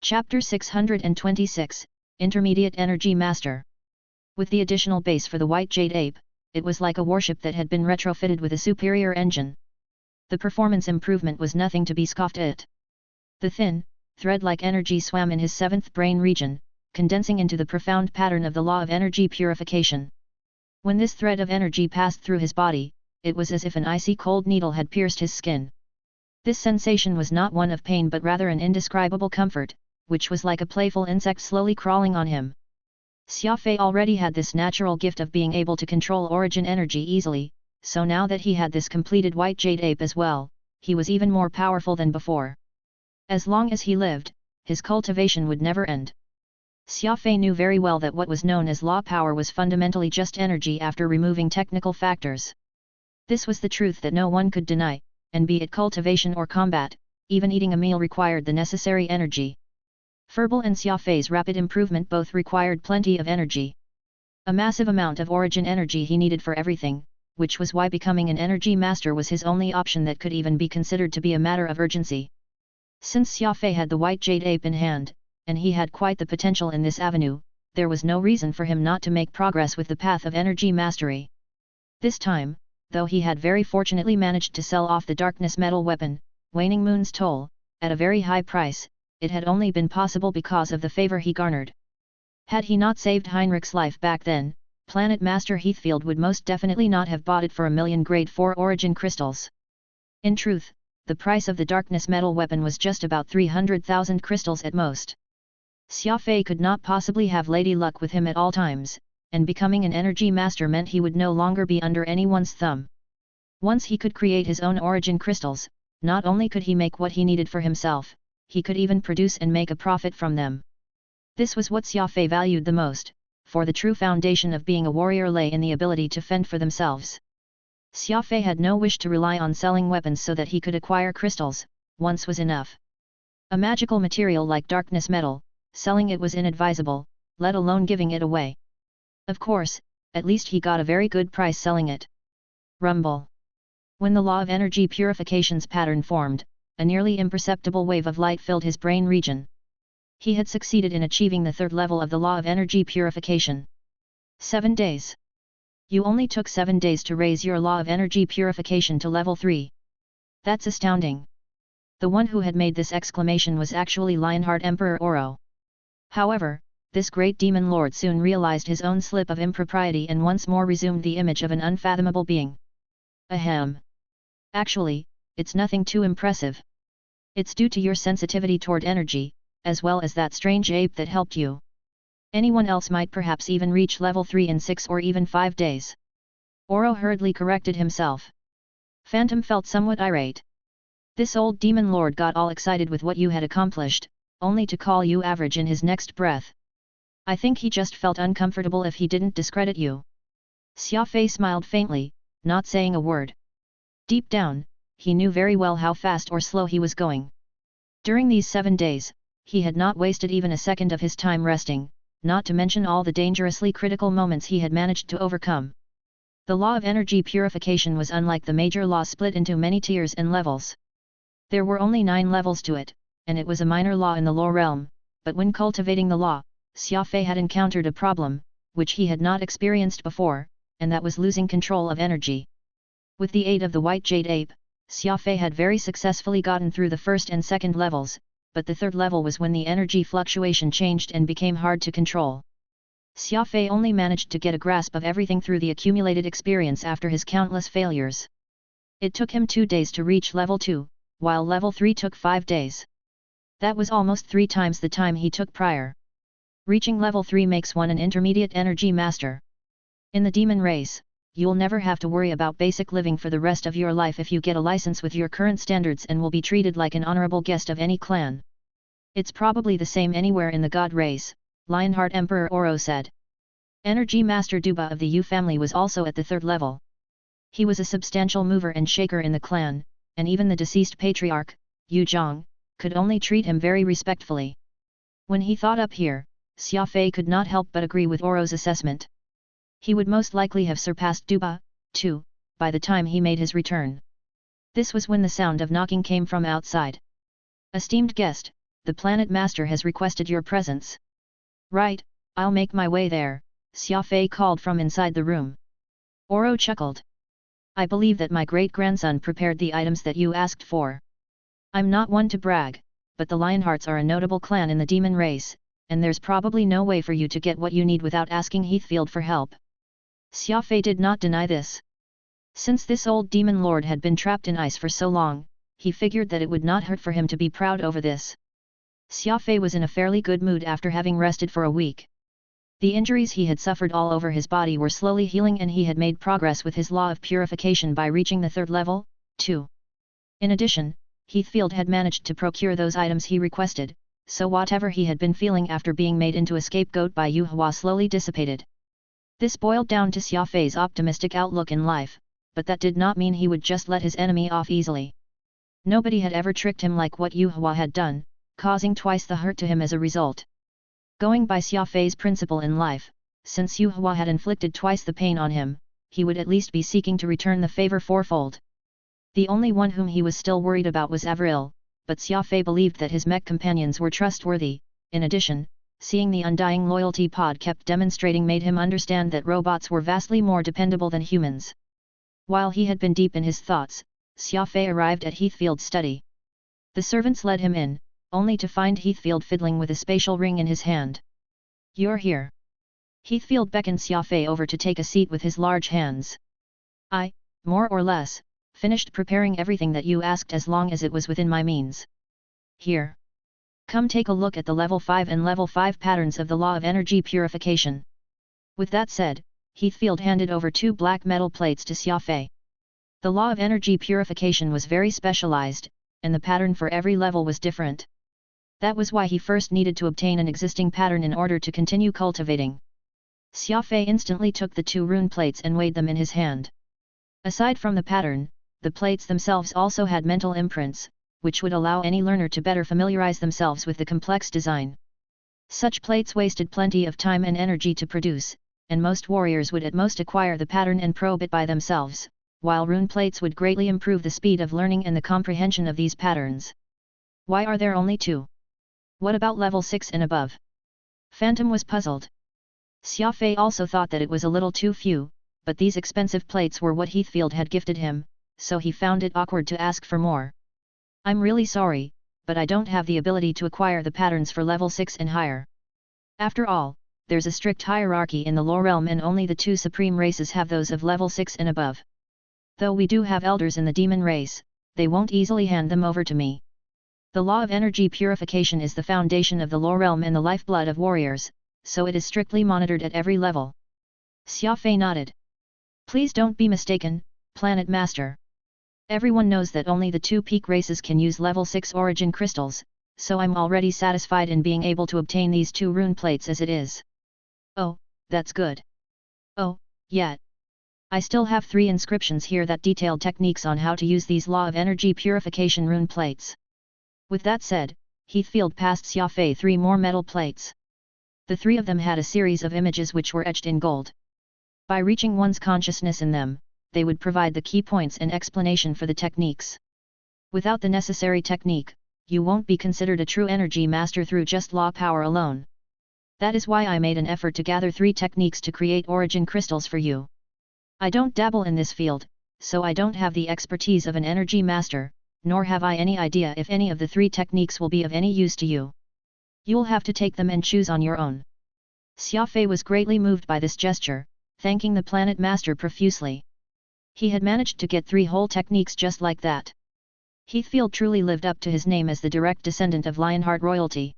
Chapter 626, Intermediate Energy Master. With the additional base for the White Jade Ape, it was like a warship that had been retrofitted with a superior engine. The performance improvement was nothing to be scoffed at. The thin, thread-like energy swam in his seventh brain region, condensing into the profound pattern of the law of energy purification. When this thread of energy passed through his body, it was as if an icy cold needle had pierced his skin. This sensation was not one of pain but rather an indescribable comfort, which was like a playful insect slowly crawling on him. Xia Fei already had this natural gift of being able to control origin energy easily, so now that he had this completed White Jade Ape as well, he was even more powerful than before. As long as he lived, his cultivation would never end. Xia Fei knew very well that what was known as law power was fundamentally just energy after removing technical factors. This was the truth that no one could deny, and be it cultivation or combat, even eating a meal required the necessary energy. Furball and Xia Fei's rapid improvement both required plenty of energy. A massive amount of origin energy he needed for everything, which was why becoming an energy master was his only option that could even be considered to be a matter of urgency. Since Xia Fei had the White Jade Ape in hand, and he had quite the potential in this avenue, there was no reason for him not to make progress with the path of energy mastery. This time, though he had very fortunately managed to sell off the darkness metal weapon, Waning Moon's Toll, at a very high price, it had only been possible because of the favor he garnered. Had he not saved Heinrich's life back then, Planet Master Heathfield would most definitely not have bought it for 1,000,000 grade 4 origin crystals. In truth, the price of the darkness metal weapon was just about 300,000 crystals at most. Xia Fei could not possibly have lady luck with him at all times, and becoming an energy master meant he would no longer be under anyone's thumb. Once he could create his own origin crystals, not only could he make what he needed for himself, he could even produce and make a profit from them. This was what Xia Fei valued the most, for the true foundation of being a warrior lay in the ability to fend for themselves. Xia Fei had no wish to rely on selling weapons so that he could acquire crystals, once was enough. A magical material like darkness metal, selling it was inadvisable, let alone giving it away. Of course, at least he got a very good price selling it. Rumble. When the law of energy purification's pattern formed, a nearly imperceptible wave of light filled his brain region. He had succeeded in achieving the third level of the law of energy purification. 7 days. You only took 7 days to raise your law of energy purification to level 3. That's astounding. The one who had made this exclamation was actually Lionheart Emperor Oro. However, this great demon lord soon realized his own slip of impropriety and once more resumed the image of an unfathomable being. Ahem. Actually, it's nothing too impressive. It's due to your sensitivity toward energy, as well as that strange ape that helped you. Anyone else might perhaps even reach level 3 in 6 or even 5 days. Oro hurriedly corrected himself. Phantom felt somewhat irate. This old demon lord got all excited with what you had accomplished, only to call you average in his next breath. I think he just felt uncomfortable if he didn't discredit you. Xia Fei smiled faintly, not saying a word. Deep down, he knew very well how fast or slow he was going. During these 7 days, he had not wasted even a second of his time resting, not to mention all the dangerously critical moments he had managed to overcome. The law of energy purification was unlike the major law split into many tiers and levels. There were only 9 levels to it, and it was a minor law in the law realm, but when cultivating the law, Xia Fei had encountered a problem, which he had not experienced before, and that was losing control of energy. With the aid of the White Jade Ape, Xia Fei had very successfully gotten through the first and second levels, but the third level was when the energy fluctuation changed and became hard to control. Xia Fei only managed to get a grasp of everything through the accumulated experience after his countless failures. It took him 2 days to reach level 2, while level 3 took 5 days. That was almost 3 times the time he took prior. Reaching level 3 makes one an intermediate energy master. In the demon race, you'll never have to worry about basic living for the rest of your life if you get a license with your current standards and will be treated like an honorable guest of any clan. It's probably the same anywhere in the god race, Lionheart Emperor Oro said. Energy Master Duba of the Yu family was also at the 3rd level. He was a substantial mover and shaker in the clan, and even the deceased patriarch, Yu Zhang, could only treat him very respectfully. When he thought up here, Xia Fei could not help but agree with Oro's assessment. He would most likely have surpassed Duba, too, by the time he made his return. This was when the sound of knocking came from outside. Esteemed guest, the Planet Master has requested your presence. Right, I'll make my way there, Xia Fei called from inside the room. Oro chuckled. I believe that my great-grandson prepared the items that you asked for. I'm not one to brag, but the Lionhearts are a notable clan in the demon race, and there's probably no way for you to get what you need without asking Heathfield for help. Xia Fei did not deny this. Since this old demon lord had been trapped in ice for so long, he figured that it would not hurt for him to be proud over this. Xia Fei was in a fairly good mood after having rested for a week. The injuries he had suffered all over his body were slowly healing, and he had made progress with his law of purification by reaching the 3rd level, too. In addition, Heathfield had managed to procure those items he requested, so whatever he had been feeling after being made into a scapegoat by Yu Hua slowly dissipated. This boiled down to Xia Fei's optimistic outlook in life, but that did not mean he would just let his enemy off easily. Nobody had ever tricked him like what Yu Hua had done, causing twice the hurt to him as a result. Going by Xia Fei's principle in life, since Yu Hua had inflicted twice the pain on him, he would at least be seeking to return the favor fourfold. The only one whom he was still worried about was Avril, but Xia Fei believed that his mech companions were trustworthy. In addition, seeing the undying loyalty Pod kept demonstrating made him understand that robots were vastly more dependable than humans. While he had been deep in his thoughts, Xia Fei arrived at Heathfield's study. The servants led him in, only to find Heathfield fiddling with a spatial ring in his hand. You're here. Heathfield beckoned Xia Fei over to take a seat with his large hands. I, more or less, finished preparing everything that you asked as long as it was within my means. Here. Come take a look at the level 5 and level 5 patterns of the law of energy purification. With that said, Heathfield handed over 2 black metal plates to Xia Fei. The law of energy purification was very specialized, and the pattern for every level was different. That was why he first needed to obtain an existing pattern in order to continue cultivating. Xia Fei instantly took the 2 rune plates and weighed them in his hand. Aside from the pattern, the plates themselves also had mental imprints, which would allow any learner to better familiarize themselves with the complex design. Such plates wasted plenty of time and energy to produce, and most warriors would at most acquire the pattern and probe it by themselves, while rune plates would greatly improve the speed of learning and the comprehension of these patterns. Why are there only 2? What about level 6 and above? Phantom was puzzled. Xia Fei also thought that it was a little too few, but these expensive plates were what Heathfield had gifted him, so he found it awkward to ask for more. I'm really sorry, but I don't have the ability to acquire the patterns for level 6 and higher. After all, there's a strict hierarchy in the lore realm and only the 2 supreme races have those of level 6 and above. Though we do have elders in the demon race, they won't easily hand them over to me. The law of energy purification is the foundation of the lore realm and the lifeblood of warriors, so it is strictly monitored at every level. Xia Fei nodded. Please don't be mistaken, Planet Master. Everyone knows that only the 2 peak races can use level 6 origin crystals, so I'm already satisfied in being able to obtain these 2 rune plates as it is. Oh, that's good. Oh, yeah. I still have 3 inscriptions here that detail techniques on how to use these law of energy purification rune plates. With that said, Heathfield passed Xia Fei 3 more metal plates. The 3 of them had a series of images which were etched in gold. By reaching one's consciousness in them, they would provide the key points and explanation for the techniques. Without the necessary technique, you won't be considered a true energy master through just law power alone. That is why I made an effort to gather 3 techniques to create origin crystals for you. I don't dabble in this field, so I don't have the expertise of an energy master, nor have I any idea if any of the 3 techniques will be of any use to you. You'll have to take them and choose on your own. Xia Fei was greatly moved by this gesture, thanking the Planet Master profusely. He had managed to get 3 whole techniques just like that. Heathfield truly lived up to his name as the direct descendant of Lionheart royalty.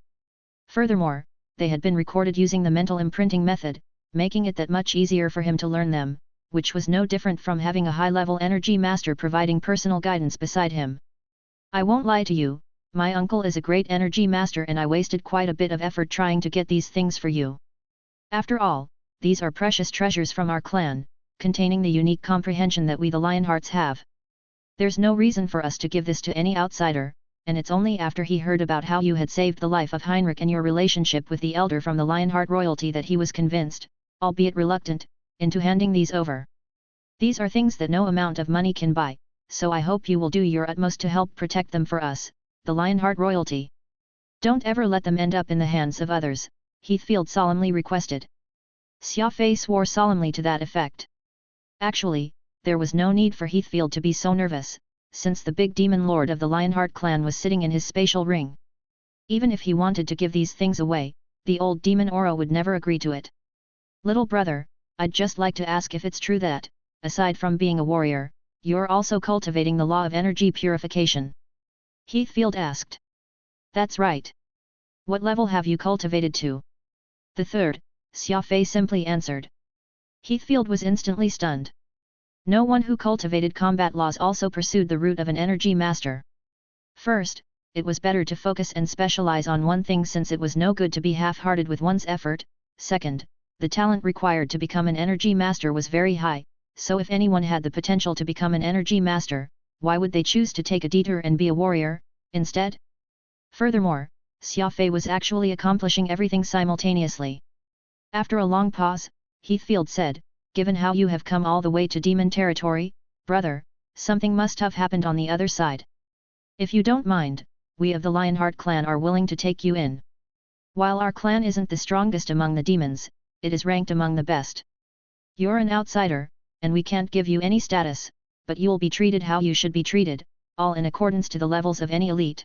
Furthermore, they had been recorded using the mental imprinting method, making it that much easier for him to learn them, which was no different from having a high-level energy master providing personal guidance beside him. I won't lie to you, my uncle is a great energy master and I wasted quite a bit of effort trying to get these things for you. After all, these are precious treasures from our clan, containing the unique comprehension that we the Lionhearts have. There's no reason for us to give this to any outsider, and it's only after he heard about how you had saved the life of Heinrich and your relationship with the elder from the Lionheart royalty that he was convinced, albeit reluctant, into handing these over. These are things that no amount of money can buy, so I hope you will do your utmost to help protect them for us, the Lionheart royalty. Don't ever let them end up in the hands of others, Heathfield solemnly requested. Xia Fei swore solemnly to that effect. Actually, there was no need for Heathfield to be so nervous, since the big demon lord of the Lionheart clan was sitting in his spatial ring. Even if he wanted to give these things away, the old demon Aura would never agree to it. Little brother, I'd just like to ask if it's true that, aside from being a warrior, you're also cultivating the law of energy purification. Heathfield asked. That's right. What level have you cultivated to? The third, Xia Fei simply answered. Heathfield was instantly stunned. No one who cultivated combat laws also pursued the route of an energy master. First, it was better to focus and specialize on one thing since it was no good to be half-hearted with one's effort. Second, the talent required to become an energy master was very high, so if anyone had the potential to become an energy master, why would they choose to take a detour and be a warrior, instead? Furthermore, Xia Fei was actually accomplishing everything simultaneously. After a long pause, Heathfield said, given how you have come all the way to demon territory, brother, something must have happened on the other side. If you don't mind, we of the Lionheart clan are willing to take you in. While our clan isn't the strongest among the demons, it is ranked among the best. You're an outsider, and we can't give you any status, but you'll be treated how you should be treated, all in accordance to the levels of any elite.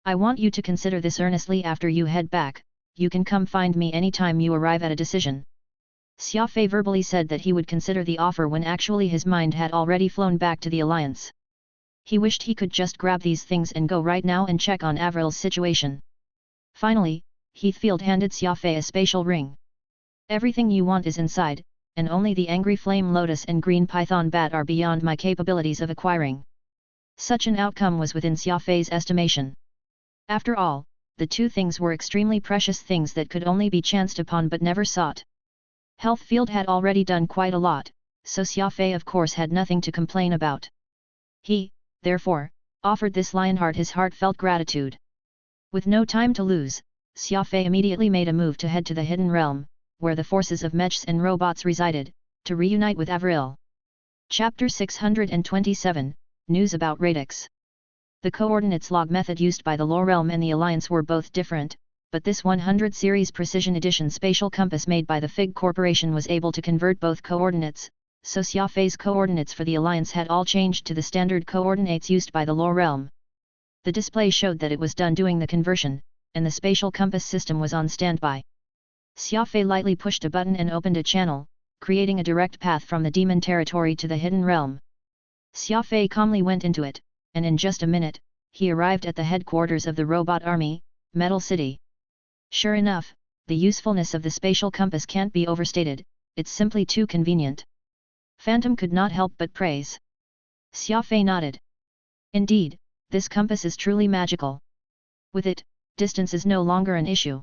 I want you to consider this earnestly after you head back. You can come find me anytime you arrive at a decision. Xia Fei verbally said that he would consider the offer when actually his mind had already flown back to the alliance. He wished he could just grab these things and go right now and check on Avril's situation. Finally, Heathfield handed Xia Fei a spatial ring. Everything you want is inside, and only the angry flame lotus and green python bat are beyond my capabilities of acquiring. Such an outcome was within Xia Fei's estimation. After all, the two things were extremely precious things that could only be chanced upon but never sought. Heathfield had already done quite a lot, so Xia Fei of course had nothing to complain about. He, therefore, offered this Lionheart his heartfelt gratitude. With no time to lose, Xia Fei immediately made a move to head to the Hidden Realm, where the forces of mechs and robots resided, to reunite with Avril. Chapter 627, News about Radix. The coordinates log method used by the Lore Realm and the Alliance were both different, but this 100 series Precision Edition spatial compass made by the Fig Corporation was able to convert both coordinates, so Xia Fei's coordinates for the Alliance had all changed to the standard coordinates used by the Lore Realm. The display showed that it was done doing the conversion, and the spatial compass system was on standby. Xia Fei lightly pushed a button and opened a channel, creating a direct path from the demon territory to the Hidden Realm. Xia Fei calmly went into it, and in just a minute, he arrived at the headquarters of the robot army, Metal City. Sure enough, the usefulness of the spatial compass can't be overstated, it's simply too convenient. Phantom could not help but praise. Xia Fei nodded. Indeed, this compass is truly magical. With it, distance is no longer an issue.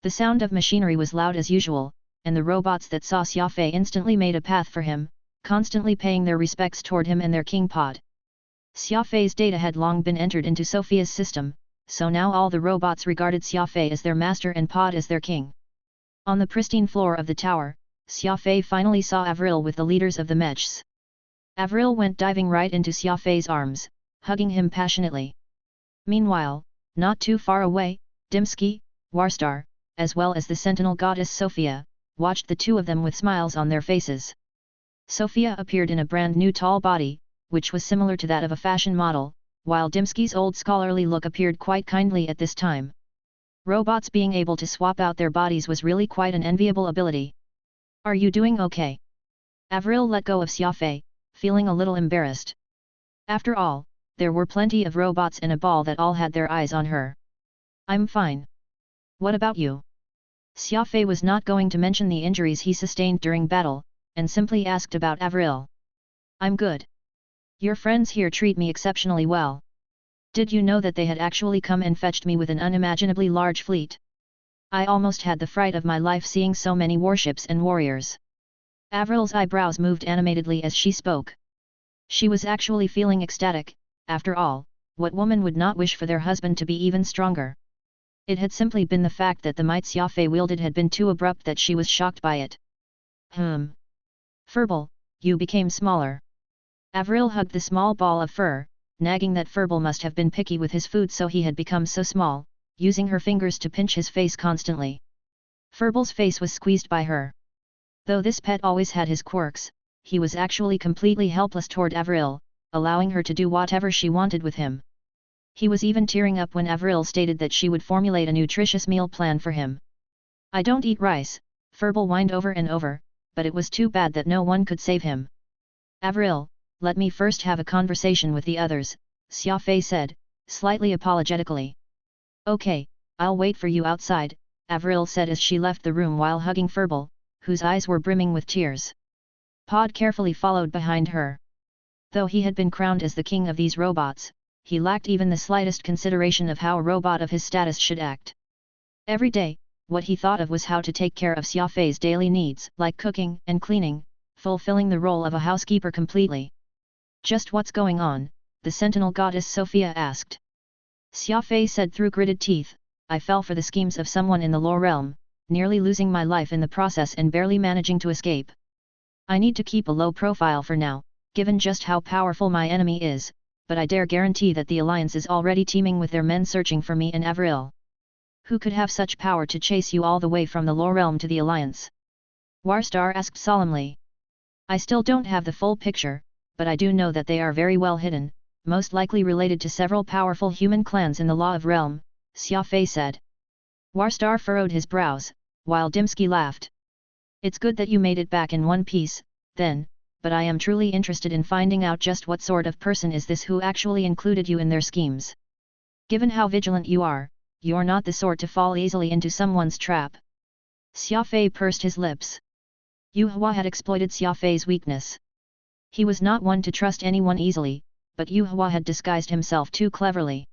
The sound of machinery was loud as usual, and the robots that saw Xia Fei instantly made a path for him, constantly paying their respects toward him and their king pod. Xia Fei's data had long been entered into Sophia's system, so now all the robots regarded Xia Fei as their master and pod as their king. On the pristine floor of the tower, Xia Fei finally saw Avril with the leaders of the mechs. Avril went diving right into Xia Fei's arms, hugging him passionately. Meanwhile, not too far away, Dimsky, Warstar, as well as the sentinel goddess Sophia, watched the two of them with smiles on their faces. Sophia appeared in a brand new tall body, which was similar to that of a fashion model, while Dimsky's old scholarly look appeared quite kindly at this time. Robots being able to swap out their bodies was really quite an enviable ability. Are you doing okay? Avril let go of Xia Fei, feeling a little embarrassed. After all, there were plenty of robots in a ball that all had their eyes on her. I'm fine. What about you? Xia Fei was not going to mention the injuries he sustained during battle, and simply asked about Avril. I'm good. Your friends here treat me exceptionally well. Did you know that they had actually come and fetched me with an unimaginably large fleet? I almost had the fright of my life seeing so many warships and warriors. Avril's eyebrows moved animatedly as she spoke. She was actually feeling ecstatic. After all, what woman would not wish for their husband to be even stronger? It had simply been the fact that the might Xia Fei wielded had been too abrupt that she was shocked by it. Furball, you became smaller. Avril hugged the small ball of fur, nagging that Furball must have been picky with his food so he had become so small, using her fingers to pinch his face constantly. Furbal's face was squeezed by her. Though this pet always had his quirks, he was actually completely helpless toward Avril, allowing her to do whatever she wanted with him. He was even tearing up when Avril stated that she would formulate a nutritious meal plan for him. "I don't eat rice," Furbal whined over and over, but it was too bad that no one could save him. "Avril, let me first have a conversation with the others," Xia Fei said, slightly apologetically. "Okay, I'll wait for you outside," Avril said as she left the room while hugging Furbal, whose eyes were brimming with tears. Pod carefully followed behind her. Though he had been crowned as the king of these robots, he lacked even the slightest consideration of how a robot of his status should act. Every day, what he thought of was how to take care of Xia Fei's daily needs, like cooking and cleaning, fulfilling the role of a housekeeper completely. "Just what's going on?" the sentinel goddess Sophia asked. Xia Fei said through gritted teeth, "I fell for the schemes of someone in the lore realm, nearly losing my life in the process and barely managing to escape. I need to keep a low profile for now, given just how powerful my enemy is, but I dare guarantee that the Alliance is already teeming with their men searching for me and Avril. Who could have such power to chase you all the way from the lore realm to the Alliance?" Warstar asked solemnly. "I still don't have the full picture, but I do know that they are very well hidden, most likely related to several powerful human clans in the Law of Realm," Xia Fei said. Warstar furrowed his brows, while Dimsky laughed. "It's good that you made it back in one piece, then, but I am truly interested in finding out just what sort of person is this who actually included you in their schemes. Given how vigilant you are, you're not the sort to fall easily into someone's trap." Xia Fei pursed his lips. Yu Hua had exploited Xia Fei's weakness. He was not one to trust anyone easily, but Yu Hua had disguised himself too cleverly.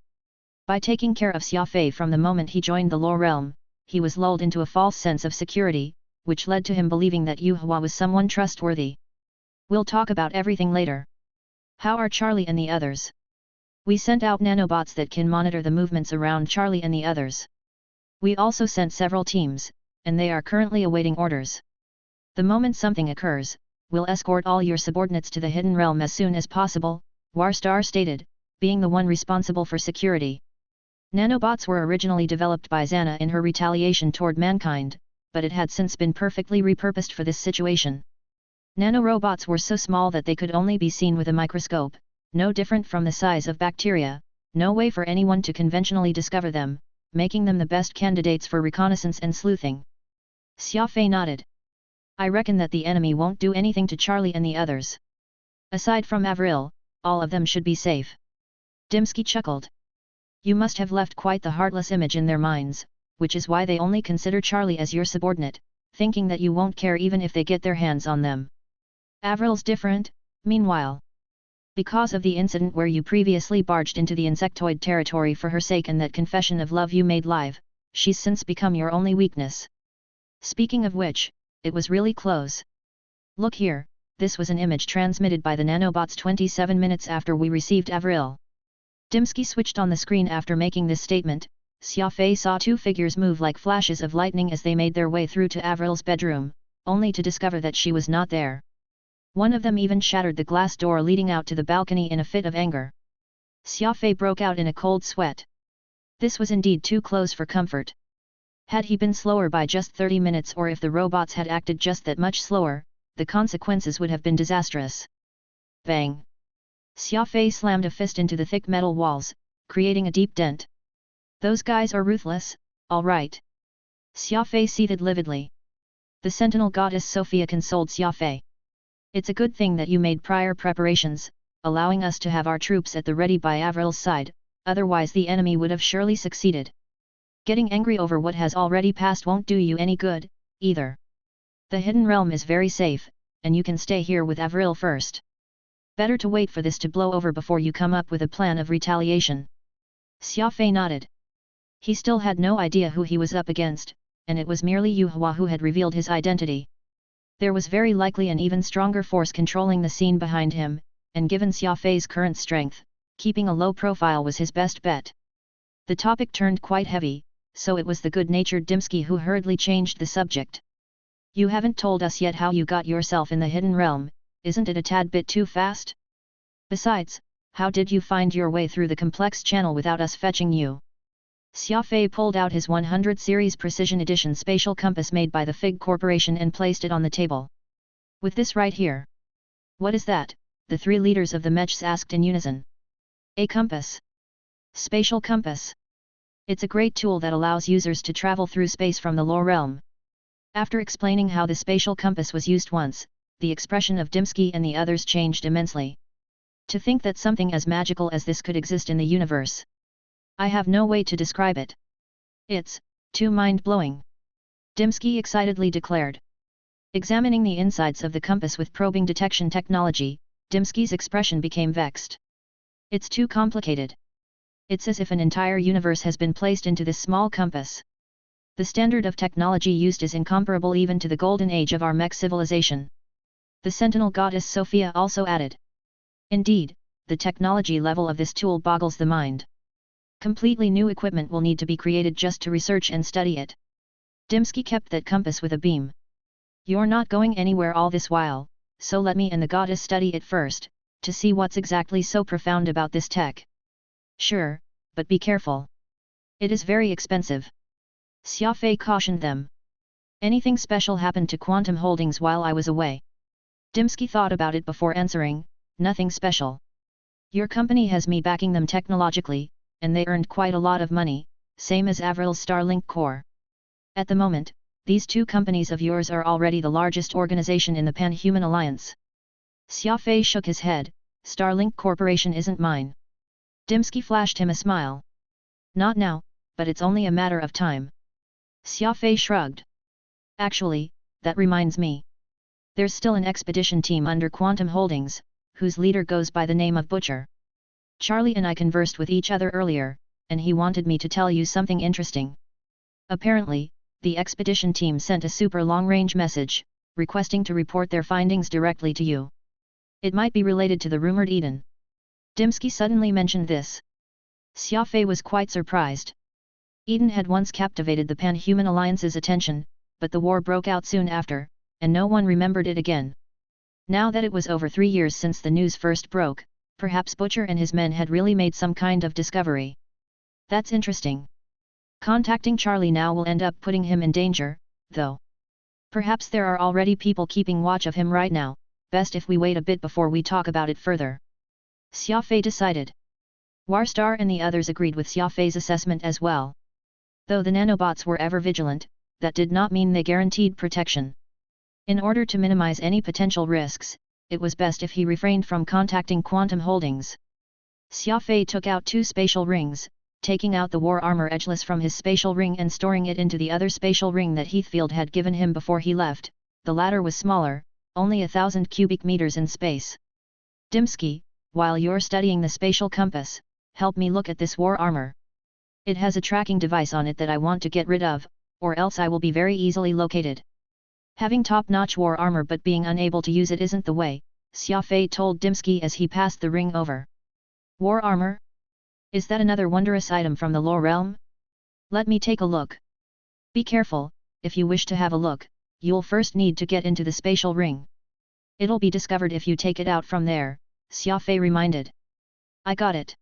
By taking care of Xia Fei from the moment he joined the lore realm, he was lulled into a false sense of security, which led to him believing that Yu Hua was someone trustworthy. "We'll talk about everything later. How are Charlie and the others?" "We sent out nanobots that can monitor the movements around Charlie and the others. We also sent several teams, and they are currently awaiting orders. The moment something occurs, we'll escort all your subordinates to the Hidden Realm as soon as possible," Warstar stated, being the one responsible for security. Nanobots were originally developed by Xana in her retaliation toward mankind, but it had since been perfectly repurposed for this situation. Nanorobots were so small that they could only be seen with a microscope, no different from the size of bacteria, no way for anyone to conventionally discover them, making them the best candidates for reconnaissance and sleuthing. Xia Fei nodded. "I reckon that the enemy won't do anything to Charlie and the others. Aside from Avril, all of them should be safe." Dimsky chuckled. "You must have left quite the heartless image in their minds, which is why they only consider Charlie as your subordinate, thinking that you won't care even if they get their hands on them. Avril's different, meanwhile. Because of the incident where you previously barged into the insectoid territory for her sake and that confession of love you made live, she's since become your only weakness. Speaking of which, it was really close. Look here, this was an image transmitted by the nanobots 27 minutes after we received Avril." Dimsky switched on the screen after making this statement. Xia Fei saw two figures move like flashes of lightning as they made their way through to Avril's bedroom, only to discover that she was not there. One of them even shattered the glass door leading out to the balcony in a fit of anger. Xia Fei broke out in a cold sweat. This was indeed too close for comfort. Had he been slower by just 30 minutes or if the robots had acted just that much slower, the consequences would have been disastrous. Bang! Xia Fei slammed a fist into the thick metal walls, creating a deep dent. "Those guys are ruthless, all right." Xia Fei seethed lividly. The sentinel goddess Sophia consoled Xia Fei. "It's a good thing that you made prior preparations, allowing us to have our troops at the ready by Avril's side, otherwise the enemy would have surely succeeded. Getting angry over what has already passed won't do you any good, either. The Hidden Realm is very safe, and you can stay here with Avril first. Better to wait for this to blow over before you come up with a plan of retaliation." Xia Fei nodded. He still had no idea who he was up against, and it was merely Yu Hua who had revealed his identity. There was very likely an even stronger force controlling the scene behind him, and given Xia Fei's current strength, keeping a low profile was his best bet. The topic turned quite heavy, so it was the good-natured Dimsky who hurriedly changed the subject. "You haven't told us yet how you got yourself in the Hidden Realm, isn't it a tad bit too fast? Besides, how did you find your way through the complex channel without us fetching you?" Xia Fei pulled out his 100 series precision edition spatial compass made by the Fig Corporation and placed it on the table. With this right here. What is that? The three leaders of the mechs asked in unison. A compass. Spatial compass. It's a great tool that allows users to travel through space from the lore realm. After explaining how the spatial compass was used once, the expression of Dimsky and the others changed immensely. To think that something as magical as this could exist in the universe. I have no way to describe it. It's too mind-blowing. Dimsky excitedly declared. Examining the insides of the compass with probing detection technology, Dimsky's expression became vexed. It's too complicated. It's as if an entire universe has been placed into this small compass. The standard of technology used is incomparable even to the golden age of our mech civilization. The sentinel goddess Sophia also added. Indeed, the technology level of this tool boggles the mind. Completely new equipment will need to be created just to research and study it. Dimsky kept that compass with a beam. You're not going anywhere all this while, so let me and the goddess study it first, to see what's exactly so profound about this tech. Sure, but be careful. It is very expensive. Xia Fei cautioned them. Anything special happened to Quantum Holdings while I was away? Dimsky thought about it before answering, nothing special. Your company has me backing them technologically, and they earned quite a lot of money, same as Avril's Starlink Corps. At the moment, these two companies of yours are already the largest organization in the Pan-Human Alliance. Xia Fei shook his head, Starlink Corporation isn't mine. Dimsky flashed him a smile. Not now, but it's only a matter of time. Xia Fei shrugged. Actually, that reminds me. There's still an expedition team under Quantum Holdings, whose leader goes by the name of Butcher. Charlie and I conversed with each other earlier, and he wanted me to tell you something interesting. Apparently, the expedition team sent a super long-range message, requesting to report their findings directly to you. It might be related to the rumored Eden. Dimsky suddenly mentioned this. Xia Fei was quite surprised. Eden had once captivated the Pan-Human Alliance's attention, but the war broke out soon after, and no one remembered it again. Now that it was over 3 years since the news first broke, perhaps Butcher and his men had really made some kind of discovery. That's interesting. Contacting Charlie now will end up putting him in danger, though. Perhaps there are already people keeping watch of him right now, best if we wait a bit before we talk about it further. Xia Fei decided. Warstar and the others agreed with Xia Fei's assessment as well. Though the nanobots were ever vigilant, that did not mean they guaranteed protection. In order to minimize any potential risks, it was best if he refrained from contacting Quantum Holdings. Xia Fei took out 2 spatial rings, taking out the war armor edgeless from his spatial ring and storing it into the other spatial ring that Heathfield had given him before he left. The latter was smaller, only 1,000 cubic meters in space. Dimsky, while you're studying the spatial compass, help me look at this war armor. It has a tracking device on it that I want to get rid of, or else I will be very easily located. Having top-notch war armor but being unable to use it isn't the way, Xia Fei told Dimsky as he passed the ring over. War armor? Is that another wondrous item from the lore realm? Let me take a look. Be careful, if you wish to have a look, you'll first need to get into the spatial ring. It'll be discovered if you take it out from there, Xia Fei reminded. I got it.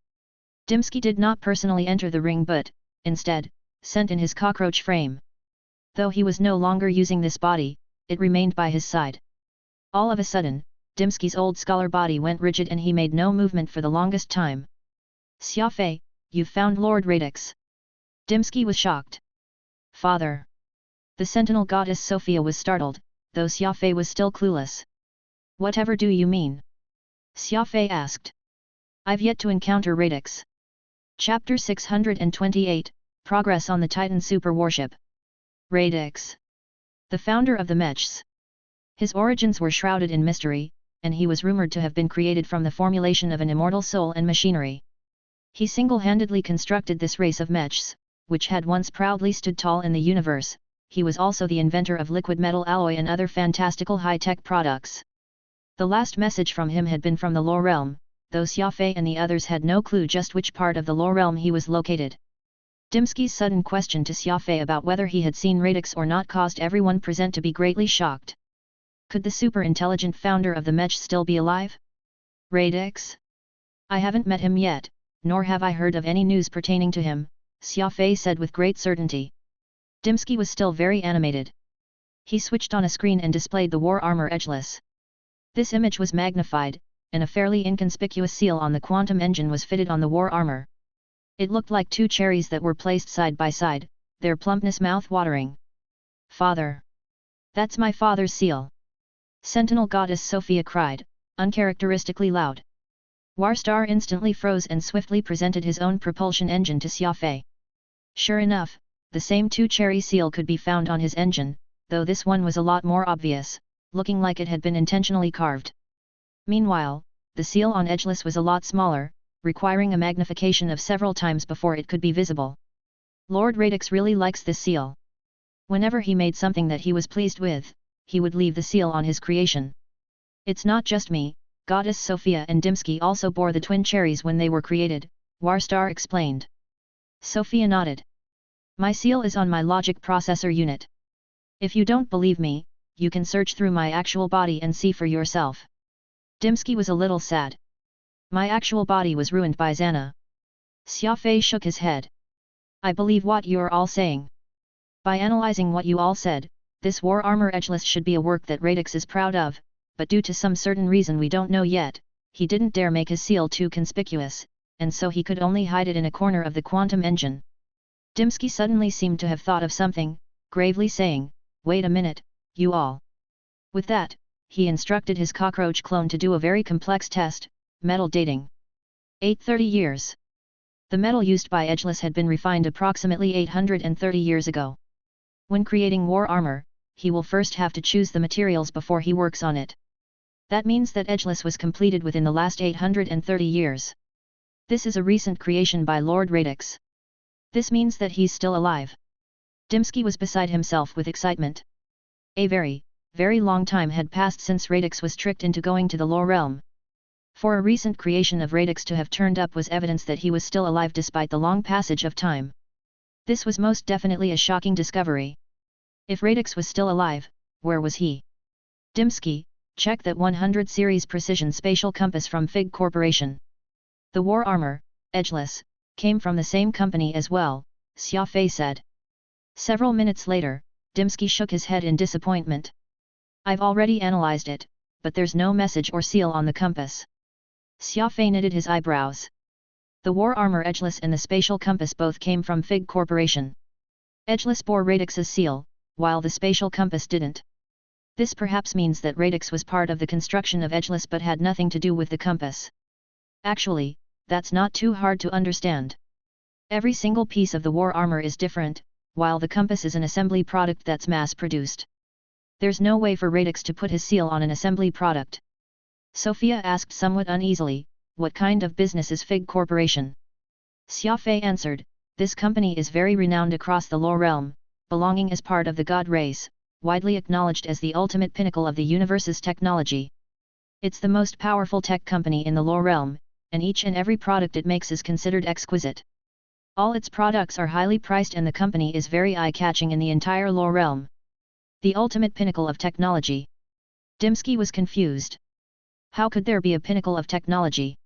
Dimsky did not personally enter the ring but, instead, sent in his cockroach frame. Though he was no longer using this body, it remained by his side. All of a sudden, Dimsky's old scholar body went rigid and he made no movement for the longest time. Xia Fei, you've found Lord Radix. Dimsky was shocked. Father. The sentinel goddess Sophia was startled, though Xia Fei was still clueless. Whatever do you mean? Xia Fei asked. I've yet to encounter Radix. Chapter 628, Progress on the Titan Super Warship. Radix. The founder of the mechs. His origins were shrouded in mystery, and he was rumored to have been created from the formulation of an immortal soul and machinery. He single-handedly constructed this race of mechs, which had once proudly stood tall in the universe. He was also the inventor of liquid metal alloy and other fantastical high-tech products. The last message from him had been from the lore realm, though Xia Fei and the others had no clue just which part of the lore realm he was located. Dimsky's sudden question to Xia Fei about whether he had seen Radix or not caused everyone present to be greatly shocked. Could the super-intelligent founder of the mech still be alive? Radix? I haven't met him yet, nor have I heard of any news pertaining to him, Xia Fei said with great certainty. Dimsky was still very animated. He switched on a screen and displayed the war armor edgeless. This image was magnified, and a fairly inconspicuous seal on the quantum engine was fitted on the war armor. It looked like two cherries that were placed side by side, their plumpness mouth-watering. "Father! That's my father's seal!" Sentinel Goddess Sophia cried, uncharacteristically loud. Warstar instantly froze and swiftly presented his own propulsion engine to Xia Fei. Sure enough, the same two-cherry seal could be found on his engine, though this one was a lot more obvious, looking like it had been intentionally carved. Meanwhile, the seal on edgeless was a lot smaller, requiring a magnification of several times before it could be visible. Lord Radix really likes this seal. Whenever he made something that he was pleased with, he would leave the seal on his creation. It's not just me, Goddess Sophia and Dimsky also bore the twin cherries when they were created, Warstar explained. Sophia nodded. My seal is on my logic processor unit. If you don't believe me, you can search through my actual body and see for yourself. Dimsky was a little sad. My actual body was ruined by Xana. Xia Fei shook his head. I believe what you're all saying. By analyzing what you all said, this war armor edgeless should be a work that Radix is proud of, but due to some certain reason we don't know yet, he didn't dare make his seal too conspicuous, and so he could only hide it in a corner of the quantum engine. Dimsky suddenly seemed to have thought of something, gravely saying, "Wait a minute, you all." With that, he instructed his cockroach clone to do a very complex test, metal dating. 830 years. The metal used by Edgeless had been refined approximately 830 years ago. When creating war armor, he will first have to choose the materials before he works on it. That means that Edgeless was completed within the last 830 years. This is a recent creation by Lord Radix. This means that he's still alive. Dimsky was beside himself with excitement. A very, very long time had passed since Radix was tricked into going to the lore realm. For a recent creation of Radix to have turned up was evidence that he was still alive despite the long passage of time. This was most definitely a shocking discovery. If Radix was still alive, where was he? Dimsky, check that 100 series precision spatial compass from Fig Corporation. The war armor, edgeless, came from the same company as well, Xia Fei said. Several minutes later, Dimsky shook his head in disappointment. I've already analyzed it, but there's no message or seal on the compass. Xia Fei knitted his eyebrows. The war armor edgeless and the spatial compass both came from Fig Corporation. Edgeless bore Radix's seal, while the spatial compass didn't. This perhaps means that Radix was part of the construction of edgeless but had nothing to do with the compass. Actually, that's not too hard to understand. Every single piece of the war armor is different, while the compass is an assembly product that's mass-produced. There's no way for Radix to put his seal on an assembly product. Sophia asked somewhat uneasily, what kind of business is Fig Corporation? Xia Fei answered, this company is very renowned across the lore realm, belonging as part of the God race, widely acknowledged as the ultimate pinnacle of the universe's technology. It's the most powerful tech company in the lore realm, and each and every product it makes is considered exquisite. All its products are highly priced and the company is very eye-catching in the entire lore realm. The ultimate pinnacle of technology. Dimsky was confused. How could there be a pinnacle of technology?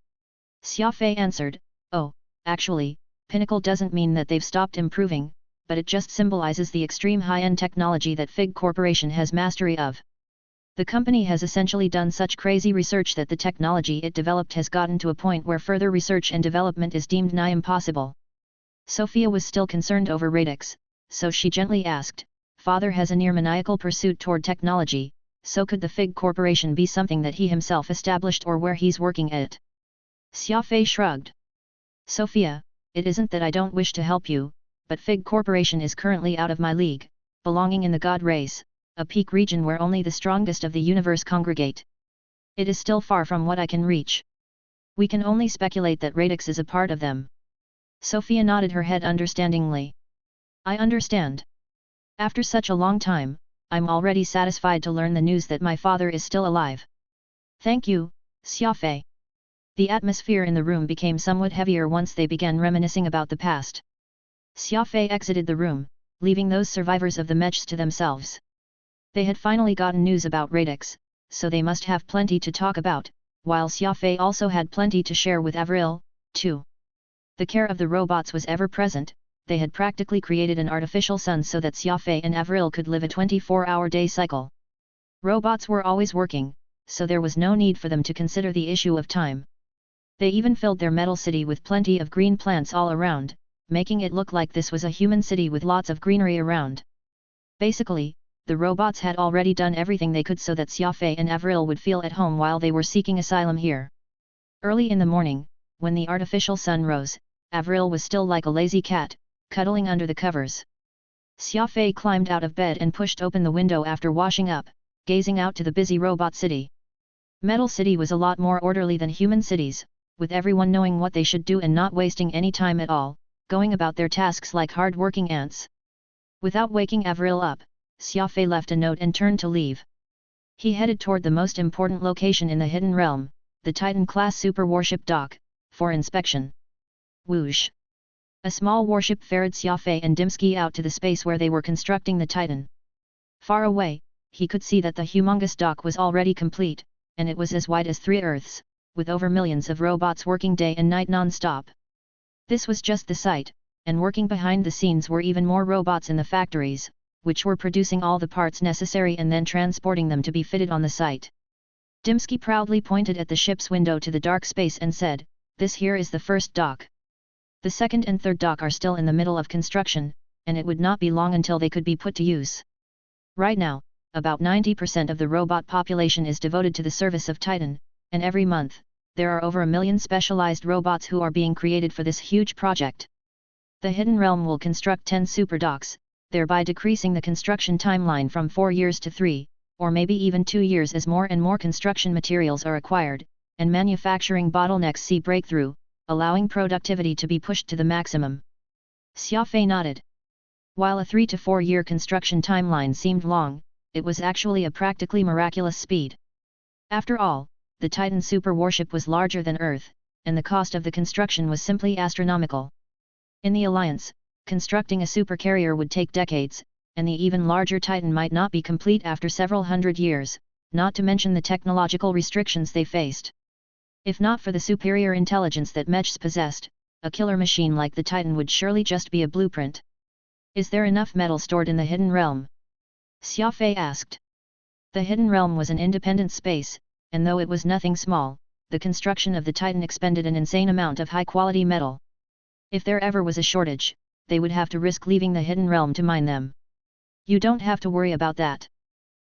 Xia Fei answered, oh, actually, pinnacle doesn't mean that they've stopped improving, but it just symbolizes the extreme high-end technology that Fig Corporation has mastery of. The company has essentially done such crazy research that the technology it developed has gotten to a point where further research and development is deemed nigh impossible. Sophia was still concerned over Radix, so she gently asked, Father has a near-maniacal pursuit toward technology, so could the Fig Corporation be something that he himself established or where he's working at? Xia Fei shrugged. Sophia, it isn't that I don't wish to help you, but Fig Corporation is currently out of my league, belonging in the God race, a peak region where only the strongest of the universe congregate. It is still far from what I can reach. We can only speculate that Radix is a part of them. Sophia nodded her head understandingly. I understand. After such a long time, I'm already satisfied to learn the news that my father is still alive. Thank you, Xia Fei. The atmosphere in the room became somewhat heavier once they began reminiscing about the past. Xia Fei exited the room, leaving those survivors of the mechs to themselves. They had finally gotten news about Radix, so they must have plenty to talk about, while Xia Fei also had plenty to share with Avril, too. The care of the robots was ever present, they had practically created an artificial sun so that Xia Fei and Avril could live a 24-hour day cycle. Robots were always working, so there was no need for them to consider the issue of time. They even filled their metal city with plenty of green plants all around, making it look like this was a human city with lots of greenery around. Basically, the robots had already done everything they could so that Xia Fei and Avril would feel at home while they were seeking asylum here. Early in the morning, when the artificial sun rose, Avril was still like a lazy cat, cuddling under the covers. Xia Fei climbed out of bed and pushed open the window after washing up, gazing out to the busy robot city. Metal City was a lot more orderly than human cities, with everyone knowing what they should do and not wasting any time at all, going about their tasks like hard-working ants. Without waking Avril up, Xia Fei left a note and turned to leave. He headed toward the most important location in the Hidden Realm, the Titan-class super warship dock, for inspection. Whoosh! A small warship ferried Xia Fei and Dimsky out to the space where they were constructing the Titan. Far away, he could see that the humongous dock was already complete, and it was as wide as 3 Earths, with over millions of robots working day and night non-stop. This was just the site, and working behind the scenes were even more robots in the factories, which were producing all the parts necessary and then transporting them to be fitted on the site. Dimsky proudly pointed at the ship's window to the dark space and said, "This here is the first dock. The second and third dock are still in the middle of construction, and it would not be long until they could be put to use. Right now, about 90% of the robot population is devoted to the service of Titan, and every month, there are over 1 million specialized robots who are being created for this huge project. The Hidden Realm will construct 10 super docks, thereby decreasing the construction timeline from 4 years to 3, or maybe even 2 years as more and more construction materials are acquired, and manufacturing bottlenecks see breakthrough, allowing productivity to be pushed to the maximum." Xia Fei nodded. While a 3 to 4 year construction timeline seemed long, it was actually a practically miraculous speed. After all, the Titan super warship was larger than Earth, and the cost of the construction was simply astronomical. In the Alliance, constructing a supercarrier would take decades, and the even larger Titan might not be complete after several hundred years, not to mention the technological restrictions they faced. If not for the superior intelligence that mechs possessed, a killer machine like the Titan would surely just be a blueprint. "Is there enough metal stored in the Hidden Realm?" Xia Fei asked. The Hidden Realm was an independent space, and though it was nothing small, the construction of the Titan expended an insane amount of high-quality metal. If there ever was a shortage, they would have to risk leaving the Hidden Realm to mine them. "You don't have to worry about that.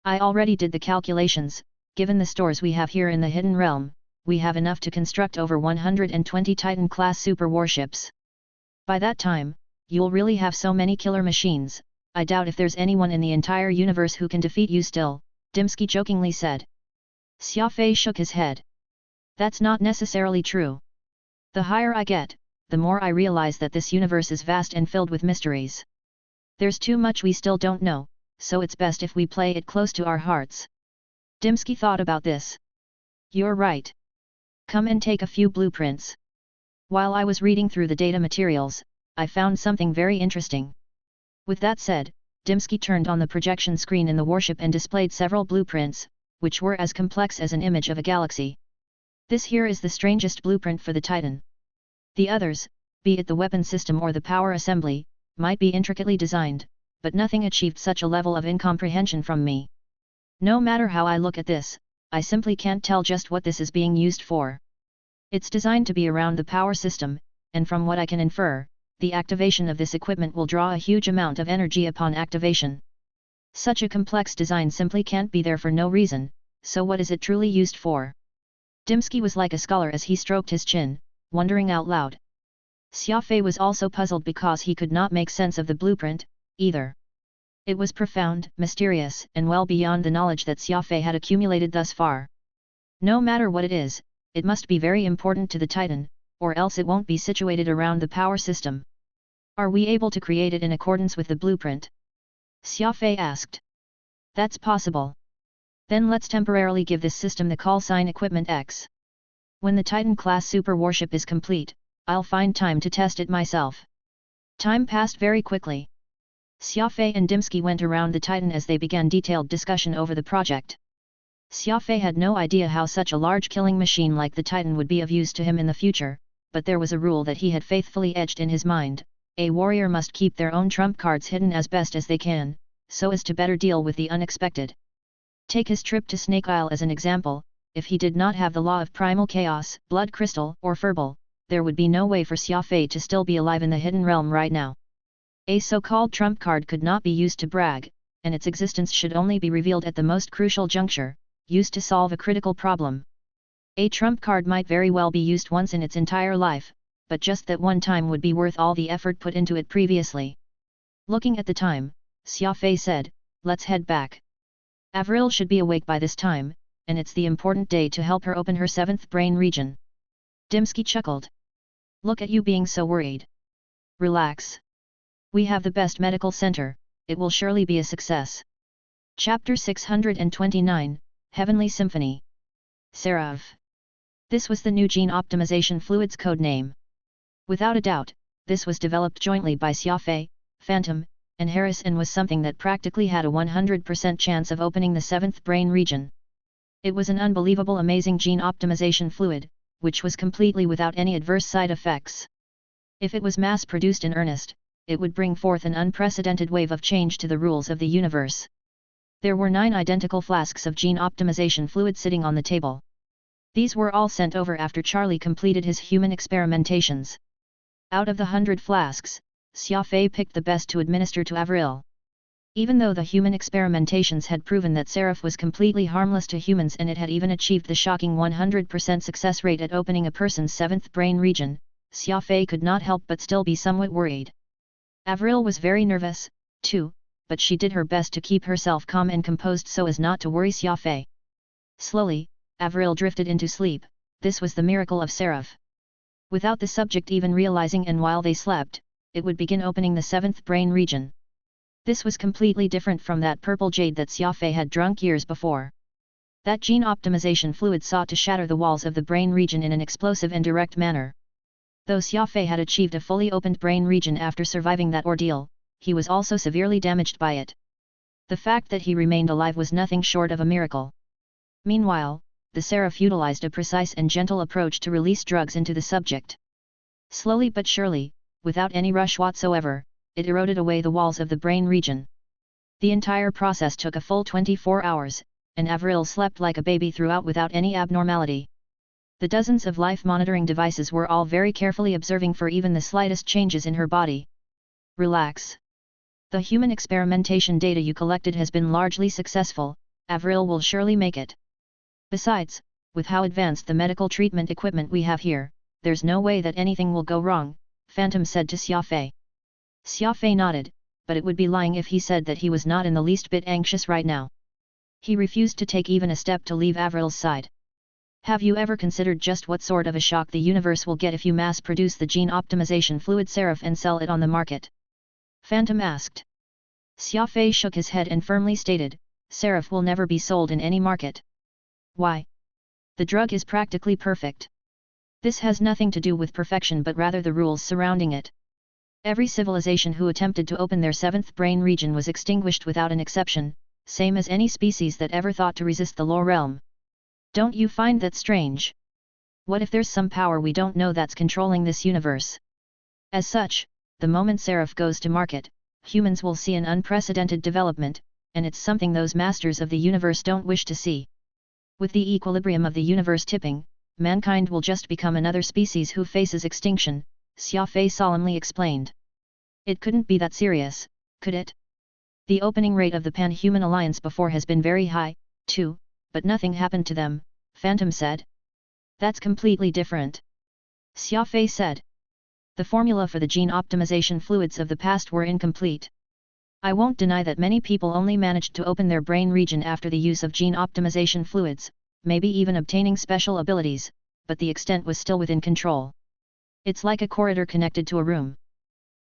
I already did the calculations. Given the stores we have here in the Hidden Realm, we have enough to construct over 120 Titan-class super warships. By that time, you'll really have so many killer machines, I doubt if there's anyone in the entire universe who can defeat you still," Dimsky jokingly said. Xia Fei shook his head. "That's not necessarily true. The higher I get, the more I realize that this universe is vast and filled with mysteries. There's too much we still don't know, so it's best if we play it close to our hearts." Dimsky thought about this. "You're right. Come and take a few blueprints. While I was reading through the data materials, I found something very interesting." With that said, Dimsky turned on the projection screen in the warship and displayed several blueprints, which were as complex as an image of a galaxy. "This here is the strangest blueprint for the Titan. The others, be it the weapon system or the power assembly, might be intricately designed, but nothing achieved such a level of incomprehension from me. No matter how I look at this, I simply can't tell just what this is being used for. It's designed to be around the power system, and from what I can infer, the activation of this equipment will draw a huge amount of energy upon activation. Such a complex design simply can't be there for no reason, so what is it truly used for?" Dimsky was like a scholar as he stroked his chin, wondering out loud. Xia Fei was also puzzled because he could not make sense of the blueprint, either. It was profound, mysterious, and well beyond the knowledge that Xia Fei had accumulated thus far. No matter what it is, it must be very important to the Titan, or else it won't be situated around the power system. "Are we able to create it in accordance with the blueprint?" Xia Fei asked. "That's possible. Then let's temporarily give this system the call sign Equipment X. When the Titan-class super warship is complete, I'll find time to test it myself." Time passed very quickly. Xia Fei and Dimsky went around the Titan as they began detailed discussion over the project. Xia Fei had no idea how such a large killing machine like the Titan would be of use to him in the future, but there was a rule that he had faithfully etched in his mind: A warrior must keep their own trump cards hidden as best as they can, so as to better deal with the unexpected. Take his trip to Snake Isle as an example. If he did not have the law of primal chaos, blood crystal, or furball, there would be no way for Xia Fei to still be alive in the hidden realm right now. A so-called trump card could not be used to brag, and its existence should only be revealed at the most crucial juncture, used to solve a critical problem. A trump card might very well be used once in its entire life, but just that one time would be worth all the effort put into it previously. Looking at the time, Xia Fei said, "Let's head back. Avril should be awake by this time, and it's the important day to help her open her 7th brain region." Dimsky chuckled. "Look at you being so worried. Relax. We have the best medical center, it will surely be a success." Chapter 629, Heavenly Symphony. Seraph. This was the new gene optimization fluid's code name. Without a doubt, this was developed jointly by Xia Fei, Phantom, and Harris and was something that practically had a 100% chance of opening the 7th brain region. It was an unbelievable amazing gene optimization fluid, which was completely without any adverse side effects. If it was mass-produced in earnest, it would bring forth an unprecedented wave of change to the rules of the universe. There were 9 identical flasks of gene optimization fluid sitting on the table. These were all sent over after Charlie completed his human experimentations. Out of the 100 flasks, Xia Fei picked the best to administer to Avril. Even though the human experimentations had proven that Seraph was completely harmless to humans and it had even achieved the shocking 100% success rate at opening a person's 7th brain region, Xia Fei could not help but still be somewhat worried. Avril was very nervous, too, but she did her best to keep herself calm and composed so as not to worry Xia Fei. Slowly, Avril drifted into sleep. This was the miracle of Seraph. Without the subject even realizing, and while they slept, it would begin opening the 7th brain region. This was completely different from that purple jade that Xia Fei had drunk years before. That gene optimization fluid sought to shatter the walls of the brain region in an explosive and direct manner. Though Xia Fei had achieved a fully opened brain region after surviving that ordeal, he was also severely damaged by it. The fact that he remained alive was nothing short of a miracle. Meanwhile, the Seraph utilized a precise and gentle approach to release drugs into the subject. Slowly but surely, without any rush whatsoever, it eroded away the walls of the brain region. The entire process took a full 24 hours, and Avril slept like a baby throughout without any abnormality. The dozens of life monitoring devices were all very carefully observing for even the slightest changes in her body. "Relax. The human experimentation data you collected has been largely successful, Avril will surely make it. Besides, with how advanced the medical treatment equipment we have here, there's no way that anything will go wrong," Phantom said to Xia Fei. Xia Fei nodded, but it would be lying if he said that he was not in the least bit anxious right now. He refused to take even a step to leave Avril's side. "Have you ever considered just what sort of a shock the universe will get if you mass-produce the gene optimization fluid Seraph and sell it on the market?" Phantom asked. Xia Fei shook his head and firmly stated, "Seraph will never be sold in any market." "Why? The drug is practically perfect. This has nothing to do with perfection but rather the rules surrounding it. Every civilization who attempted to open their 7th brain region was extinguished without an exception, same as any species that ever thought to resist the law realm. Don't you find that strange? What if there's some power we don't know that's controlling this universe? As such, the moment Seraph goes to market, humans will see an unprecedented development, and it's something those masters of the universe don't wish to see. With the equilibrium of the universe tipping, mankind will just become another species who faces extinction," Xia Fei solemnly explained. "It couldn't be that serious, could it? The opening rate of the Pan-Human Alliance before has been very high, too, but nothing happened to them," Phantom said. "That's completely different," Xia Fei said. "The formula for the gene optimization fluids of the past were incomplete. I won't deny that many people only managed to open their brain region after the use of gene optimization fluids, maybe even obtaining special abilities, but the extent was still within control. It's like a corridor connected to a room.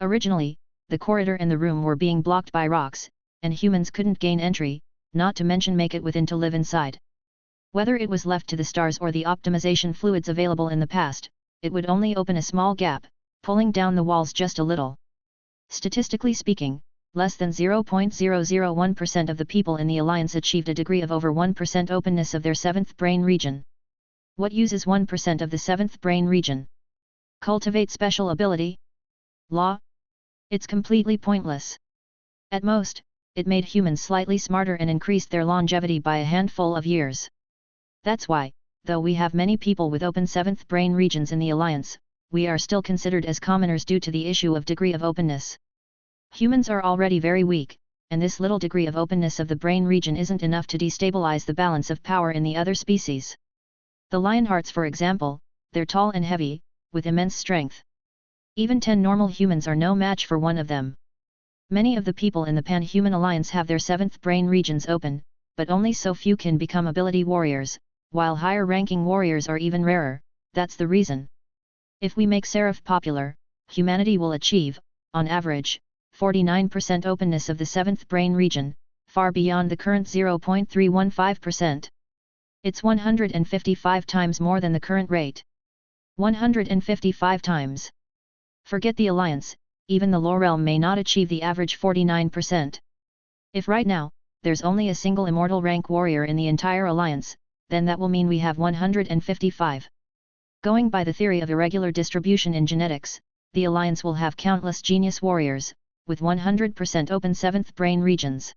Originally, the corridor and the room were being blocked by rocks, and humans couldn't gain entry, not to mention make it within to live inside. Whether it was left to the stars or the optimization fluids available in the past, it would only open a small gap, pulling down the walls just a little. Statistically speaking, less than 0.001% of the people in the Alliance achieved a degree of over 1% openness of their 7th brain region. What uses 1% of the 7th brain region? Cultivate special ability? Law? It's completely pointless. At most, it made humans slightly smarter and increased their longevity by a handful of years. That's why, though we have many people with open seventh brain regions in the Alliance, we are still considered as commoners due to the issue of degree of openness. Humans are already very weak, and this little degree of openness of the brain region isn't enough to destabilize the balance of power in the other species. The lionhearts, for example, they're tall and heavy, with immense strength. Even 10 normal humans are no match for one of them. Many of the people in the Pan-Human Alliance have their seventh brain regions open, but only so few can become ability warriors, while higher-ranking warriors are even rarer. That's the reason. If we make Seraph popular, humanity will achieve, on average, 49% openness of the seventh brain region, far beyond the current 0.315%. It's 155 times more than the current rate. 155 times. Forget the Alliance, even the low realm may not achieve the average 49%. If right now, there's only a single immortal rank warrior in the entire Alliance, then that will mean we have 155. Going by the theory of irregular distribution in genetics, the Alliance will have countless genius warriors, with 100% open 7th brain regions.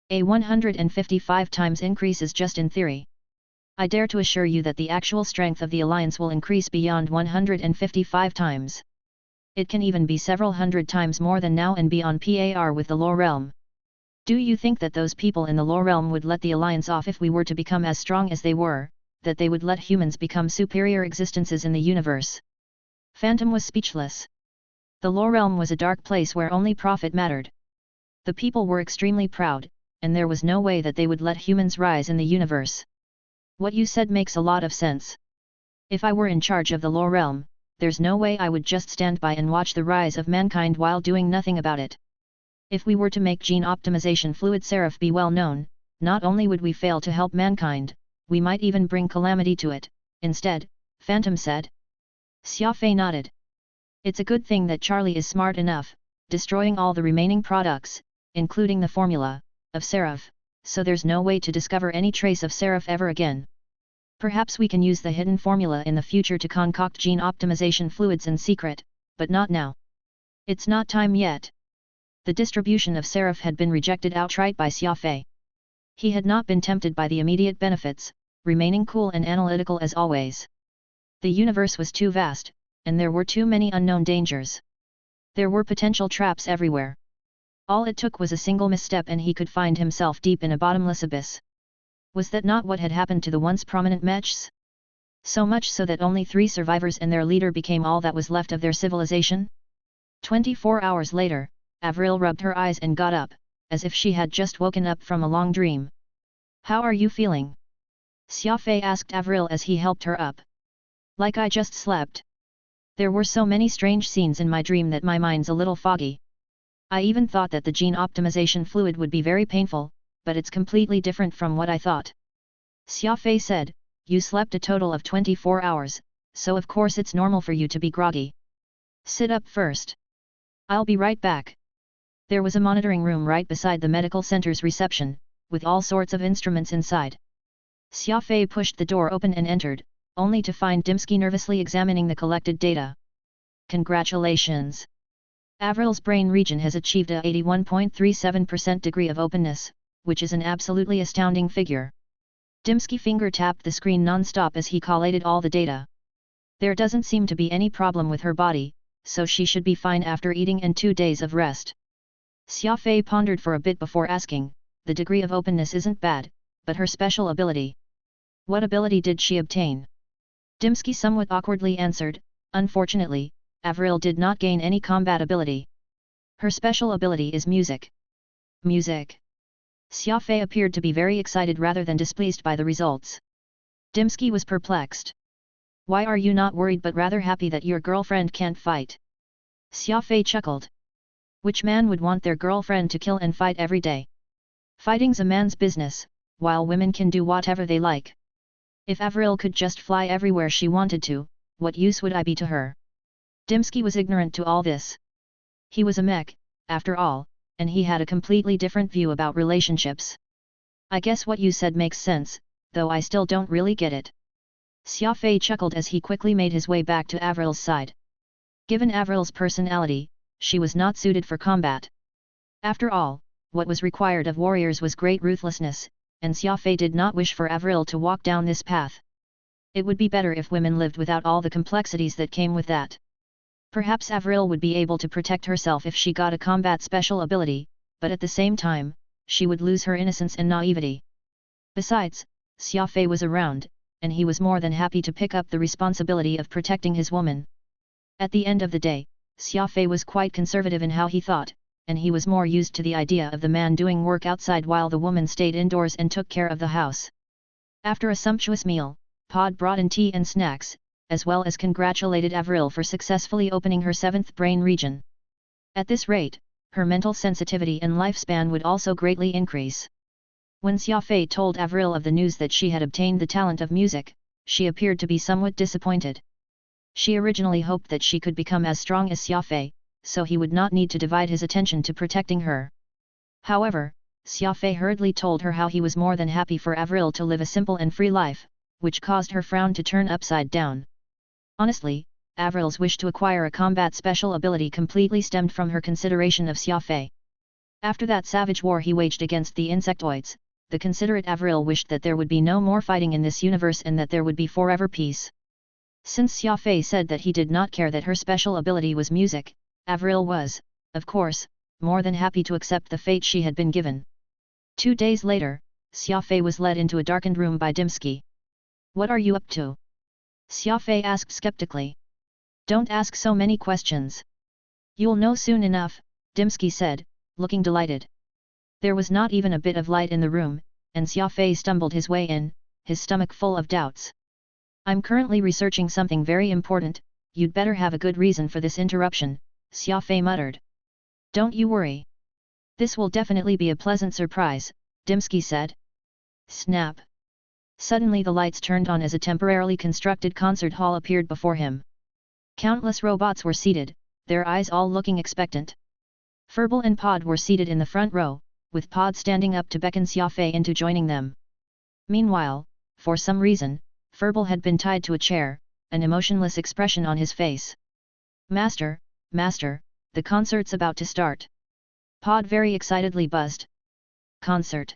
A 155 times increase is just in theory. I dare to assure you that the actual strength of the Alliance will increase beyond 155 times. It can even be several hundred times more than now and be on par with the low realm. Do you think that those people in the low realm would let the Alliance off if we were to become as strong as they were, that they would let humans become superior existences in the universe? Phantom was speechless. The low realm was a dark place where only profit mattered. The people were extremely proud, and there was no way that they would let humans rise in the universe. What you said makes a lot of sense. If I were in charge of the low realm, there's no way I would just stand by and watch the rise of mankind while doing nothing about it. If we were to make gene optimization fluid Seraph be well known, not only would we fail to help mankind, we might even bring calamity to it, instead, Phantom said. Xia Fei nodded. It's a good thing that Charlie is smart enough, destroying all the remaining products, including the formula, of Seraph, so there's no way to discover any trace of Seraph ever again. Perhaps we can use the hidden formula in the future to concoct gene optimization fluids in secret, but not now. It's not time yet. The distribution of Seraph had been rejected outright by Xia Fei. He had not been tempted by the immediate benefits, remaining cool and analytical as always. The universe was too vast, and there were too many unknown dangers. There were potential traps everywhere. All it took was a single misstep and he could find himself deep in a bottomless abyss. Was that not what had happened to the once prominent mechs? So much so that only 3 survivors and their leader became all that was left of their civilization? 24 hours later, Avril rubbed her eyes and got up, as if she had just woken up from a long dream. How are you feeling? Xia Fei asked Avril as he helped her up. Like I just slept. There were so many strange scenes in my dream that my mind's a little foggy. I even thought that the gene optimization fluid would be very painful, but it's completely different from what I thought. Xia Fei said, you slept a total of 24 hours, so of course it's normal for you to be groggy. Sit up first. I'll be right back. There was a monitoring room right beside the medical center's reception, with all sorts of instruments inside. Xia Fei pushed the door open and entered, only to find Dimsky nervously examining the collected data. Congratulations! Avril's brain region has achieved a 81.37% degree of openness, which is an absolutely astounding figure. Dimsky finger tapped the screen non-stop as he collated all the data. There doesn't seem to be any problem with her body, so she should be fine after eating and 2 days of rest. Xia Fei pondered for a bit before asking, the degree of openness isn't bad, but her special ability. What ability did she obtain? Dimsky somewhat awkwardly answered, unfortunately, Avril did not gain any combat ability. Her special ability is music. Music. Xia Fei appeared to be very excited rather than displeased by the results. Dimsky was perplexed. Why are you not worried but rather happy that your girlfriend can't fight? Xia Fei chuckled. Which man would want their girlfriend to kill and fight every day? Fighting's a man's business, while women can do whatever they like. If Avril could just fly everywhere she wanted to, what use would I be to her? Dimsky was ignorant to all this. He was a mech, after all, and he had a completely different view about relationships. I guess what you said makes sense, though I still don't really get it. Xia Fei chuckled as he quickly made his way back to Avril's side. Given Avril's personality, she was not suited for combat. After all, what was required of warriors was great ruthlessness, and Xia Fei did not wish for Avril to walk down this path. It would be better if women lived without all the complexities that came with that. Perhaps Avril would be able to protect herself if she got a combat special ability, but at the same time, she would lose her innocence and naivety. Besides, Xia Fei was around, and he was more than happy to pick up the responsibility of protecting his woman. At the end of the day, Xia Fei was quite conservative in how he thought, and he was more used to the idea of the man doing work outside while the woman stayed indoors and took care of the house. After a sumptuous meal, Pod brought in tea and snacks, as well as congratulated Avril for successfully opening her 7th brain region. At this rate, her mental sensitivity and lifespan would also greatly increase. When Xia Fei told Avril of the news that she had obtained the talent of music, she appeared to be somewhat disappointed. She originally hoped that she could become as strong as Xia Fei, so he would not need to divide his attention to protecting her. However, Xia Fei hurriedly told her how he was more than happy for Avril to live a simple and free life, which caused her frown to turn upside down. Honestly, Avril's wish to acquire a combat special ability completely stemmed from her consideration of Xia Fei. After that savage war he waged against the insectoids, the considerate Avril wished that there would be no more fighting in this universe and that there would be forever peace. Since Xia Fei said that he did not care that her special ability was music, Avril was, of course, more than happy to accept the fate she had been given. 2 days later, Xia Fei was led into a darkened room by Dimsky. "What are you up to?" Xia Fei asked skeptically. "Don't ask so many questions. You'll know soon enough," Dimsky said, looking delighted. There was not even a bit of light in the room, and Xia Fei stumbled his way in, his stomach full of doubts. "I'm currently researching something very important, you'd better have a good reason for this interruption," Xia Fei muttered. "Don't you worry. This will definitely be a pleasant surprise," Dimsky said. Snap! Suddenly the lights turned on as a temporarily constructed concert hall appeared before him. Countless robots were seated, their eyes all looking expectant. Furball and Pod were seated in the front row, with Pod standing up to beckon Xia Fei into joining them. Meanwhile, for some reason, Furball had been tied to a chair, an emotionless expression on his face. Master, the concert's about to start." Pod very excitedly buzzed. "Concert?"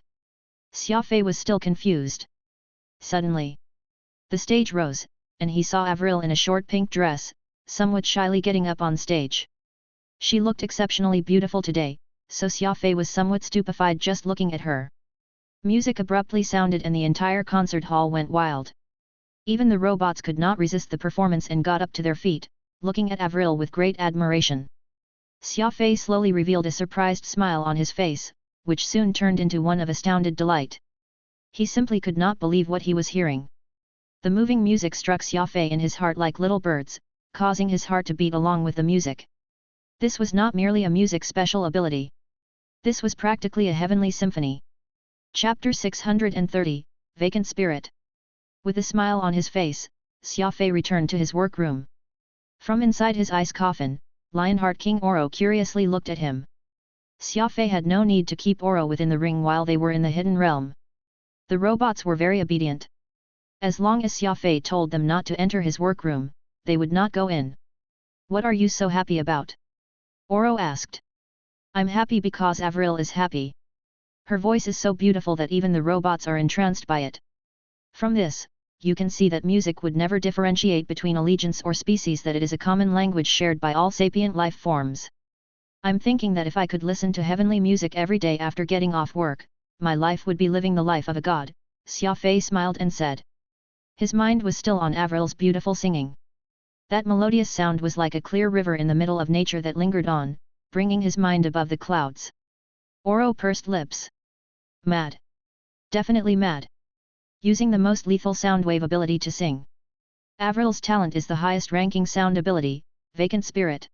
Xia Fei was still confused. Suddenly, the stage rose, and he saw Avril in a short pink dress, somewhat shyly getting up on stage. She looked exceptionally beautiful today, so Xia Fei was somewhat stupefied just looking at her. Music abruptly sounded and the entire concert hall went wild. Even the robots could not resist the performance and got up to their feet, looking at Avril with great admiration. Xia Fei slowly revealed a surprised smile on his face, which soon turned into one of astounded delight. He simply could not believe what he was hearing. The moving music struck Xia Fei in his heart like little birds, causing his heart to beat along with the music. This was not merely a music special ability. This was practically a heavenly symphony. Chapter 630, Vacant Spirit. With a smile on his face, Xia Fei returned to his workroom. From inside his ice coffin, Lionheart King Oro curiously looked at him. Xia Fei had no need to keep Oro within the ring while they were in the hidden realm. The robots were very obedient. As long as Xia Fei told them not to enter his workroom, they would not go in. "What are you so happy about?" Oro asked. "I'm happy because Avril is happy. Her voice is so beautiful that even the robots are entranced by it." From this, you can see that music would never differentiate between allegiance or species, that it is a common language shared by all sapient life forms. "I'm thinking that if I could listen to heavenly music every day after getting off work, my life would be living the life of a god," Xia Fei smiled and said. His mind was still on Avril's beautiful singing. That melodious sound was like a clear river in the middle of nature that lingered on, bringing his mind above the clouds. Oro pursed lips. "Mad. Definitely mad. Using the most lethal sound wave ability to sing. Avril's talent is the highest ranking sound ability, Vacant Spirit.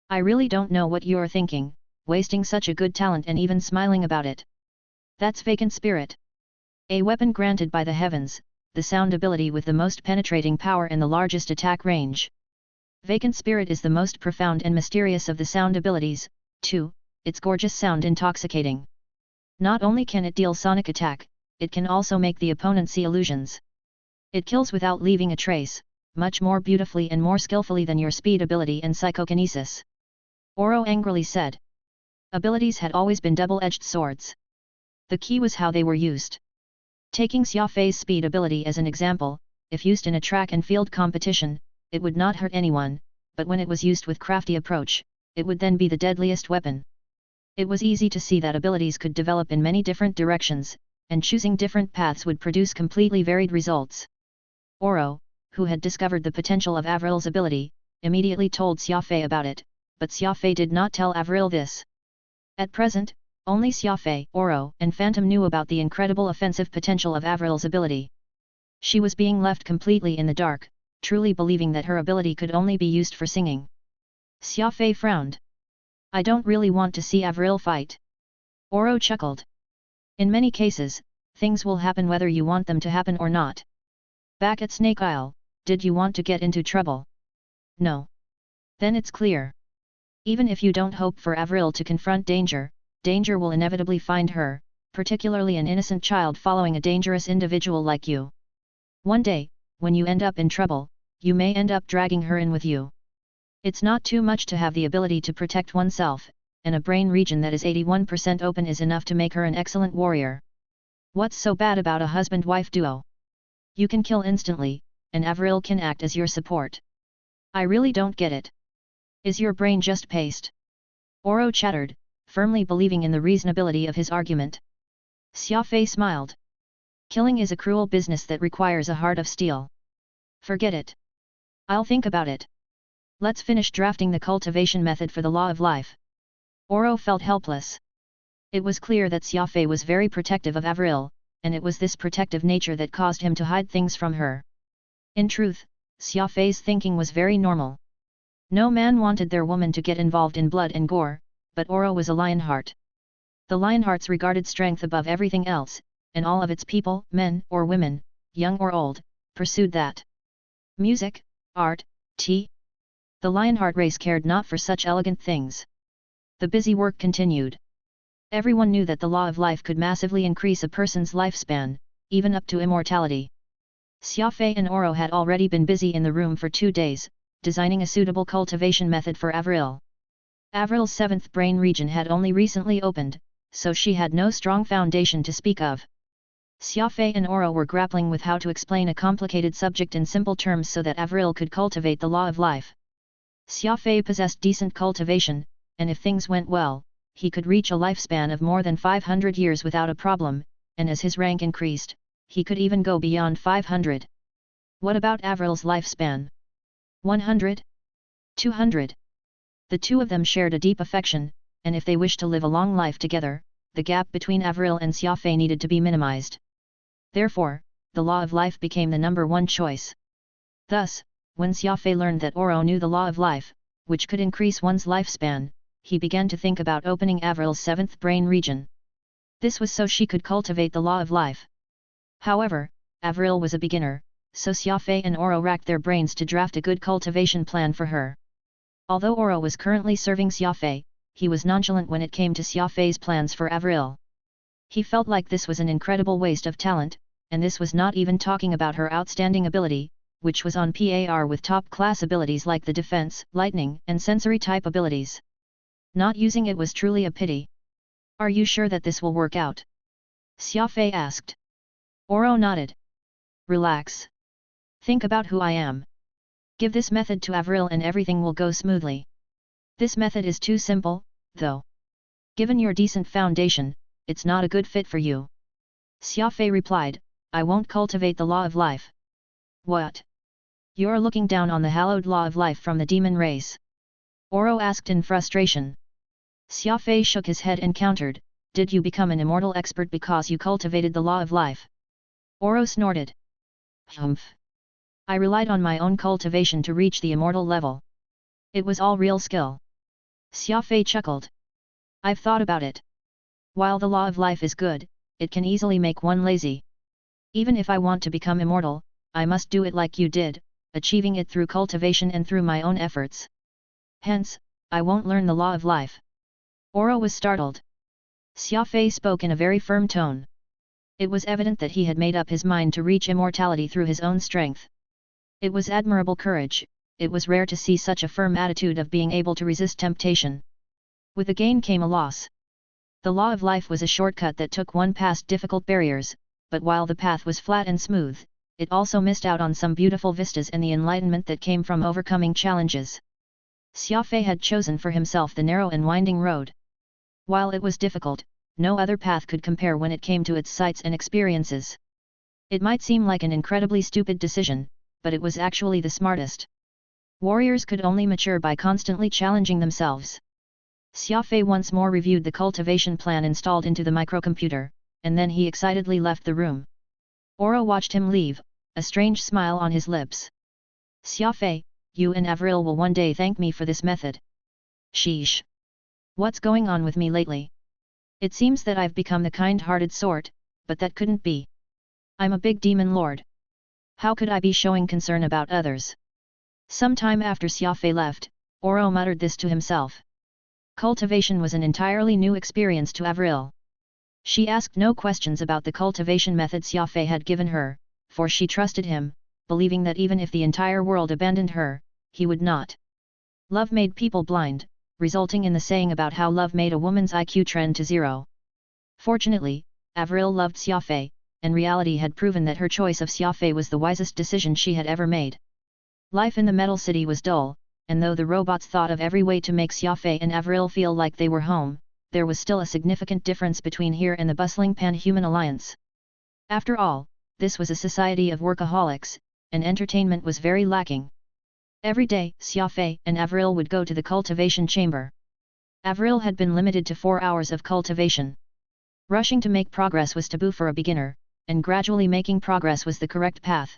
I really don't know what you're thinking, wasting such a good talent and even smiling about it. That's Vacant Spirit. A weapon granted by the heavens, the sound ability with the most penetrating power and the largest attack range. Vacant Spirit is the most profound and mysterious of the sound abilities, too, its gorgeous sound intoxicating. Not only can it deal sonic attack, it can also make the opponent see illusions. It kills without leaving a trace, much more beautifully and more skillfully than your speed ability and psychokinesis. Oro angrily said. Abilities had always been double-edged swords. The key was how they were used. Taking Xia Fei's speed ability as an example, if used in a track and field competition, it would not hurt anyone, but when it was used with crafty approach, it would then be the deadliest weapon. It was easy to see that abilities could develop in many different directions, and choosing different paths would produce completely varied results. Oro, who had discovered the potential of Avril's ability, immediately told Xia Fei about it, but Xia Fei did not tell Avril this. At present, only Xia Fei, Oro, and Phantom knew about the incredible offensive potential of Avril's ability. She was being left completely in the dark, truly believing that her ability could only be used for singing. Xia Fei frowned. I don't really want to see Avril fight. Oro chuckled. In many cases, things will happen whether you want them to happen or not. Back at Snake Isle, did you want to get into trouble? No. Then it's clear. Even if you don't hope for Avril to confront danger, danger will inevitably find her, particularly an innocent child following a dangerous individual like you. One day, when you end up in trouble, you may end up dragging her in with you. It's not too much to have the ability to protect oneself, and a brain region that is 81% open is enough to make her an excellent warrior. What's so bad about a husband-wife duo? You can kill instantly, and Avril can act as your support. I really don't get it. Is your brain just paste? Oro chattered, firmly believing in the reasonability of his argument. Xia Fei smiled. Killing is a cruel business that requires a heart of steel. Forget it. I'll think about it. Let's finish drafting the cultivation method for the law of life. Oro felt helpless. It was clear that Xia Fei was very protective of Avril, and it was this protective nature that caused him to hide things from her. In truth, Xia Fei's thinking was very normal. No man wanted their woman to get involved in blood and gore, but Oro was a Lionheart. The Lionhearts regarded strength above everything else, and all of its people, men or women, young or old, pursued that. Music, art, tea. The Lionheart race cared not for such elegant things. The busy work continued. Everyone knew that the law of life could massively increase a person's lifespan, even up to immortality. Xia Fei and Oro had already been busy in the room for 2 days, designing a suitable cultivation method for Avril. Avril's 7th brain region had only recently opened, so she had no strong foundation to speak of. Xia Fei and Oro were grappling with how to explain a complicated subject in simple terms so that Avril could cultivate the law of life. Xia Fei possessed decent cultivation, and if things went well, he could reach a lifespan of more than 500 years without a problem, and as his rank increased, he could even go beyond 500. What about Avril's lifespan? 100? 200? The two of them shared a deep affection, and if they wished to live a long life together, the gap between Avril and Xia Fei needed to be minimized. Therefore, the law of life became the #1 choice. Thus, when Xia Fei learned that Oro knew the law of life, which could increase one's lifespan, he began to think about opening Avril's 7th brain region. This was so she could cultivate the law of life. However, Avril was a beginner, so Xia Fei and Oro racked their brains to draft a good cultivation plan for her. Although Oro was currently serving Xia Fei, he was nonchalant when it came to Xia Fei's plans for Avril. He felt like this was an incredible waste of talent, and this was not even talking about her outstanding ability, which was on par with top-class abilities like the defense, lightning, and sensory-type abilities. Not using it was truly a pity. Are you sure that this will work out? Xia Fei asked. Oro nodded. Relax. Think about who I am. Give this method to Avril and everything will go smoothly. This method is too simple, though. Given your decent foundation, it's not a good fit for you. Xia Fei replied, I won't cultivate the law of life. What? You're looking down on the hallowed law of life from the demon race? Oro asked in frustration. Xia Fei shook his head and countered, did you become an immortal expert because you cultivated the law of life? Oro snorted. Humph. I relied on my own cultivation to reach the immortal level. It was all real skill. Xia Fei chuckled. I've thought about it. While the law of life is good, it can easily make one lazy. Even if I want to become immortal, I must do it like you did, achieving it through cultivation and through my own efforts. Hence, I won't learn the law of life. Oro was startled. Xia Fei spoke in a very firm tone. It was evident that he had made up his mind to reach immortality through his own strength. It was admirable courage, it was rare to see such a firm attitude of being able to resist temptation. With the gain came a loss. The law of life was a shortcut that took one past difficult barriers, but while the path was flat and smooth, it also missed out on some beautiful vistas and the enlightenment that came from overcoming challenges. Xia Fei had chosen for himself the narrow and winding road. While it was difficult, no other path could compare when it came to its sights and experiences. It might seem like an incredibly stupid decision, but it was actually the smartest. Warriors could only mature by constantly challenging themselves. Xia Fei once more reviewed the cultivation plan installed into the microcomputer, and then he excitedly left the room. Oro watched him leave, a strange smile on his lips. Xia Fei, you and Avril will one day thank me for this method. Sheesh. What's going on with me lately? It seems that I've become the kind-hearted sort, but that couldn't be. I'm a big demon lord. How could I be showing concern about others? Some time after Xia Fei left, Oro muttered this to himself. Cultivation was an entirely new experience to Avril. She asked no questions about the cultivation method Xia Fei had given her, for she trusted him, believing that even if the entire world abandoned her, he would not. Love made people blind, resulting in the saying about how love made a woman's IQ trend to zero. Fortunately, Avril loved Xia Fei, and reality had proven that her choice of Xia Fei was the wisest decision she had ever made. Life in the Metal City was dull, and though the robots thought of every way to make Xia Fei and Avril feel like they were home, there was still a significant difference between here and the bustling Pan-Human Alliance. After all, this was a society of workaholics, and entertainment was very lacking. Every day, Xia Fei and Avril would go to the cultivation chamber. Avril had been limited to 4 hours of cultivation. Rushing to make progress was taboo for a beginner, and gradually making progress was the correct path.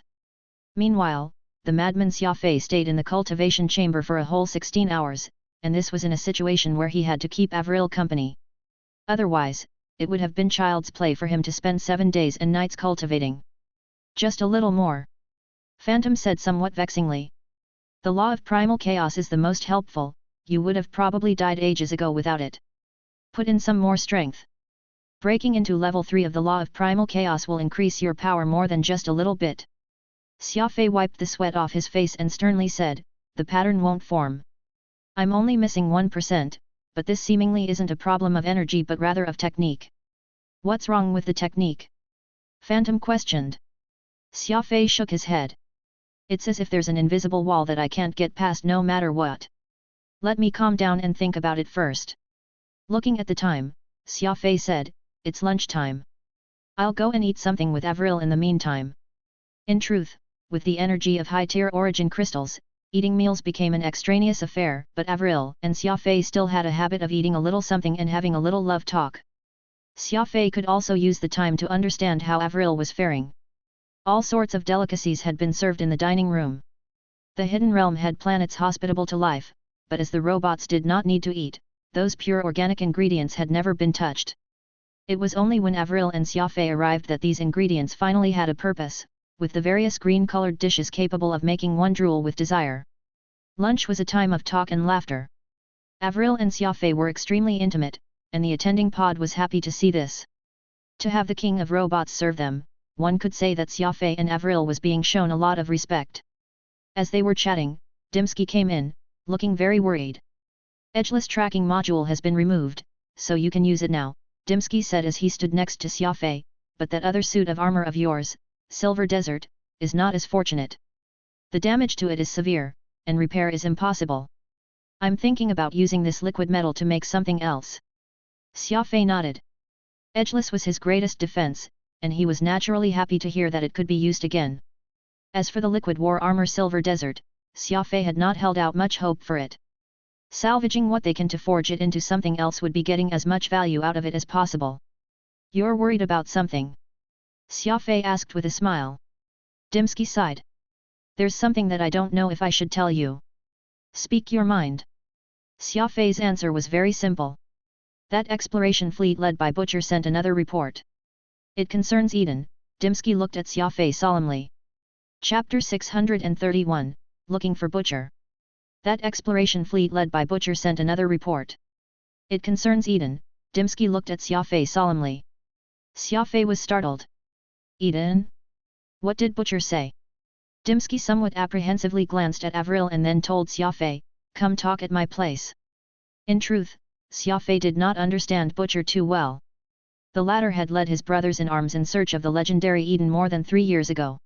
Meanwhile, the madman Xia Fei stayed in the cultivation chamber for a whole 16 hours, and this was in a situation where he had to keep Avril company. Otherwise, it would have been child's play for him to spend 7 days and nights cultivating. Just a little more. Phantom said somewhat vexingly. The law of primal chaos is the most helpful, you would have probably died ages ago without it. Put in some more strength. Breaking into level 3 of the law of primal chaos will increase your power more than just a little bit. Xia Fei wiped the sweat off his face and sternly said, the pattern won't form. I'm only missing 1%, but this seemingly isn't a problem of energy but rather of technique. What's wrong with the technique? Phantom questioned. Xia Fei shook his head. It's as if there's an invisible wall that I can't get past no matter what. Let me calm down and think about it first. Looking at the time, Xia Fei said, it's lunchtime. I'll go and eat something with Avril in the meantime. In truth, with the energy of high-tier origin crystals, eating meals became an extraneous affair, but Avril and Xia Fei still had a habit of eating a little something and having a little love talk. Xia Fei could also use the time to understand how Avril was faring. All sorts of delicacies had been served in the dining room. The Hidden Realm had planets hospitable to life, but as the robots did not need to eat, those pure organic ingredients had never been touched. It was only when Avril and Xia Fei arrived that these ingredients finally had a purpose, with the various green-colored dishes capable of making one drool with desire. Lunch was a time of talk and laughter. Avril and Xia Fei were extremely intimate, and the attending pod was happy to see this. To have the king of robots serve them, one could say that Xia Fei and Avril was being shown a lot of respect. As they were chatting, Dimsky came in, looking very worried. Edgeless tracking module has been removed, so you can use it now, Dimsky said as he stood next to Xia Fei, but that other suit of armor of yours, Silver Desert, is not as fortunate. The damage to it is severe, and repair is impossible. I'm thinking about using this liquid metal to make something else. Xia Fei nodded. Edgeless was his greatest defense, and he was naturally happy to hear that it could be used again. As for the liquid war armor Silver Desert, Xia Fei had not held out much hope for it. Salvaging what they can to forge it into something else would be getting as much value out of it as possible. You're worried about something? Xia Fei asked with a smile. Dimsky sighed. There's something that I don't know if I should tell you. Speak your mind. Xia Fei's answer was very simple. That exploration fleet led by Butcher sent another report. It concerns Eden. Dimsky looked at Xia Fei solemnly. Chapter 631, Looking for Butcher. That exploration fleet led by Butcher sent another report. It concerns Eden. Dimsky looked at Xia Fei solemnly. Xia Fei was startled. Eden? What did Butcher say? Dimsky somewhat apprehensively glanced at Avril and then told Xia Fei, "Come talk at my place." In truth, Xia Fei did not understand Butcher too well. The latter had led his brothers in arms in search of the legendary Eden more than 3 years ago.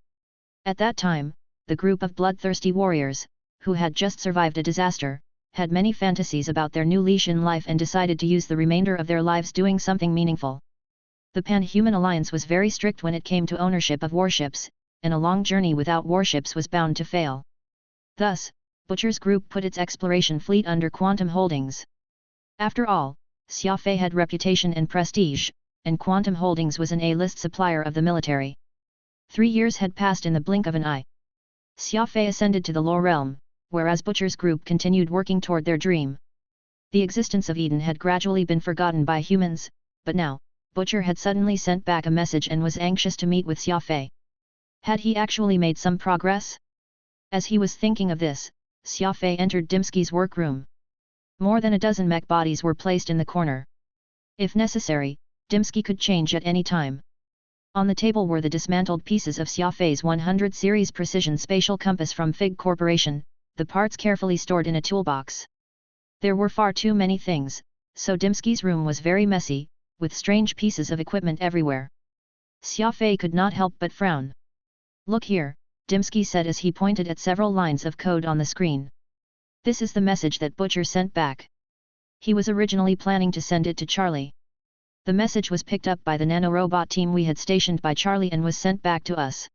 At that time, the group of bloodthirsty warriors, who had just survived a disaster, had many fantasies about their new leash in life and decided to use the remainder of their lives doing something meaningful. The Pan-Human Alliance was very strict when it came to ownership of warships, and a long journey without warships was bound to fail. Thus, Butcher's group put its exploration fleet under Quantum Holdings. After all, Xia Fei had reputation and prestige, and Quantum Holdings was an A-list supplier of the military. 3 years had passed in the blink of an eye. Xia Fei ascended to the lower realm, whereas Butcher's group continued working toward their dream. The existence of Eden had gradually been forgotten by humans, but now, Butcher had suddenly sent back a message and was anxious to meet with Xia Fei. Had he actually made some progress? As he was thinking of this, Xia Fei entered Dimsky's workroom. More than a dozen mech bodies were placed in the corner. If necessary, Dimsky could change at any time. On the table were the dismantled pieces of Xia Fei's 100 series precision spatial compass from Fig Corporation, the parts carefully stored in a toolbox. There were far too many things, so Dimsky's room was very messy, with strange pieces of equipment everywhere. Xia Fei could not help but frown. "Look here," Dimsky said as he pointed at several lines of code on the screen. "This is the message that Butcher sent back. He was originally planning to send it to Charlie. The message was picked up by the nanorobot team we had stationed by Charlie and was sent back to us.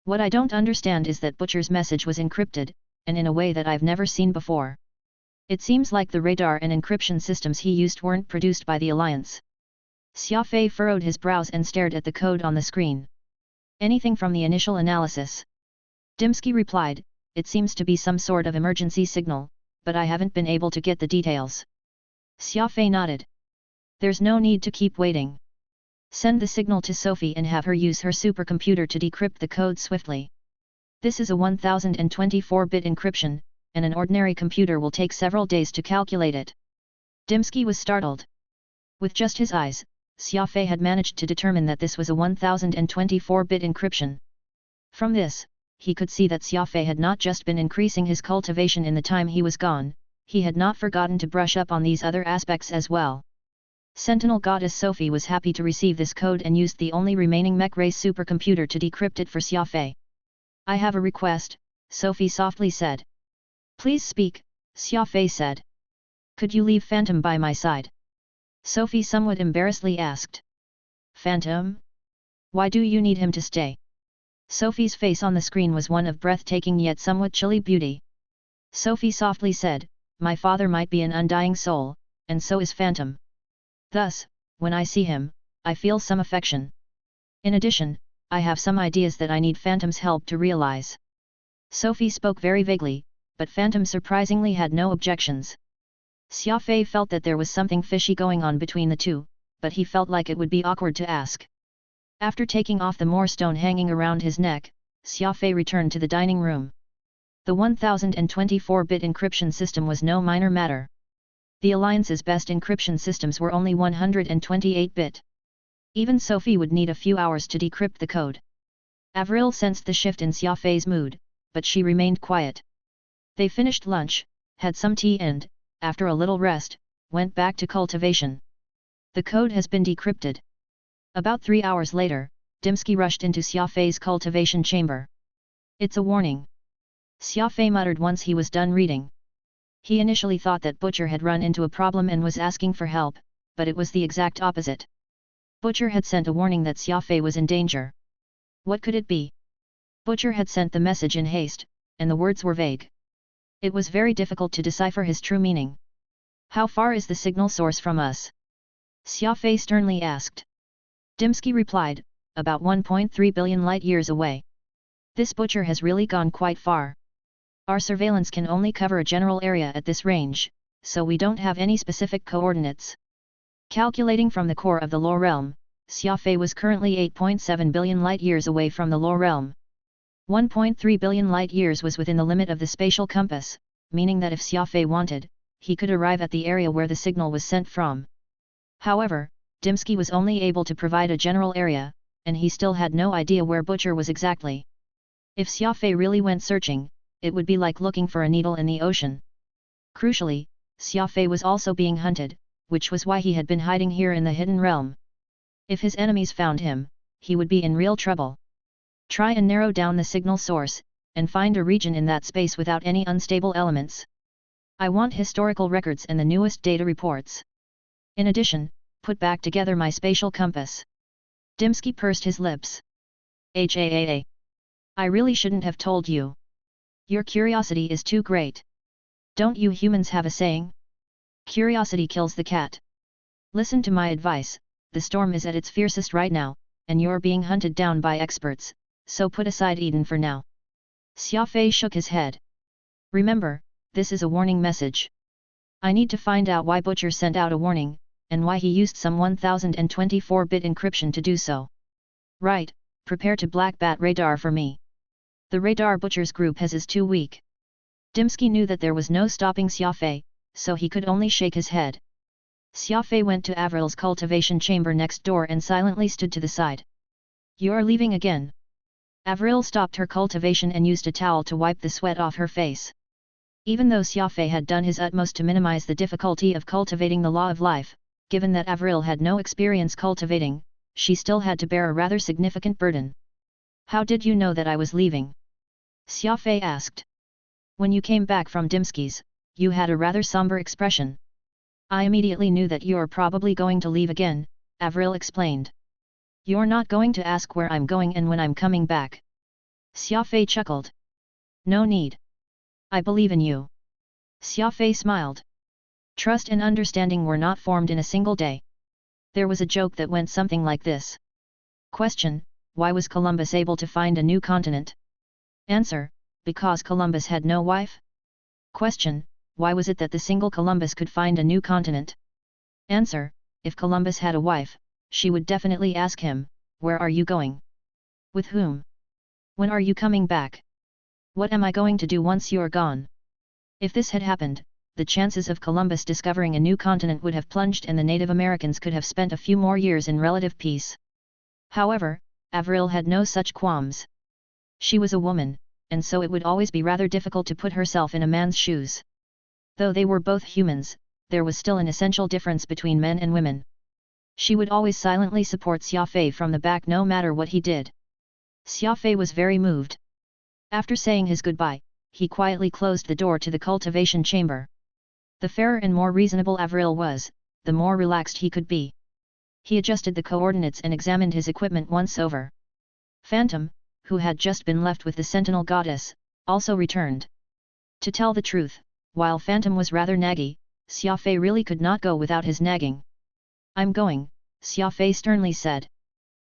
What I don't understand is that Butcher's message was encrypted, and in a way that I've never seen before. It seems like the radar and encryption systems he used weren't produced by the Alliance." Xia Fei furrowed his brows and stared at the code on the screen. "Anything from the initial analysis?" Dimsky replied, "It seems to be some sort of emergency signal, but I haven't been able to get the details." Xia Fei nodded. "There's no need to keep waiting. Send the signal to Sophie and have her use her supercomputer to decrypt the code swiftly. This is a 1024-bit encryption, and an ordinary computer will take several days to calculate it." Dimsky was startled. With just his eyes, Xia Fei had managed to determine that this was a 1024-bit encryption. From this, he could see that Xia Fei had not just been increasing his cultivation in the time he was gone, he had not forgotten to brush up on these other aspects as well. Sentinel Goddess Sophie was happy to receive this code and used the only remaining mech race supercomputer to decrypt it for Xia Fei. "I have a request," Sophie softly said. "Please speak," Xia Fei said. "Could you leave Phantom by my side?" Sophie somewhat embarrassedly asked. "Phantom? Why do you need him to stay?" Sophie's face on the screen was one of breathtaking yet somewhat chilly beauty. Sophie softly said, "My father might be an undying soul, and so is Phantom. Thus, when I see him, I feel some affection. In addition, I have some ideas that I need Phantom's help to realize." Sophie spoke very vaguely, but Phantom surprisingly had no objections. Xia Fei felt that there was something fishy going on between the two, but he felt like it would be awkward to ask. After taking off the moorstone hanging around his neck, Xia Fei returned to the dining room. The 1024-bit encryption system was no minor matter. The Alliance's best encryption systems were only 128-bit. Even Sophie would need a few hours to decrypt the code. Avril sensed the shift in Xia Fei's mood, but she remained quiet. They finished lunch, had some tea and, after a little rest, went back to cultivation. "The code has been decrypted." About 3 hours later, Dimsky rushed into Xia Fei's cultivation chamber. "It's a warning," Xia Fei muttered once he was done reading. He initially thought that Butcher had run into a problem and was asking for help, but it was the exact opposite. Butcher had sent a warning that Xia Fei was in danger. What could it be? Butcher had sent the message in haste, and the words were vague. It was very difficult to decipher his true meaning. "How far is the signal source from us?" Xia Fei sternly asked. Dimsky replied, "About 1.3 billion light-years away. This Butcher has really gone quite far. Our surveillance can only cover a general area at this range, so we don't have any specific coordinates." Calculating from the core of the lower realm, Xia Fei was currently 8.7 billion light-years away from the lower realm. 1.3 billion light-years was within the limit of the spatial compass, meaning that if Xia Fei wanted, he could arrive at the area where the signal was sent from. However, Dimsky was only able to provide a general area, and he still had no idea where Butcher was exactly. If Xia Fei really went searching, it would be like looking for a needle in the ocean. Crucially, Xia Fei was also being hunted, which was why he had been hiding here in the hidden realm. If his enemies found him, he would be in real trouble. Try and narrow down the signal source, and find a region in that space without any unstable elements. I want historical records and the newest data reports. In addition, put back together my spatial compass. Dimsky pursed his lips. I really shouldn't have told you. Your curiosity is too great. Don't you humans have a saying? Curiosity kills the cat. Listen to my advice, the storm is at its fiercest right now, and you're being hunted down by experts, so put aside Eden for now. Xia Fei shook his head. Remember, this is a warning message. I need to find out why Butcher sent out a warning, and why he used some 1024-bit encryption to do so. Right, prepare to black bat radar for me. The radar Butcher's group has is too weak. Dimsky knew that there was no stopping Xia Fei, so he could only shake his head. Xia Fei went to Avril's cultivation chamber next door and silently stood to the side. You are leaving again. Avril stopped her cultivation and used a towel to wipe the sweat off her face. Even though Xia Fei had done his utmost to minimize the difficulty of cultivating the law of life, given that Avril had no experience cultivating, she still had to bear a rather significant burden. How did you know that I was leaving? Xia Fei asked. When you came back from Dimsky's, you had a rather somber expression. I immediately knew that you're probably going to leave again, Avril explained. You're not going to ask where I'm going and when I'm coming back. Xia Fei chuckled. No need. I believe in you. Xia Fei smiled. Trust and understanding were not formed in a single day. There was a joke that went something like this. Question: why was Columbus able to find a new continent? Answer: because Columbus had no wife? Question: why was it that the single Columbus could find a new continent? Answer: if Columbus had a wife, she would definitely ask him, where are you going? With whom? When are you coming back? What am I going to do once you're gone? If this had happened, the chances of Columbus discovering a new continent would have plunged and the Native Americans could have spent a few more years in relative peace. However, Avril had no such qualms. She was a woman, and so it would always be rather difficult to put herself in a man's shoes. Though they were both humans, there was still an essential difference between men and women. She would always silently support Xia Fei from the back no matter what he did. Xia Fei was very moved. After saying his goodbye, he quietly closed the door to the cultivation chamber. The fairer and more reasonable Avril was, the more relaxed he could be. He adjusted the coordinates and examined his equipment once over. Phantom, who had just been left with the Sentinel Goddess, also returned. To tell the truth, while Phantom was rather naggy, Xia Fei really could not go without his nagging. I'm going, Xia Fei sternly said.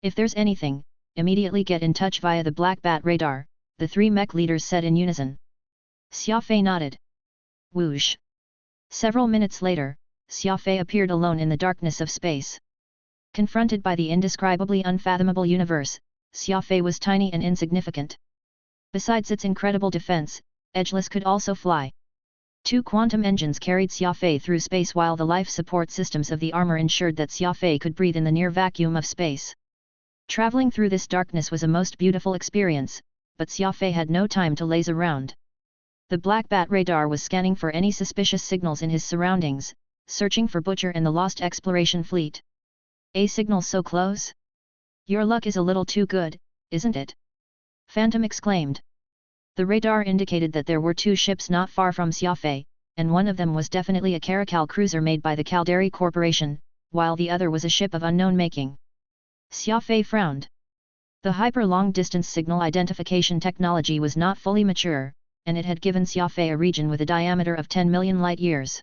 If there's anything, immediately get in touch via the Black Bat radar, the three mech leaders said in unison. Xia Fei nodded. Whoosh! Several minutes later, Xia Fei appeared alone in the darkness of space. Confronted by the indescribably unfathomable universe, Xia Fei was tiny and insignificant. Besides its incredible defense, Edgeless could also fly. 2 quantum engines carried Xia Fei through space while the life support systems of the armor ensured that Xia Fei could breathe in the near vacuum of space. Traveling through this darkness was a most beautiful experience, but Xia Fei had no time to laze around. The Black Bat radar was scanning for any suspicious signals in his surroundings, searching for Butcher and the lost exploration fleet. A signal so close? Your luck is a little too good, isn't it? Phantom exclaimed. The radar indicated that there were 2 ships not far from Xia Fei, and one of them was definitely a Caracal cruiser made by the Calderi Corporation, while the other was a ship of unknown making. Xia Fei frowned. The hyper-long-distance signal identification technology was not fully mature, and it had given Xia Fei a region with a diameter of 10 million light-years.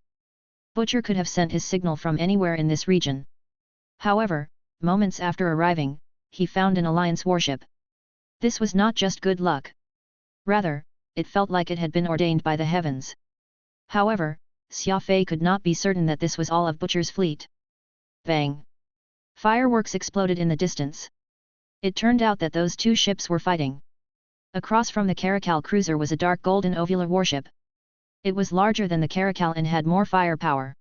Butcher could have sent his signal from anywhere in this region. However, moments after arriving, he found an Alliance warship. This was not just good luck. Rather, it felt like it had been ordained by the heavens. However, Xia Fei could not be certain that this was all of Butcher's fleet. Bang! Fireworks exploded in the distance. It turned out that those 2 ships were fighting. Across from the Caracal cruiser was a dark golden ovular warship. It was larger than the Caracal and had more firepower.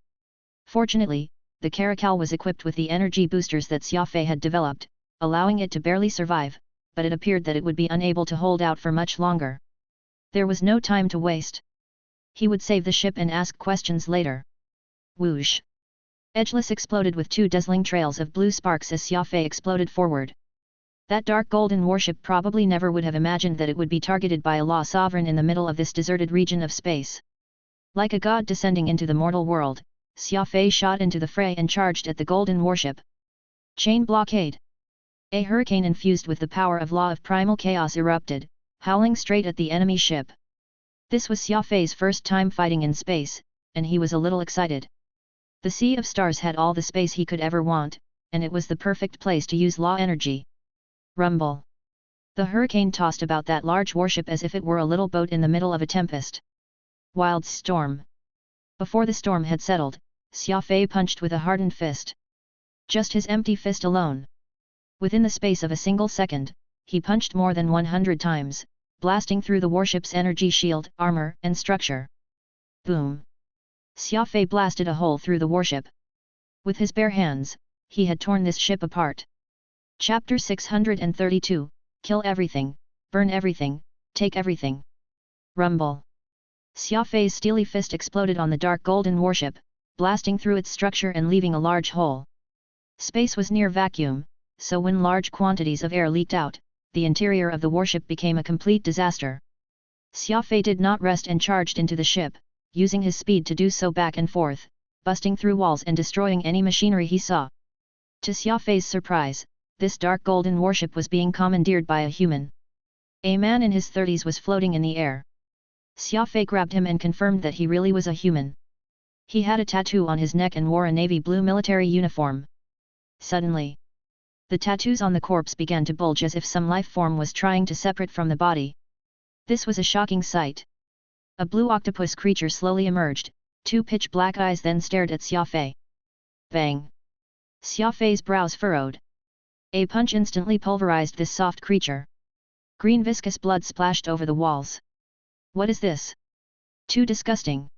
Fortunately, the Caracal was equipped with the energy boosters that Xia Fei had developed, allowing it to barely survive, but it appeared that it would be unable to hold out for much longer. There was no time to waste. He would save the ship and ask questions later. Whoosh! Edgeless exploded with 2 dazzling trails of blue sparks as Xia Fei exploded forward. That dark golden warship probably never would have imagined that it would be targeted by a law sovereign in the middle of this deserted region of space. Like a god descending into the mortal world, Xia Fei shot into the fray and charged at the golden warship. Chain blockade! A hurricane infused with the power of law of primal chaos erupted, howling straight at the enemy ship. This was Xia Fei's first time fighting in space, and he was a little excited. The Sea of Stars had all the space he could ever want, and it was the perfect place to use law energy. Rumble! The hurricane tossed about that large warship as if it were a little boat in the middle of a tempest. Wild storm! Before the storm had settled, Xia Fei punched with a hardened fist. Just his empty fist alone. Within the space of a single second, he punched more than 100 times, blasting through the warship's energy shield, armor, and structure. Boom! Xia Fei blasted a hole through the warship. With his bare hands, he had torn this ship apart. Chapter 632, Kill everything, burn everything, take everything. Rumble! Xia Fei's steely fist exploded on the dark golden warship, blasting through its structure and leaving a large hole. Space was near vacuum, so when large quantities of air leaked out, the interior of the warship became a complete disaster. Xia Fei did not rest and charged into the ship, using his speed to do so back and forth, busting through walls and destroying any machinery he saw. To Xia Fei's surprise, this dark golden warship was being commandeered by a human. A man in his 30s was floating in the air. Xia Fei grabbed him and confirmed that he really was a human. He had a tattoo on his neck and wore a navy blue military uniform. Suddenly, the tattoos on the corpse began to bulge as if some life form was trying to separate from the body. This was a shocking sight. A blue octopus creature slowly emerged, 2 pitch-black eyes then stared at Xia Fei. Bang! Xia Fei's brows furrowed. A punch instantly pulverized this soft creature. Green viscous blood splashed over the walls. What is this? Too disgusting.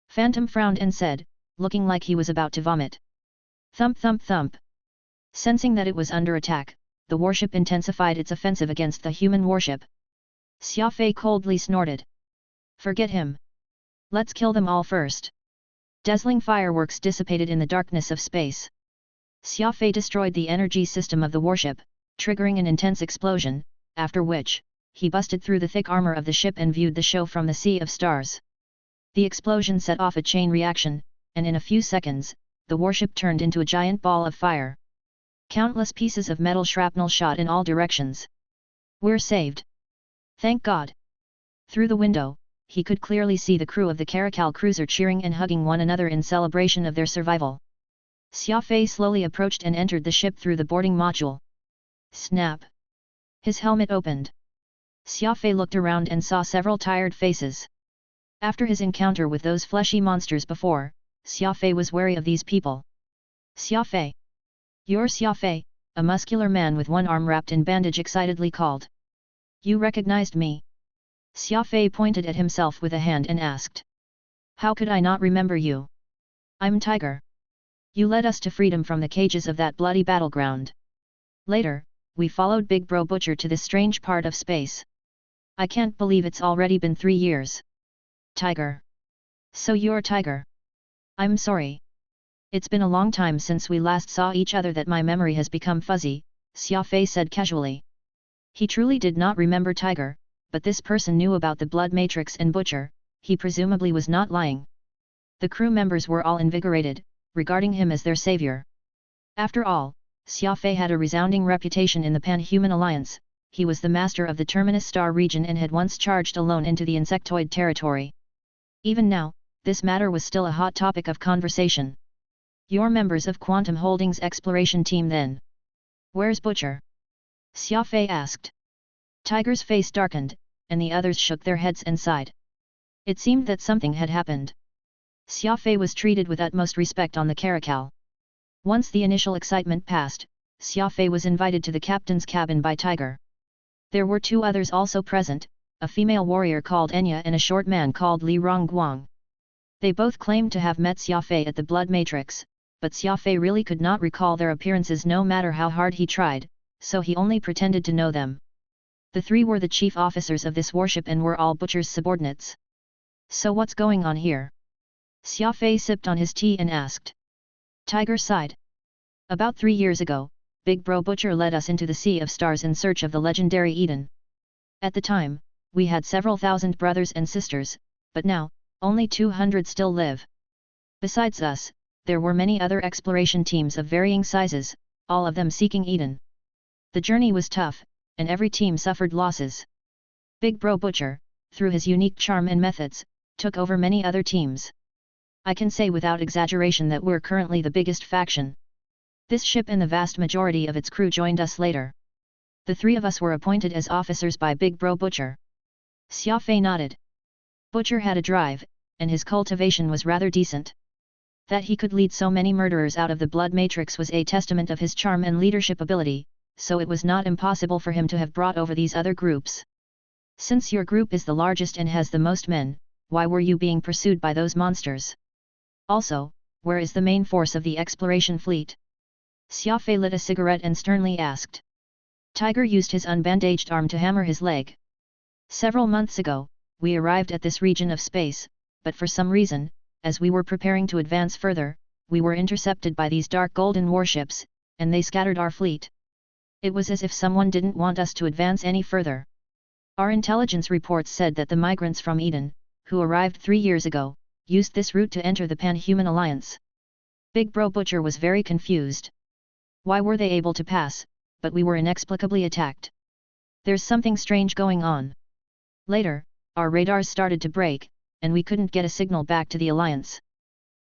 Phantom frowned and said, looking like he was about to vomit. Thump thump thump. Sensing that it was under attack, the warship intensified its offensive against the human warship. Xia Fei coldly snorted. Forget him. Let's kill them all first. Dazzling fireworks dissipated in the darkness of space. Xia Fei destroyed the energy system of the warship, triggering an intense explosion, after which, he busted through the thick armor of the ship and viewed the show from the Sea of Stars. The explosion set off a chain reaction, and in a few seconds, the warship turned into a giant ball of fire. Countless pieces of metal shrapnel shot in all directions. We're saved. Thank God. Through the window, he could clearly see the crew of the Caracal cruiser cheering and hugging one another in celebration of their survival. Xia Fei slowly approached and entered the ship through the boarding module. Snap! His helmet opened. Xia Fei looked around and saw several tired faces. After his encounter with those fleshy monsters before, Xia Fei was wary of these people. Xia Fei! You're Xia Fei, a muscular man with one arm wrapped in bandage excitedly called. You recognized me? Xia Fei pointed at himself with a hand and asked. How could I not remember you? I'm Tiger. You led us to freedom from the cages of that bloody battleground. Later, we followed Big Bro Butcher to this strange part of space. I can't believe it's already been 3 years. Tiger. So you're Tiger. I'm sorry. It's been a long time since we last saw each other that my memory has become fuzzy, Xia Fei said casually. He truly did not remember Tiger, but this person knew about the blood matrix and Butcher, he presumably was not lying. The crew members were all invigorated, regarding him as their savior. After all, Xia Fei had a resounding reputation in the Pan-Human Alliance, he was the master of the Terminus Star region and had once charged alone into the insectoid territory. Even now, this matter was still a hot topic of conversation. You're members of Quantum Holdings' exploration team then? Where's Butcher? Xia Fei asked. Tiger's face darkened, and the others shook their heads and sighed. It seemed that something had happened. Xia Fei was treated with utmost respect on the Caracal. Once the initial excitement passed, Xia Fei was invited to the captain's cabin by Tiger. There were 2 others also present, a female warrior called Enya and a short man called Li Rongguang. They both claimed to have met Xia Fei at the Blood Matrix, but Xia Fei really could not recall their appearances no matter how hard he tried, so he only pretended to know them. The three were the chief officers of this warship and were all Butcher's subordinates. So what's going on here? Xia Fei sipped on his tea and asked. Tiger sighed. About 3 years ago, Big Bro Butcher led us into the Sea of Stars in search of the legendary Eden. At the time, we had several thousand brothers and sisters, but now, only 200 still live. Besides us, there were many other exploration teams of varying sizes, all of them seeking Eden. The journey was tough, and every team suffered losses. Big Bro Butcher, through his unique charm and methods, took over many other teams. I can say without exaggeration that we're currently the biggest faction. This ship and the vast majority of its crew joined us later. The three of us were appointed as officers by Big Bro Butcher. Xia Fei nodded. Butcher had a drive, and his cultivation was rather decent. That he could lead so many murderers out of the blood matrix was a testament of his charm and leadership ability, so it was not impossible for him to have brought over these other groups. Since your group is the largest and has the most men, why were you being pursued by those monsters? Also, where is the main force of the exploration fleet? Xia Fei lit a cigarette and sternly asked. Tiger used his unbandaged arm to hammer his leg. Several months ago, we arrived at this region of space, but for some reason, as we were preparing to advance further, we were intercepted by these dark golden warships, and they scattered our fleet. It was as if someone didn't want us to advance any further. Our intelligence reports said that the migrants from Eden, who arrived 3 years ago, used this route to enter the Pan-Human Alliance. Big Bro Butcher was very confused. Why were they able to pass, but we were inexplicably attacked? There's something strange going on. Later, our radars started to break, and we couldn't get a signal back to the Alliance.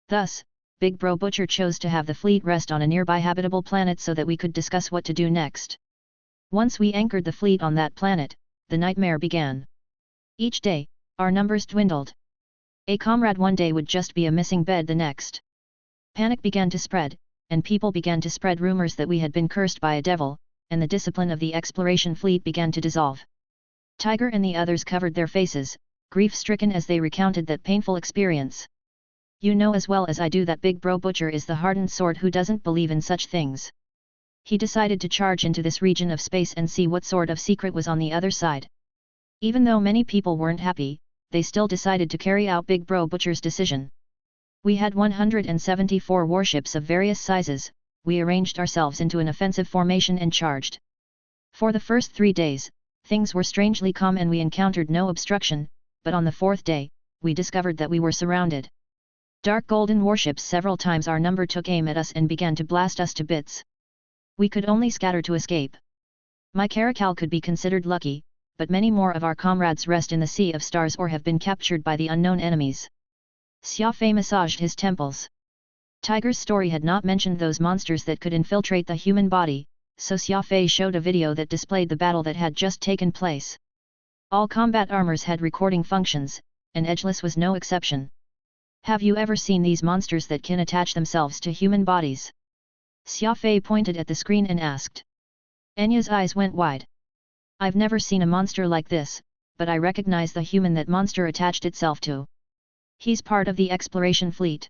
Thus, Big Bro Butcher chose to have the fleet rest on a nearby habitable planet so that we could discuss what to do next. Once we anchored the fleet on that planet, the nightmare began. Each day, our numbers dwindled. A comrade one day would just be a missing bed the next. Panic began to spread, and people began to spread rumors that we had been cursed by a devil, and the discipline of the exploration fleet began to dissolve. Tiger and the others covered their faces, grief-stricken as they recounted that painful experience. You know as well as I do that Big Bro Butcher is the hardened sort who doesn't believe in such things. He decided to charge into this region of space and see what sort of secret was on the other side. Even though many people weren't happy, they still decided to carry out Big Bro Butcher's decision. We had 174 warships of various sizes. We arranged ourselves into an offensive formation and charged. For the first 3 days, things were strangely calm and we encountered no obstruction, but on the 4th day, we discovered that we were surrounded. Dark golden warships several times our number took aim at us and began to blast us to bits. We could only scatter to escape. My caracal could be considered lucky, but many more of our comrades rest in the Sea of Stars or have been captured by the unknown enemies. Xia Fei massaged his temples. Tiger's story had not mentioned those monsters that could infiltrate the human body, so Xia Fei showed a video that displayed the battle that had just taken place. All combat armors had recording functions, and Edgeless was no exception. Have you ever seen these monsters that can attach themselves to human bodies? Xia Fei pointed at the screen and asked. Enya's eyes went wide. I've never seen a monster like this, but I recognize the human that monster attached itself to. He's part of the exploration fleet.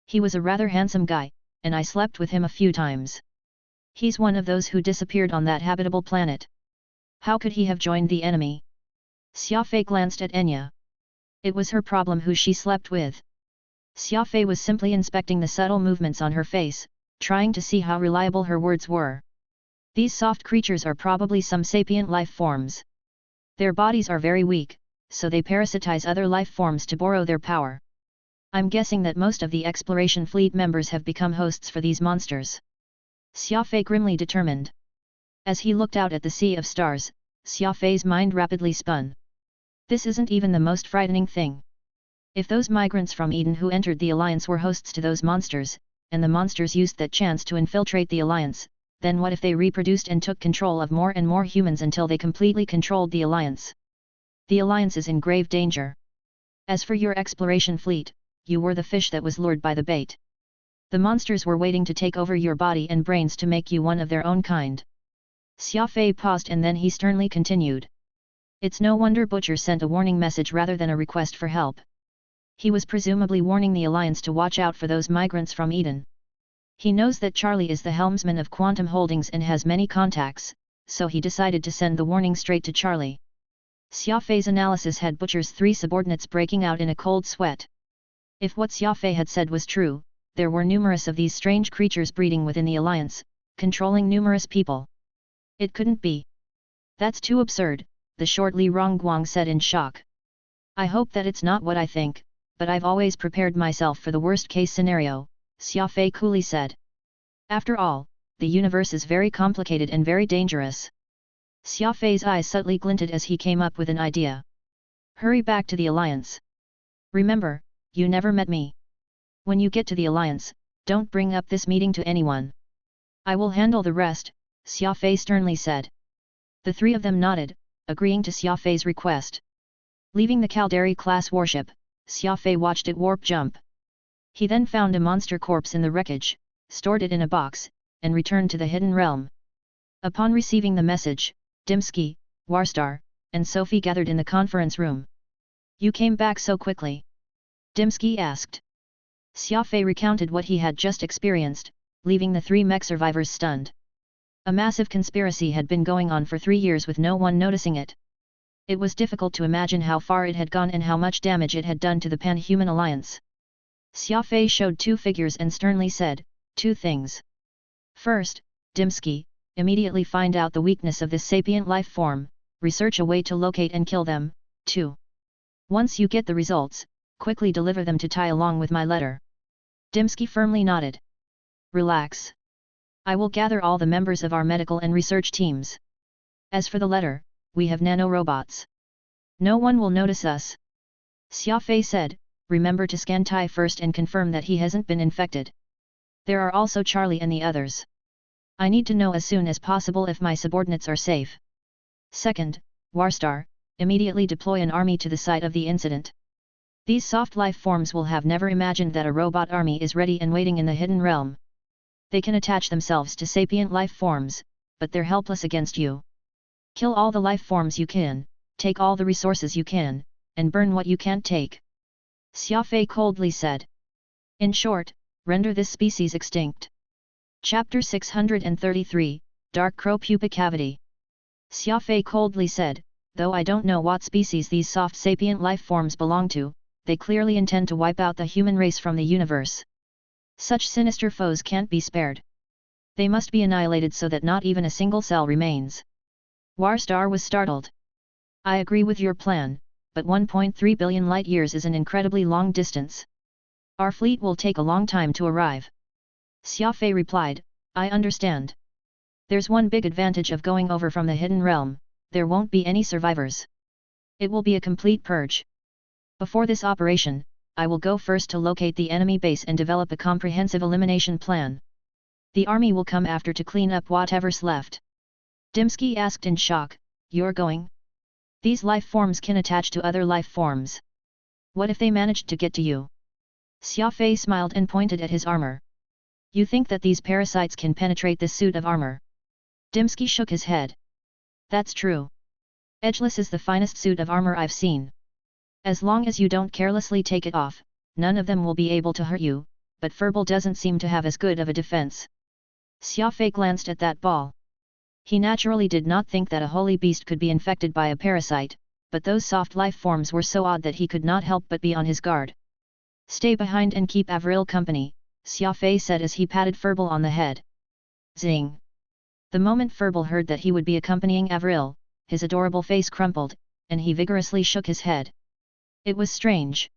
He was a rather handsome guy, and I slept with him a few times. He's one of those who disappeared on that habitable planet. How could he have joined the enemy? Xia Fei glanced at Enya. It was her problem who she slept with. Xia Fei was simply inspecting the subtle movements on her face, trying to see how reliable her words were. These soft creatures are probably some sapient life forms. Their bodies are very weak, so they parasitize other life forms to borrow their power. I'm guessing that most of the exploration fleet members have become hosts for these monsters. Xia Fei grimly determined. As he looked out at the Sea of Stars, Xia Fei's mind rapidly spun. This isn't even the most frightening thing. If those migrants from Eden who entered the Alliance were hosts to those monsters, and the monsters used that chance to infiltrate the Alliance, then what if they reproduced and took control of more and more humans until they completely controlled the Alliance? The Alliance is in grave danger. As for your exploration fleet, you were the fish that was lured by the bait. The monsters were waiting to take over your body and brains to make you one of their own kind. Xia Fei paused and then he sternly continued. It's no wonder Butcher sent a warning message rather than a request for help. He was presumably warning the Alliance to watch out for those migrants from Eden. He knows that Charlie is the helmsman of Quantum Holdings and has many contacts, so he decided to send the warning straight to Charlie. Xia Fei's analysis had Butcher's 3 subordinates breaking out in a cold sweat. If what Xia Fei had said was true, there were numerous of these strange creatures breeding within the alliance, controlling numerous people. It couldn't be. That's too absurd, the short Li Rongguang said in shock. I hope that it's not what I think, but I've always prepared myself for the worst-case scenario, Xia Fei coolly said. After all, the universe is very complicated and very dangerous. Xia Fei's eyes subtly glinted as he came up with an idea. Hurry back to the alliance. Remember, you never met me. When you get to the alliance, don't bring up this meeting to anyone. I will handle the rest, Xia Fei sternly said. The 3 of them nodded, agreeing to Xia Fei's request. Leaving the Caldari-class warship, Xia Fei watched it warp jump. He then found a monster corpse in the wreckage, stored it in a box, and returned to the hidden realm. Upon receiving the message, Dimsky, Warstar, and Sophie gathered in the conference room. You came back so quickly? Dimsky asked. Xia Fei recounted what he had just experienced, leaving the 3 mech survivors stunned. A massive conspiracy had been going on for 3 years with no one noticing it. It was difficult to imagine how far it had gone and how much damage it had done to the Pan-Human Alliance. Xia Fei showed 2 figures and sternly said, 2 things. First, Dimsky, immediately find out the weakness of this sapient life form, research a way to locate and kill them. 2. Once you get the results, quickly deliver them to Tai along with my letter. Dimsky firmly nodded. Relax. I will gather all the members of our medical and research teams. As for the letter, we have nanorobots. No one will notice us. Xia Fei said, remember to scan Tai first and confirm that he hasn't been infected. There are also Charlie and the others. I need to know as soon as possible if my subordinates are safe. Second, Warstar, immediately deploy an army to the site of the incident. These soft life forms will have never imagined that a robot army is ready and waiting in the hidden realm. They can attach themselves to sapient life forms, but they're helpless against you. Kill all the life forms you can, take all the resources you can, and burn what you can't take. Xia Fei coldly said. In short, render this species extinct. Chapter 633, Dark Crow Pupa Cavity. Xia Fei coldly said, though I don't know what species these soft sapient life forms belong to, they clearly intend to wipe out the human race from the universe. Such sinister foes can't be spared. They must be annihilated so that not even a single cell remains. Warstar was startled. I agree with your plan, but 1.3 billion light-years is an incredibly long distance. Our fleet will take a long time to arrive. Xia Fei replied, I understand. There's one big advantage of going over from the hidden realm, there won't be any survivors. It will be a complete purge. Before this operation, I will go first to locate the enemy base and develop a comprehensive elimination plan. The army will come after to clean up whatever's left. Dimsky asked in shock, you're going? These life forms can attach to other life forms. What if they managed to get to you? Xia Fei smiled and pointed at his armor. You think that these parasites can penetrate this suit of armor? Dimsky shook his head. That's true. Edgeless is the finest suit of armor I've seen. As long as you don't carelessly take it off, none of them will be able to hurt you, but Furball doesn't seem to have as good of a defense. Xia Fei glanced at that ball. He naturally did not think that a holy beast could be infected by a parasite, but those soft life forms were so odd that he could not help but be on his guard. Stay behind and keep Avril company, Xia Fei said as he patted Furball on the head. Zing! The moment Furball heard that he would be accompanying Avril, his adorable face crumpled, and he vigorously shook his head. It was strange.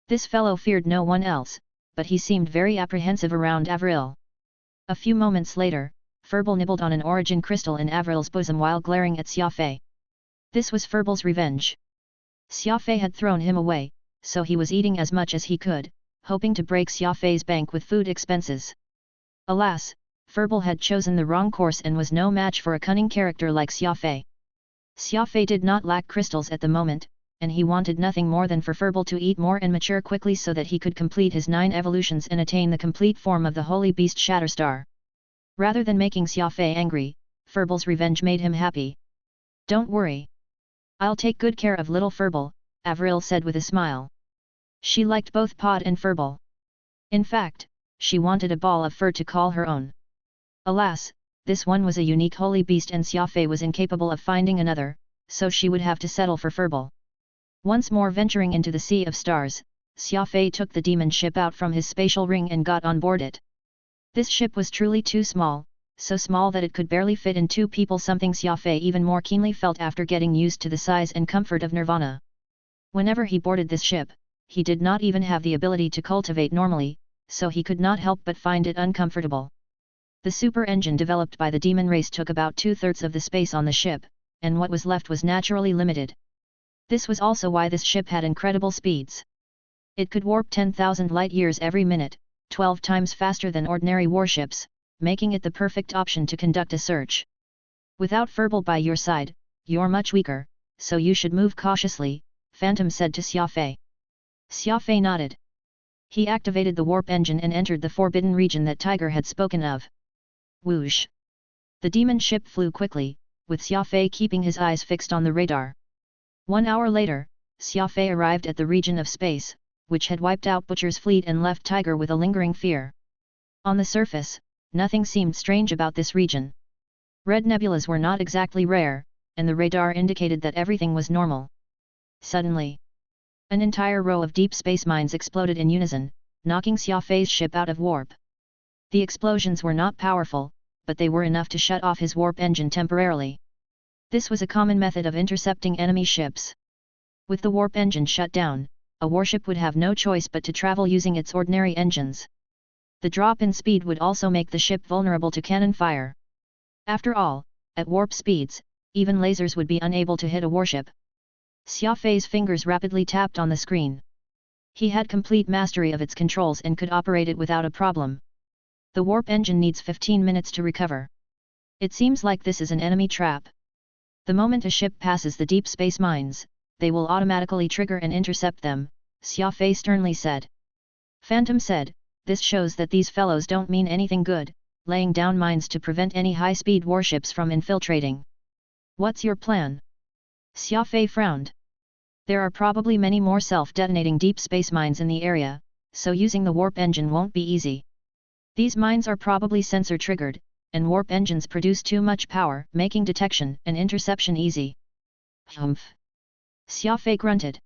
This fellow feared no one else, but he seemed very apprehensive around Avril. A few moments later, Furball nibbled on an origin crystal in Avril's bosom while glaring at Xia Fei. This was Furball's revenge. Xia Fei had thrown him away, so he was eating as much as he could, hoping to break Xia Fei's bank with food expenses. Alas, Furball had chosen the wrong course and was no match for a cunning character like Xia Fei. Xia Fei did not lack crystals at the moment, and he wanted nothing more than for Furball to eat more and mature quickly so that he could complete his 9 evolutions and attain the complete form of the holy beast Shatterstar. Rather than making Xia Fei angry, Furball's revenge made him happy. Don't worry. I'll take good care of little Furball, Avril said with a smile. She liked both Pod and Furball. In fact, she wanted a ball of fur to call her own. Alas, this one was a unique holy beast and Xia Fei was incapable of finding another, so she would have to settle for Furball. Once more venturing into the Sea of Stars, Xia Fei took the demon ship out from his spatial ring and got on board it. This ship was truly too small, so small that it could barely fit in 2 people, something Xia Fei even more keenly felt after getting used to the size and comfort of Nirvana. Whenever he boarded this ship, he did not even have the ability to cultivate normally, so he could not help but find it uncomfortable. The super engine developed by the demon race took about 2/3 of the space on the ship, and what was left was naturally limited. This was also why this ship had incredible speeds. It could warp 10,000 light-years every minute, 12 times faster than ordinary warships, making it the perfect option to conduct a search. Without Furball by your side, you're much weaker, so you should move cautiously, Phantom said to Xia Fei. Xia Fei nodded. He activated the warp engine and entered the forbidden region that Tiger had spoken of. Whoosh! The demon ship flew quickly, with Xia Fei keeping his eyes fixed on the radar. 1 hour later, Xia Fei arrived at the region of space, which had wiped out Butcher's fleet and left Tiger with a lingering fear. On the surface, nothing seemed strange about this region. Red nebulas were not exactly rare, and the radar indicated that everything was normal. Suddenly, an entire row of deep space mines exploded in unison, knocking Xia Fei's ship out of warp. The explosions were not powerful, but they were enough to shut off his warp engine temporarily. This was a common method of intercepting enemy ships. With the warp engine shut down, a warship would have no choice but to travel using its ordinary engines. The drop in speed would also make the ship vulnerable to cannon fire. After all, at warp speeds, even lasers would be unable to hit a warship. Xia Fei's fingers rapidly tapped on the screen. He had complete mastery of its controls and could operate it without a problem. The warp engine needs 15 minutes to recover. It seems like this is an enemy trap. The moment a ship passes the deep space mines, they will automatically trigger and intercept them, Xia Fei sternly said. Phantom said, this shows that these fellows don't mean anything good, laying down mines to prevent any high-speed warships from infiltrating. What's your plan? Xia Fei frowned. There are probably many more self-detonating deep space mines in the area, so using the warp engine won't be easy. These mines are probably sensor-triggered, and warp engines produce too much power, making detection and interception easy. Humph! Xia Fei grunted.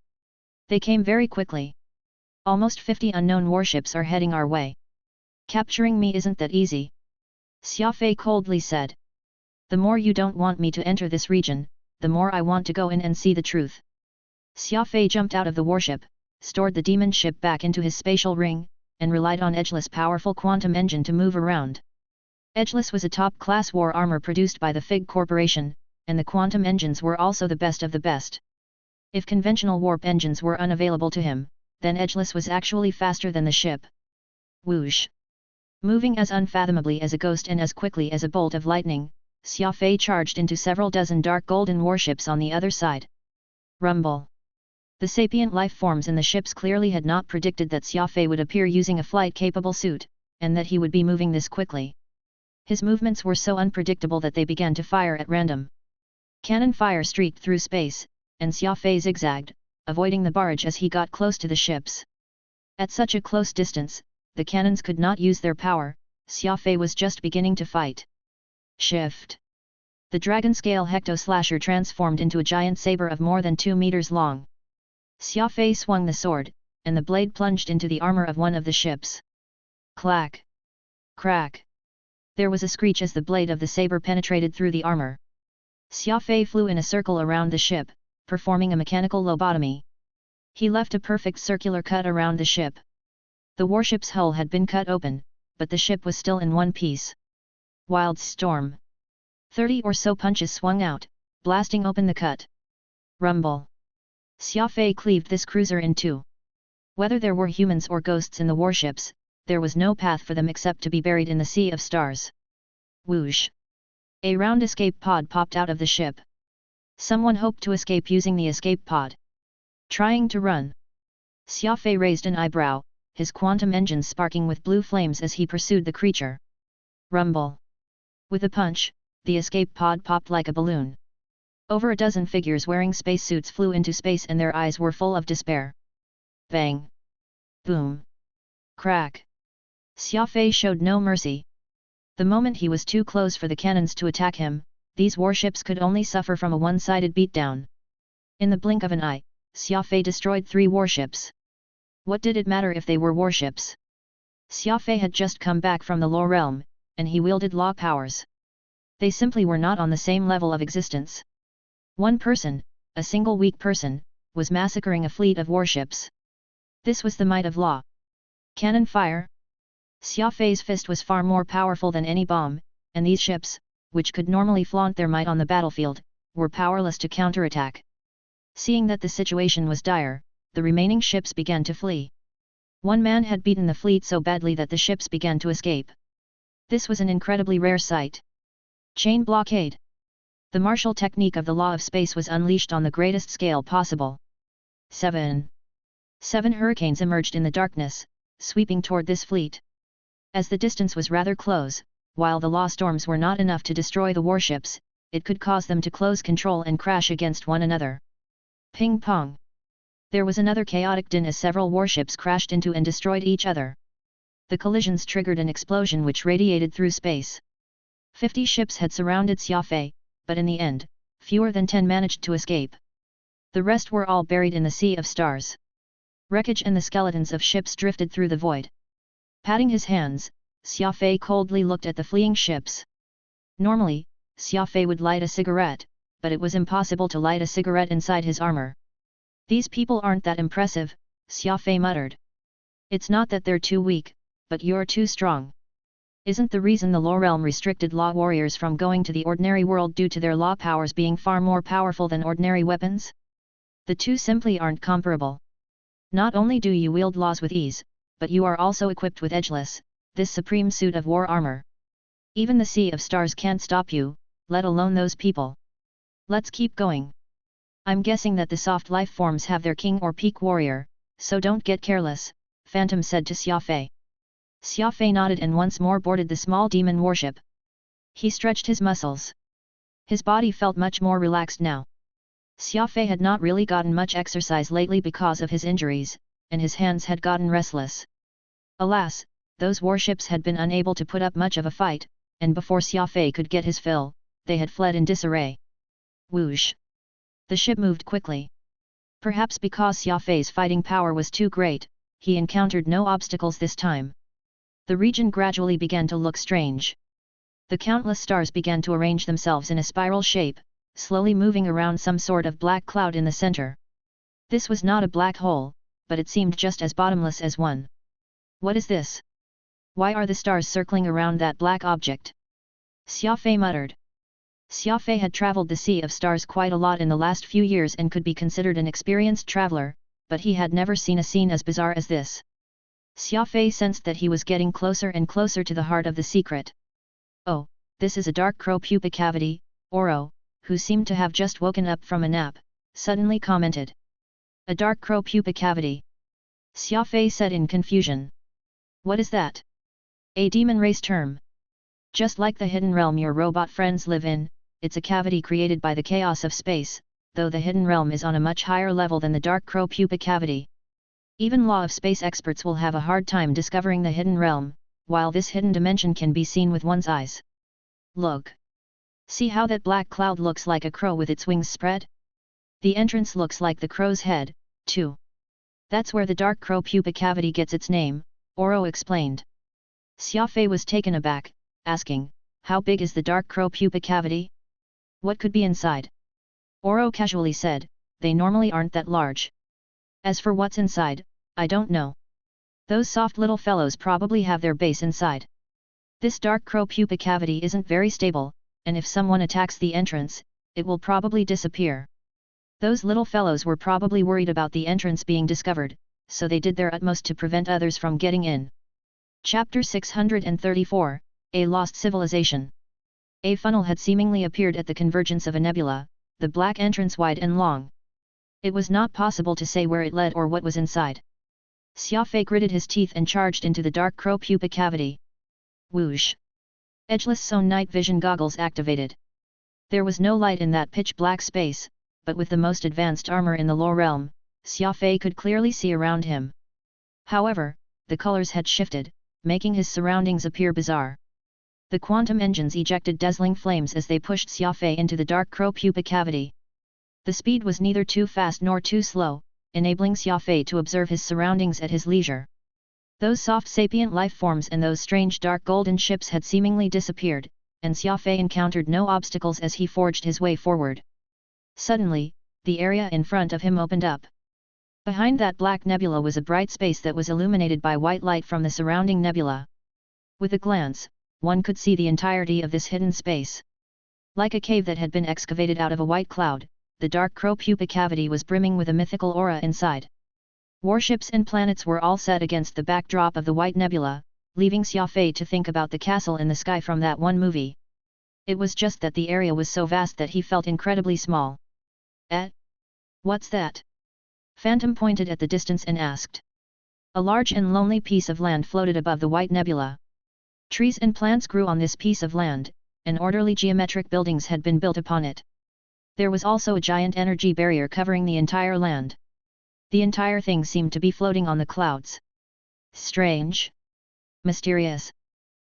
They came very quickly. Almost 50 unknown warships are heading our way. Capturing me isn't that easy. Xia Fei coldly said. The more you don't want me to enter this region, the more I want to go in and see the truth. Xia Fei jumped out of the warship, stored the demon ship back into his spatial ring, and relied on Edgeless' powerful quantum engine to move around. Edgeless was a top-class war armor produced by the Fig Corporation, and the quantum engines were also the best of the best. If conventional warp engines were unavailable to him, then Edgeless was actually faster than the ship. Whoosh! Moving as unfathomably as a ghost and as quickly as a bolt of lightning, Xia Fei charged into several dozen dark golden warships on the other side. Rumble! The sapient life forms in the ships clearly had not predicted that Xia Fei would appear using a flight-capable suit, and that he would be moving this quickly. His movements were so unpredictable that they began to fire at random. Cannon fire streaked through space, and Xia Fei zigzagged, avoiding the barrage as he got close to the ships. At such a close distance, the cannons could not use their power. Xia Fei was just beginning to fight. Shift! The dragon-scale hecto-slasher transformed into a giant saber of more than 2 meters long. Xia Fei swung the sword, and the blade plunged into the armor of one of the ships. Clack! Crack! There was a screech as the blade of the saber penetrated through the armor. Xia Fei flew in a circle around the ship, performing a mechanical lobotomy. He left a perfect circular cut around the ship. The warship's hull had been cut open, but the ship was still in one piece. Wild storm! 30 or so punches swung out, blasting open the cut. Rumble! Xia Fei cleaved this cruiser in two. Whether there were humans or ghosts in the warships, there was no path for them except to be buried in the Sea of Stars. Whoosh! A round escape pod popped out of the ship. Someone hoped to escape using the escape pod. Trying to run. Xia Fei raised an eyebrow, his quantum engine sparking with blue flames as he pursued the creature. Rumble! With a punch, the escape pod popped like a balloon. Over a dozen figures wearing spacesuits flew into space and their eyes were full of despair. Bang! Boom! Crack! Xia Fei showed no mercy. The moment he was too close for the cannons to attack him, these warships could only suffer from a one-sided beatdown. In the blink of an eye, Xia Fei destroyed 3 warships. What did it matter if they were warships? Xia Fei had just come back from the law realm, and he wielded law powers. They simply were not on the same level of existence. One person, a single weak person, was massacring a fleet of warships. This was the might of law. Cannon fire? Xia Fei's fist was far more powerful than any bomb, and these ships, which could normally flaunt their might on the battlefield, were powerless to counterattack. Seeing that the situation was dire, the remaining ships began to flee. One man had beaten the fleet so badly that the ships began to escape. This was an incredibly rare sight. Chain blockade. The martial technique of the law of space was unleashed on the greatest scale possible. 7 hurricanes emerged in the darkness, sweeping toward this fleet. As the distance was rather close, while the law storms were not enough to destroy the warships, it could cause them to close control and crash against one another. Ping pong. There was another chaotic din as several warships crashed into and destroyed each other. The collisions triggered an explosion which radiated through space. 50 ships had surrounded Xia Fei, but in the end, fewer than 10 managed to escape. The rest were all buried in the sea of stars. Wreckage and the skeletons of ships drifted through the void. Patting his hands, Xia Fei coldly looked at the fleeing ships. Normally, Xia Fei would light a cigarette, but it was impossible to light a cigarette inside his armor. These people aren't that impressive, Xia Fei muttered. It's not that they're too weak, but you're too strong. Isn't the reason the law realm restricted law warriors from going to the ordinary world due to their law powers being far more powerful than ordinary weapons? The two simply aren't comparable. Not only do you wield laws with ease, but you are also equipped with edgeless, this supreme suit of war armor. Even the sea of stars can't stop you, let alone those people. Let's keep going. I'm guessing that the soft life forms have their king or peak warrior, so don't get careless, Phantom said to Xia Fei. Xia Fei nodded and once more boarded the small demon warship. He stretched his muscles. His body felt much more relaxed now. Xia Fei had not really gotten much exercise lately because of his injuries, and his hands had gotten restless. Alas, those warships had been unable to put up much of a fight, and before Xia Fei could get his fill, they had fled in disarray. Whoosh! The ship moved quickly. Perhaps because Xia Fei's fighting power was too great, he encountered no obstacles this time. The region gradually began to look strange. The countless stars began to arrange themselves in a spiral shape, slowly moving around some sort of black cloud in the center. This was not a black hole, but it seemed just as bottomless as one. What is this? Why are the stars circling around that black object? Xia Fei muttered. Xia Fei had traveled the Sea of Stars quite a lot in the last few years and could be considered an experienced traveler, but he had never seen a scene as bizarre as this. Xia Fei sensed that he was getting closer and closer to the heart of the secret. Oh, this is a dark crow pupa cavity, Oro, who seemed to have just woken up from a nap, suddenly commented. A dark crow pupa cavity. Xia Fei said in confusion. What is that? A demon race term. Just like the hidden realm your robot friends live in, it's a cavity created by the chaos of space, though the hidden realm is on a much higher level than the dark crow pupa cavity. Even law of space experts will have a hard time discovering the hidden realm, while this hidden dimension can be seen with one's eyes. Look! See how that black cloud looks like a crow with its wings spread? The entrance looks like the crow's head, too. That's where the dark crow pupa cavity gets its name, Oro explained. Xia Fei was taken aback, asking, how big is the dark crow pupa cavity? What could be inside? Oro casually said, they normally aren't that large. As for what's inside, I don't know. Those soft little fellows probably have their base inside. This dark crow pupa cavity isn't very stable, and if someone attacks the entrance, it will probably disappear. Those little fellows were probably worried about the entrance being discovered, so they did their utmost to prevent others from getting in. Chapter 634, A Lost Civilization. A funnel had seemingly appeared at the convergence of a nebula, the black entrance wide and long. It was not possible to say where it led or what was inside. Xia Fei gritted his teeth and charged into the dark crow pupa cavity. Whoosh! Edgeless Zone night vision goggles activated. There was no light in that pitch-black space, but with the most advanced armor in the law realm, Xia Fei could clearly see around him. However, the colors had shifted, making his surroundings appear bizarre. The quantum engines ejected dazzling flames as they pushed Xia Fei into the dark crow pupa cavity. The speed was neither too fast nor too slow, enabling Xia Fei to observe his surroundings at his leisure. Those soft sapient life forms and those strange dark golden ships had seemingly disappeared, and Xia Fei encountered no obstacles as he forged his way forward. Suddenly, the area in front of him opened up. Behind that black nebula was a bright space that was illuminated by white light from the surrounding nebula. With a glance, one could see the entirety of this hidden space. Like a cave that had been excavated out of a white cloud, the dark crow pupa cavity was brimming with a mythical aura inside. Warships and planets were all set against the backdrop of the white nebula, leaving Xia Fei to think about the castle in the sky from that one movie. It was just that the area was so vast that he felt incredibly small. What's that? Phantom pointed at the distance and asked. A large and lonely piece of land floated above the white nebula. Trees and plants grew on this piece of land, and orderly geometric buildings had been built upon it. There was also a giant energy barrier covering the entire land. The entire thing seemed to be floating on the clouds. Strange. Mysterious.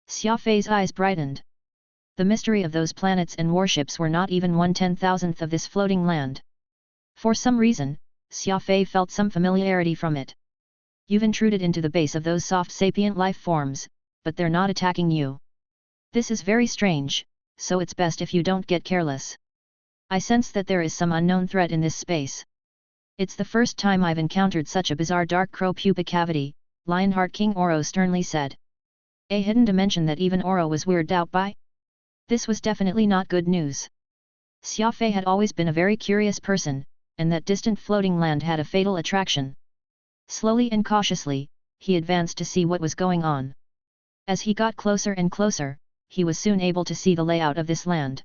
Xia Fei's eyes brightened. The mystery of those planets and warships were not even 1/10,000th of this floating land. For some reason, Xia Fei felt some familiarity from it. You've intruded into the base of those soft sapient life forms, but they're not attacking you. This is very strange, so it's best if you don't get careless. I sense that there is some unknown threat in this space. It's the first time I've encountered such a bizarre dark crow pupa cavity, Lionheart King Oro sternly said. A hidden dimension that even Oro was weirded out by? This was definitely not good news. Xia Fei had always been a very curious person, and that distant floating land had a fatal attraction. Slowly and cautiously, he advanced to see what was going on. As he got closer and closer, he was soon able to see the layout of this land.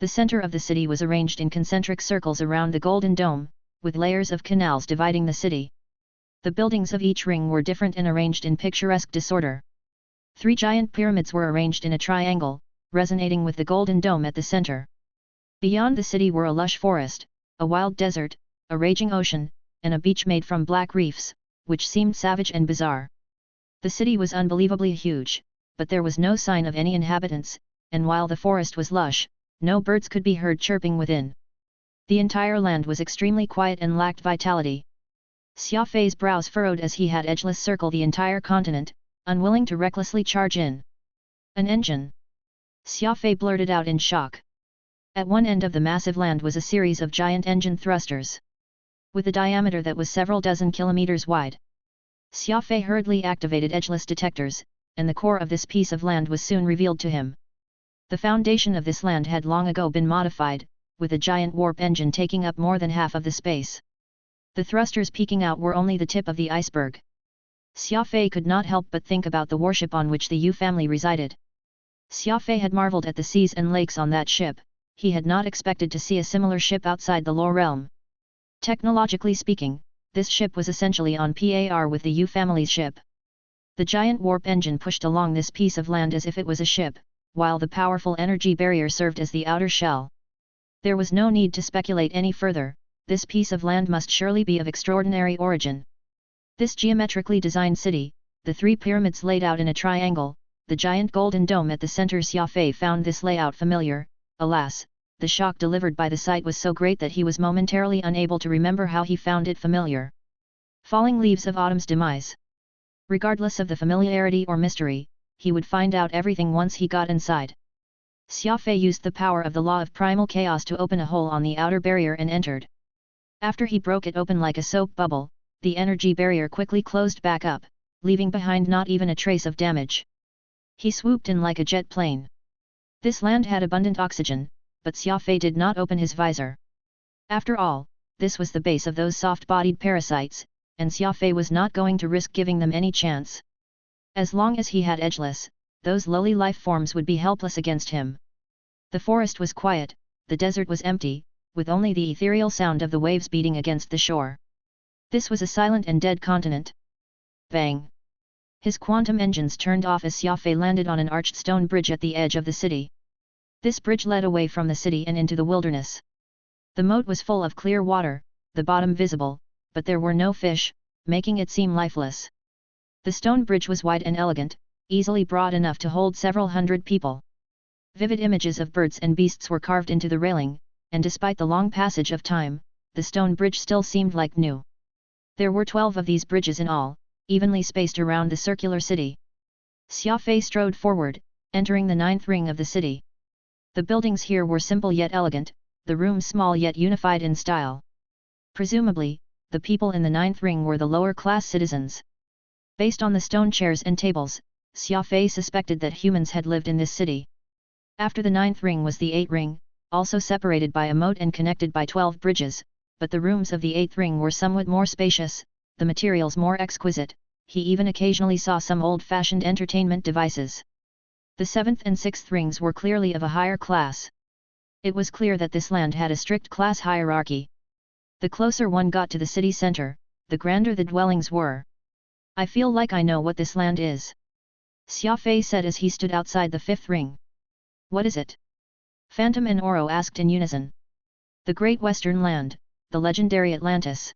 The center of the city was arranged in concentric circles around the golden dome, with layers of canals dividing the city. The buildings of each ring were different and arranged in picturesque disorder. 3 giant pyramids were arranged in a triangle, resonating with the golden dome at the center. Beyond the city were a lush forest, a wild desert, a raging ocean, and a beach made from black reefs, which seemed savage and bizarre. The city was unbelievably huge, but there was no sign of any inhabitants, and while the forest was lush, no birds could be heard chirping within. The entire land was extremely quiet and lacked vitality. Xia Fei's brows furrowed as he had edgeless circle the entire continent, unwilling to recklessly charge in. An engine! Xia Fei blurted out in shock. At one end of the massive land was a series of giant engine thrusters, with a diameter that was several dozen kilometers wide. Xia Fei hurriedly activated edgeless detectors, and the core of this piece of land was soon revealed to him. The foundation of this land had long ago been modified, with a giant warp engine taking up more than half of the space. The thrusters peeking out were only the tip of the iceberg. Xia Fei could not help but think about the warship on which the Yu family resided. Xia Fei had marveled at the seas and lakes on that ship. He had not expected to see a similar ship outside the Lore realm. Technologically speaking, this ship was essentially on par with the Yu family's ship. The giant warp engine pushed along this piece of land as if it was a ship, while the powerful energy barrier served as the outer shell. There was no need to speculate any further, this piece of land must surely be of extraordinary origin. This geometrically designed city, the 3 pyramids laid out in a triangle, the giant golden dome at the center. Xia Fei found this layout familiar. Alas, the shock delivered by the sight was so great that he was momentarily unable to remember how he found it familiar. Falling leaves of autumn's demise. Regardless of the familiarity or mystery, he would find out everything once he got inside. Xia Fei used the power of the law of primal chaos to open a hole on the outer barrier and entered. After he broke it open like a soap bubble, the energy barrier quickly closed back up, leaving behind not even a trace of damage. He swooped in like a jet plane. This land had abundant oxygen, but Xia Fei did not open his visor. After all, this was the base of those soft-bodied parasites, and Xia Fei was not going to risk giving them any chance. As long as he had edgeless, those lowly life forms would be helpless against him. The forest was quiet, the desert was empty, with only the ethereal sound of the waves beating against the shore. This was a silent and dead continent. Bang! His quantum engines turned off as Xia Fei landed on an arched stone bridge at the edge of the city. This bridge led away from the city and into the wilderness. The moat was full of clear water, the bottom visible, but there were no fish, making it seem lifeless. The stone bridge was wide and elegant, easily broad enough to hold several hundred people. Vivid images of birds and beasts were carved into the railing, and despite the long passage of time, the stone bridge still seemed like new. There were 12 of these bridges in all, evenly spaced around the circular city. Xia Fei strode forward, entering the 9th ring of the city. The buildings here were simple yet elegant, the rooms small yet unified in style. Presumably, the people in the 9th ring were the lower-class citizens. Based on the stone chairs and tables, Xia Fei suspected that humans had lived in this city. After the 9th ring was the 8th ring, also separated by a moat and connected by 12 bridges, but the rooms of the 8th ring were somewhat more spacious, the materials more exquisite, he even occasionally saw some old-fashioned entertainment devices. The 7th and 6th rings were clearly of a higher class. It was clear that this land had a strict class hierarchy. The closer one got to the city center, the grander the dwellings were. I feel like I know what this land is, Xia Fei said as he stood outside the 5th ring. What is it? Phantom and Oro asked in unison. The Great Western Land, the legendary Atlantis.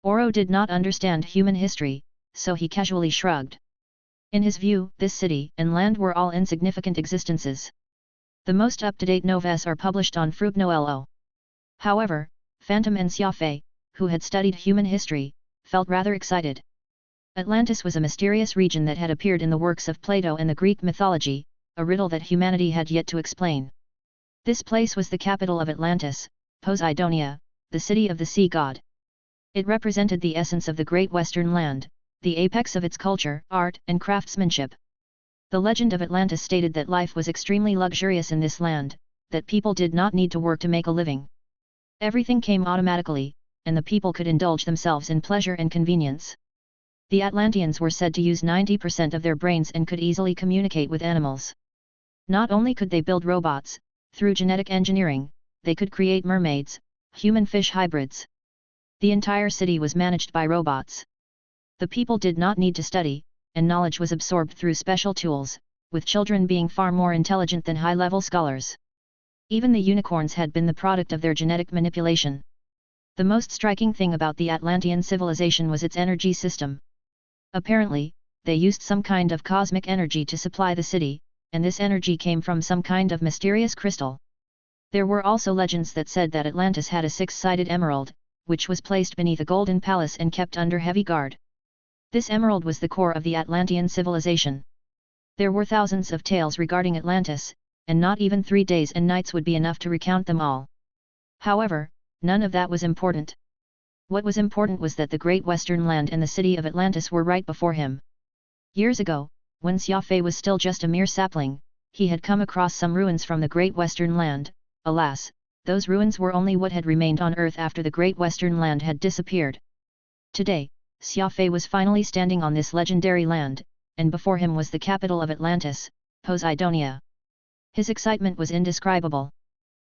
Oro did not understand human history, so he casually shrugged. In his view, this city and land were all insignificant existences. The most up-to-date novels are published on Fruit-Noelo. However, Phantom and Xia Fei, who had studied human history, felt rather excited. Atlantis was a mysterious region that had appeared in the works of Plato and the Greek mythology, a riddle that humanity had yet to explain. This place was the capital of Atlantis, Poseidonia, the city of the sea god. It represented the essence of the Great Western Land, the apex of its culture, art, and craftsmanship. The legend of Atlantis stated that life was extremely luxurious in this land, that people did not need to work to make a living. Everything came automatically, and the people could indulge themselves in pleasure and convenience. The Atlanteans were said to use 90% of their brains and could easily communicate with animals. Not only could they build robots, through genetic engineering, they could create mermaids, human-fish hybrids. The entire city was managed by robots. The people did not need to study, and knowledge was absorbed through special tools, with children being far more intelligent than high-level scholars. Even the unicorns had been the product of their genetic manipulation. The most striking thing about the Atlantean civilization was its energy system. Apparently, they used some kind of cosmic energy to supply the city, and this energy came from some kind of mysterious crystal. There were also legends that said that Atlantis had a 6-sided emerald, which was placed beneath a golden palace and kept under heavy guard. This emerald was the core of the Atlantean civilization. There were thousands of tales regarding Atlantis, and not even 3 days and nights would be enough to recount them all. However, none of that was important. What was important was that the Great Western Land and the city of Atlantis were right before him. Years ago, when Xia Fei was still just a mere sapling, he had come across some ruins from the Great Western Land. Alas, those ruins were only what had remained on Earth after the Great Western Land had disappeared. Today, Xia Fei was finally standing on this legendary land, and before him was the capital of Atlantis, Poseidonia. His excitement was indescribable.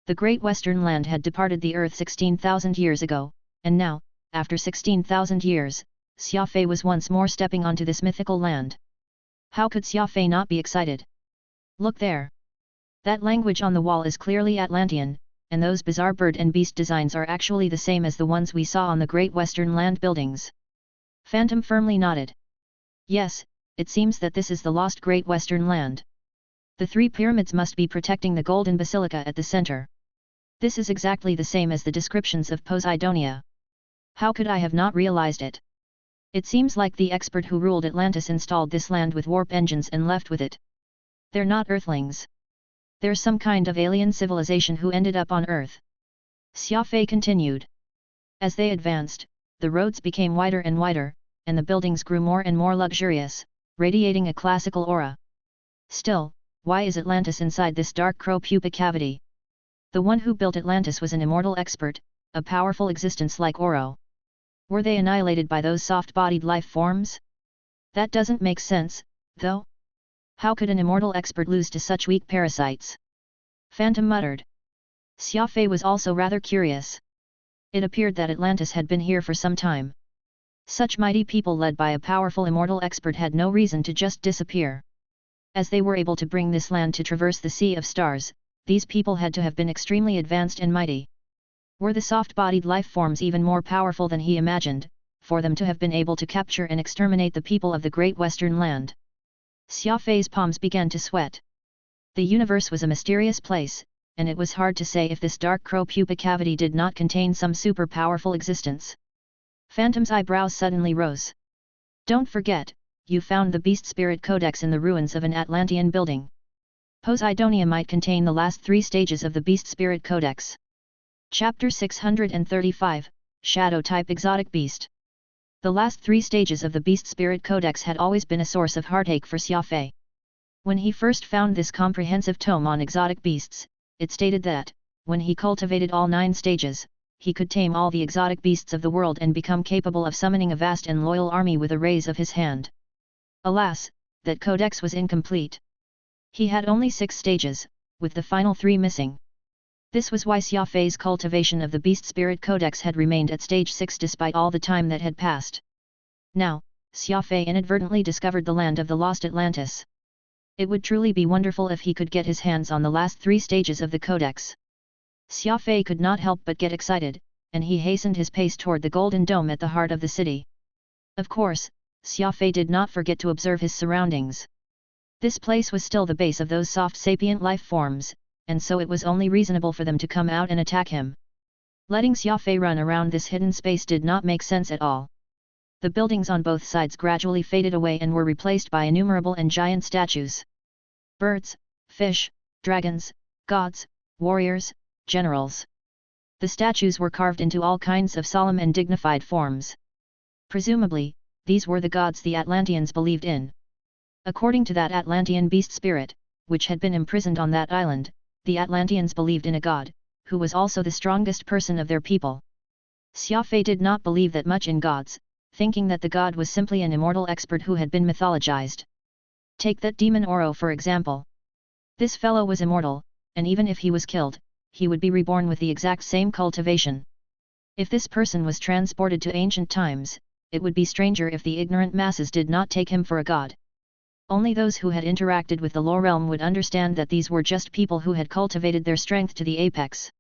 The Great Western Land had departed the Earth 16,000 years ago, and now, after 16,000 years, Xia Fei was once more stepping onto this mythical land. How could Xia Fei not be excited? Look there! That language on the wall is clearly Atlantean, and those bizarre bird and beast designs are actually the same as the ones we saw on the Great Western Land buildings. Phantom firmly nodded. Yes, it seems that this is the lost Great Western Land. The 3 pyramids must be protecting the golden basilica at the center. This is exactly the same as the descriptions of Poseidonia. How could I have not realized it? It seems like the expert who ruled Atlantis installed this land with warp engines and left with it. They're not Earthlings. They're some kind of alien civilization who ended up on Earth. Xia Fei continued. As they advanced, the roads became wider and wider, and the buildings grew more and more luxurious, radiating a classical aura. Still, why is Atlantis inside this dark crow-pupa cavity? The one who built Atlantis was an immortal expert, a powerful existence like Oro. Were they annihilated by those soft-bodied life forms? That doesn't make sense, though. How could an immortal expert lose to such weak parasites? Phantom muttered. Xia Fei was also rather curious. It appeared that Atlantis had been here for some time. Such mighty people led by a powerful immortal expert had no reason to just disappear. As they were able to bring this land to traverse the Sea of Stars, these people had to have been extremely advanced and mighty. Were the soft-bodied life forms even more powerful than he imagined, for them to have been able to capture and exterminate the people of the Great Western Land? Xia Fei's palms began to sweat. The universe was a mysterious place, and it was hard to say if this dark crow pupa cavity did not contain some super powerful existence. Phantom's eyebrows suddenly rose. Don't forget, you found the Beast Spirit Codex in the ruins of an Atlantean building. Poseidonia might contain the last 3 stages of the Beast Spirit Codex. Chapter 635, Shadow-type Exotic Beast. The last 3 stages of the Beast Spirit Codex had always been a source of heartache for Xia Fei. When he first found this comprehensive tome on exotic beasts, it stated that, when he cultivated all 9 stages, he could tame all the exotic beasts of the world and become capable of summoning a vast and loyal army with a raise of his hand. Alas, that codex was incomplete. He had only 6 stages, with the final 3 missing. This was why Xia Fei's cultivation of the Beast Spirit Codex had remained at stage 6 despite all the time that had passed. Now, Xia Fei inadvertently discovered the land of the lost Atlantis. It would truly be wonderful if he could get his hands on the last 3 stages of the Codex. Xia Fei could not help but get excited, and he hastened his pace toward the Golden Dome at the heart of the city. Of course, Xia Fei did not forget to observe his surroundings. This place was still the base of those soft sapient life forms, and so it was only reasonable for them to come out and attack him. Letting Xia Fei run around this hidden space did not make sense at all. The buildings on both sides gradually faded away and were replaced by innumerable and giant statues. Birds, fish, dragons, gods, warriors, generals. The statues were carved into all kinds of solemn and dignified forms. Presumably, these were the gods the Atlanteans believed in. According to that Atlantean beast spirit, which had been imprisoned on that island, the Atlanteans believed in a god, who was also the strongest person of their people. Xia Fei did not believe that much in gods, thinking that the god was simply an immortal expert who had been mythologized. Take that demon Oro for example. This fellow was immortal, and even if he was killed, he would be reborn with the exact same cultivation. If this person was transported to ancient times, it would be stranger if the ignorant masses did not take him for a god. Only those who had interacted with the lower realm would understand that these were just people who had cultivated their strength to the apex.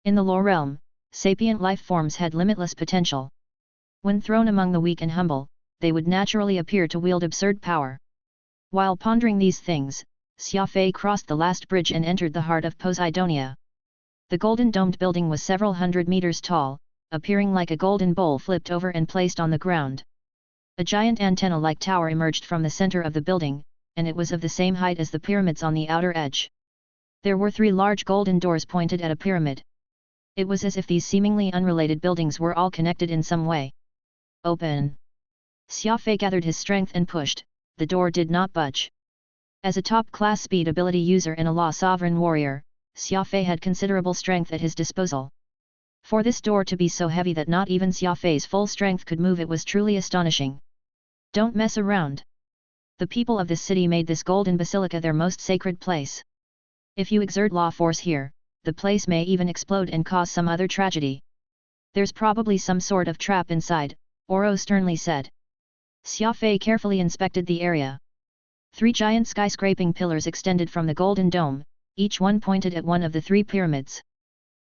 In the lower realm, sapient life forms had limitless potential. When thrown among the weak and humble, they would naturally appear to wield absurd power. While pondering these things, Xia Fei crossed the last bridge and entered the heart of Poseidonia. The golden domed building was several hundred meters tall, appearing like a golden bowl flipped over and placed on the ground. A giant antenna-like tower emerged from the center of the building, and it was of the same height as the pyramids on the outer edge. There were 3 large golden doors pointed at a pyramid. It was as if these seemingly unrelated buildings were all connected in some way. Open! Xia Fei gathered his strength and pushed. The door did not budge. As a top-class speed ability user and a law sovereign warrior, Xia Fei had considerable strength at his disposal. For this door to be so heavy that not even Xia Fei's full strength could move it was truly astonishing. Don't mess around. The people of this city made this golden basilica their most sacred place. If you exert law force here, the place may even explode and cause some other tragedy. There's probably some sort of trap inside, Oro sternly said. Xia Fei carefully inspected the area. 3 giant skyscraping pillars extended from the golden dome, each one pointed at one of the 3 pyramids.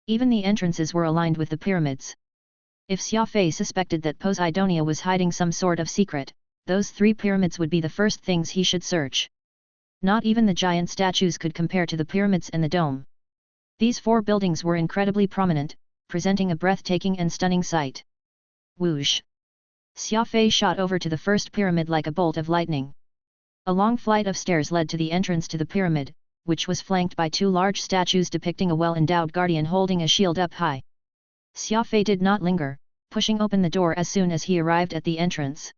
Even the entrances were aligned with the pyramids. If Xia Fei suspected that Poseidonia was hiding some sort of secret, those 3 pyramids would be the first things he should search. Not even the giant statues could compare to the pyramids and the dome. These 4 buildings were incredibly prominent, presenting a breathtaking and stunning sight. Whoosh! Xia Fei shot over to the first pyramid like a bolt of lightning. A long flight of stairs led to the entrance to the pyramid, which was flanked by 2 large statues depicting a well-endowed guardian holding a shield up high. Xia Fei did not linger, pushing open the door as soon as he arrived at the entrance.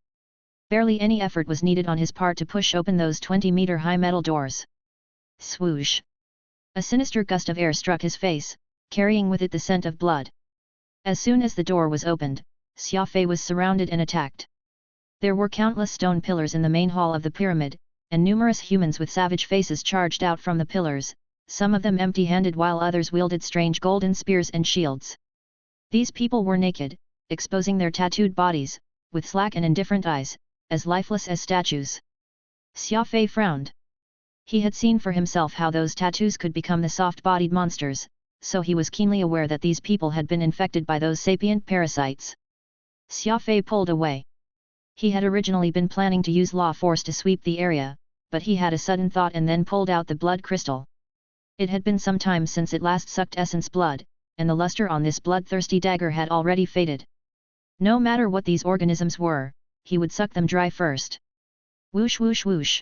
Barely any effort was needed on his part to push open those 20-meter-high metal doors. Swoosh! A sinister gust of air struck his face, carrying with it the scent of blood. As soon as the door was opened, Xia Fei was surrounded and attacked. There were countless stone pillars in the main hall of the pyramid, and numerous humans with savage faces charged out from the pillars, some of them empty-handed while others wielded strange golden spears and shields. These people were naked, exposing their tattooed bodies, with slack and indifferent eyes, as lifeless as statues. Xia Fei frowned. He had seen for himself how those tattoos could become the soft-bodied monsters, so he was keenly aware that these people had been infected by those sapient parasites. Xia Fei pulled away. He had originally been planning to use law force to sweep the area, but he had a sudden thought and then pulled out the blood crystal. It had been some time since it last sucked essence blood, and the luster on this bloodthirsty dagger had already faded. No matter what these organisms were, he would suck them dry first. Whoosh whoosh whoosh.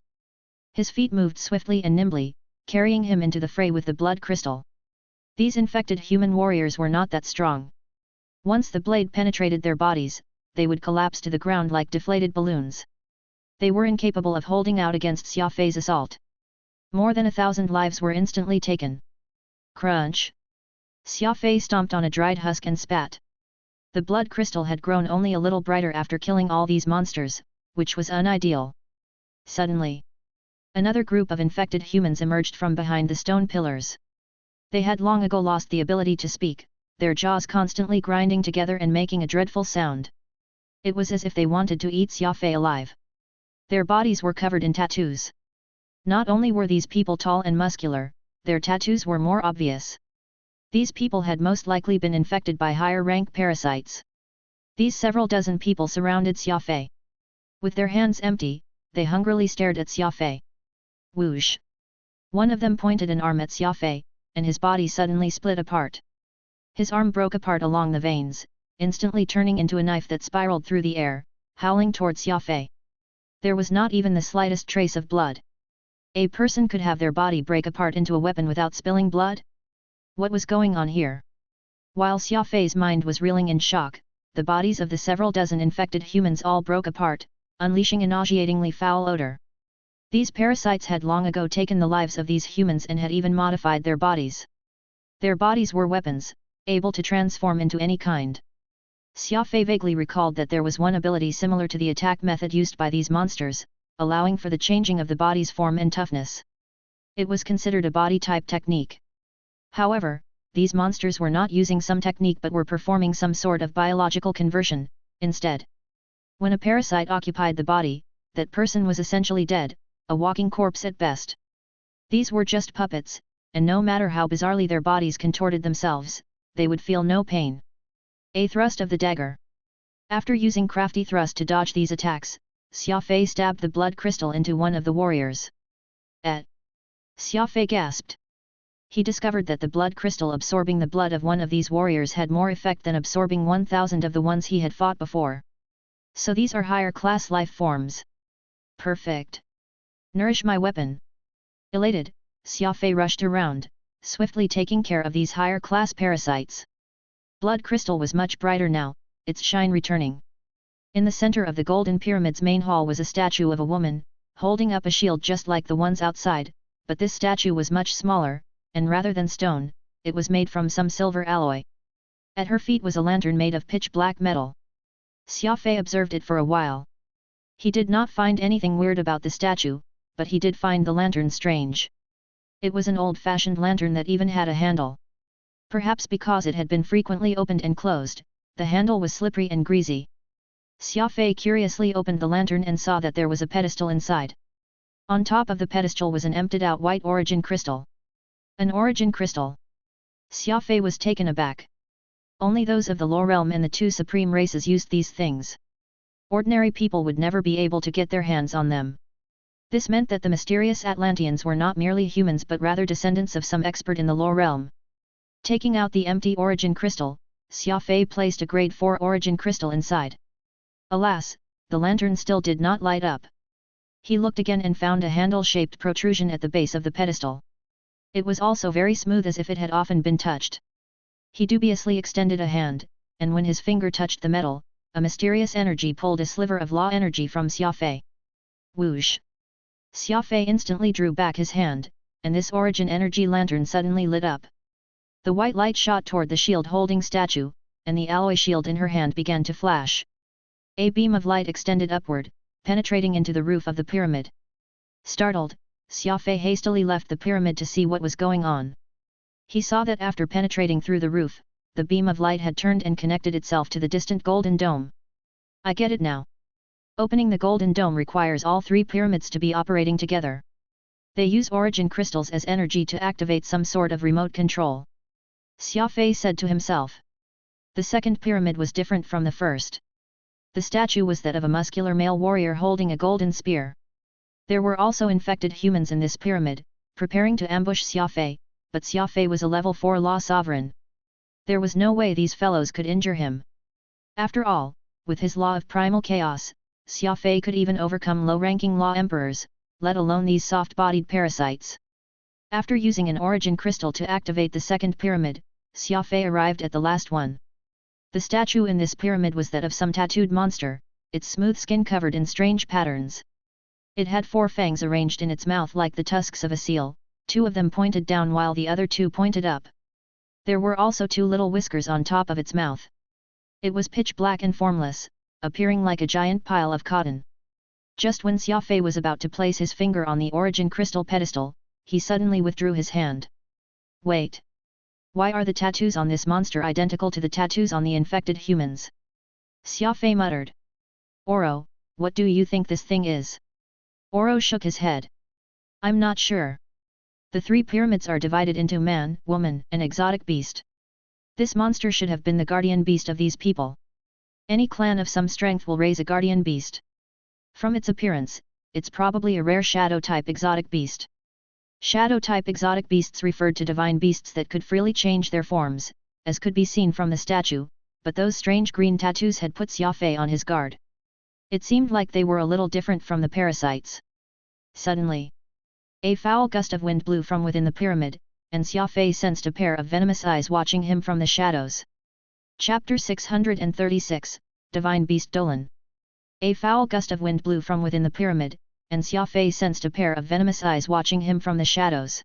His feet moved swiftly and nimbly, carrying him into the fray with the blood crystal. These infected human warriors were not that strong. Once the blade penetrated their bodies, they would collapse to the ground like deflated balloons. They were incapable of holding out against Xia Fei's assault. More than 1,000 lives were instantly taken. Crunch! Xia Fei stomped on a dried husk and spat. The blood crystal had grown only a little brighter after killing all these monsters, which was unideal. Suddenly, another group of infected humans emerged from behind the stone pillars. They had long ago lost the ability to speak, their jaws constantly grinding together and making a dreadful sound. It was as if they wanted to eat Xia Fei alive. Their bodies were covered in tattoos. Not only were these people tall and muscular, their tattoos were more obvious. These people had most likely been infected by higher-rank parasites. These several dozen people surrounded Xia Fei. With their hands empty, they hungrily stared at Xia Fei. Whoosh! One of them pointed an arm at Xia Fei, and his body suddenly split apart. His arm broke apart along the veins, instantly turning into a knife that spiraled through the air, howling towards Xia Fei. There was not even the slightest trace of blood. A person could have their body break apart into a weapon without spilling blood? What was going on here? While Xia Fei's mind was reeling in shock, the bodies of the several dozen infected humans all broke apart, unleashing a nauseatingly foul odor. These parasites had long ago taken the lives of these humans and had even modified their bodies. Their bodies were weapons, able to transform into any kind. Xia Fei vaguely recalled that there was one ability similar to the attack method used by these monsters, allowing for the changing of the body's form and toughness. It was considered a body-type technique. However, these monsters were not using some technique but were performing some sort of biological conversion, instead. When a parasite occupied the body, that person was essentially dead, a walking corpse at best. These were just puppets, and no matter how bizarrely their bodies contorted themselves, they would feel no pain. A thrust of the dagger. After using crafty thrust to dodge these attacks, Xia Fei stabbed the blood crystal into one of the warriors. Xia Fei gasped. He discovered that the blood crystal absorbing the blood of one of these warriors had more effect than absorbing 1,000 of the ones he had fought before. So these are higher class life forms. Perfect. Nourish my weapon. Elated, Xia Fei rushed around, swiftly taking care of these higher class parasites. Blood crystal was much brighter now, its shine returning. In the center of the golden pyramid's main hall was a statue of a woman, holding up a shield just like the ones outside, but this statue was much smaller, and rather than stone, it was made from some silver alloy. At her feet was a lantern made of pitch-black metal. Xia Fei observed it for a while. He did not find anything weird about the statue, but he did find the lantern strange. It was an old-fashioned lantern that even had a handle. Perhaps because it had been frequently opened and closed, the handle was slippery and greasy. Xia Fei curiously opened the lantern and saw that there was a pedestal inside. On top of the pedestal was an emptied-out white origin crystal. An origin crystal? Xia Fei was taken aback. Only those of the low realm and the two supreme races used these things. Ordinary people would never be able to get their hands on them. This meant that the mysterious Atlanteans were not merely humans but rather descendants of some expert in the low realm. Taking out the empty origin crystal, Xia Fei placed a grade 4 origin crystal inside. Alas, the lantern still did not light up. He looked again and found a handle-shaped protrusion at the base of the pedestal. It was also very smooth as if it had often been touched. He dubiously extended a hand, and when his finger touched the metal, a mysterious energy pulled a sliver of law energy from Xia Fei. Whoosh! Xia Fei instantly drew back his hand, and this origin energy lantern suddenly lit up. The white light shot toward the shield-holding statue, and the alloy shield in her hand began to flash. A beam of light extended upward, penetrating into the roof of the pyramid. Startled, Xia Fei hastily left the pyramid to see what was going on. He saw that after penetrating through the roof, the beam of light had turned and connected itself to the distant golden dome. I get it now. Opening the golden dome requires all three pyramids to be operating together. They use origin crystals as energy to activate some sort of remote control. Xia Fei said to himself. The second pyramid was different from the first. The statue was that of a muscular male warrior holding a golden spear. There were also infected humans in this pyramid, preparing to ambush Xia Fei, but Xia Fei was a level 4 law sovereign. There was no way these fellows could injure him. After all, with his law of primal chaos, Xia Fei could even overcome low-ranking law emperors, let alone these soft-bodied parasites. After using an origin crystal to activate the second pyramid, Xia Fei arrived at the last one. The statue in this pyramid was that of some tattooed monster, its smooth skin covered in strange patterns. It had 4 fangs arranged in its mouth like the tusks of a seal, 2 of them pointed down while the other 2 pointed up. There were also 2 little whiskers on top of its mouth. It was pitch black and formless, appearing like a giant pile of cotton. Just when Xia Fei was about to place his finger on the origin crystal pedestal, he suddenly withdrew his hand. Wait! Why are the tattoos on this monster identical to the tattoos on the infected humans? Xia Fei muttered. Oro, what do you think this thing is? Oro shook his head. I'm not sure. The 3 pyramids are divided into man, woman, and exotic beast. This monster should have been the guardian beast of these people. Any clan of some strength will raise a guardian beast. From its appearance, it's probably a rare shadow-type exotic beast. Shadow-type exotic beasts referred to divine beasts that could freely change their forms, as could be seen from the statue, but those strange green tattoos had put Xia Fei on his guard. It seemed like they were a little different from the parasites. Suddenly, a foul gust of wind blew from within the pyramid, and Xia Fei sensed a pair of venomous eyes watching him from the shadows. Chapter 636, Divine Beast Dolan. A foul gust of wind blew from within the pyramid, and Xia Fei sensed a pair of venomous eyes watching him from the shadows.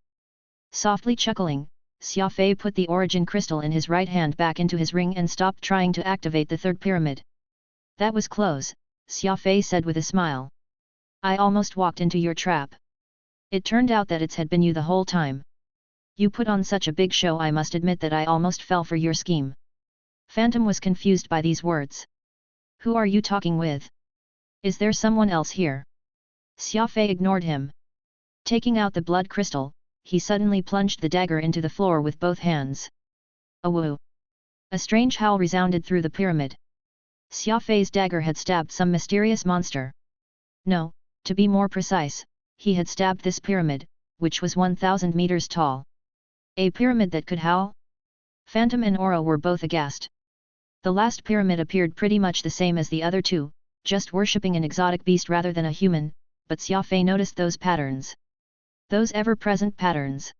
Softly chuckling, Xia Fei put the origin crystal in his right hand back into his ring and stopped trying to activate the third pyramid. That was close, Xia Fei said with a smile. I almost walked into your trap. It turned out that it's had been you the whole time. You put on such a big show, I must admit that I almost fell for your scheme. Phantom was confused by these words. Who are you talking with? Is there someone else here? Xia Fei ignored him. Taking out the blood crystal, he suddenly plunged the dagger into the floor with both hands. Awoo! A strange howl resounded through the pyramid. Xia Fei's dagger had stabbed some mysterious monster. No, to be more precise, he had stabbed this pyramid, which was 1,000 meters tall. A pyramid that could howl? Phantom and Oro were both aghast. The last pyramid appeared pretty much the same as the other 2, just worshipping an exotic beast rather than a human, but Xia Fei noticed those patterns. Those ever-present patterns.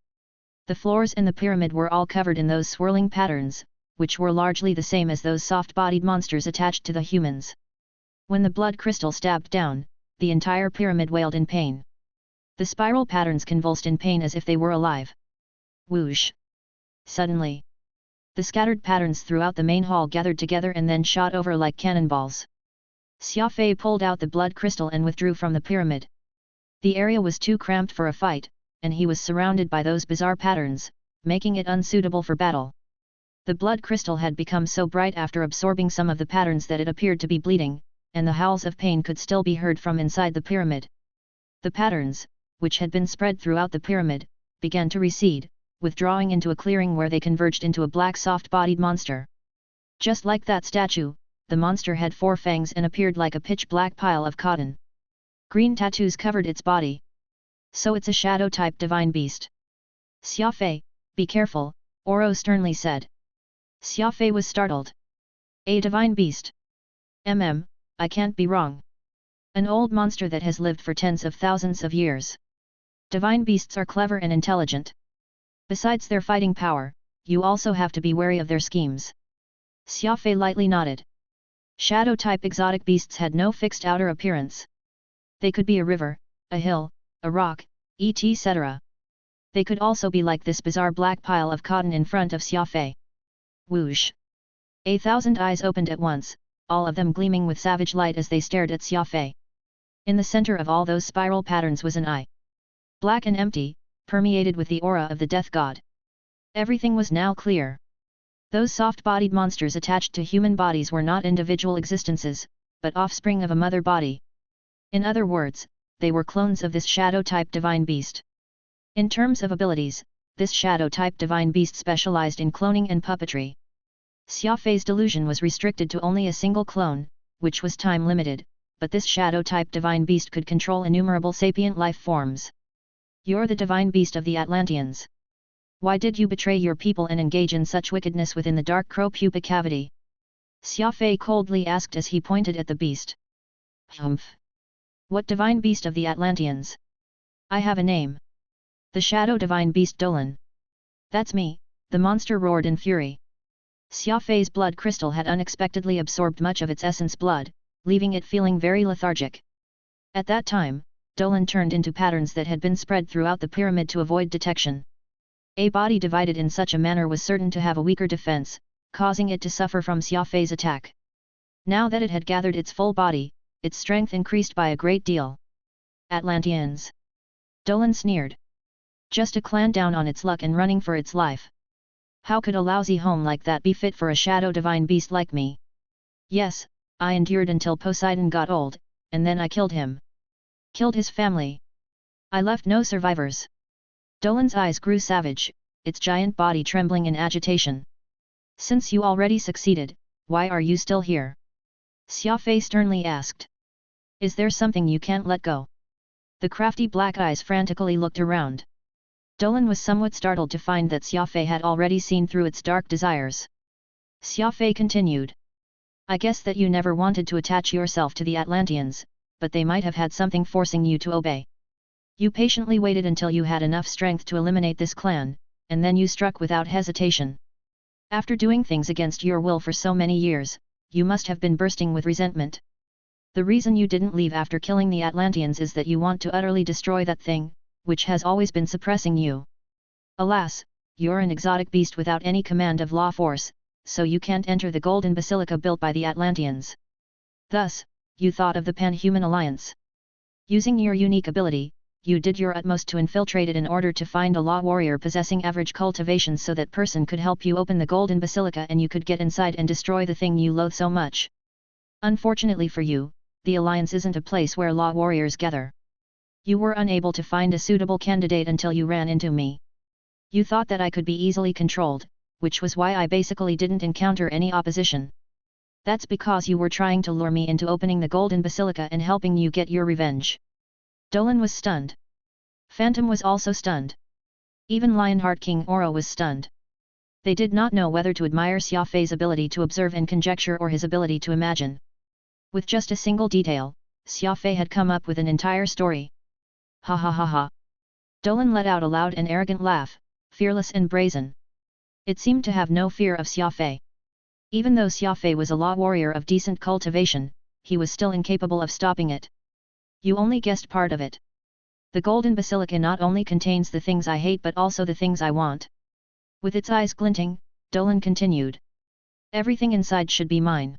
The floors in the pyramid were all covered in those swirling patterns, which were largely the same as those soft-bodied monsters attached to the humans. When the blood crystal stabbed down, the entire pyramid wailed in pain. The spiral patterns convulsed in pain as if they were alive. Whoosh! Suddenly, the scattered patterns throughout the main hall gathered together and then shot over like cannonballs. Xia Fei pulled out the blood crystal and withdrew from the pyramid. The area was too cramped for a fight, and he was surrounded by those bizarre patterns, making it unsuitable for battle. The blood crystal had become so bright after absorbing some of the patterns that it appeared to be bleeding, and the howls of pain could still be heard from inside the pyramid. The patterns, which had been spread throughout the pyramid, began to recede, withdrawing into a clearing where they converged into a black soft-bodied monster. Just like that statue, the monster had 4 fangs and appeared like a pitch-black pile of cotton. Green tattoos covered its body. So it's a shadow-type divine beast. Xia Fei, be careful, Oro sternly said. Xia Fei was startled. A divine beast? I can't be wrong. An old monster that has lived for tens of thousands of years. Divine beasts are clever and intelligent. Besides their fighting power, you also have to be wary of their schemes. Xia Fei lightly nodded. Shadow-type exotic beasts had no fixed outer appearance. They could be a river, a hill, a rock, etc. They could also be like this bizarre black pile of cotton in front of Xia Fei. Whoosh! 1,000 eyes opened at once, all of them gleaming with savage light as they stared at Xia Fei. In the center of all those spiral patterns was an eye. Black and empty, permeated with the aura of the death god. Everything was now clear. Those soft-bodied monsters attached to human bodies were not individual existences, but offspring of a mother body. In other words, they were clones of this shadow-type divine beast. In terms of abilities, this shadow-type divine beast specialized in cloning and puppetry. Xia Fei's delusion was restricted to only a single clone, which was time-limited, but this shadow-type divine beast could control innumerable sapient life forms. You're the divine beast of the Atlanteans. Why did you betray your people and engage in such wickedness within the dark crow pupa cavity? Xia Fei coldly asked as he pointed at the beast. Humph! What divine beast of the Atlanteans? I have a name. The shadow divine beast Dolan. That's me, the monster roared in fury. Xia Fei's blood crystal had unexpectedly absorbed much of its essence blood, leaving it feeling very lethargic. At that time, Dolan turned into patterns that had been spread throughout the pyramid to avoid detection. A body divided in such a manner was certain to have a weaker defense, causing it to suffer from Xia Fei's attack. Now that it had gathered its full body, its strength increased by a great deal. Atlanteans! Dolan sneered. Just a clan down on its luck and running for its life. How could a lousy home like that be fit for a shadow divine beast like me? Yes, I endured until Poseidon got old, and then I killed him. Killed his family. I left no survivors. Dolan's eyes grew savage, its giant body trembling in agitation. Since you already succeeded, why are you still here? Xia Fei sternly asked. Is there something you can't let go? The crafty black eyes frantically looked around. Dolan was somewhat startled to find that Xia Fei had already seen through its dark desires. Xia Fei continued. I guess that you never wanted to attach yourself to the Atlanteans, but they might have had something forcing you to obey. You patiently waited until you had enough strength to eliminate this clan, and then you struck without hesitation. After doing things against your will for so many years, you must have been bursting with resentment. The reason you didn't leave after killing the Atlanteans is that you want to utterly destroy that thing, which has always been suppressing you. Alas, you're an exotic beast without any command of law force, so you can't enter the golden basilica built by the Atlanteans. Thus, you thought of the Pan-Human Alliance. Using your unique ability, you did your utmost to infiltrate it in order to find a law warrior possessing average cultivation so that person could help you open the golden basilica and you could get inside and destroy the thing you loathe so much. Unfortunately for you, the Alliance isn't a place where law warriors gather. You were unable to find a suitable candidate until you ran into me. You thought that I could be easily controlled, which was why I basically didn't encounter any opposition. That's because you were trying to lure me into opening the golden basilica and helping you get your revenge. Dolan was stunned. Phantom was also stunned. Even Lionheart King Oro was stunned. They did not know whether to admire Xia Fei's ability to observe and conjecture or his ability to imagine. With just a single detail, Xia Fei had come up with an entire story. Ha ha ha ha. Dolan let out a loud and arrogant laugh, fearless and brazen. It seemed to have no fear of Xia Fei. Even though Xia Fei was a law warrior of decent cultivation, he was still incapable of stopping it. You only guessed part of it. The golden basilica not only contains the things I hate but also the things I want. With its eyes glinting, Dolan continued. Everything inside should be mine.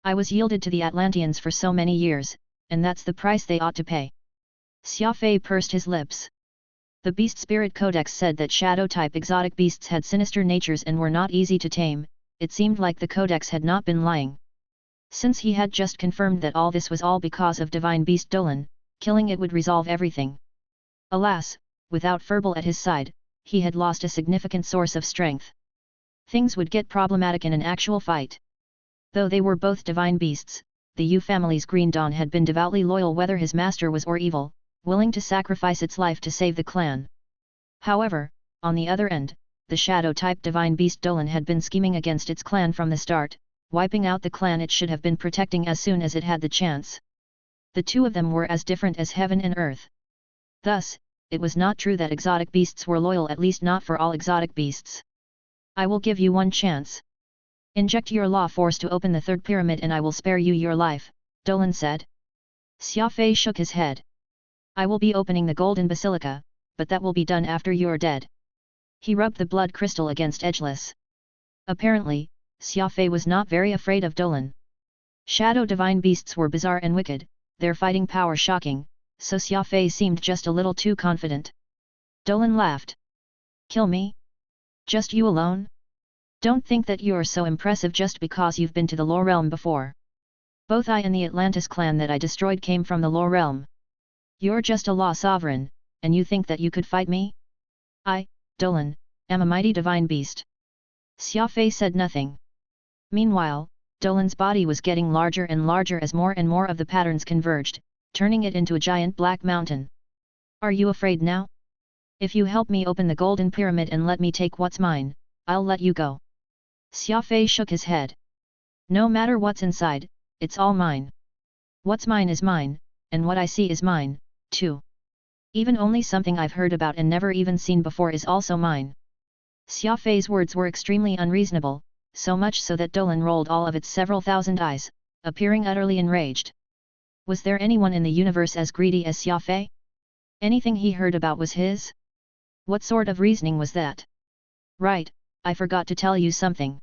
I was yielded to the Atlanteans for so many years, and that's the price they ought to pay. Xia Fei pursed his lips. The Beast Spirit Codex said that shadow-type exotic beasts had sinister natures and were not easy to tame. It seemed like the Codex had not been lying. Since he had just confirmed that all this was all because of Divine Beast Dolan, killing it would resolve everything. Alas, without Furball at his side, he had lost a significant source of strength. Things would get problematic in an actual fight. Though they were both divine beasts, the Yu family's Green Dawn had been devoutly loyal whether his master was or evil, willing to sacrifice its life to save the clan. However, on the other end, the shadow-type divine beast Dolan had been scheming against its clan from the start, wiping out the clan it should have been protecting as soon as it had the chance. The two of them were as different as heaven and earth. Thus, it was not true that exotic beasts were loyal, at least not for all exotic beasts. I will give you one chance. Inject your law force to open the third pyramid and I will spare you your life, Dolan said. Xia Fei shook his head. I will be opening the golden basilica, but that will be done after you're dead. He rubbed the blood crystal against Edgeless. Apparently, Xia Fei was not very afraid of Dolan. Shadow divine beasts were bizarre and wicked, their fighting power shocking, so Xia Fei seemed just a little too confident. Dolan laughed. Kill me? Just you alone? Don't think that you're so impressive just because you've been to the Lore Realm before. Both I and the Atlantis clan that I destroyed came from the Lore Realm. You're just a law sovereign, and you think that you could fight me? I, Dolan, am a mighty divine beast. Xia Fei said nothing. Meanwhile, Dolan's body was getting larger and larger as more and more of the patterns converged, turning it into a giant black mountain. Are you afraid now? If you help me open the golden pyramid and let me take what's mine, I'll let you go. Xia Fei shook his head. No matter what's inside, it's all mine. What's mine is mine, and what I see is mine, too. Even only something I've heard about and never even seen before is also mine. Xia Fei's words were extremely unreasonable, so much so that Dolan rolled all of its several thousand eyes, appearing utterly enraged. Was there anyone in the universe as greedy as Xia Fei? Anything he heard about was his? What sort of reasoning was that? Right, I forgot to tell you something.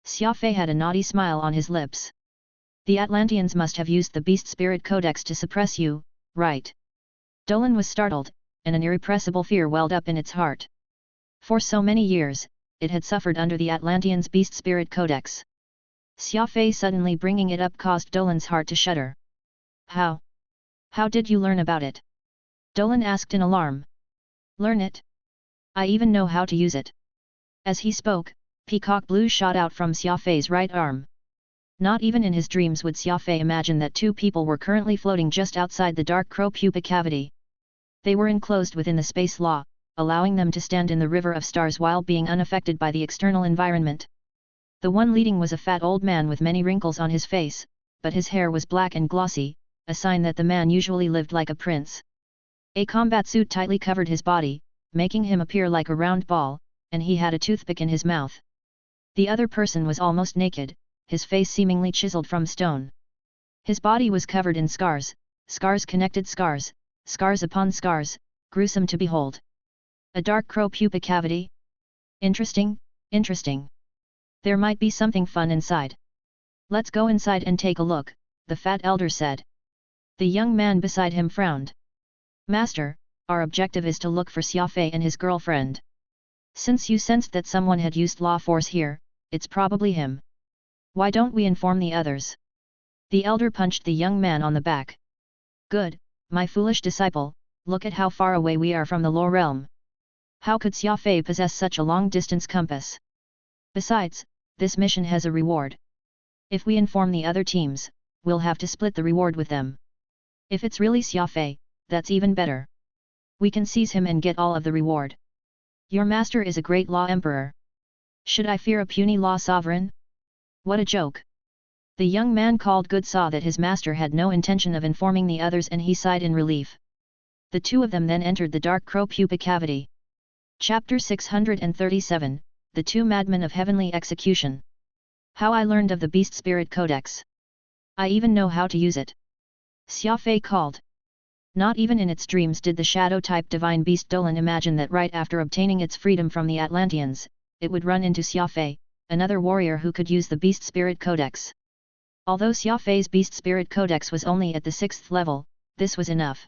Xia Fei had a naughty smile on his lips. The Atlanteans must have used the Beast Spirit Codex to suppress you, right? Dolan was startled, and an irrepressible fear welled up in its heart. For so many years, it had suffered under the Atlanteans' Beast Spirit Codex. Xia Fei suddenly bringing it up caused Dolan's heart to shudder. How? How did you learn about it? Dolan asked in alarm. Learn it? I even know how to use it. As he spoke, peacock blue shot out from Xia Fei's right arm. Not even in his dreams would Xia Fei imagine that two people were currently floating just outside the dark crow pupa cavity. They were enclosed within the space law, allowing them to stand in the river of stars while being unaffected by the external environment. The one leading was a fat old man with many wrinkles on his face, but his hair was black and glossy, a sign that the man usually lived like a prince. A combat suit tightly covered his body, making him appear like a round ball, and he had a toothpick in his mouth. The other person was almost naked, his face seemingly chiseled from stone. His body was covered in scars, scars connected scars, scars upon scars, gruesome to behold. A dark crow pupa cavity? Interesting, interesting. There might be something fun inside. Let's go inside and take a look, the fat elder said. The young man beside him frowned. Master, our objective is to look for Xia Fei and his girlfriend. Since you sensed that someone had used law force here, it's probably him. Why don't we inform the others? The elder punched the young man on the back. Good, my foolish disciple, look at how far away we are from the law realm. How could Xia Fei possess such a long-distance compass? Besides, this mission has a reward. If we inform the other teams, we'll have to split the reward with them. If it's really Xia Fei, that's even better. We can seize him and get all of the reward. Your master is a great law emperor. Should I fear a puny law sovereign? What a joke! The young man called good saw that his master had no intention of informing the others and he sighed in relief. The two of them then entered the dark crow pupa cavity. Chapter 637, The Two Madmen of Heavenly Execution. How I learned of the Beast Spirit Codex. I even know how to use it. Xia Fei called. Not even in its dreams did the shadow-type divine beast Dolan imagine that right after obtaining its freedom from the Atlanteans, it would run into Xia Fei, another warrior who could use the Beast Spirit Codex. Although Xia Fei's Beast Spirit Codex was only at the 6th level, this was enough.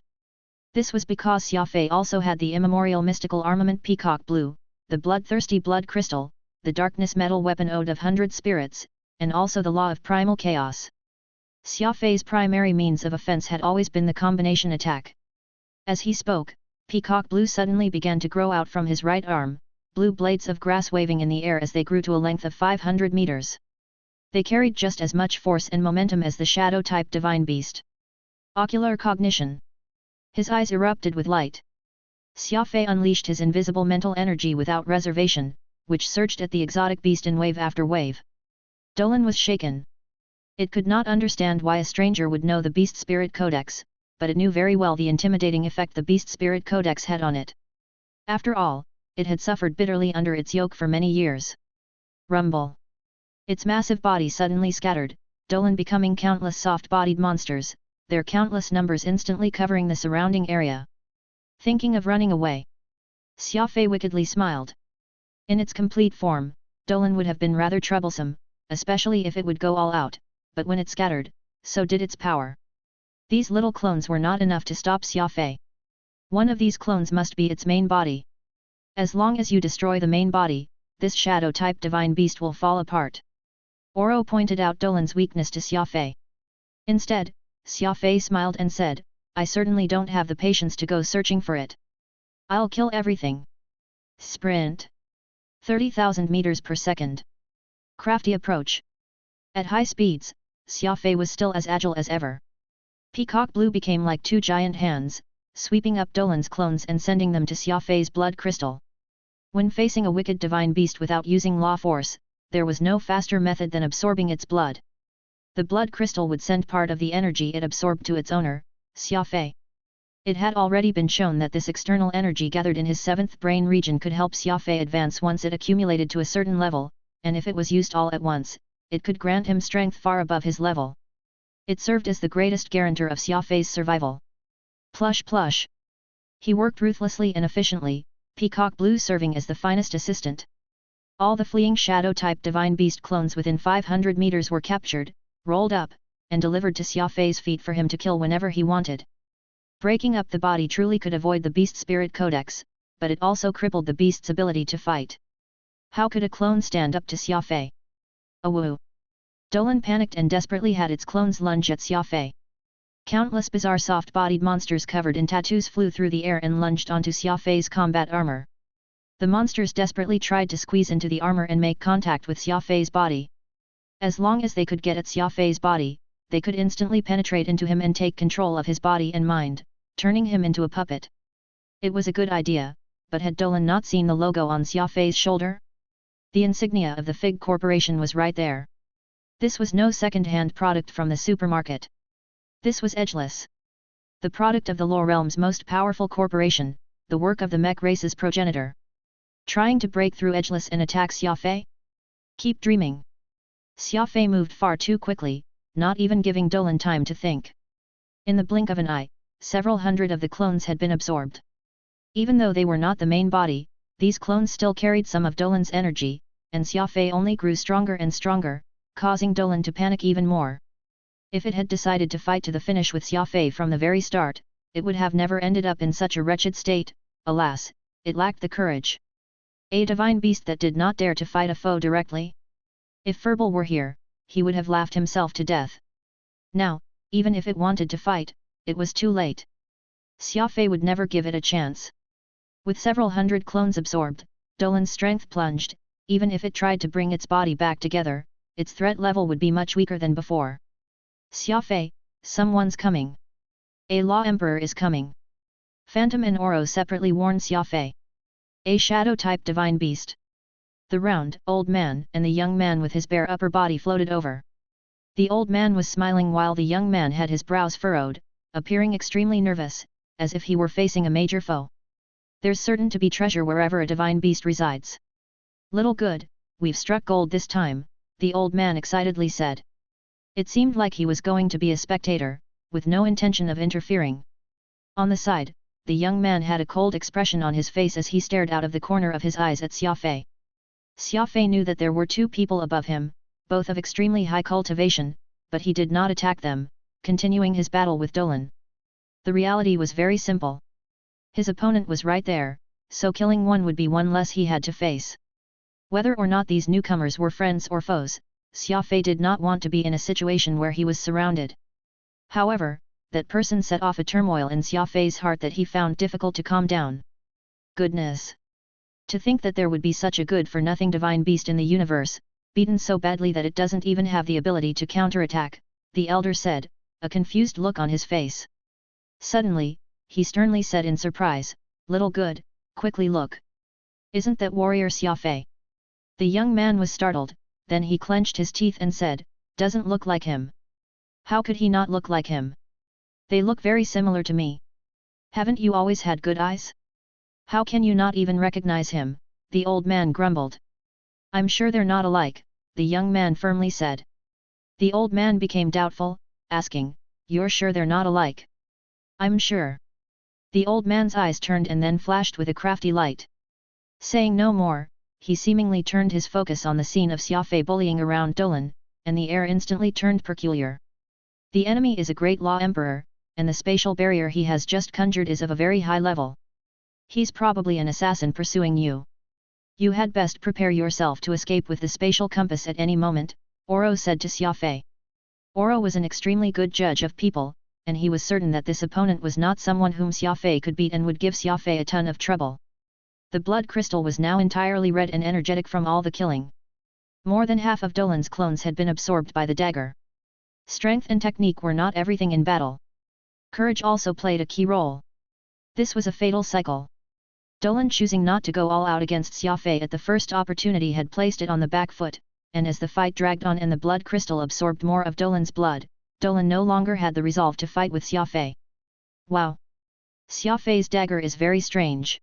This was because Xia Fei also had the immemorial mystical armament Peacock Blue, the bloodthirsty blood crystal, the darkness metal weapon Ode of 100 Spirits, and also the law of primal chaos. Xia Fei's primary means of offense had always been the combination attack. As he spoke, Peacock Blue suddenly began to grow out from his right arm, blue blades of grass waving in the air as they grew to a length of 500 meters. They carried just as much force and momentum as the shadow-type divine beast. Ocular cognition. His eyes erupted with light. Xia Fei unleashed his invisible mental energy without reservation, which surged at the exotic beast in wave after wave. Dolan was shaken. It could not understand why a stranger would know the Beast Spirit Codex, but it knew very well the intimidating effect the Beast Spirit Codex had on it. After all, it had suffered bitterly under its yoke for many years. Rumble. Its massive body suddenly scattered, Dolan becoming countless soft-bodied monsters, their countless numbers instantly covering the surrounding area. Thinking of running away. Xia Fei wickedly smiled. In its complete form, Dolan would have been rather troublesome, especially if it would go all out, but when it scattered, so did its power. These little clones were not enough to stop Xia Fei. One of these clones must be its main body. As long as you destroy the main body, this shadow-type divine beast will fall apart. Oro pointed out Dolan's weakness to Xia Fei. Instead, Xia Fei smiled and said, I certainly don't have the patience to go searching for it. I'll kill everything. Sprint. 30,000 meters per second. Crafty approach. At high speeds, Xia Fei was still as agile as ever. Peacock Blue became like two giant hands, sweeping up Dolan's clones and sending them to Xia Fei's blood crystal. When facing a wicked divine beast without using law force, there was no faster method than absorbing its blood. The blood crystal would send part of the energy it absorbed to its owner, Xia Fei. It had already been shown that this external energy gathered in his seventh brain region could help Xia Fei advance once it accumulated to a certain level, and if it was used all at once, it could grant him strength far above his level. It served as the greatest guarantor of Xia Fei's survival. Plush plush. He worked ruthlessly and efficiently, Peacock Blue serving as the finest assistant. All the fleeing shadow-type divine beast clones within 500 meters were captured, rolled up, and delivered to Xia Fei's feet for him to kill whenever he wanted. Breaking up the body truly could avoid the beast spirit codex, but it also crippled the beast's ability to fight. How could a clone stand up to Xia Fei? Awoo! Dolan panicked and desperately had its clones lunge at Xia Fei. Countless bizarre soft-bodied monsters covered in tattoos flew through the air and lunged onto Xia Fei's combat armor. The monsters desperately tried to squeeze into the armor and make contact with Xia Fei's body. As long as they could get at Xia Fei's body, they could instantly penetrate into him and take control of his body and mind, turning him into a puppet. It was a good idea, but had Dolan not seen the logo on Xia Fei's shoulder? The insignia of the Fig Corporation was right there. This was no second-hand product from the supermarket. This was edgeless. The product of the Lore Realm's most powerful corporation, the work of the mech race's progenitor. Trying to break through edgeless and attack Xia Fei? Keep dreaming. Xia Fei moved far too quickly, not even giving Dolan time to think. In the blink of an eye, several hundred of the clones had been absorbed. Even though they were not the main body, these clones still carried some of Dolan's energy, and Xia Fei only grew stronger and stronger, causing Dolan to panic even more. If it had decided to fight to the finish with Xia Fei from the very start, it would have never ended up in such a wretched state. Alas, it lacked the courage. A divine beast that did not dare to fight a foe directly? If Furball were here, he would have laughed himself to death. Now, even if it wanted to fight, it was too late. Xia Fei would never give it a chance. With several hundred clones absorbed, Dolan's strength plunged. Even if it tried to bring its body back together, its threat level would be much weaker than before. Xia Fei, someone's coming. A Law Emperor is coming. Phantom and Oro separately warned Xia Fei. A shadow-type divine beast. The round, old man and the young man with his bare upper body floated over. The old man was smiling while the young man had his brows furrowed, appearing extremely nervous, as if he were facing a major foe. There's certain to be treasure wherever a divine beast resides. Little good, we've struck gold this time, the old man excitedly said. It seemed like he was going to be a spectator, with no intention of interfering. On the side, the young man had a cold expression on his face as he stared out of the corner of his eyes at Xia Fei. Xia Fei knew that there were two people above him, both of extremely high cultivation, but he did not attack them, continuing his battle with Dolan. The reality was very simple. His opponent was right there, so killing one would be one less he had to face. Whether or not these newcomers were friends or foes, Xia Fei did not want to be in a situation where he was surrounded. However, that person set off a turmoil in Xia Fei's heart that he found difficult to calm down. Goodness! To think that there would be such a good-for-nothing divine beast in the universe, beaten so badly that it doesn't even have the ability to counterattack, the elder said, a confused look on his face. Suddenly, he sternly said in surprise, "Little good, quickly look. Isn't that warrior Xia Fei?" The young man was startled, then he clenched his teeth and said, "Doesn't look like him. How could he not look like him? They look very similar to me. Haven't you always had good eyes? How can you not even recognize him?" the old man grumbled. "I'm sure they're not alike," the young man firmly said. The old man became doubtful, asking, "You're sure they're not alike?" "I'm sure." The old man's eyes turned and then flashed with a crafty light. Saying no more, he seemingly turned his focus on the scene of Xia Fei bullying around Dolan, and the air instantly turned peculiar. The enemy is a great Law Emperor, and the spatial barrier he has just conjured is of a very high level. He's probably an assassin pursuing you. You had best prepare yourself to escape with the spatial compass at any moment, Oro said to Xia Fei. Oro was an extremely good judge of people, and he was certain that this opponent was not someone whom Xia Fei could beat and would give Xia Fei a ton of trouble. The blood crystal was now entirely red and energetic from all the killing. More than half of Dolan's clones had been absorbed by the dagger. Strength and technique were not everything in battle. Courage also played a key role. This was a fatal cycle. Dolan, choosing not to go all out against Xia Fei at the first opportunity, had placed it on the back foot, and as the fight dragged on and the blood crystal absorbed more of Dolan's blood, Dolan no longer had the resolve to fight with Xia Fei. Wow! Xia Fei's dagger is very strange.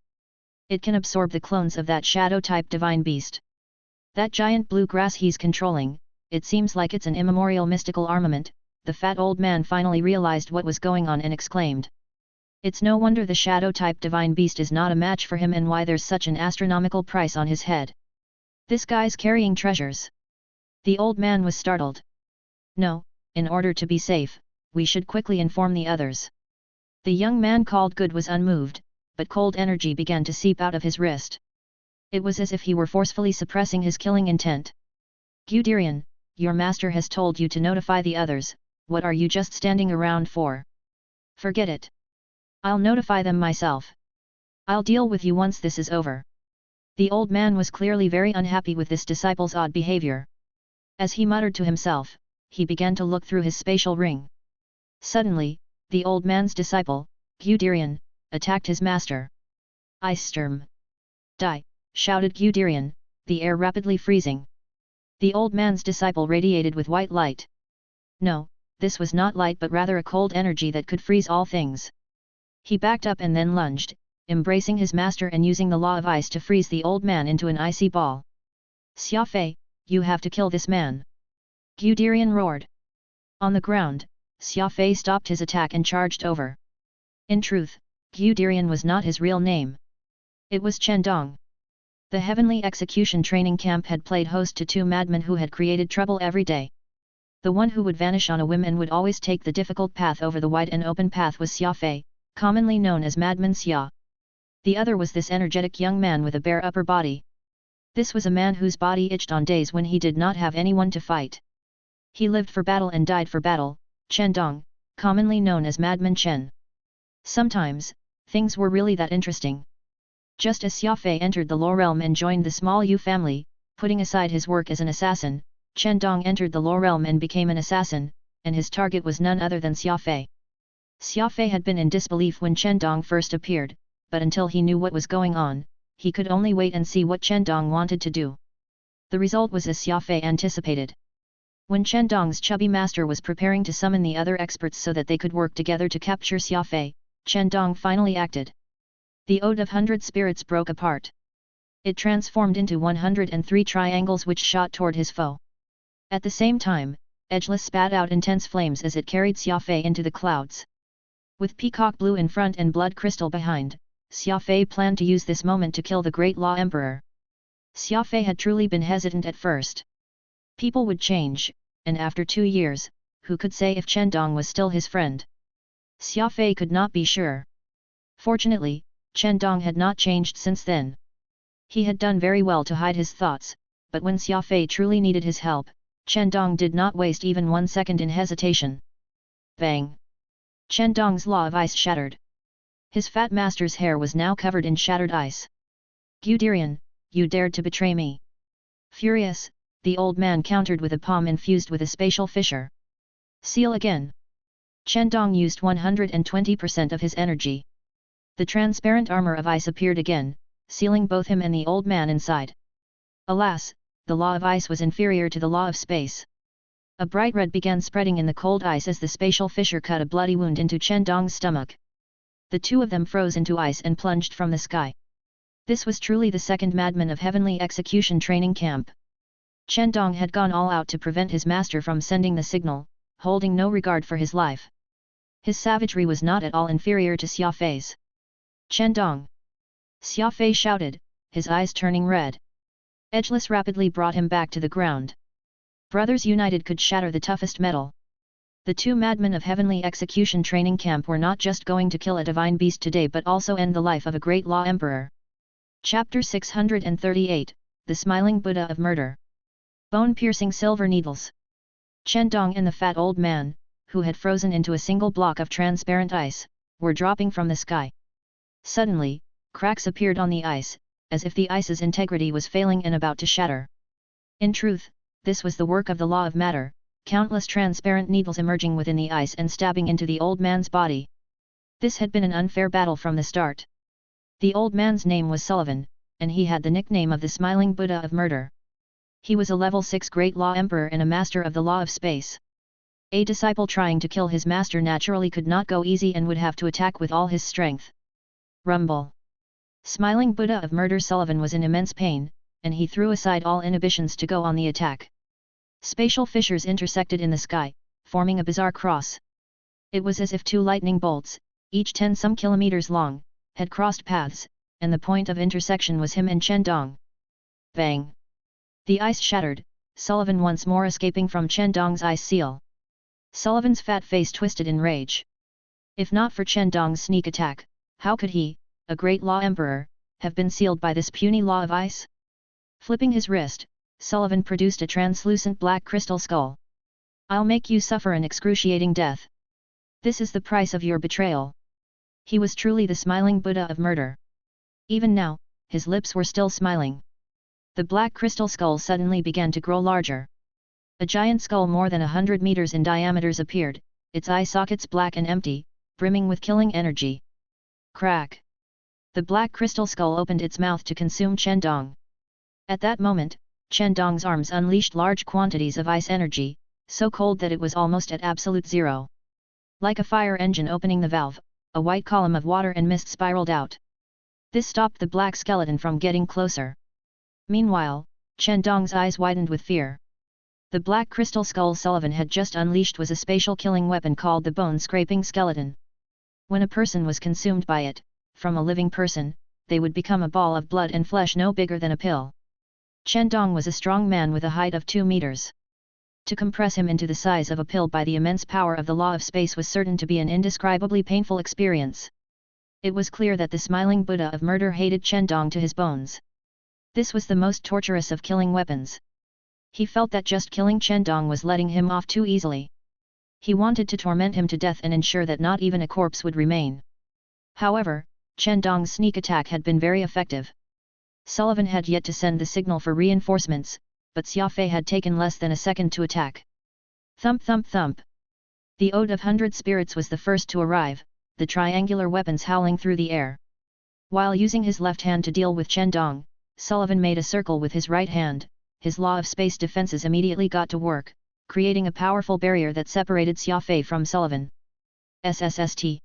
It can absorb the clones of that shadow-type divine beast. That giant blue grass he's controlling, it seems like it's an immemorial mystical armament. The fat old man finally realized what was going on and exclaimed. It's no wonder the shadow-type divine beast is not a match for him and why there's such an astronomical price on his head. This guy's carrying treasures. The old man was startled. No, in order to be safe, we should quickly inform the others. The young man called Good was unmoved, but cold energy began to seep out of his wrist. It was as if he were forcefully suppressing his killing intent. Guderian, your master has told you to notify the others. What are you just standing around for? Forget it. I'll notify them myself. I'll deal with you once this is over. The old man was clearly very unhappy with this disciple's odd behavior. As he muttered to himself, he began to look through his spatial ring. Suddenly, the old man's disciple, Guderian, attacked his master. Ice storm! Die! Shouted Guderian, the air rapidly freezing. The old man's disciple radiated with white light. No, this was not light but rather a cold energy that could freeze all things. He backed up and then lunged, embracing his master and using the law of ice to freeze the old man into an icy ball. Xia Fei, you have to kill this man! Guderian roared. On the ground, Xia Fei stopped his attack and charged over. In truth, Guderian was not his real name. It was Chendong. The heavenly execution training camp had played host to two madmen who had created trouble every day. The one who would vanish on a whim and would always take the difficult path over the wide and open path was Xia Fei, commonly known as Madman Xia. The other was this energetic young man with a bare upper body. This was a man whose body itched on days when he did not have anyone to fight. He lived for battle and died for battle, Chendong, commonly known as Madman Chen. Sometimes, things were really that interesting. Just as Xia Fei entered the Law Realm and joined the small Yu family, putting aside his work as an assassin, Chendong entered the Law Realm and became an assassin, and his target was none other than Xia Fei. Xia Fei had been in disbelief when Chendong first appeared, but until he knew what was going on, he could only wait and see what Chendong wanted to do. The result was as Xia Fei anticipated. When Chendong's chubby master was preparing to summon the other experts so that they could work together to capture Xia Fei, Chendong finally acted. The Ode of 100 Spirits broke apart. It transformed into 103 triangles which shot toward his foe. At the same time, Edgeless spat out intense flames as it carried Xia Fei into the clouds. With peacock blue in front and blood crystal behind, Xia Fei planned to use this moment to kill the Great Law Emperor. Xia Fei had truly been hesitant at first. People would change, and after 2 years, who could say if Chendong was still his friend? Xia Fei could not be sure. Fortunately, Chendong had not changed since then. He had done very well to hide his thoughts, but when Xia Fei truly needed his help, Chendong did not waste even 1 second in hesitation. Bang! Chendong's law of ice shattered. His fat master's hair was now covered in shattered ice. Guderian, you dared to betray me. Furious, the old man countered with a palm infused with a spatial fissure. Seal again. Chendong used 120% of his energy. The transparent armor of ice appeared again, sealing both him and the old man inside. Alas, the law of ice was inferior to the law of space. A bright red began spreading in the cold ice as the spatial fissure cut a bloody wound into Chendong's stomach. The two of them froze into ice and plunged from the sky. This was truly the second madman of heavenly execution training camp. Chendong had gone all out to prevent his master from sending the signal, holding no regard for his life. His savagery was not at all inferior to Xia Fei's. Chendong! Xia Fei shouted, his eyes turning red. Edgeless rapidly brought him back to the ground. Brothers united could shatter the toughest metal. The two madmen of heavenly execution training camp were not just going to kill a divine beast today but also end the life of a great law emperor. Chapter 638, The Smiling Buddha of Murder. Bone-piercing silver needles. Chendong and the fat old man, who had frozen into a single block of transparent ice, were dropping from the sky. Suddenly, cracks appeared on the ice, as if the ice's integrity was failing and about to shatter. In truth, this was the work of the law of matter, countless transparent needles emerging within the ice and stabbing into the old man's body. This had been an unfair battle from the start. The old man's name was Sullivan, and he had the nickname of the Smiling Buddha of Murder. He was a level 6 Great Law Emperor and a master of the law of space. A disciple trying to kill his master naturally could not go easy and would have to attack with all his strength. Rumble. Smiling Buddha of Murder Sullivan was in immense pain, and he threw aside all inhibitions to go on the attack. Spatial fissures intersected in the sky, forming a bizarre cross. It was as if two lightning bolts, each 10 some kilometers long, had crossed paths, and the point of intersection was him and Chen Dong. Bang! The ice shattered, Sullivan once more escaping from Chen Dong's ice seal. Sullivan's fat face twisted in rage. If not for Chen Dong's sneak attack, how could he, a great law emperor, have been sealed by this puny law of ice? Flipping his wrist, Sullivan produced a translucent black crystal skull. I'll make you suffer an excruciating death. This is the price of your betrayal. He was truly the Smiling Buddha of Murder. Even now, his lips were still smiling. The black crystal skull suddenly began to grow larger. A giant skull more than 100 meters in diameter appeared, its eye sockets black and empty, brimming with killing energy. Crack! The black crystal skull opened its mouth to consume Chen Dong. At that moment, Chen Dong's arms unleashed large quantities of ice energy, so cold that it was almost at absolute zero. Like a fire engine opening the valve, a white column of water and mist spiraled out. This stopped the black skeleton from getting closer. Meanwhile, Chen Dong's eyes widened with fear. The black crystal skull Sullivan had just unleashed was a spatial killing weapon called the bone-scraping skeleton. When a person was consumed by it, from a living person, they would become a ball of blood and flesh no bigger than a pill. Chen Dong was a strong man with a height of 2 meters. To compress him into the size of a pill by the immense power of the law of space was certain to be an indescribably painful experience. It was clear that the Smiling Buddha of Murder hated Chen Dong to his bones. This was the most torturous of killing weapons. He felt that just killing Chen Dong was letting him off too easily. He wanted to torment him to death and ensure that not even a corpse would remain. However, Chen Dong's sneak attack had been very effective. Sullivan had yet to send the signal for reinforcements, but Xia Fei had taken less than a second to attack. Thump thump thump! The Ode of 100 Spirits was the first to arrive, the triangular weapons howling through the air. While using his left hand to deal with Chen Dong, Sullivan made a circle with his right hand. His law of space defenses immediately got to work, creating a powerful barrier that separated Xia Fei from Sullivan. SSST.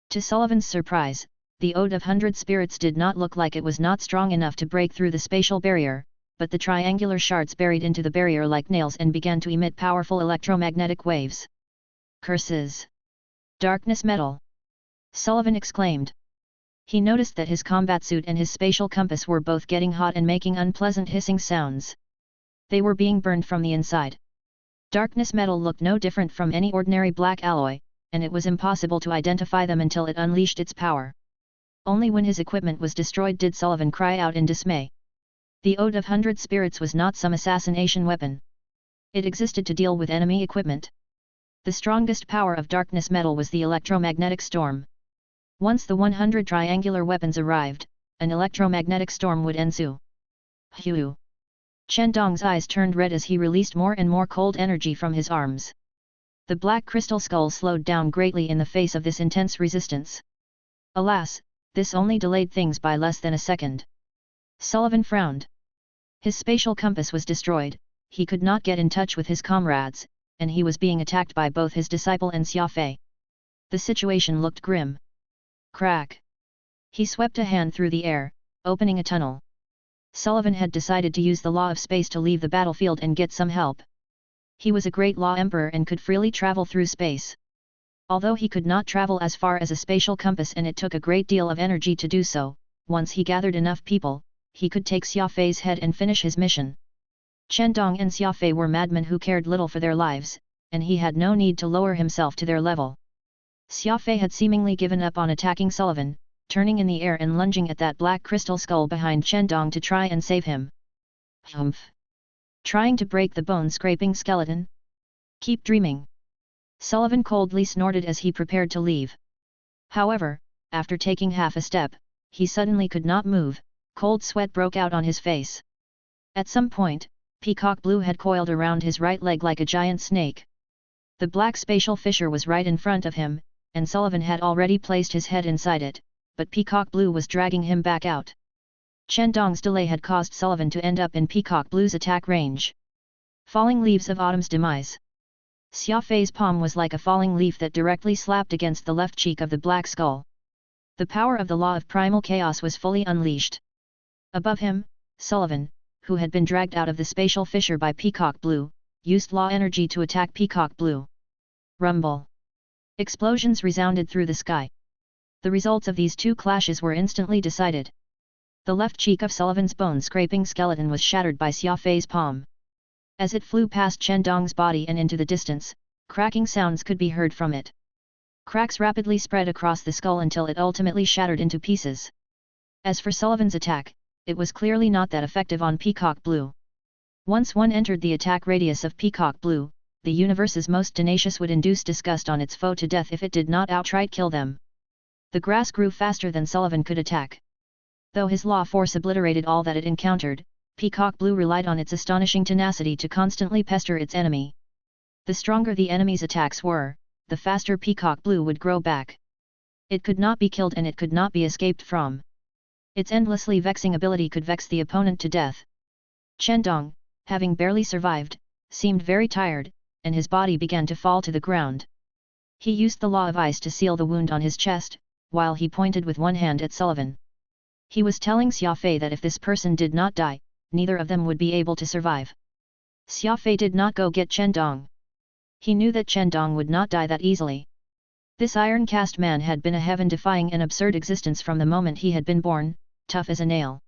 To Sullivan's surprise, the Ode of 100 Spirits did not look like it was not strong enough to break through the spatial barrier, but the triangular shards buried into the barrier like nails and began to emit powerful electromagnetic waves. Curses! Darkness metal! Sullivan exclaimed. He noticed that his combat suit and his spatial compass were both getting hot and making unpleasant hissing sounds. They were being burned from the inside. Darkness metal looked no different from any ordinary black alloy, and it was impossible to identify them until it unleashed its power. Only when his equipment was destroyed did Sullivan cry out in dismay. The Ode of 100 Spirits was not some assassination weapon. It existed to deal with enemy equipment. The strongest power of darkness metal was the electromagnetic storm. Once the 100 triangular weapons arrived, an electromagnetic storm would ensue. Hue! Chen Dong's eyes turned red as he released more and more cold energy from his arms. The black crystal skull slowed down greatly in the face of this intense resistance. Alas, this only delayed things by less than a second. Sullivan frowned. His spatial compass was destroyed, he could not get in touch with his comrades, and he was being attacked by both his disciple and Xia Fei. The situation looked grim. Crack! He swept a hand through the air, opening a tunnel. Sullivan had decided to use the law of space to leave the battlefield and get some help. He was a great law emperor and could freely travel through space. Although he could not travel as far as a spatial compass and it took a great deal of energy to do so, once he gathered enough people, he could take Xia Fei's head and finish his mission. Chen Dong and Xia Fei were madmen who cared little for their lives, and he had no need to lower himself to their level. Xia Fei had seemingly given up on attacking Sullivan, turning in the air and lunging at that black crystal skull behind Chen Dong to try and save him. Humph! Trying to break the bone-scraping skeleton? Keep dreaming! Sullivan coldly snorted as he prepared to leave. However, after taking half a step, he suddenly could not move, cold sweat broke out on his face. At some point, peacock blue had coiled around his right leg like a giant snake. The black spatial fissure was right in front of him, and Sullivan had already placed his head inside it, but peacock blue was dragging him back out. Chen Dong's delay had caused Sullivan to end up in peacock blue's attack range. Falling leaves of autumn's demise. Xia Fei's palm was like a falling leaf that directly slapped against the left cheek of the black skull. The power of the law of primal chaos was fully unleashed. Above him, Sullivan, who had been dragged out of the spatial fissure by peacock blue, used law energy to attack peacock blue. Rumble. Explosions resounded through the sky. The results of these two clashes were instantly decided. The left cheek of Sullivan's bone-scraping skeleton was shattered by Xia Fei's palm. As it flew past Chen Dong's body and into the distance, cracking sounds could be heard from it. Cracks rapidly spread across the skull until it ultimately shattered into pieces. As for Sullivan's attack, it was clearly not that effective on peacock blue. Once one entered the attack radius of peacock blue, the universe's most tenacious would induce disgust on its foe to death if it did not outright kill them. The grass grew faster than Sullivan could attack. Though his law force obliterated all that it encountered, peacock blue relied on its astonishing tenacity to constantly pester its enemy. The stronger the enemy's attacks were, the faster peacock blue would grow back. It could not be killed and it could not be escaped from. Its endlessly vexing ability could vex the opponent to death. Chen Dong, having barely survived, seemed very tired, and his body began to fall to the ground. He used the law of ice to seal the wound on his chest, while he pointed with one hand at Sullivan. He was telling Xia Fei that if this person did not die, neither of them would be able to survive. Xia Fei did not go get Chen Dong. He knew that Chen Dong would not die that easily. This iron-cast man had been a heaven-defying and absurd existence from the moment he had been born, tough as a nail.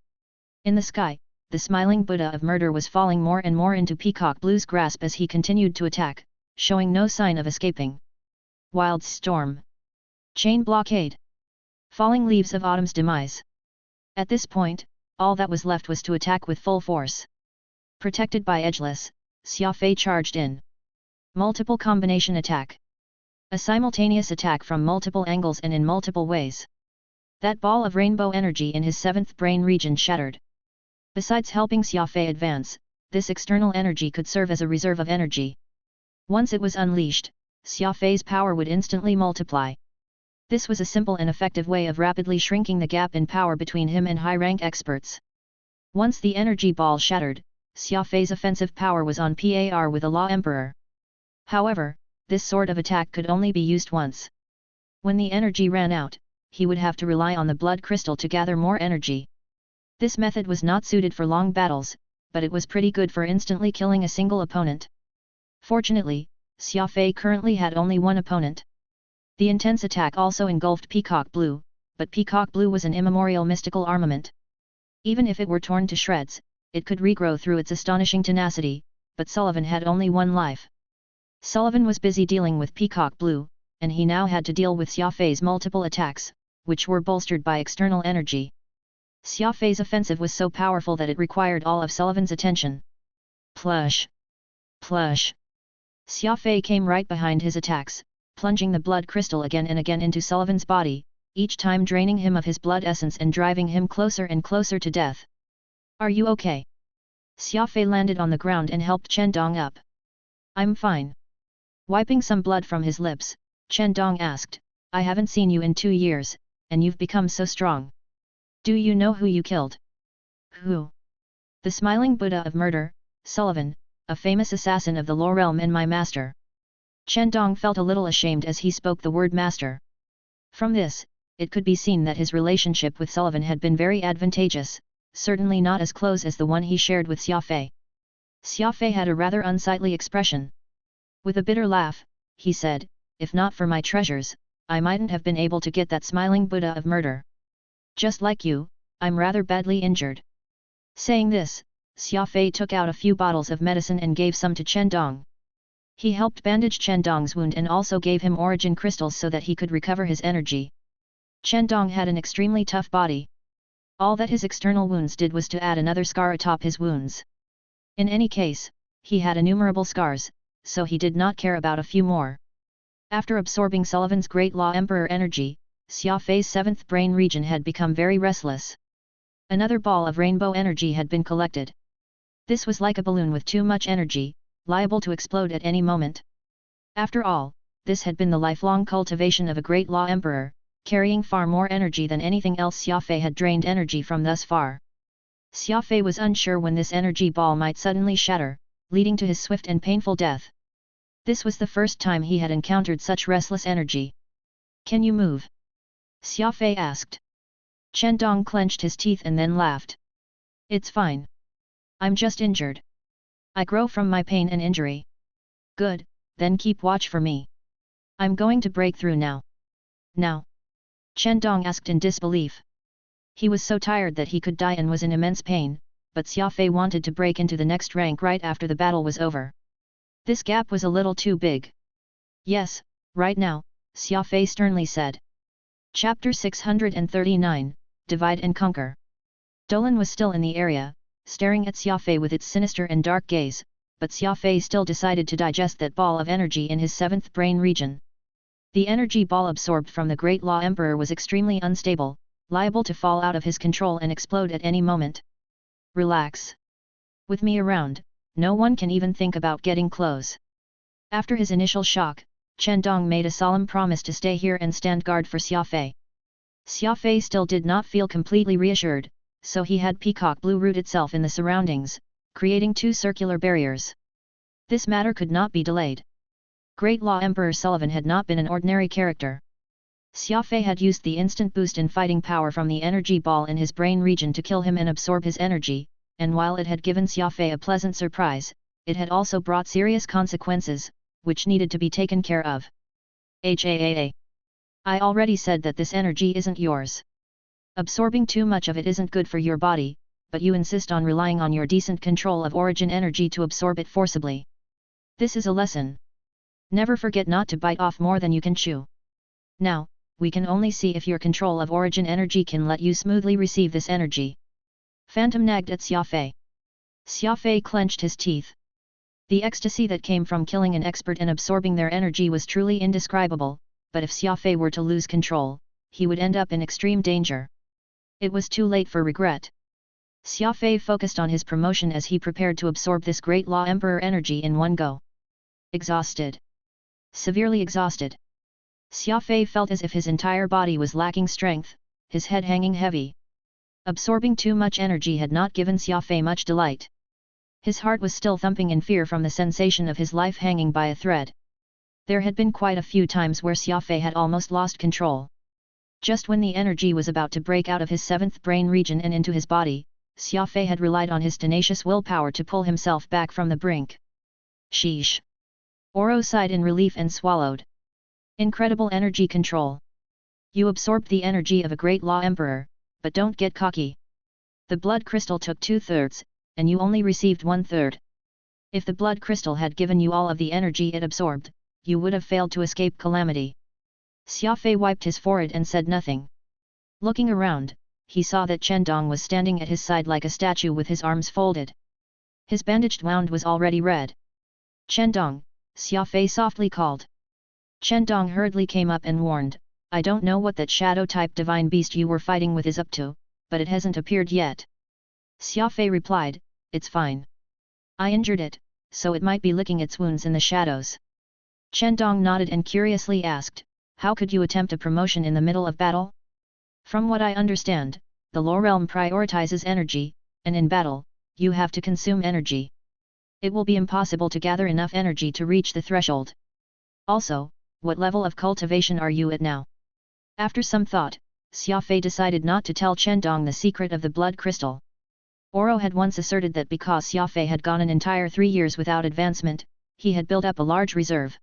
In the sky, the smiling Buddha of murder was falling more and more into peacock blue's grasp as he continued to attack, showing no sign of escaping. Wild storm. Chain blockade. Falling leaves of autumn's demise. At this point, all that was left was to attack with full force. Protected by edgeless, Xia Fei charged in. Multiple combination attack. A simultaneous attack from multiple angles and in multiple ways. That ball of rainbow energy in his seventh brain region shattered. Besides helping Xia Fei advance, this external energy could serve as a reserve of energy. Once it was unleashed, Xia Fei's power would instantly multiply. This was a simple and effective way of rapidly shrinking the gap in power between him and high-rank experts. Once the energy ball shattered, Xia Fei's offensive power was on par with a Law Emperor. However, this sort of attack could only be used once. When the energy ran out, he would have to rely on the blood crystal to gather more energy. This method was not suited for long battles, but it was pretty good for instantly killing a single opponent. Fortunately, Xia Fei currently had only one opponent. The intense attack also engulfed Peacock Blue, but Peacock Blue was an immemorial mystical armament. Even if it were torn to shreds, it could regrow through its astonishing tenacity, but Sullivan had only one life. Sullivan was busy dealing with Peacock Blue, and he now had to deal with Xia Fei's multiple attacks, which were bolstered by external energy. Xia Fei's offensive was so powerful that it required all of Sullivan's attention. Plush! Plush! Xia Fei came right behind his attacks, plunging the blood crystal again and again into Sullivan's body, each time draining him of his blood essence and driving him closer and closer to death. Are you okay? Xia Fei landed on the ground and helped Chen Dong up. I'm fine. Wiping some blood from his lips, Chen Dong asked, I haven't seen you in 2 years, and you've become so strong. Do you know who you killed? Who? The smiling Buddha of murder, Sullivan, a famous assassin of the Law Realm and my master. Chen Dong felt a little ashamed as he spoke the word master. From this, it could be seen that his relationship with Sullivan had been very advantageous, certainly not as close as the one he shared with Xia Fei. Xia Fei had a rather unsightly expression. With a bitter laugh, he said, if not for my treasures, I mightn't have been able to get that smiling Buddha of murder. Just like you, I'm rather badly injured. Saying this, Xia Fei took out a few bottles of medicine and gave some to Chen Dong. He helped bandage Chen Dong's wound and also gave him origin crystals so that he could recover his energy. Chen Dong had an extremely tough body. All that his external wounds did was to add another scar atop his wounds. In any case, he had innumerable scars, so he did not care about a few more. After absorbing Sullivan's Great Law Emperor energy, Xia Fei's 7th brain region had become very restless. Another ball of rainbow energy had been collected. This was like a balloon with too much energy, liable to explode at any moment. After all, this had been the lifelong cultivation of a great law emperor, carrying far more energy than anything else Xia Fei had drained energy from thus far. Xia Fei was unsure when this energy ball might suddenly shatter, leading to his swift and painful death. This was the first time he had encountered such restless energy. "Can you move?" Xia Fei asked. Chen Dong clenched his teeth and then laughed. "It's fine. I'm just injured. I grow from my pain and injury." "Good, then keep watch for me. I'm going to break through now." "Now?" Chen Dong asked in disbelief. He was so tired that he could die and was in immense pain, but Xia Fei wanted to break into the next rank right after the battle was over. This gap was a little too big. "Yes, right now," Xia Fei sternly said. Chapter 639, Divide and Conquer. Dolan was still in the area, staring at Xia Fei with its sinister and dark gaze, but Xia Fei still decided to digest that ball of energy in his seventh brain region. The energy ball absorbed from the Great Law Emperor was extremely unstable, liable to fall out of his control and explode at any moment. "Relax. With me around, no one can even think about getting close." After his initial shock, Chen Dong made a solemn promise to stay here and stand guard for Xia Fei. Xia Fei still did not feel completely reassured, so he had peacock blue root itself in the surroundings, creating two circular barriers. This matter could not be delayed. Great Law Emperor Sullivan had not been an ordinary character. Xia Fei had used the instant boost in fighting power from the energy ball in his brain region to kill him and absorb his energy, and while it had given Xia Fei a pleasant surprise, it had also brought serious consequences, which needed to be taken care of. "I already said that this energy isn't yours. Absorbing too much of it isn't good for your body, but you insist on relying on your decent control of origin energy to absorb it forcibly. This is a lesson. Never forget not to bite off more than you can chew. Now, we can only see if your control of origin energy can let you smoothly receive this energy." Phantom nagged at Xia Fei. Xia Fei clenched his teeth. The ecstasy that came from killing an expert and absorbing their energy was truly indescribable, but if Xia Fei were to lose control, he would end up in extreme danger. It was too late for regret. Xia Fei focused on his promotion as he prepared to absorb this Great Law Emperor energy in one go. Exhausted. Severely exhausted. Xia Fei felt as if his entire body was lacking strength, his head hanging heavy. Absorbing too much energy had not given Xia Fei much delight. His heart was still thumping in fear from the sensation of his life hanging by a thread. There had been quite a few times where Xia Fei had almost lost control. Just when the energy was about to break out of his seventh brain region and into his body, Xia Fei had relied on his tenacious willpower to pull himself back from the brink. Sheesh. Oro sighed in relief and swallowed. Incredible energy control. You absorbed the energy of a great law emperor, but don't get cocky. The blood crystal took 2/3, and you only received 1/3. If the blood crystal had given you all of the energy it absorbed, you would have failed to escape calamity. Xia Fei wiped his forehead and said nothing. Looking around, he saw that Chen Dong was standing at his side like a statue with his arms folded. His bandaged wound was already red. "Chen Dong," Xia Fei softly called. Chen Dong hurriedly came up and warned, "I don't know what that shadow-type divine beast you were fighting with is up to, but it hasn't appeared yet." Xia Fei replied, "It's fine. I injured it, so it might be licking its wounds in the shadows." Chen Dong nodded and curiously asked, "How could you attempt a promotion in the middle of battle?" "From what I understand, the Law Realm prioritizes energy, and in battle, you have to consume energy. It will be impossible to gather enough energy to reach the threshold. Also, what level of cultivation are you at now?" After some thought, Xia Fei decided not to tell Chen Dong the secret of the blood crystal. Oro had once asserted that because Xia Fei had gone an entire 3 years without advancement, he had built up a large reserve.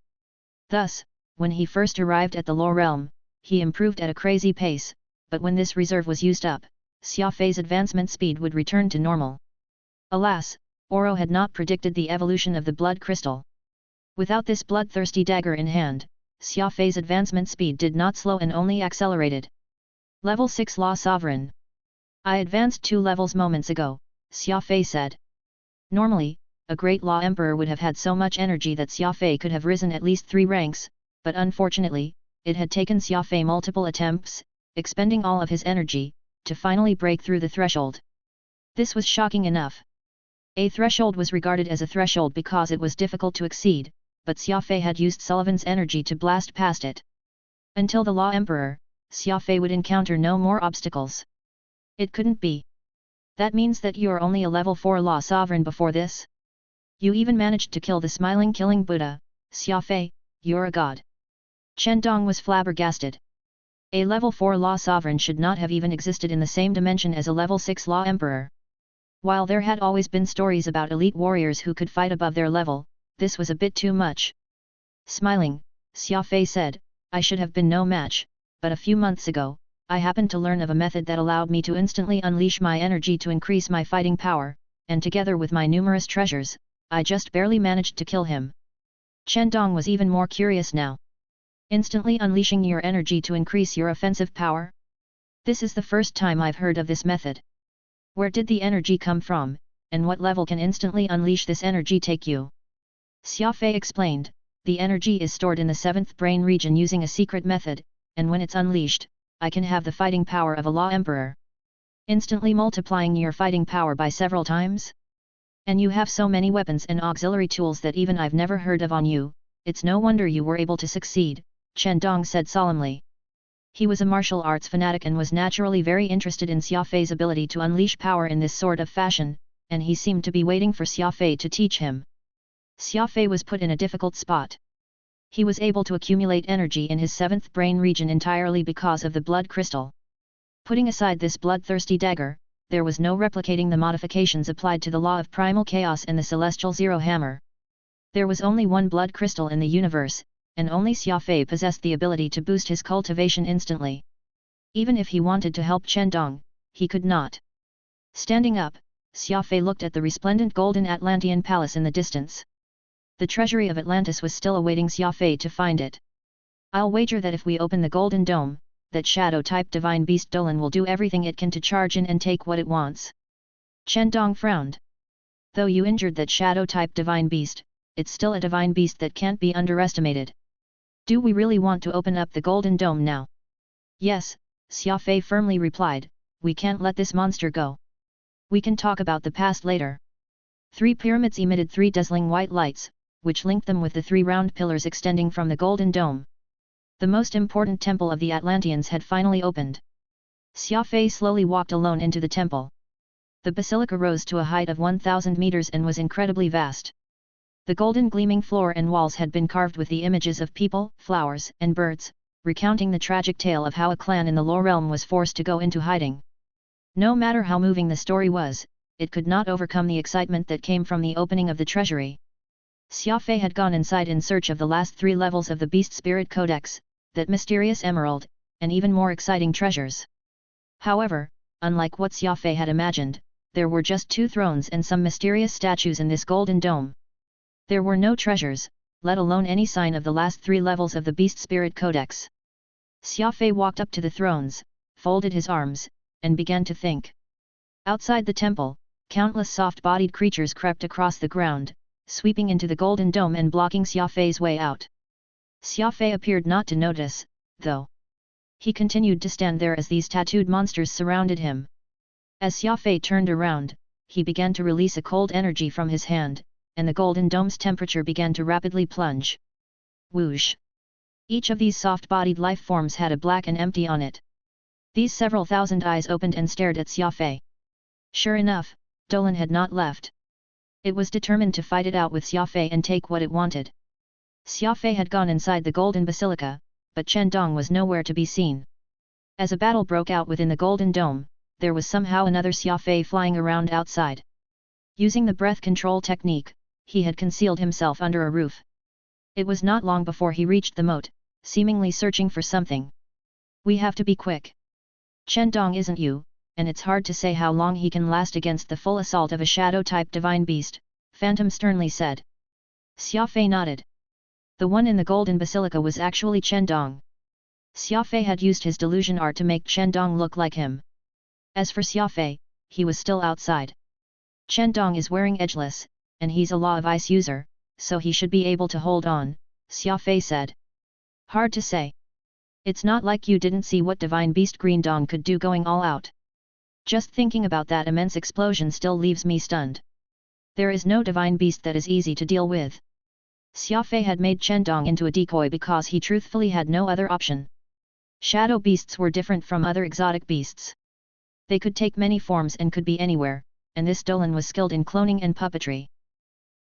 Thus, when he first arrived at the Law Realm, he improved at a crazy pace, but when this reserve was used up, Xia Fei's advancement speed would return to normal. Alas, Oro had not predicted the evolution of the blood crystal. Without this bloodthirsty dagger in hand, Xia Fei's advancement speed did not slow and only accelerated. Level 6 Law Sovereign. "I advanced 2 levels moments ago," Xia Fei said. Normally, a great law emperor would have had so much energy that Xia Fei could have risen at least 3 ranks, but unfortunately, it had taken Xia Fei multiple attempts, expending all of his energy, to finally break through the threshold. This was shocking enough. A threshold was regarded as a threshold because it was difficult to exceed, but Xia Fei had used Sullivan's energy to blast past it. Until the Law Emperor, Xia Fei would encounter no more obstacles. It couldn't be. That means that you are only a level 4 Law Sovereign before this? You even managed to kill the smiling killing Buddha, Xia Fei, you're a god. Chen Dong was flabbergasted. A level 4 Law Sovereign should not have even existed in the same dimension as a level 6 Law Emperor. While there had always been stories about elite warriors who could fight above their level, this was a bit too much. Smiling, Xia Fei said, I should have been no match, but a few months ago, I happened to learn of a method that allowed me to instantly unleash my energy to increase my fighting power, and together with my numerous treasures, I just barely managed to kill him. Chen Dong was even more curious now. Instantly unleashing your energy to increase your offensive power? This is the first time I've heard of this method. Where did the energy come from, and what level can instantly unleash this energy take you? Xia Fei explained, the energy is stored in the 7th brain region using a secret method, and when it's unleashed, I can have the fighting power of a Law Emperor. Instantly multiplying your fighting power by several times? And you have so many weapons and auxiliary tools that even I've never heard of on you, it's no wonder you were able to succeed, Chen Dong said solemnly. He was a martial arts fanatic and was naturally very interested in Xia Fei's ability to unleash power in this sort of fashion, and he seemed to be waiting for Xia Fei to teach him. Xia Fei was put in a difficult spot. He was able to accumulate energy in his 7th brain region entirely because of the blood crystal. Putting aside this bloodthirsty dagger, there was no replicating the modifications applied to the law of primal chaos and the celestial zero hammer. There was only one blood crystal in the universe, and only Xia Fei possessed the ability to boost his cultivation instantly. Even if he wanted to help Chen Dong, he could not. Standing up, Xia Fei looked at the resplendent golden Atlantean palace in the distance. The treasury of Atlantis was still awaiting Xia Fei to find it. I'll wager that if we open the Golden Dome, that shadow-type divine beast Dolan will do everything it can to charge in and take what it wants. Chen Dong frowned. Though you injured that shadow-type divine beast, it's still a divine beast that can't be underestimated. Do we really want to open up the Golden Dome now? Yes, Xia Fei firmly replied, we can't let this monster go. We can talk about the past later. 3 pyramids emitted 3 dazzling white lights, which linked them with the 3 round pillars extending from the Golden Dome. The most important temple of the Atlanteans had finally opened. Xia Fei slowly walked alone into the temple. The basilica rose to a height of 1,000 meters and was incredibly vast. The golden gleaming floor and walls had been carved with the images of people, flowers, and birds, recounting the tragic tale of how a clan in the Lower Realm was forced to go into hiding. No matter how moving the story was, it could not overcome the excitement that came from the opening of the treasury. Xia Fei had gone inside in search of the last 3 levels of the Beast Spirit Codex, that mysterious emerald, and even more exciting treasures. However, unlike what Xia Fei had imagined, there were just 2 thrones and some mysterious statues in this Golden Dome. There were no treasures, let alone any sign of the last 3 levels of the Beast Spirit Codex. Xia Fei walked up to the thrones, folded his arms, and began to think. Outside the temple, countless soft-bodied creatures crept across the ground, sweeping into the Golden Dome and blocking Xia Fei's way out. Xia Fei appeared not to notice, though. He continued to stand there as these tattooed monsters surrounded him. As Xia Fei turned around, he began to release a cold energy from his hand, and the Golden Dome's temperature began to rapidly plunge. Whoosh! Each of these soft-bodied life forms had a black and empty on it. These several thousand eyes opened and stared at Xia Fei. Sure enough, Dolan had not left. It was determined to fight it out with Xia Fei and take what it wanted. Xia Fei had gone inside the Golden Basilica, but Chen Dong was nowhere to be seen. As a battle broke out within the Golden Dome, there was somehow another Xia Fei flying around outside. Using the breath control technique, he had concealed himself under a roof. It was not long before he reached the moat, seemingly searching for something. We have to be quick. Chen Dong isn't you, and it's hard to say how long he can last against the full assault of a shadow-type divine beast, Phantom sternly said. Xia Fei nodded. The one in the Golden Basilica was actually Chen Dong. Xia Fei had used his delusion art to make Chen Dong look like him. As for Xia Fei, he was still outside. Chen Dong is wearing edgeless, and he's a Law of Ice user, so he should be able to hold on, Xia Fei said. Hard to say. It's not like you didn't see what Divine Beast Green Dong could do going all out. Just thinking about that immense explosion still leaves me stunned. There is no divine beast that is easy to deal with. Xia Fei had made Chen Dong into a decoy because he truthfully had no other option. Shadow beasts were different from other exotic beasts. They could take many forms and could be anywhere, and this Dolan was skilled in cloning and puppetry.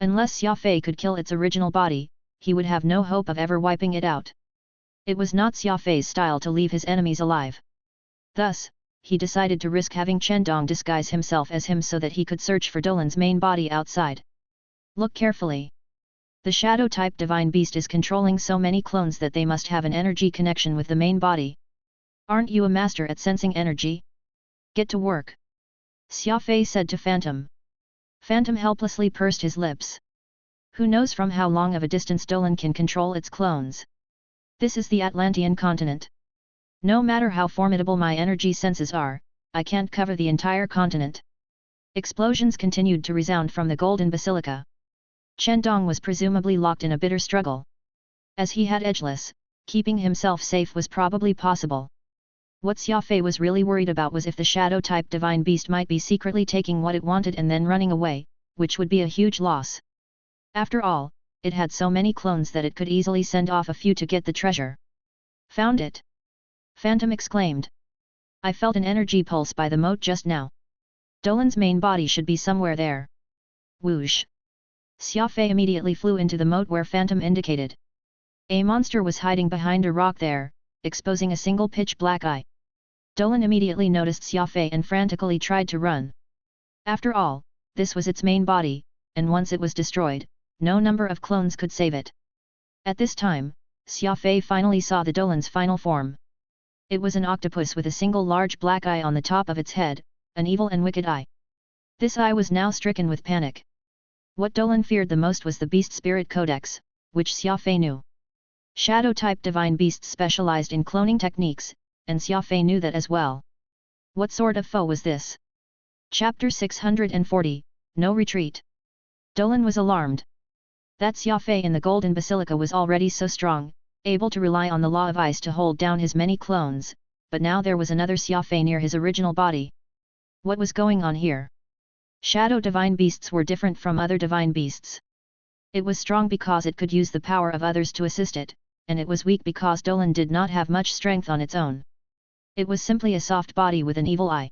Unless Xia Fei could kill its original body, he would have no hope of ever wiping it out. It was not Xia Fei's style to leave his enemies alive. Thus, he decided to risk having Chen Dong disguise himself as him so that he could search for Dolan's main body outside. Look carefully. The shadow-type divine beast is controlling so many clones that they must have an energy connection with the main body. Aren't you a master at sensing energy? Get to work. Xia Fei said to Phantom. Phantom helplessly pursed his lips. Who knows from how long of a distance Dolan can control its clones? This is the Atlantean continent. No matter how formidable my energy senses are, I can't cover the entire continent. Explosions continued to resound from the Golden Basilica. Chen Dong was presumably locked in a bitter struggle. As he had edgeless, keeping himself safe was probably possible. What Xia Fei was really worried about was if the shadow-type divine beast might be secretly taking what it wanted and then running away, which would be a huge loss. After all, it had so many clones that it could easily send off a few to get the treasure. Found it! Phantom exclaimed. I felt an energy pulse by the moat just now. Dolan's main body should be somewhere there. Whoosh! Xia Fei immediately flew into the moat where Phantom indicated. A monster was hiding behind a rock there, exposing a single pitch-black eye. Dolan immediately noticed Xia Fei and frantically tried to run. After all, this was its main body, and once it was destroyed, no number of clones could save it. At this time, Xia Fei finally saw the Dolan's final form. It was an octopus with a single large black eye on the top of its head, an evil and wicked eye. This eye was now stricken with panic. What Dolan feared the most was the Beast Spirit Codex, which Xia Fei knew. Shadow-type divine beasts specialized in cloning techniques, and Xia Fei knew that as well. What sort of foe was this? Chapter 640, No Retreat. Dolan was alarmed. That Xia Fei in the Golden Basilica was already so strong, able to rely on the law of ice to hold down his many clones, but now there was another Xia Fei near his original body. What was going on here? Shadow divine beasts were different from other divine beasts. It was strong because it could use the power of others to assist it, and it was weak because Dolan did not have much strength on its own. It was simply a soft body with an evil eye.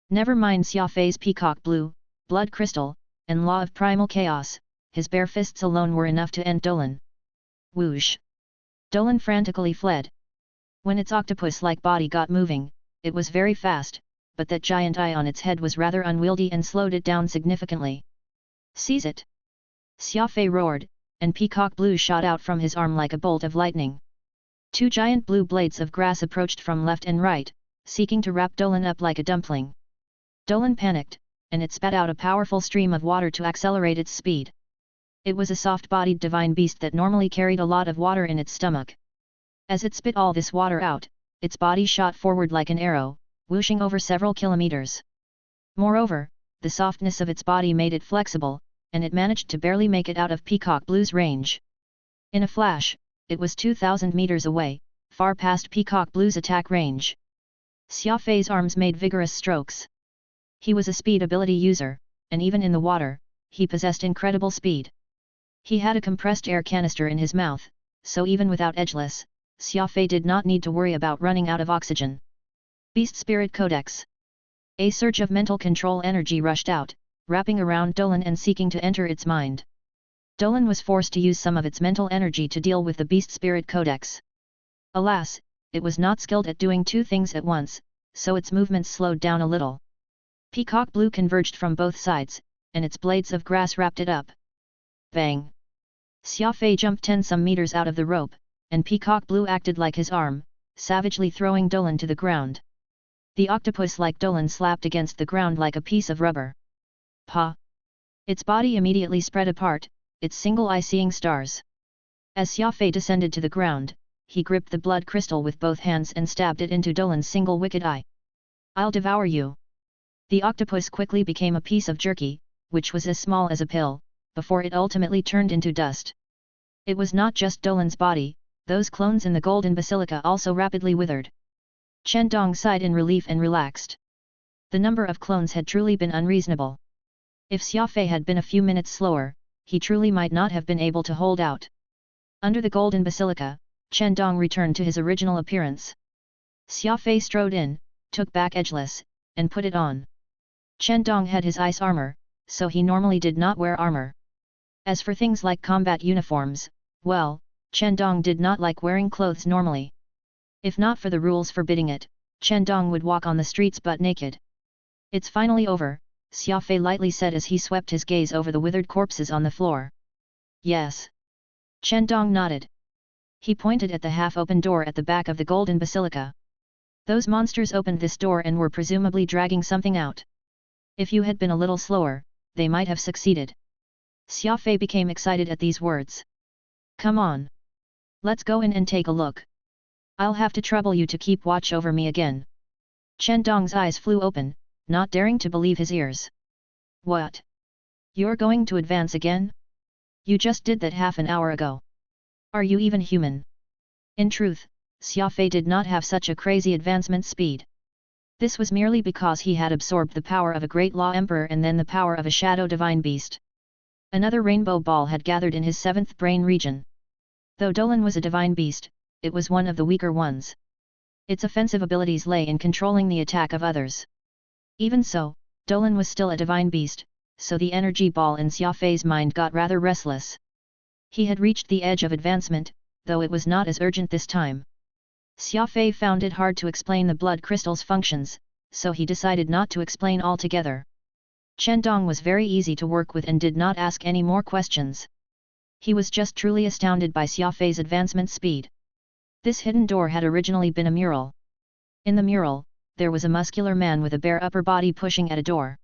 Never mind Xia Fei's peacock blue, blood crystal, and law of primal chaos, his bare fists alone were enough to end Dolan. Whoosh! Dolan frantically fled. When its octopus-like body got moving, it was very fast, but that giant eye on its head was rather unwieldy and slowed it down significantly. Seize it! Xia Fei roared, and peacock blue shot out from his arm like a bolt of lightning. Two giant blue blades of grass approached from left and right, seeking to wrap Dolan up like a dumpling. Dolan panicked, and it spat out a powerful stream of water to accelerate its speed. It was a soft-bodied divine beast that normally carried a lot of water in its stomach. As it spit all this water out, its body shot forward like an arrow, whooshing over several kilometers. Moreover, the softness of its body made it flexible, and it managed to barely make it out of Peacock Blue's range. In a flash, it was 2,000 meters away, far past Peacock Blue's attack range. Xia Fei's arms made vigorous strokes. He was a speed ability user, and even in the water, he possessed incredible speed. He had a compressed air canister in his mouth, so even without edgeless, Xia Fei did not need to worry about running out of oxygen. Beast Spirit Codex. A surge of mental control energy rushed out, wrapping around Dolan and seeking to enter its mind. Dolan was forced to use some of its mental energy to deal with the Beast Spirit Codex. Alas, it was not skilled at doing two things at once, so its movements slowed down a little. Peacock Blue converged from both sides, and its blades of grass wrapped it up. Bang! Xia Fei jumped 10-some meters out of the rope, and Peacock Blue acted like his arm, savagely throwing Dolan to the ground. The octopus-like Dolan slapped against the ground like a piece of rubber. Pa! Its body immediately spread apart, its single eye seeing stars. As Xia Fei descended to the ground, he gripped the blood crystal with both hands and stabbed it into Dolan's single wicked eye. I'll devour you! The octopus quickly became a piece of jerky, which was as small as a pill, before it ultimately turned into dust. It was not just Dolan's body, those clones in the Golden Basilica also rapidly withered. Chen Dong sighed in relief and relaxed. The number of clones had truly been unreasonable. If Xia Fei had been a few minutes slower, he truly might not have been able to hold out. Under the golden basilica, Chen Dong returned to his original appearance. Xia Fei strode in, took back Edgeless, and put it on. Chen Dong had his ice armor, so he normally did not wear armor. As for things like combat uniforms, well, Chen Dong did not like wearing clothes normally. If not for the rules forbidding it, Chen Dong would walk on the streets butt naked. It's finally over, Xia Fei lightly said as he swept his gaze over the withered corpses on the floor. Yes. Chen Dong nodded. He pointed at the half-open door at the back of the golden basilica. Those monsters opened this door and were presumably dragging something out. If you had been a little slower, they might have succeeded. Xia Fei became excited at these words. Come on. Let's go in and take a look. I'll have to trouble you to keep watch over me again. Chen Dong's eyes flew open, not daring to believe his ears. What? You're going to advance again? You just did that half an hour ago. Are you even human? In truth, Xia Fei did not have such a crazy advancement speed. This was merely because he had absorbed the power of a great law emperor and then the power of a shadow divine beast. Another rainbow ball had gathered in his seventh brain region. Though Dolan was a divine beast, it was one of the weaker ones. Its offensive abilities lay in controlling the attack of others. Even so, Dolan was still a divine beast, so the energy ball in Xia Fei's mind got rather restless. He had reached the edge of advancement, though it was not as urgent this time. Xia Fei found it hard to explain the blood crystal's functions, so he decided not to explain altogether. Chen Dong was very easy to work with and did not ask any more questions. He was just truly astounded by Xia Fei's advancement speed. This hidden door had originally been a mural. In the mural, there was a muscular man with a bare upper body pushing at a door.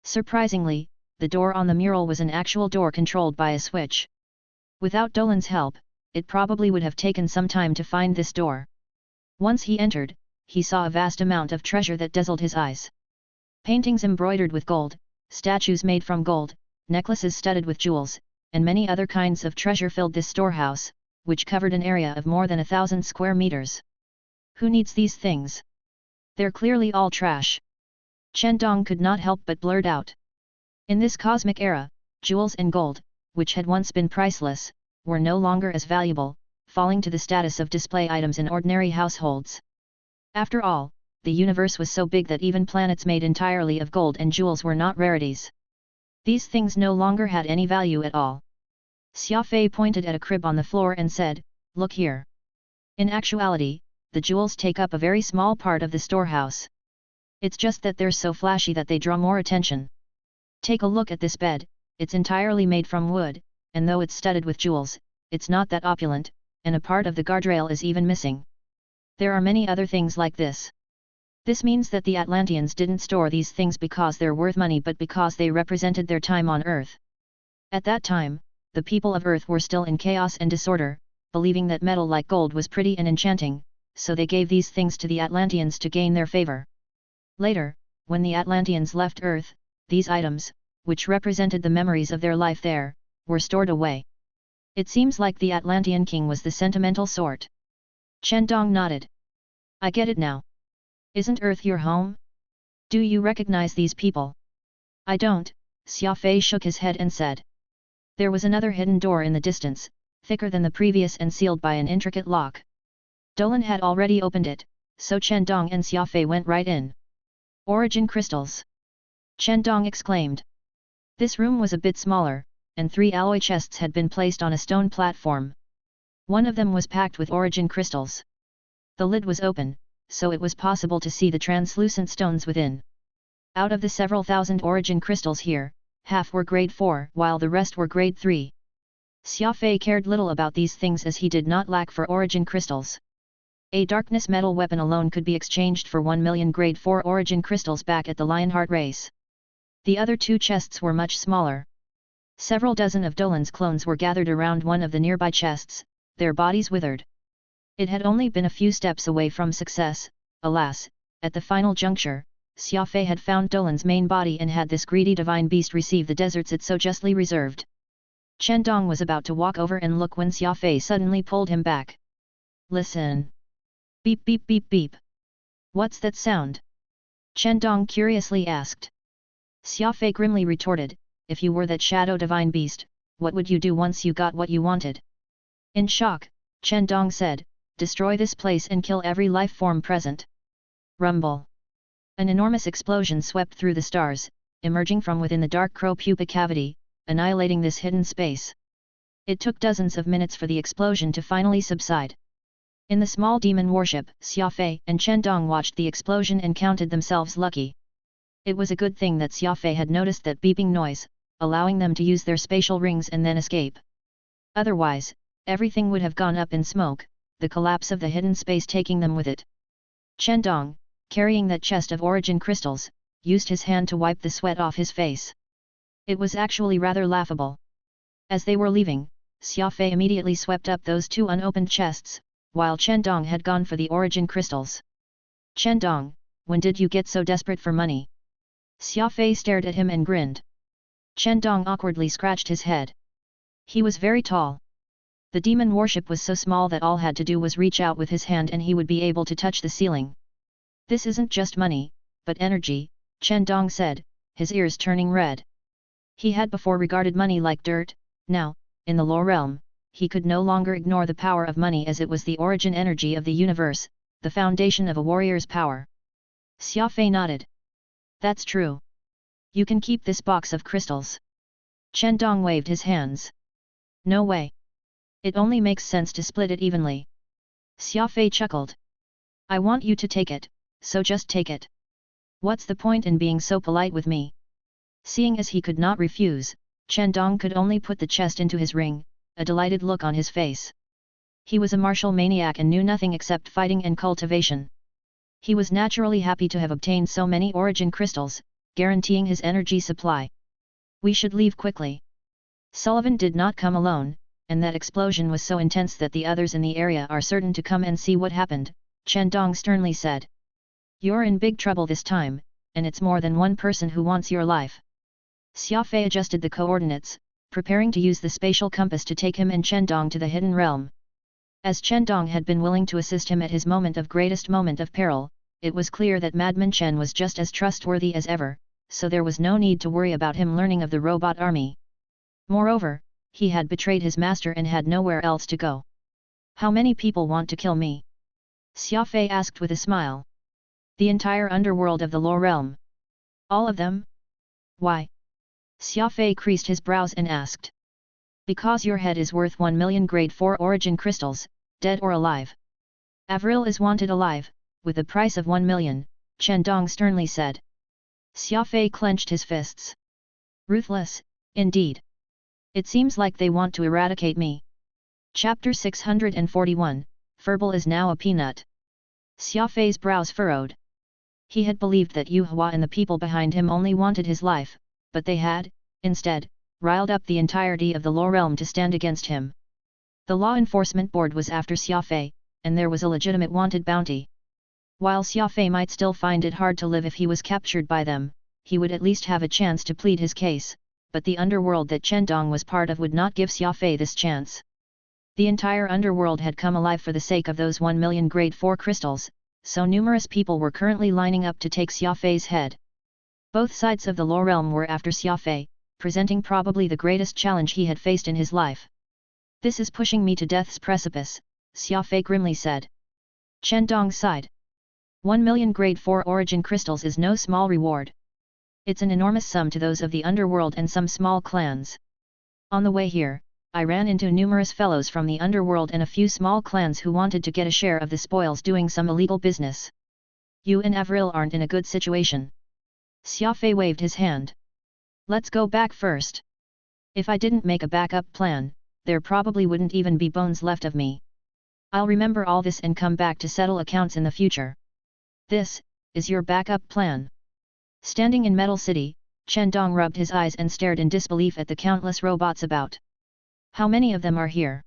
Surprisingly, the door on the mural was an actual door controlled by a switch. Without Dolan's help, it probably would have taken some time to find this door. Once he entered, he saw a vast amount of treasure that dazzled his eyes. Paintings embroidered with gold, statues made from gold, necklaces studded with jewels, and many other kinds of treasure filled this storehouse, which covered an area of more than 1,000 square meters. Who needs these things? They're clearly all trash. Chen Dong could not help but blurt out. In this cosmic era, jewels and gold, which had once been priceless, were no longer as valuable, falling to the status of display items in ordinary households. After all, the universe was so big that even planets made entirely of gold and jewels were not rarities. These things no longer had any value at all. Xia Fei pointed at a crib on the floor and said, "Look here." In actuality, the jewels take up a very small part of the storehouse. It's just that they're so flashy that they draw more attention. Take a look at this bed, it's entirely made from wood, and though it's studded with jewels, it's not that opulent, and a part of the guardrail is even missing. There are many other things like this. This means that the Atlanteans didn't store these things because they're worth money but because they represented their time on Earth. At that time, the people of Earth were still in chaos and disorder, believing that metal like gold was pretty and enchanting, so they gave these things to the Atlanteans to gain their favor. Later, when the Atlanteans left Earth, these items, which represented the memories of their life there, were stored away. It seems like the Atlantean king was the sentimental sort. Chen Dong nodded. I get it now. Isn't Earth your home? Do you recognize these people? I don't, Xia Fei shook his head and said. There was another hidden door in the distance, thicker than the previous and sealed by an intricate lock. Dolan had already opened it, so Chen Dong and Xia Fei went right in. Origin crystals! Chen Dong exclaimed. This room was a bit smaller, and 3 alloy chests had been placed on a stone platform. One of them was packed with origin crystals. The lid was open, so it was possible to see the translucent stones within. Out of the several thousand origin crystals here, half were grade 4 while the rest were grade 3. Xia Fei cared little about these things as he did not lack for origin crystals. A darkness metal weapon alone could be exchanged for 1 million grade 4 origin crystals back at the Lionheart race. The other 2 chests were much smaller. Several dozen of Dolan's clones were gathered around one of the nearby chests, their bodies withered. It had only been a few steps away from success, alas, at the final juncture, Xia Fei had found Dolan's main body and had this greedy divine beast receive the deserts it so justly reserved. Chen Dong was about to walk over and look when Xia Fei suddenly pulled him back. Listen! Beep beep beep beep! What's that sound? Chen Dong curiously asked. Xia Fei grimly retorted, if you were that shadow divine beast, what would you do once you got what you wanted? In shock, Chen Dong said, destroy this place and kill every life form present. Rumble. An enormous explosion swept through the stars, emerging from within the dark crow pupa cavity, annihilating this hidden space. It took dozens of minutes for the explosion to finally subside. In the small demon warship, Xia Fei and Chen Dong watched the explosion and counted themselves lucky. It was a good thing that Xia Fei had noticed that beeping noise, allowing them to use their spatial rings and then escape. Otherwise, everything would have gone up in smoke, the collapse of the hidden space taking them with it. Chen Dong, carrying that chest of origin crystals, used his hand to wipe the sweat off his face. It was actually rather laughable. As they were leaving, Xia Fei immediately swept up those two unopened chests, while Chen Dong had gone for the origin crystals. Chen Dong, when did you get so desperate for money? Xia Fei stared at him and grinned. Chen Dong awkwardly scratched his head. He was very tall. The demon warship was so small that all had to do was reach out with his hand and he would be able to touch the ceiling. This isn't just money, but energy, Chen Dong said, his ears turning red. He had before regarded money like dirt, now, in the lower realm, he could no longer ignore the power of money as it was the origin energy of the universe, the foundation of a warrior's power. Xia Fei nodded. That's true. You can keep this box of crystals. Chen Dong waved his hands. No way. It only makes sense to split it evenly. Xia Fei chuckled. I want you to take it, so just take it. What's the point in being so polite with me? Seeing as he could not refuse, Chen Dong could only put the chest into his ring, a delighted look on his face. He was a martial maniac and knew nothing except fighting and cultivation. He was naturally happy to have obtained so many origin crystals, guaranteeing his energy supply. We should leave quickly. Sullivan did not come alone, and that explosion was so intense that the others in the area are certain to come and see what happened, Chen Dong sternly said. You're in big trouble this time, and it's more than one person who wants your life. Xia Fei adjusted the coordinates, preparing to use the spatial compass to take him and Chen Dong to the hidden realm. As Chen Dong had been willing to assist him at his moment of peril, it was clear that Madman Chen was just as trustworthy as ever, so there was no need to worry about him learning of the robot army. Moreover, he had betrayed his master and had nowhere else to go. How many people want to kill me? Xia Fei asked with a smile. The entire underworld of the lower realm. All of them? Why? Xia Fei creased his brows and asked. Because your head is worth 1 million grade 4 origin crystals, dead or alive. Avril is wanted alive, with a price of 1 million, Chen Dong sternly said. Xia Fei clenched his fists. Ruthless, indeed. It seems like they want to eradicate me. Chapter 641, Furball is now a peanut. Xia Fei's brows furrowed. He had believed that Yu Hua and the people behind him only wanted his life, but they had, instead, riled up the entirety of the lower realm to stand against him. The Law Enforcement Board was after Xia Fei, and there was a legitimate wanted bounty. While Xia Fei might still find it hard to live if he was captured by them, he would at least have a chance to plead his case, but the underworld that Chen Dong was part of would not give Xia Fei this chance. The entire underworld had come alive for the sake of those 1 million grade 4 crystals, so numerous people were currently lining up to take Xia Fei's head. Both sides of the lower realm were after Xia Fei, presenting probably the greatest challenge he had faced in his life. This is pushing me to death's precipice, Xia Fei grimly said. Chen Dong sighed. 1 million grade 4 origin crystals is no small reward. It's an enormous sum to those of the underworld and some small clans. On the way here, I ran into numerous fellows from the underworld and a few small clans who wanted to get a share of the spoils doing some illegal business. You and Avril aren't in a good situation. Xia Fei waved his hand. Let's go back first. If I didn't make a backup plan, there probably wouldn't even be bones left of me. I'll remember all this and come back to settle accounts in the future. This is your backup plan. Standing in Metal City, Chen Dong rubbed his eyes and stared in disbelief at the countless robots about. How many of them are here?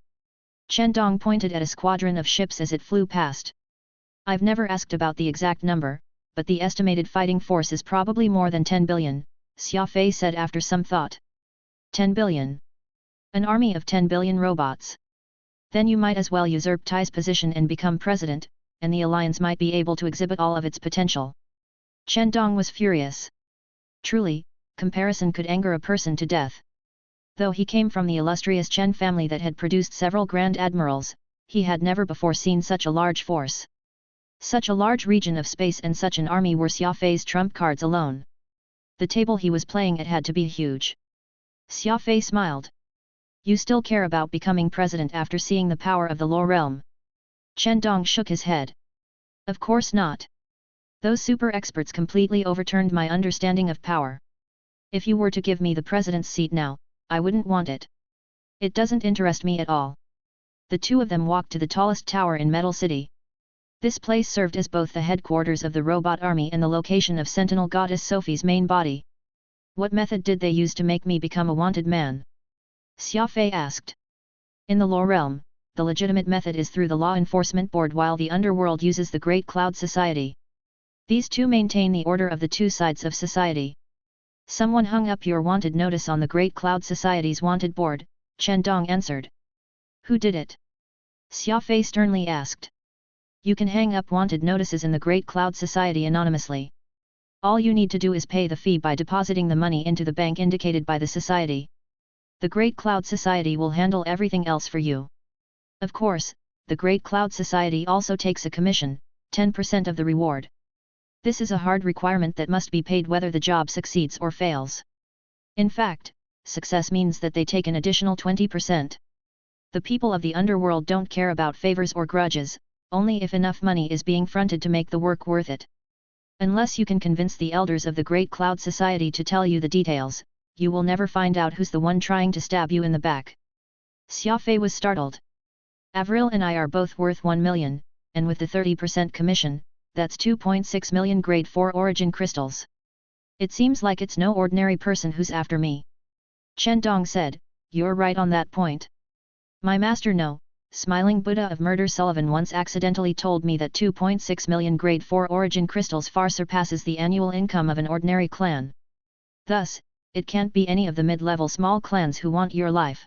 Chen Dong pointed at a squadron of ships as it flew past. I've never asked about the exact number, but the estimated fighting force is probably more than 10 billion, Xia Fei said after some thought. 10 billion. An army of 10 billion robots. Then you might as well usurp Tai's position and become president, and the alliance might be able to exhibit all of its potential. Chen Dong was furious. Truly, comparison could anger a person to death. Though he came from the illustrious Chen family that had produced several grand admirals, he had never before seen such a large force. Such a large region of space and such an army were Xia Fei's trump cards alone. The table he was playing at had to be huge. Xia Fei smiled. You still care about becoming president after seeing the power of the Luo realm? Chen Dong shook his head. Of course not. Those super experts completely overturned my understanding of power. If you were to give me the president's seat now, I wouldn't want it. It doesn't interest me at all. The two of them walked to the tallest tower in Metal City. This place served as both the headquarters of the robot army and the location of Sentinel Goddess Sophie's main body. What method did they use to make me become a wanted man? Xia Fei asked. In the Luo realm, the legitimate method is through the Law Enforcement Board, while the underworld uses the Great Cloud Society. These two maintain the order of the two sides of society. Someone hung up your wanted notice on the Great Cloud Society's wanted board, Chen Dong answered. Who did it? Xia Fei sternly asked. You can hang up wanted notices in the Great Cloud Society anonymously. All you need to do is pay the fee by depositing the money into the bank indicated by the society. The Great Cloud Society will handle everything else for you. Of course, the Great Cloud Society also takes a commission, 10% of the reward. This is a hard requirement that must be paid whether the job succeeds or fails. In fact, success means that they take an additional 20%. The people of the underworld don't care about favors or grudges, only if enough money is being fronted to make the work worth it. Unless you can convince the elders of the Great Cloud Society to tell you the details, you will never find out who's the one trying to stab you in the back. Xia Fei was startled. Avril and I are both worth 1 million, and with the 30% commission, that's 2.6 million grade 4 origin crystals. It seems like it's no ordinary person who's after me. Chen Dong said, you're right on that point. My master No, Smiling Buddha of Murder Sullivan once accidentally told me that 2.6 million grade 4 origin crystals far surpasses the annual income of an ordinary clan. Thus, it can't be any of the mid-level small clans who want your life.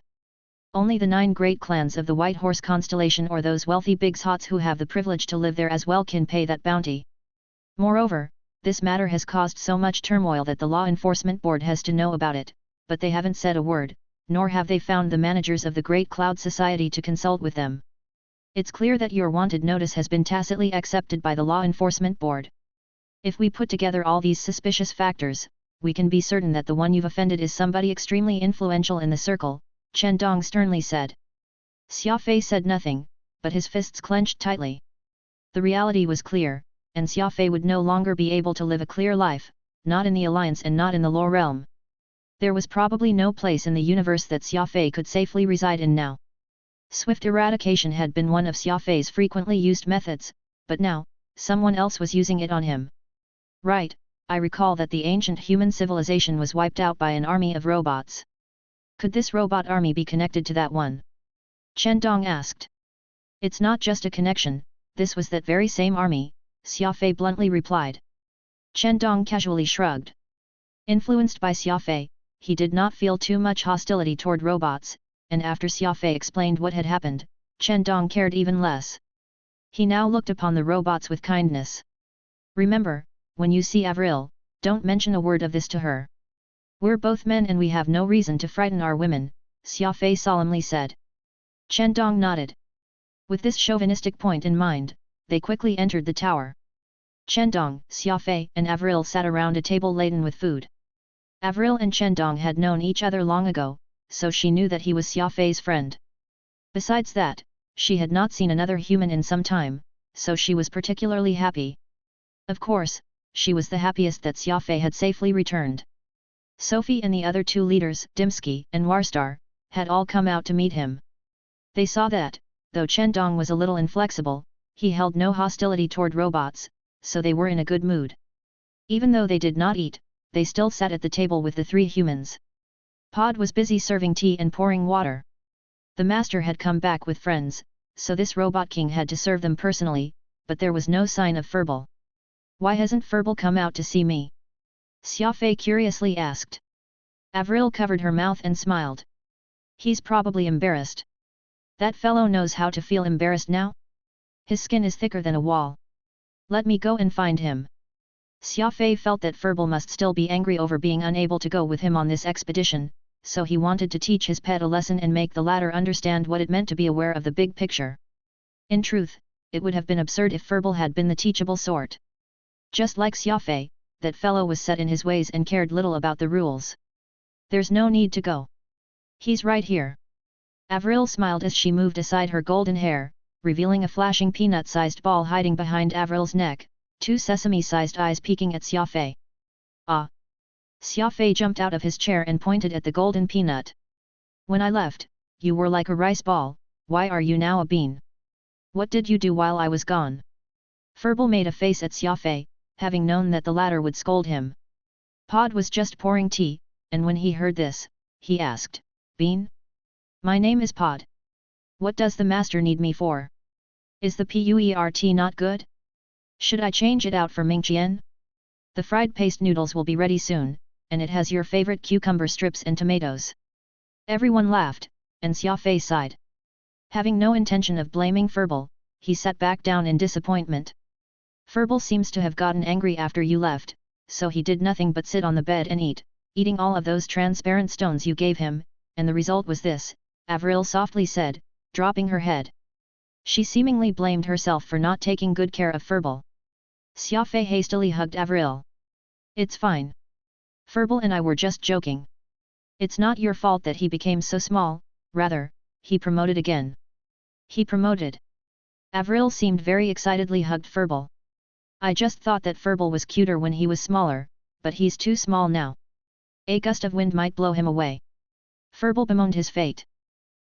Only the 9 great clans of the White Horse constellation or those wealthy big shots who have the privilege to live there as well can pay that bounty. Moreover, this matter has caused so much turmoil that the Law Enforcement Board has to know about it, but they haven't said a word, nor have they found the managers of the Great Cloud Society to consult with them. It's clear that your wanted notice has been tacitly accepted by the Law Enforcement Board. If we put together all these suspicious factors, we can be certain that the one you've offended is somebody extremely influential in the circle, Chen Dong sternly said. Xia Fei said nothing, but his fists clenched tightly. The reality was clear, and Xia Fei would no longer be able to live a clear life, not in the Alliance and not in the Luo realm. There was probably no place in the universe that Xia Fei could safely reside in now. Swift eradication had been one of Xia Fei's frequently used methods, but now, someone else was using it on him. Right, I recall that the ancient human civilization was wiped out by an army of robots. Could this robot army be connected to that one? Chen Dong asked. It's not just a connection, this was that very same army, Xia Fei bluntly replied. Chen Dong casually shrugged. Influenced by Xia Fei, he did not feel too much hostility toward robots, and after Xia Fei explained what had happened, Chen Dong cared even less. He now looked upon the robots with kindness. Remember, when you see Avril, don't mention a word of this to her. We're both men and we have no reason to frighten our women, Xia Fei solemnly said. Chen Dong nodded. With this chauvinistic point in mind, they quickly entered the tower. Chen Dong, Xia Fei and Avril sat around a table laden with food. Avril and Chen Dong had known each other long ago, so she knew that he was Xia Fei's friend. Besides that, she had not seen another human in some time, so she was particularly happy. Of course, she was the happiest that Xia Fei had safely returned. Sophie and the other two leaders, Dimsky and Warstar, had all come out to meet him. They saw that, though Chen Dong was a little inflexible, he held no hostility toward robots, so they were in a good mood. Even though they did not eat, they still sat at the table with the 3 humans. Pod was busy serving tea and pouring water. The master had come back with friends, so this robot king had to serve them personally, but there was no sign of Furball. Why hasn't Furball come out to see me? Xia Fei curiously asked. Avril covered her mouth and smiled. He's probably embarrassed. That fellow knows how to feel embarrassed now? His skin is thicker than a wall. Let me go and find him. Xia Fei felt that Furball must still be angry over being unable to go with him on this expedition, so he wanted to teach his pet a lesson and make the latter understand what it meant to be aware of the big picture. In truth, it would have been absurd if Furball had been the teachable sort. Just like Xia Fei, that fellow was set in his ways and cared little about the rules. There's no need to go. He's right here. Avril smiled as she moved aside her golden hair, revealing a flashing peanut-sized ball hiding behind Avril's neck, 2 sesame-sized eyes peeking at Xia Fei. Ah! Xia Fei jumped out of his chair and pointed at the golden peanut. When I left, you were like a rice ball, why are you now a bean? What did you do while I was gone? Furball made a face at Xia Fei, having known that the latter would scold him. Pod was just pouring tea, and when he heard this, he asked, Bean? My name is Pod. What does the master need me for? Is the PUERT not good? Should I change it out for Mingqian? The fried paste noodles will be ready soon, and it has your favorite cucumber strips and tomatoes. Everyone laughed, and Xia Fei sighed. Having no intention of blaming Furball, he sat back down in disappointment. Furball seems to have gotten angry after you left, so he did nothing but sit on the bed and eating all of those transparent stones you gave him, and the result was this, Avril softly said, dropping her head. She seemingly blamed herself for not taking good care of Furball. Xia Fei hastily hugged Avril. It's fine. Furball and I were just joking. It's not your fault that he became so small, rather, he promoted again. He promoted. Avril seemed very excitedly hugged Furball. I just thought that Furball was cuter when he was smaller, but he's too small now. A gust of wind might blow him away. Furball bemoaned his fate.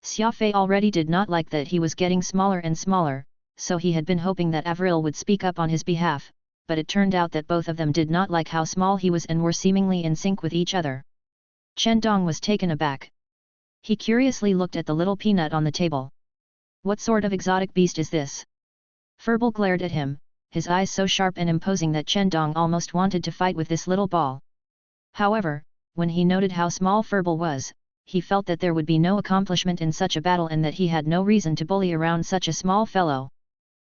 Xia Fei already did not like that he was getting smaller and smaller, so he had been hoping that Avril would speak up on his behalf, but it turned out that both of them did not like how small he was and were seemingly in sync with each other. Chen Dong was taken aback. He curiously looked at the little peanut on the table. What sort of exotic beast is this? Furball glared at him, his eyes so sharp and imposing that Chen Dong almost wanted to fight with this little ball. However, when he noted how small Furball was, he felt that there would be no accomplishment in such a battle and that he had no reason to bully around such a small fellow.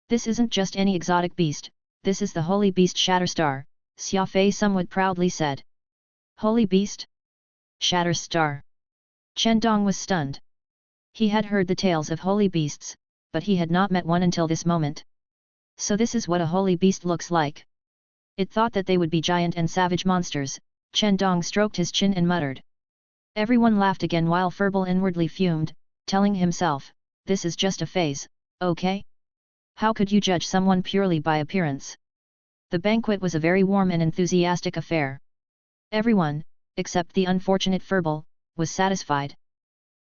This isn't just any exotic beast, this is the holy beast Shatterstar, Xia Fei somewhat proudly said. Holy beast? Shatterstar. Chen Dong was stunned. He had heard the tales of holy beasts, but he had not met one until this moment. So this is what a holy beast looks like. It thought that they would be giant and savage monsters. Chen Dong stroked his chin and muttered. Everyone laughed again while Furball inwardly fumed, telling himself, this is just a phase, okay? How could you judge someone purely by appearance? The banquet was a very warm and enthusiastic affair. Everyone, except the unfortunate Furball, was satisfied.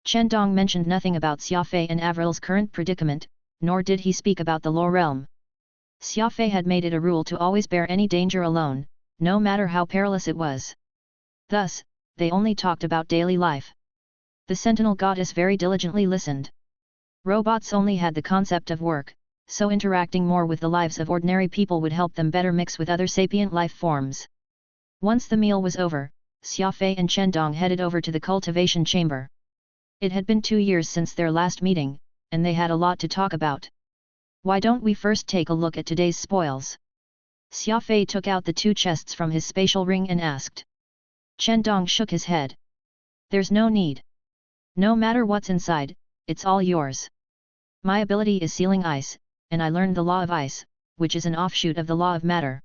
Chen Dong mentioned nothing about Xia Fei and Avril's current predicament, nor did he speak about the lore realm. Xia Fei had made it a rule to always bear any danger alone, no matter how perilous it was. Thus, they only talked about daily life. The sentinel goddess very diligently listened. Robots only had the concept of work, so interacting more with the lives of ordinary people would help them better mix with other sapient life forms. Once the meal was over, Xia Fei and Chen Dong headed over to the cultivation chamber. It had been 2 years since their last meeting, and they had a lot to talk about. Why don't we first take a look at today's spoils? Xia Fei took out the 2 chests from his spatial ring and asked. Chen Dong shook his head. There's no need. No matter what's inside, it's all yours. My ability is sealing ice, and I learned the law of ice, which is an offshoot of the law of matter.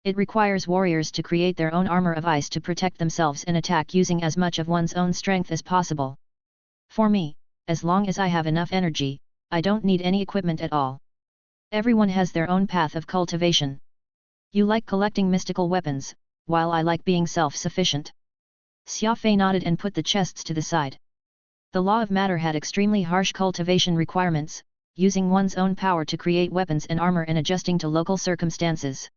It requires warriors to create their own armor of ice to protect themselves and attack using as much of one's own strength as possible. For me, as long as I have enough energy, I don't need any equipment at all. Everyone has their own path of cultivation. You like collecting mystical weapons, while I like being self-sufficient. Xia Fei nodded and put the chests to the side. The law of matter had extremely harsh cultivation requirements, using one's own power to create weapons and armor and adjusting to local circumstances.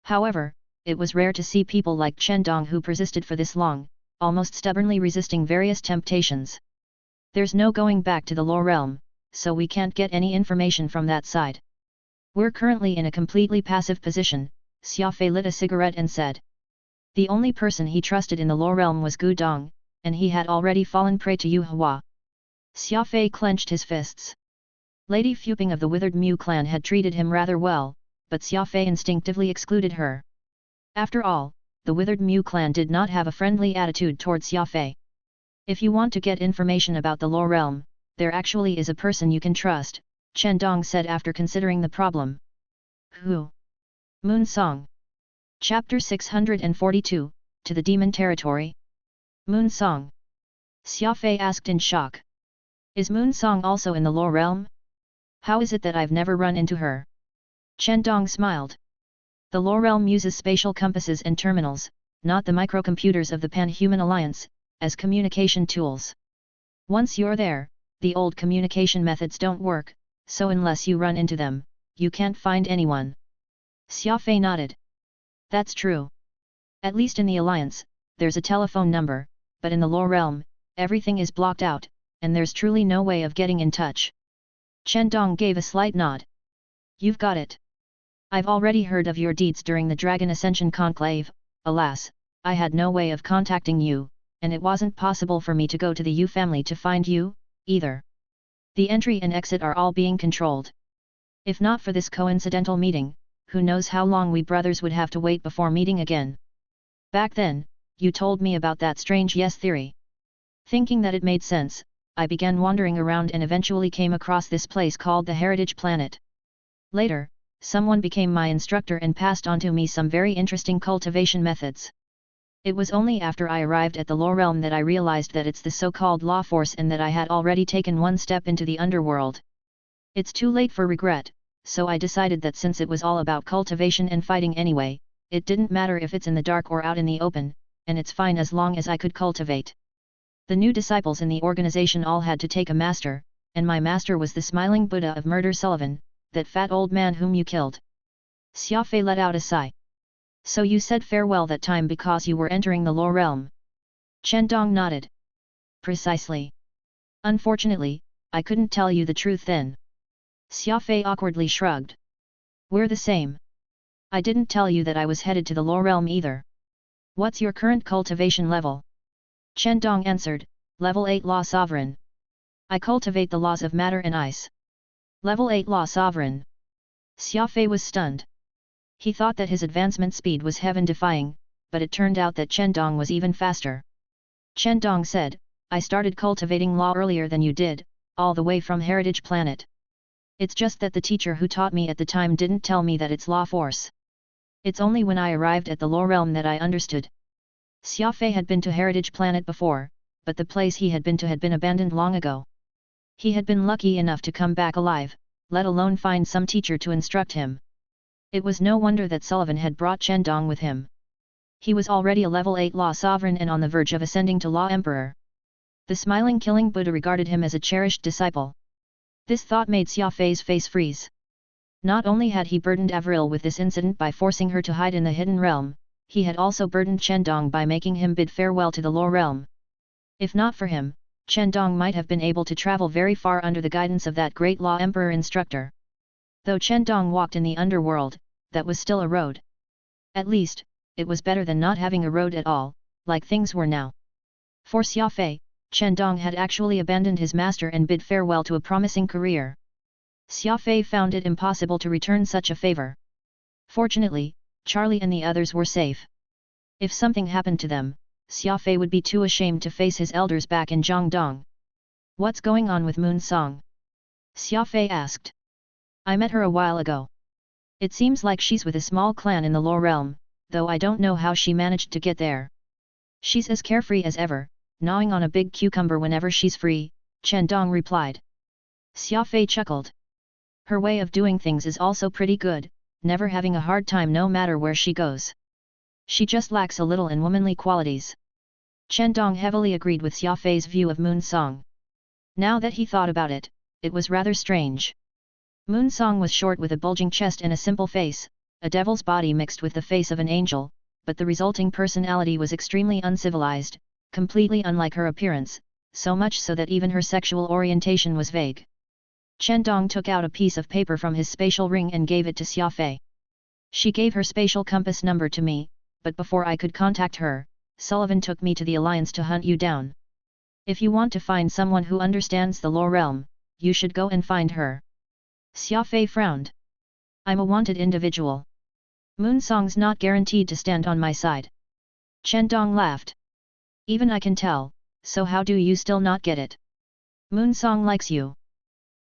However, it was rare to see people like Chen Dong who persisted for this long, almost stubbornly resisting various temptations. There's no going back to the lore realm, so we can't get any information from that side. We're currently in a completely passive position, Xia Fei lit a cigarette and said. The only person he trusted in the lore realm was Gu Dong, and he had already fallen prey to Yu Hua. Xia Fei clenched his fists. Lady Fuping of the Withered Mew clan had treated him rather well, but Xia Fei instinctively excluded her. After all, the Withered Mew clan did not have a friendly attitude towards Xia Fei. If you want to get information about the Law Realm, there actually is a person you can trust, Chen Dong said after considering the problem. Who? Moon Song. Chapter 642, To the Demon Territory. Moon Song. Xia Fei asked in shock. Is Moon Song also in the Law Realm? How is it that I've never run into her? Chen Dong smiled. The Law Realm uses spatial compasses and terminals, not the microcomputers of the Pan-Human Alliance, as communication tools. Once you're there, the old communication methods don't work, so unless you run into them, you can't find anyone. Xia Fei nodded. That's true. At least in the Alliance, there's a telephone number, but in the Law Realm, everything is blocked out, and there's truly no way of getting in touch. Chen Dong gave a slight nod. You've got it. I've already heard of your deeds during the Dragon Ascension Conclave. Alas, I had no way of contacting you, and it wasn't possible for me to go to the Yu family to find you, either. The entry and exit are all being controlled. If not for this coincidental meeting, who knows how long we brothers would have to wait before meeting again. Back then, you told me about that strange yes theory. Thinking that it made sense, I began wandering around and eventually came across this place called the Heritage Planet. Later, someone became my instructor and passed on to me some very interesting cultivation methods. It was only after I arrived at the Law Realm that I realized that it's the so-called Law Force and that I had already taken one step into the underworld. It's too late for regret, so I decided that since it was all about cultivation and fighting anyway, it didn't matter if it's in the dark or out in the open, and it's fine as long as I could cultivate. The new disciples in the organization all had to take a master, and my master was the smiling Buddha of Murder Sullivan, that fat old man whom you killed. Xia Fei let out a sigh. So you said farewell that time because you were entering the Law Realm? Chen Dong nodded. Precisely. Unfortunately, I couldn't tell you the truth then. Xia Fei awkwardly shrugged. We're the same. I didn't tell you that I was headed to the Law Realm either. What's your current cultivation level? Chen Dong answered, Level 8 Law Sovereign. I cultivate the laws of matter and ice. Level 8 Law Sovereign. Xia Fei was stunned. He thought that his advancement speed was heaven-defying, but it turned out that Chen Dong was even faster. Chen Dong said, I started cultivating law earlier than you did, all the way from Heritage Planet. It's just that the teacher who taught me at the time didn't tell me that it's Law Force. It's only when I arrived at the Law Realm that I understood. Xia Fei had been to Heritage Planet before, but the place he had been to had been abandoned long ago. He had been lucky enough to come back alive, let alone find some teacher to instruct him. It was no wonder that Sullivan had brought Chen Dong with him. He was already a level 8 Law Sovereign and on the verge of ascending to Law Emperor. The smiling killing Buddha regarded him as a cherished disciple. This thought made Xia Fei's face freeze. Not only had he burdened Avril with this incident by forcing her to hide in the hidden realm, he had also burdened Chen Dong by making him bid farewell to the Law Realm. If not for him, Chen Dong might have been able to travel very far under the guidance of that great Law Emperor instructor. Though Chen Dong walked in the underworld, that was still a road. At least, it was better than not having a road at all, like things were now. For Xia Fei, Chen Dong had actually abandoned his master and bid farewell to a promising career. Xia Fei found it impossible to return such a favor. Fortunately, Charlie and the others were safe. If something happened to them, Xia Fei would be too ashamed to face his elders back in Jiangdong. What's going on with Moon Song? Xia Fei asked. I met her a while ago. It seems like she's with a small clan in the Law Realm, though I don't know how she managed to get there. She's as carefree as ever, gnawing on a big cucumber whenever she's free, Chen Dong replied. Xia Fei chuckled. Her way of doing things is also pretty good, never having a hard time no matter where she goes. She just lacks a little in womanly qualities. Chen Dong heavily agreed with Xia Fei's view of Moon Song. Now that he thought about it, it was rather strange. Moon Song was short with a bulging chest and a simple face, a devil's body mixed with the face of an angel, but the resulting personality was extremely uncivilized, completely unlike her appearance, so much so that even her sexual orientation was vague. Chen Dong took out a piece of paper from his spatial ring and gave it to Xia Fei. She gave her spatial compass number to me, but before I could contact her, Sullivan took me to the Alliance to hunt you down. If you want to find someone who understands the Law Realm, you should go and find her. Xia Fei frowned. I'm a wanted individual. Moonsong's not guaranteed to stand on my side. Chen Dong laughed. Even I can tell, so how do you still not get it? Moonsong likes you.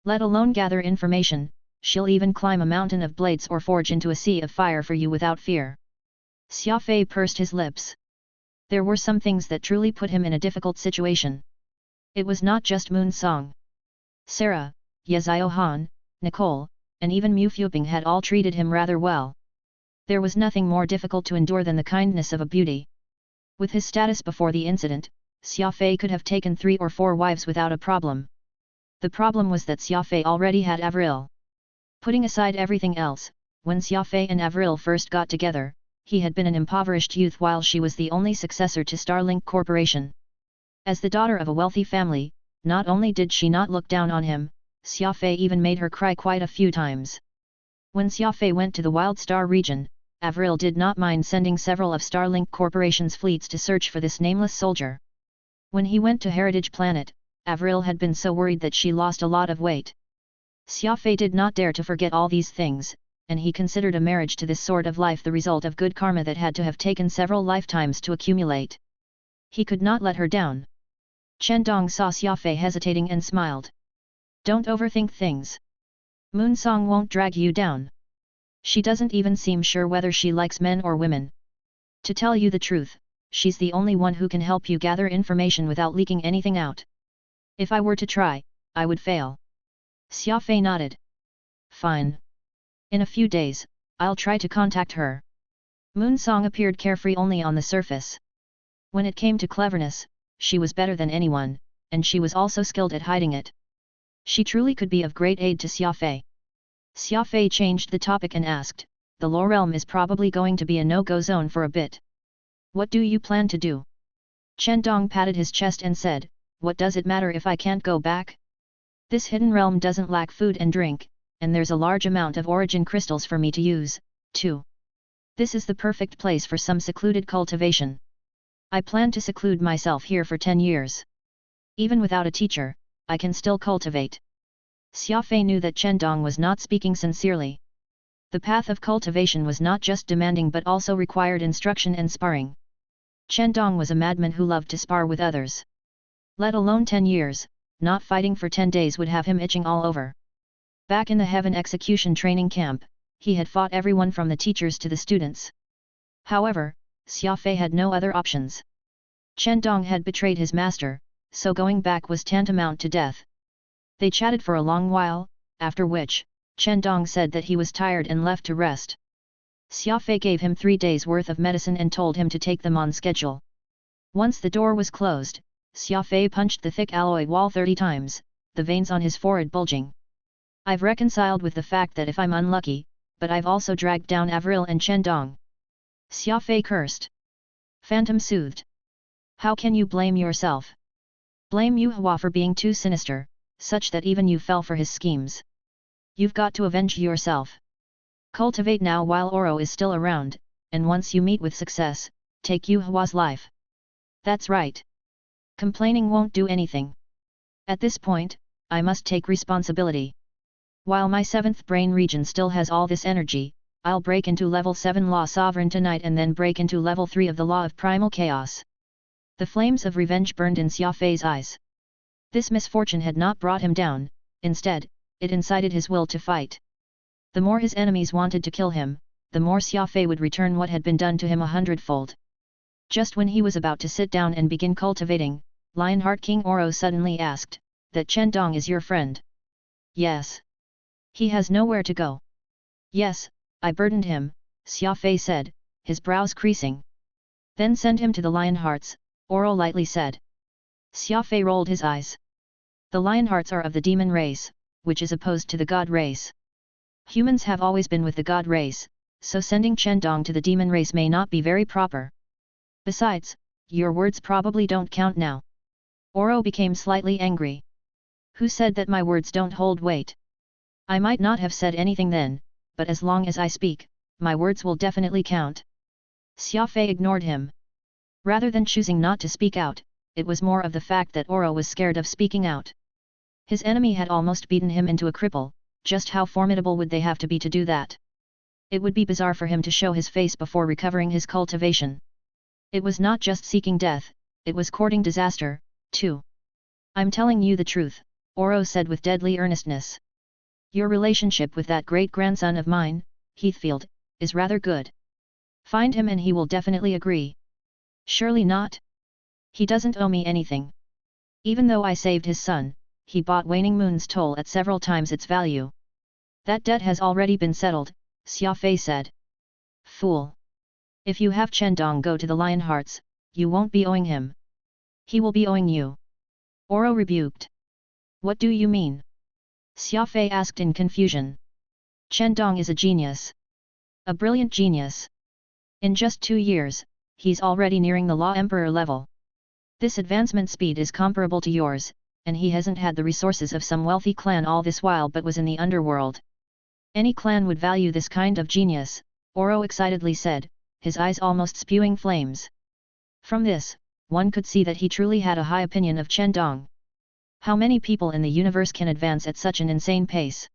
Let alone gather information, she'll even climb a mountain of blades or forge into a sea of fire for you without fear. Xia Fei pursed his lips. There were some things that truly put him in a difficult situation. It was not just Moonsong. Sarah, Ye Ziohan, Nicole, and even Mu Fuping had all treated him rather well. There was nothing more difficult to endure than the kindness of a beauty. With his status before the incident, Xia Fei could have taken 3 or 4 wives without a problem. The problem was that Xia Fei already had Avril. Putting aside everything else, when Xia Fei and Avril first got together, he had been an impoverished youth while she was the only successor to Starlink Corporation. As the daughter of a wealthy family, not only did she not look down on him, Xia Fei even made her cry quite a few times. When Xia Fei went to the Wild Star region, Avril did not mind sending several of Starlink Corporation's fleets to search for this nameless soldier. When he went to Heritage Planet, Avril had been so worried that she lost a lot of weight. Xia Fei did not dare to forget all these things, and he considered a marriage to this sort of life the result of good karma that had to have taken several lifetimes to accumulate. He could not let her down. Chen Dong saw Xia Fei hesitating and smiled. Don't overthink things. Moonsong won't drag you down. She doesn't even seem sure whether she likes men or women. To tell you the truth, she's the only one who can help you gather information without leaking anything out. If I were to try, I would fail. Xia Fei nodded. Fine. In a few days, I'll try to contact her. Moonsong appeared carefree only on the surface. When it came to cleverness, she was better than anyone, and she was also skilled at hiding it. She truly could be of great aid to Xia Fei. Xia Fei changed the topic and asked, the Lore Realm is probably going to be a no-go zone for a bit. What do you plan to do? Chen Dong patted his chest and said, what does it matter if I can't go back? This hidden realm doesn't lack food and drink, and there's a large amount of origin crystals for me to use, too. This is the perfect place for some secluded cultivation. I plan to seclude myself here for 10 years. Even without a teacher, I can still cultivate. Xia Fei knew that Chen Dong was not speaking sincerely. The path of cultivation was not just demanding but also required instruction and sparring. Chen Dong was a madman who loved to spar with others. Let alone 10 years, not fighting for 10 days would have him itching all over. Back in the Heaven Execution training camp, he had fought everyone from the teachers to the students. However, Xia Fei had no other options. Chen Dong had betrayed his master, so going back was tantamount to death. They chatted for a long while, after which, Chen Dong said that he was tired and left to rest. Xia Fei gave him 3 days' worth of medicine and told him to take them on schedule. Once the door was closed, Xia Fei punched the thick alloy wall 30 times, the veins on his forehead bulging. I've reconciled with the fact that if I'm unlucky, but I've also dragged down Avril and Chen Dong. Xia Fei cursed. Phantom soothed. How can you blame yourself? Blame Yu Hua for being too sinister, such that even you fell for his schemes. You've got to avenge yourself. Cultivate now while Oro is still around, and once you meet with success, take Yu Hua's life. That's right. Complaining won't do anything. At this point, I must take responsibility. While my 7th brain region still has all this energy, I'll break into level 7 Law Sovereign tonight and then break into level 3 of the Law of Primal Chaos. The flames of revenge burned in Xia Fei's eyes. This misfortune had not brought him down, instead, it incited his will to fight. The more his enemies wanted to kill him, the more Xia Fei would return what had been done to him 100-fold. Just when he was about to sit down and begin cultivating, Lionheart King Oro suddenly asked, that Chen Dong is your friend? Yes. He has nowhere to go. Yes, I burdened him, Xia Fei said, his brows creasing. Then send him to the Lionhearts, Oro lightly said. Xia Fei rolled his eyes. The Lionhearts are of the demon race, which is opposed to the god race. Humans have always been with the god race, so sending Chen Dong to the demon race may not be very proper. Besides, your words probably don't count now. Oro became slightly angry. Who said that my words don't hold weight? I might not have said anything then, but as long as I speak, my words will definitely count. Xia Fei ignored him. Rather than choosing not to speak out, it was more of the fact that Oro was scared of speaking out. His enemy had almost beaten him into a cripple, just how formidable would they have to be to do that? It would be bizarre for him to show his face before recovering his cultivation. It was not just seeking death, it was courting disaster, too. I'm telling you the truth, Oro said with deadly earnestness. Your relationship with that great-grandson of mine, Heathfield, is rather good. Find him and he will definitely agree. Surely not? He doesn't owe me anything. Even though I saved his son, he bought Waning Moon's toll at several times its value. That debt has already been settled, Xia Fei said. Fool! If you have Chendong go to the Lionhearts, you won't be owing him. He will be owing you. Oro rebuked. What do you mean? Xia Fei asked in confusion. Chendong is a genius. A brilliant genius. In just 2 years, he's already nearing the Law Emperor level. This advancement speed is comparable to yours, and he hasn't had the resources of some wealthy clan all this while but was in the underworld. Any clan would value this kind of genius, Oro excitedly said, his eyes almost spewing flames. From this, one could see that he truly had a high opinion of Chendong. How many people in the universe can advance at such an insane pace?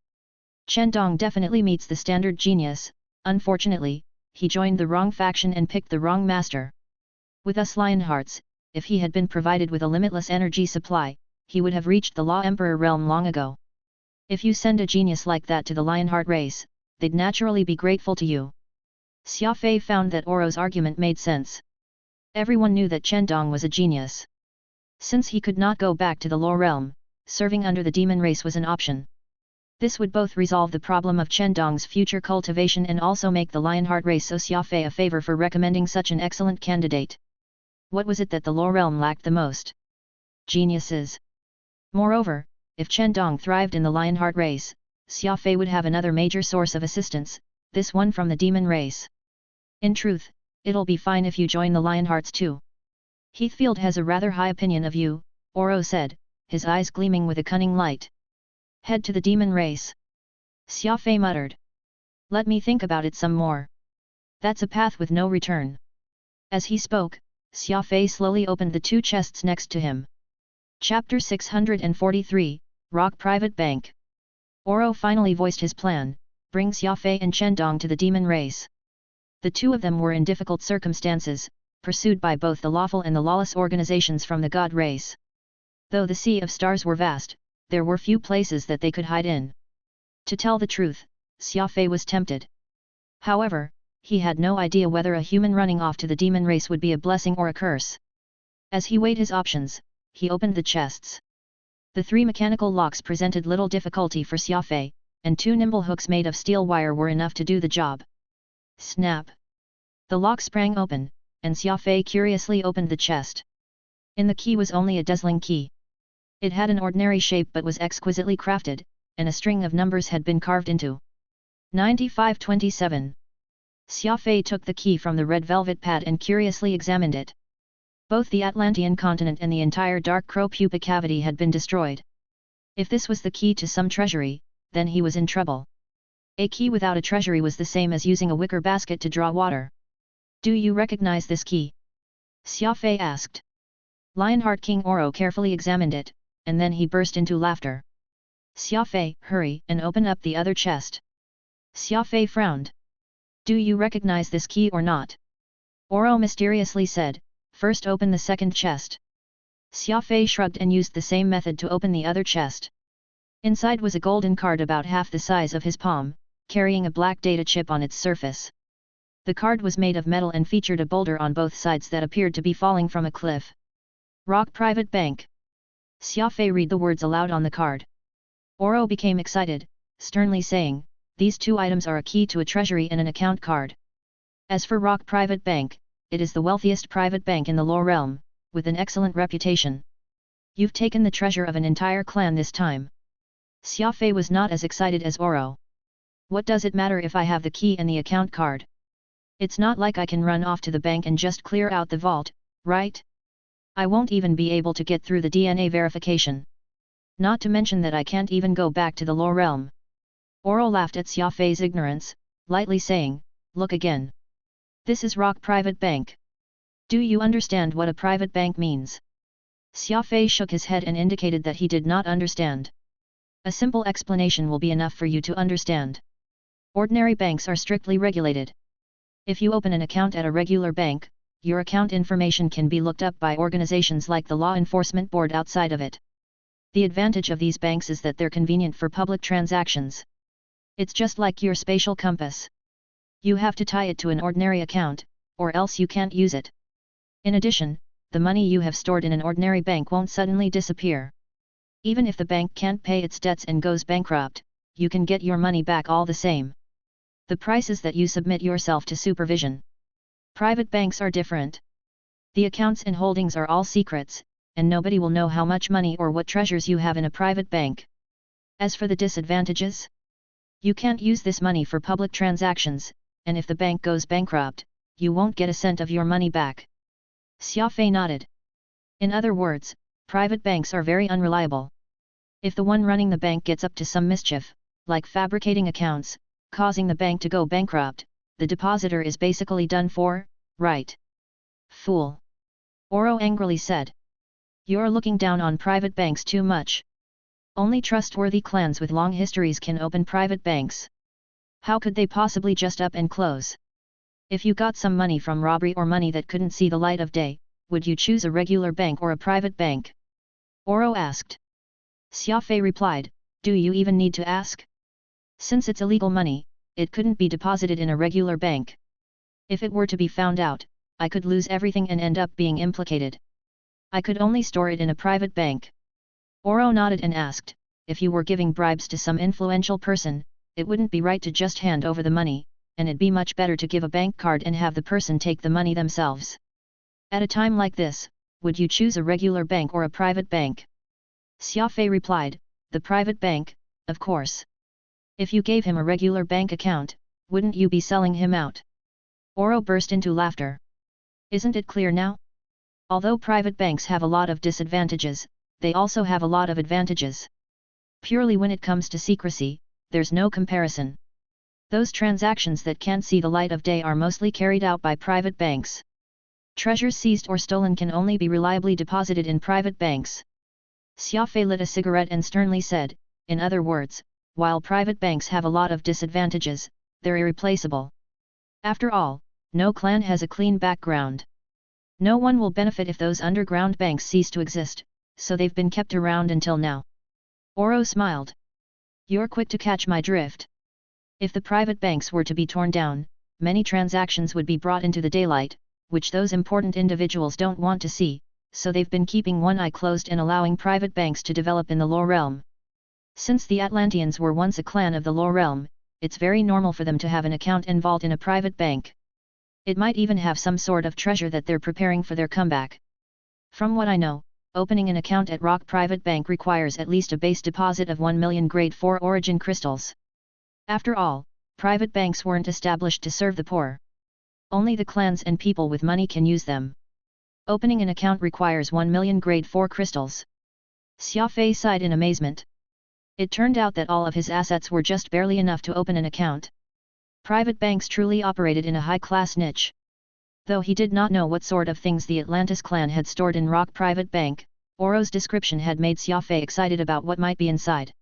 Chendong definitely meets the standard genius. Unfortunately, he joined the wrong faction and picked the wrong master. With us Lionhearts, if he had been provided with a limitless energy supply, he would have reached the Law Emperor realm long ago. If you send a genius like that to the Lionheart race, they'd naturally be grateful to you. Xia Fei found that Oro's argument made sense. Everyone knew that Chendong was a genius. Since he could not go back to the Law realm, serving under the demon race was an option. This would both resolve the problem of Chendong's future cultivation and also make the Lionheart race owe Xia Fei a favor for recommending such an excellent candidate. What was it that the Law realm lacked the most? Geniuses. Moreover, if Chendong thrived in the Lionheart race, Xia Fei would have another major source of assistance, this one from the demon race. In truth, it'll be fine if you join the Lionhearts too. Heathfield has a rather high opinion of you, Oro said, his eyes gleaming with a cunning light. Head to the demon race. Xia Fei muttered. Let me think about it some more. That's a path with no return. As he spoke, Xia Fei slowly opened the 2 chests next to him. Chapter 643, Rock Private Bank. Oro finally voiced his plan, bring Xia Fei and Chendong to the demon race. The two of them were in difficult circumstances, pursued by both the lawful and the lawless organizations from the god race. Though the sea of stars were vast, there were few places that they could hide in. To tell the truth, Xia Fei was tempted. However, he had no idea whether a human running off to the demon race would be a blessing or a curse. As he weighed his options, he opened the chests. The 3 mechanical locks presented little difficulty for Xia Fei, and 2 nimble hooks made of steel wire were enough to do the job. Snap! The lock sprang open, and Xia Fei curiously opened the chest. In the key was only a dazzling key. It had an ordinary shape but was exquisitely crafted, and a string of numbers had been carved into. 9527. Xia Fei took the key from the red velvet pad and curiously examined it. Both the Atlantean continent and the entire Dark Crow pupa cavity had been destroyed. If this was the key to some treasury, then he was in trouble. A key without a treasury was the same as using a wicker basket to draw water. Do you recognize this key? Xia Fei asked. Lionheart King Oro carefully examined it, and then he burst into laughter. Xia Fei, hurry and open up the other chest. Xia Fei frowned. Do you recognize this key or not? Oro mysteriously said, first open the second chest. Xia Fei shrugged and used the same method to open the other chest. Inside was a golden card about half the size of his palm, carrying a black data chip on its surface. The card was made of metal and featured a boulder on both sides that appeared to be falling from a cliff. Rock Private Bank. Xia Fei read the words aloud on the card. Oro became excited, sternly saying, these 2 items are a key to a treasury and an account card. As for Rock Private Bank, it is the wealthiest private bank in the Law realm, with an excellent reputation. You've taken the treasure of an entire clan this time. Xia Fei was not as excited as Oro. What does it matter if I have the key and the account card? It's not like I can run off to the bank and just clear out the vault, right? I won't even be able to get through the DNA verification. Not to mention that I can't even go back to the Law realm. Oro laughed at Xia Fei's ignorance, lightly saying, look again. This is Rock Private Bank. Do you understand what a private bank means? Xia Fei shook his head and indicated that he did not understand. A simple explanation will be enough for you to understand. Ordinary banks are strictly regulated. If you open an account at a regular bank, your account information can be looked up by organizations like the law enforcement board outside of it. The advantage of these banks is that they're convenient for public transactions. It's just like your spatial compass. You have to tie it to an ordinary account, or else you can't use it. In addition, the money you have stored in an ordinary bank won't suddenly disappear. Even if the bank can't pay its debts and goes bankrupt, you can get your money back all the same. The price is that you submit yourself to supervision. Private banks are different. The accounts and holdings are all secrets, and nobody will know how much money or what treasures you have in a private bank. As for the disadvantages, you can't use this money for public transactions, and if the bank goes bankrupt, you won't get a cent of your money back. Xia Fei nodded. In other words, private banks are very unreliable. If the one running the bank gets up to some mischief, like fabricating accounts, causing the bank to go bankrupt, the depositor is basically done for, right? Fool! Oro angrily said. You're looking down on private banks too much. Only trustworthy clans with long histories can open private banks. How could they possibly just up and close? If you got some money from robbery or money that couldn't see the light of day, would you choose a regular bank or a private bank? Oro asked. Xia Fei replied, do you even need to ask? Since it's illegal money, it couldn't be deposited in a regular bank. If it were to be found out, I could lose everything and end up being implicated. I could only store it in a private bank. Oro nodded and asked, if you were giving bribes to some influential person, it wouldn't be right to just hand over the money, and it'd be much better to give a bank card and have the person take the money themselves. At a time like this, would you choose a regular bank or a private bank? Xia Fei replied, the private bank, of course. If you gave him a regular bank account, wouldn't you be selling him out? Oro burst into laughter. Isn't it clear now? Although private banks have a lot of disadvantages, they also have a lot of advantages. Purely when it comes to secrecy, there's no comparison. Those transactions that can't see the light of day are mostly carried out by private banks. Treasures seized or stolen can only be reliably deposited in private banks. Xia Fei lit a cigarette and sternly said, in other words, while private banks have a lot of disadvantages, they're irreplaceable. After all, no clan has a clean background. No one will benefit if those underground banks cease to exist, so they've been kept around until now. Oro smiled. You're quick to catch my drift. If the private banks were to be torn down, many transactions would be brought into the daylight, which those important individuals don't want to see, so they've been keeping one eye closed and allowing private banks to develop in the Law realm. Since the Atlanteans were once a clan of the Law realm, it's very normal for them to have an account and vault in a private bank. It might even have some sort of treasure that they're preparing for their comeback. From what I know, opening an account at Rock Private Bank requires at least a base deposit of 1 million grade 4 origin crystals. After all, private banks weren't established to serve the poor. Only the clans and people with money can use them. Opening an account requires 1 million grade 4 crystals. Xia Fei sighed in amazement. It turned out that all of his assets were just barely enough to open an account. Private banks truly operated in a high-class niche. Though he did not know what sort of things the Atlantis clan had stored in Rock Private Bank, Oro's description had made Xia Fei excited about what might be inside.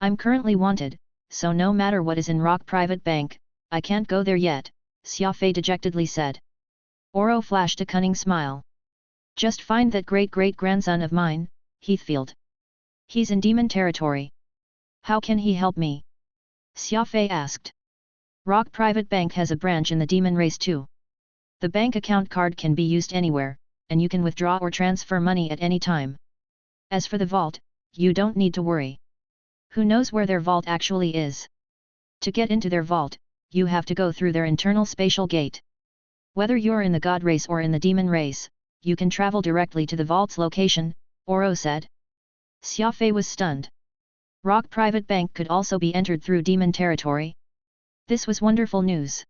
I'm currently wanted, so no matter what is in Rock Private Bank, I can't go there yet, Xia Fei dejectedly said. Oro flashed a cunning smile. Just find that great-great-grandson of mine, Heathfield. He's in demon territory. How can he help me? Xia Fei asked. Rock Private Bank has a branch in the demon race too. The bank account card can be used anywhere, and you can withdraw or transfer money at any time. As for the vault, you don't need to worry. Who knows where their vault actually is? To get into their vault, you have to go through their internal spatial gate. Whether you're in the god race or in the demon race, you can travel directly to the vault's location, Oro said. Xia Fei was stunned. Rock Private Bank could also be entered through demon territory. This was wonderful news.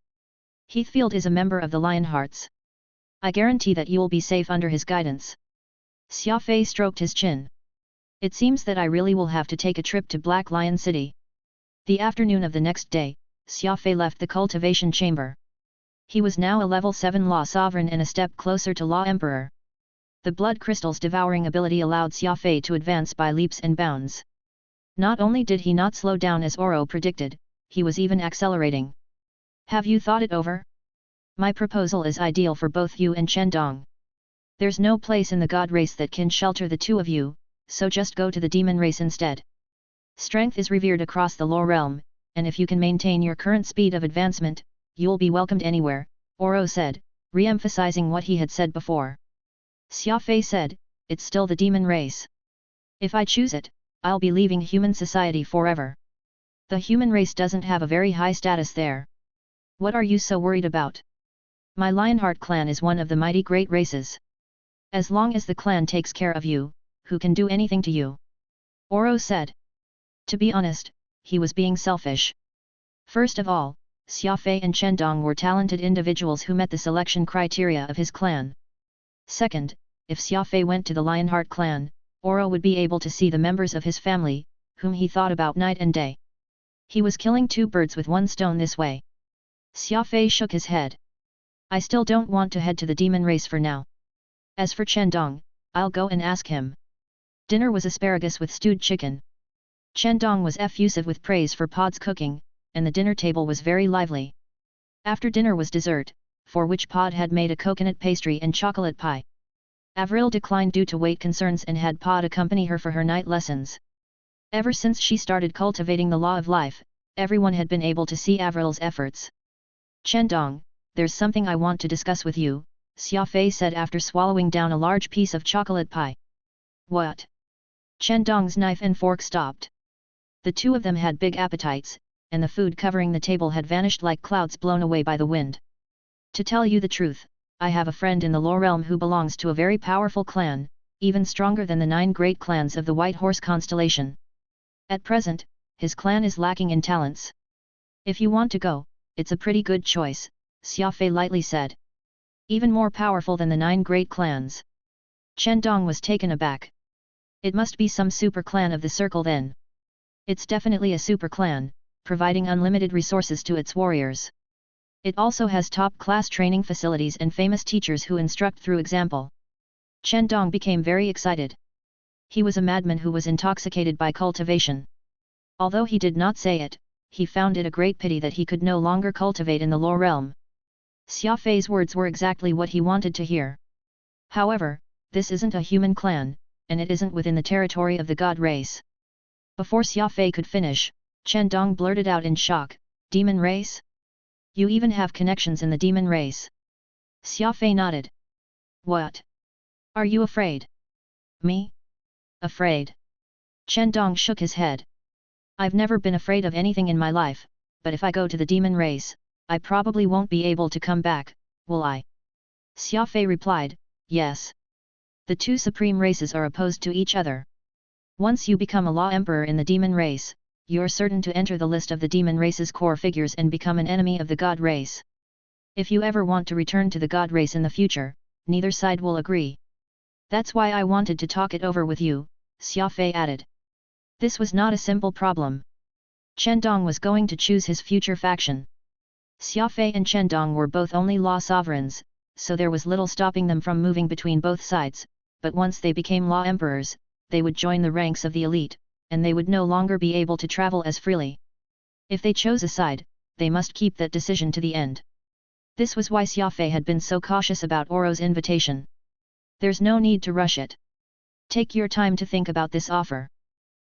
Heathfield is a member of the Lionhearts. I guarantee that you'll be safe under his guidance. Xia Fei stroked his chin. It seems that I really will have to take a trip to Black Lion City. The afternoon of the next day, Xia Fei left the cultivation chamber. He was now a level 7 Law Sovereign and a step closer to Law Emperor. The blood crystal's devouring ability allowed Xia Fei to advance by leaps and bounds. Not only did he not slow down as Oro predicted, he was even accelerating. Have you thought it over? My proposal is ideal for both you and Chen Dong. There's no place in the god race that can shelter the two of you, so just go to the demon race instead. Strength is revered across the lore realm, and if you can maintain your current speed of advancement, you'll be welcomed anywhere, Oro said, re-emphasizing what he had said before. Xia Fei said, it's still the demon race. If I choose it, I'll be leaving human society forever. The human race doesn't have a very high status there. What are you so worried about? My Lionheart clan is one of the mighty great races. As long as the clan takes care of you, who can do anything to you? Oro said. To be honest, he was being selfish. First of all, Xia Fei and Chen Dong were talented individuals who met the selection criteria of his clan. Second, if Xia Fei went to the Lionheart clan, Oro would be able to see the members of his family, whom he thought about night and day. He was killing two birds with one stone this way. Xia Fei shook his head. I still don't want to head to the demon race for now. As for Chen Dong, I'll go and ask him. Dinner was asparagus with stewed chicken. Chen Dong was effusive with praise for Pod's cooking, and the dinner table was very lively. After dinner was dessert, for which Pod had made a coconut pastry and chocolate pie. Avril declined due to weight concerns and had Pod accompany her for her night lessons. Ever since she started cultivating the law of life, everyone had been able to see Avril's efforts. Chen Dong, there's something I want to discuss with you, Xia Fei said after swallowing down a large piece of chocolate pie. What? Chen Dong's knife and fork stopped. The two of them had big appetites, and the food covering the table had vanished like clouds blown away by the wind. To tell you the truth, I have a friend in the lore realm who belongs to a very powerful clan, even stronger than the 9 great clans of the White Horse constellation. At present, his clan is lacking in talents. If you want to go, it's a pretty good choice, Xia Fei lightly said. Even more powerful than the 9 great clans. Chen Dong was taken aback. It must be some super clan of the circle then. It's definitely a super clan, providing unlimited resources to its warriors. It also has top-class training facilities and famous teachers who instruct through example. Chen Dong became very excited. He was a madman who was intoxicated by cultivation. Although he did not say it, he found it a great pity that he could no longer cultivate in the lore realm. Xia Fei's words were exactly what he wanted to hear. However, this isn't a human clan, and it isn't within the territory of the god race. Before Xia Fei could finish, Chen Dong blurted out in shock, Demon race? You even have connections in the demon race. Xia Fei nodded. What? Are you afraid? Me? Afraid? Chen Dong shook his head. I've never been afraid of anything in my life, but if I go to the demon race, I probably won't be able to come back, will I? Xia Fei replied, yes. The two supreme races are opposed to each other. Once you become a law emperor in the demon race, you're certain to enter the list of the demon race's core figures and become an enemy of the god race. If you ever want to return to the god race in the future, neither side will agree. That's why I wanted to talk it over with you, Xia Fei added. This was not a simple problem. Chen Dong was going to choose his future faction. Xia Fei and Chen Dong were both only law sovereigns, so there was little stopping them from moving between both sides, but once they became law emperors, they would join the ranks of the elite, and they would no longer be able to travel as freely. If they chose a side, they must keep that decision to the end. This was why Xia Fei had been so cautious about Oro's invitation. There's no need to rush it. Take your time to think about this offer.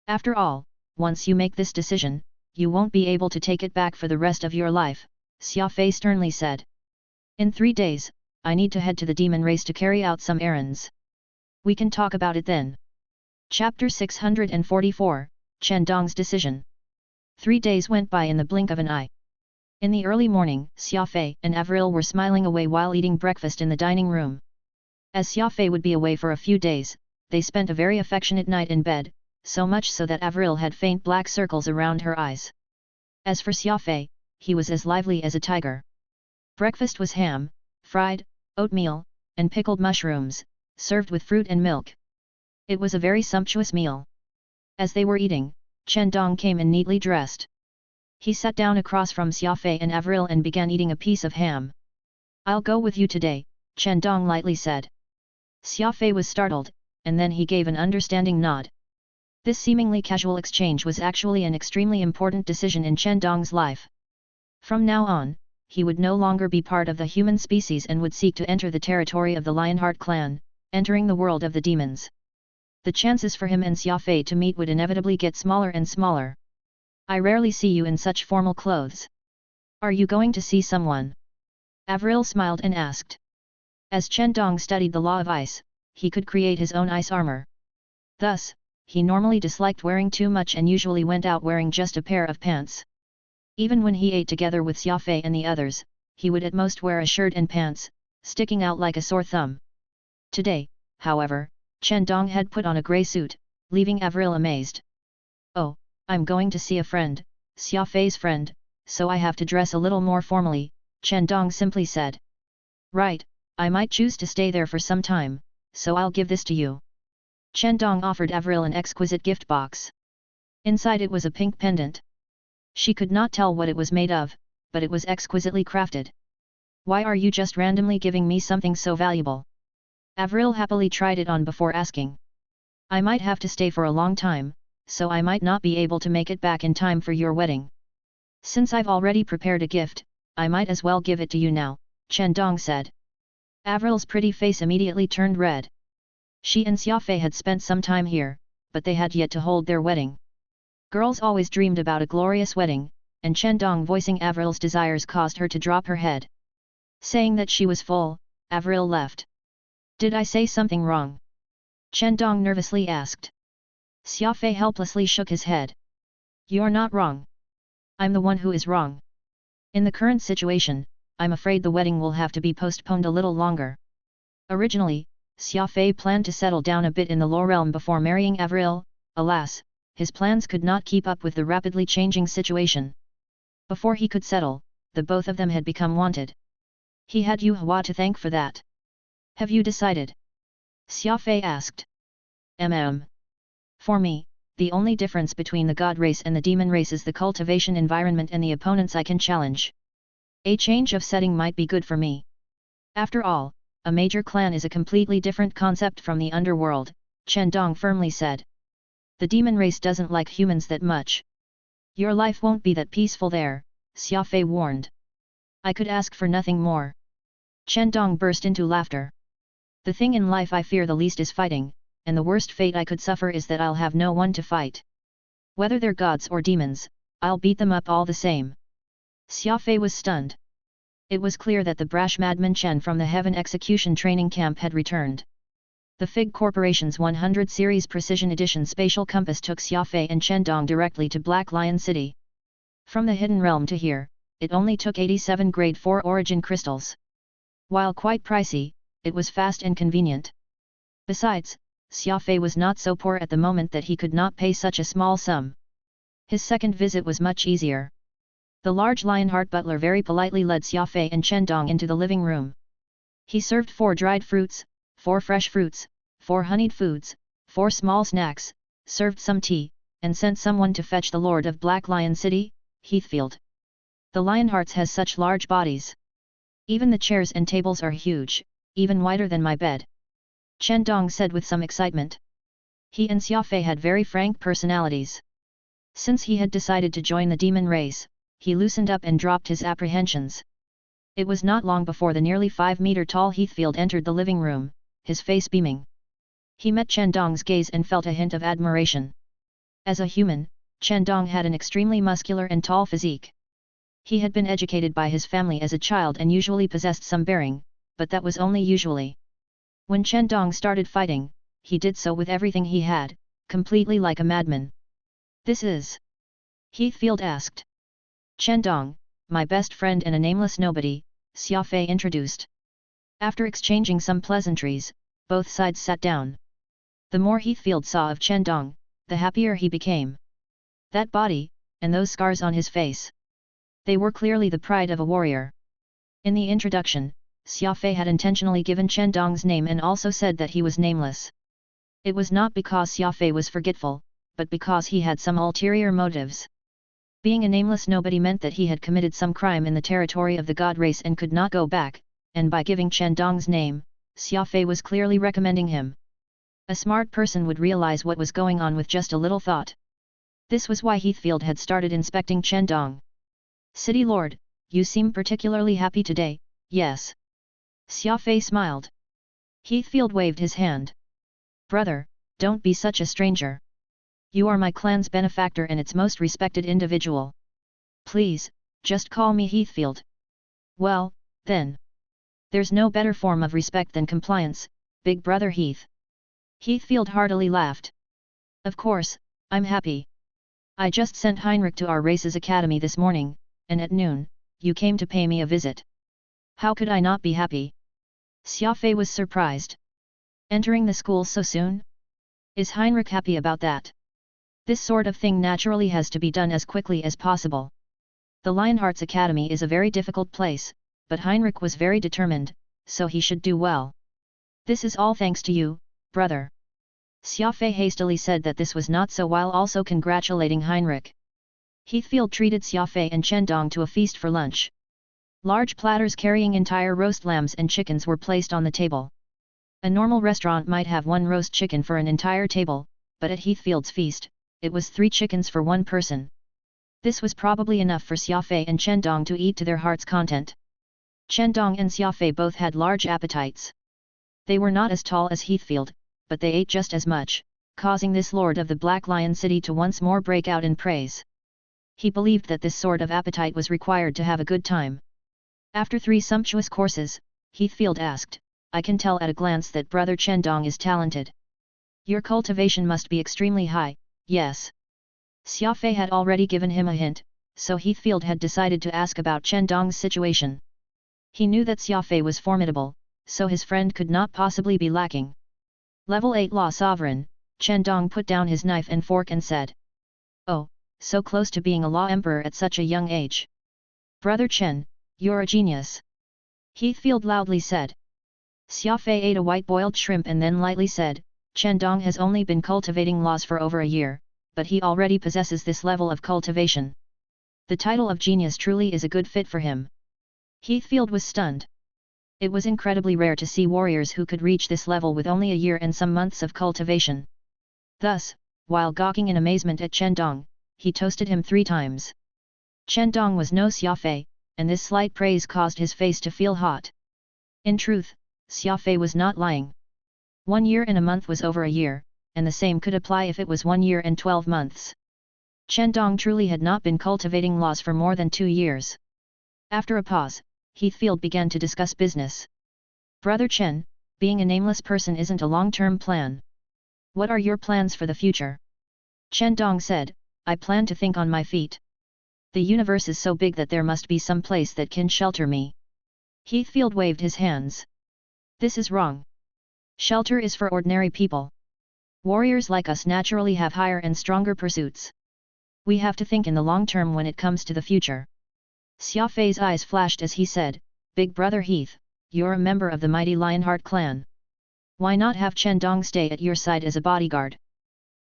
After all, once you make this decision, you won't be able to take it back for the rest of your life, Xia Fei sternly said. In 3 days, I need to head to the demon race to carry out some errands. We can talk about it then. Chapter 644, Chen Dong's Decision. 3 days went by in the blink of an eye. In the early morning, Xia Fei and Avril were smiling away while eating breakfast in the dining room. As Xia Fei would be away for a few days, they spent a very affectionate night in bed, so much so that Avril had faint black circles around her eyes. As for Xia Fei, he was as lively as a tiger. Breakfast was ham, fried, oatmeal, and pickled mushrooms, served with fruit and milk. It was a very sumptuous meal. As they were eating, Chen Dong came in neatly dressed. He sat down across from Xia Fei and Avril and began eating a piece of ham. I'll go with you today, Chen Dong lightly said. Xia Fei was startled, and then he gave an understanding nod. This seemingly casual exchange was actually an extremely important decision in Chen Dong's life. From now on, he would no longer be part of the human species and would seek to enter the territory of the Lionheart clan, entering the world of the demons. The chances for him and Xia Fei to meet would inevitably get smaller and smaller. I rarely see you in such formal clothes. Are you going to see someone? Avril smiled and asked. As Chen Dong studied the law of ice, he could create his own ice armor. Thus, he normally disliked wearing too much and usually went out wearing just a pair of pants. Even when he ate together with Xia Fei and the others, he would at most wear a shirt and pants, sticking out like a sore thumb. Today, however, Chen Dong had put on a grey suit, leaving Avril amazed. Oh, I'm going to see a friend, Xia Fei's friend, so I have to dress a little more formally, Chen Dong simply said. Right, I might choose to stay there for some time, so I'll give this to you. Chen Dong offered Avril an exquisite gift box. Inside it was a pink pendant. She could not tell what it was made of, but it was exquisitely crafted. Why are you just randomly giving me something so valuable? Avril happily tried it on before asking. I might have to stay for a long time, so I might not be able to make it back in time for your wedding. Since I've already prepared a gift, I might as well give it to you now, Chen Dong said. Avril's pretty face immediately turned red. She and Xia Fei had spent some time here, but they had yet to hold their wedding. Girls always dreamed about a glorious wedding, and Chen Dong voicing Avril's desires caused her to drop her head. Saying that she was full, Avril left. Did I say something wrong? Chen Dong nervously asked. Xia Fei helplessly shook his head. You're not wrong. I'm the one who is wrong. In the current situation, I'm afraid the wedding will have to be postponed a little longer. Originally, Xia Fei planned to settle down a bit in the Law realm before marrying Avril. Alas, his plans could not keep up with the rapidly changing situation. Before he could settle, the both of them had become wanted. He had Yu Hua to thank for that. Have you decided? Xia Fei asked. For me, the only difference between the god race and the demon race is the cultivation environment and the opponents I can challenge. A change of setting might be good for me. After all, a major clan is a completely different concept from the underworld, Chen Dong firmly said. The demon race doesn't like humans that much. Your life won't be that peaceful there, Xia Fei warned. I could ask for nothing more. Chen Dong burst into laughter. The thing in life I fear the least is fighting, and the worst fate I could suffer is that I'll have no one to fight. Whether they're gods or demons, I'll beat them up all the same. Xia Fei was stunned. It was clear that the brash madman Chen from the Heaven Execution Training Camp had returned. The Fig Corporation's 100 Series Precision Edition Spatial Compass took Xia Fei and Chen Dong directly to Black Lion City. From the Hidden Realm to here, it only took 87 Grade 4 Origin crystals. While quite pricey, it was fast and convenient. Besides, Xia Fei was not so poor at the moment that he could not pay such a small sum. His second visit was much easier. The large Lionheart butler very politely led Xia Fei and Chen Dong into the living room. He served 4 dried fruits, 4 fresh fruits, 4 honeyed foods, 4 small snacks, served some tea, and sent someone to fetch the Lord of Black Lion City, Heathfield. The Lionhearts has such large bodies. Even the chairs and tables are huge, even wider than my bed. Chen Dong said with some excitement. He and Xia Fei had very frank personalities. Since he had decided to join the demon race, he loosened up and dropped his apprehensions. It was not long before the nearly 5-meter-tall Heathfield entered the living room, his face beaming. He met Chen Dong's gaze and felt a hint of admiration. As a human, Chen Dong had an extremely muscular and tall physique. He had been educated by his family as a child and usually possessed some bearing, but that was only usually. When Chen Dong started fighting, he did so with everything he had, completely like a madman. This is? Heathfield asked. Chen Dong, my best friend and a nameless nobody, Xia Fei introduced. After exchanging some pleasantries, both sides sat down. The more Heathfield saw of Chen Dong, the happier he became. That body, and those scars on his face. They were clearly the pride of a warrior. In the introduction, Xia Fei had intentionally given Chen Dong's name and also said that he was nameless. It was not because Xia Fei was forgetful, but because he had some ulterior motives. Being a nameless nobody meant that he had committed some crime in the territory of the god race and could not go back, and by giving Chen Dong's name, Xia Fei was clearly recommending him. A smart person would realize what was going on with just a little thought. This was why Heathfield had started inspecting Chendong. City Lord, you seem particularly happy today, yes? Xia Fei smiled. Heathfield waved his hand. Brother, don't be such a stranger. You are my clan's benefactor and its most respected individual. Please, just call me Heathfield. Well, then. There's no better form of respect than compliance, Big Brother Heath. Heathfield heartily laughed. Of course, I'm happy. I just sent Heinrich to our races academy this morning, and at noon, you came to pay me a visit. How could I not be happy? Xia Fei was surprised. Entering the school so soon? Is Heinrich happy about that? This sort of thing naturally has to be done as quickly as possible. The Lionheart's Academy is a very difficult place, but Heinrich was very determined, so he should do well. This is all thanks to you, brother. Xia Fei hastily said that this was not so while also congratulating Heinrich. Heathfield treated Xia Fei and Chendong to a feast for lunch. Large platters carrying entire roast lambs and chickens were placed on the table. A normal restaurant might have one roast chicken for an entire table, but at Heathfield's feast, it was 3 chickens for one person. This was probably enough for Xia Fei and Chendong to eat to their heart's content. Chendong and Xia Fei both had large appetites. They were not as tall as Heathfield, but they ate just as much, causing this lord of the Black Lion City to once more break out in praise. He believed that this sort of appetite was required to have a good time. After 3 sumptuous courses, Heathfield asked, I can tell at a glance that Brother Chendong is talented. Your cultivation must be extremely high, yes. Xia Fei had already given him a hint, so Heathfield had decided to ask about Chendong's situation. He knew that Xia Fei was formidable, so his friend could not possibly be lacking. Level 8 Law Sovereign, Chendong put down his knife and fork and said. Oh, so close to being a Law Emperor at such a young age. Brother Chen, you're a genius. Heathfield loudly said. Xia Fei ate a white-boiled shrimp and then lightly said, Chendong has only been cultivating laws for over a year, but he already possesses this level of cultivation. The title of genius truly is a good fit for him. Heathfield was stunned. It was incredibly rare to see warriors who could reach this level with only a year and some months of cultivation. Thus, while gawking in amazement at Chendong, he toasted him 3 times. Chendong was no Xia Fei, and this slight praise caused his face to feel hot. In truth, Xia Fei was not lying. 1 year and a month was over a year, and the same could apply if it was 1 year and 12 months. Chendong truly had not been cultivating laws for more than 2 years. After a pause, Heathfield began to discuss business. Brother Chen, being a nameless person isn't a long-term plan. What are your plans for the future? Chendong said, I plan to think on my feet. The universe is so big that there must be some place that can shelter me. Heathfield waved his hands. This is wrong. Shelter is for ordinary people. Warriors like us naturally have higher and stronger pursuits. We have to think in the long term when it comes to the future. Xia Fei's eyes flashed as he said, Big Brother Heath, you're a member of the mighty Lionheart clan. Why not have Chendong stay at your side as a bodyguard?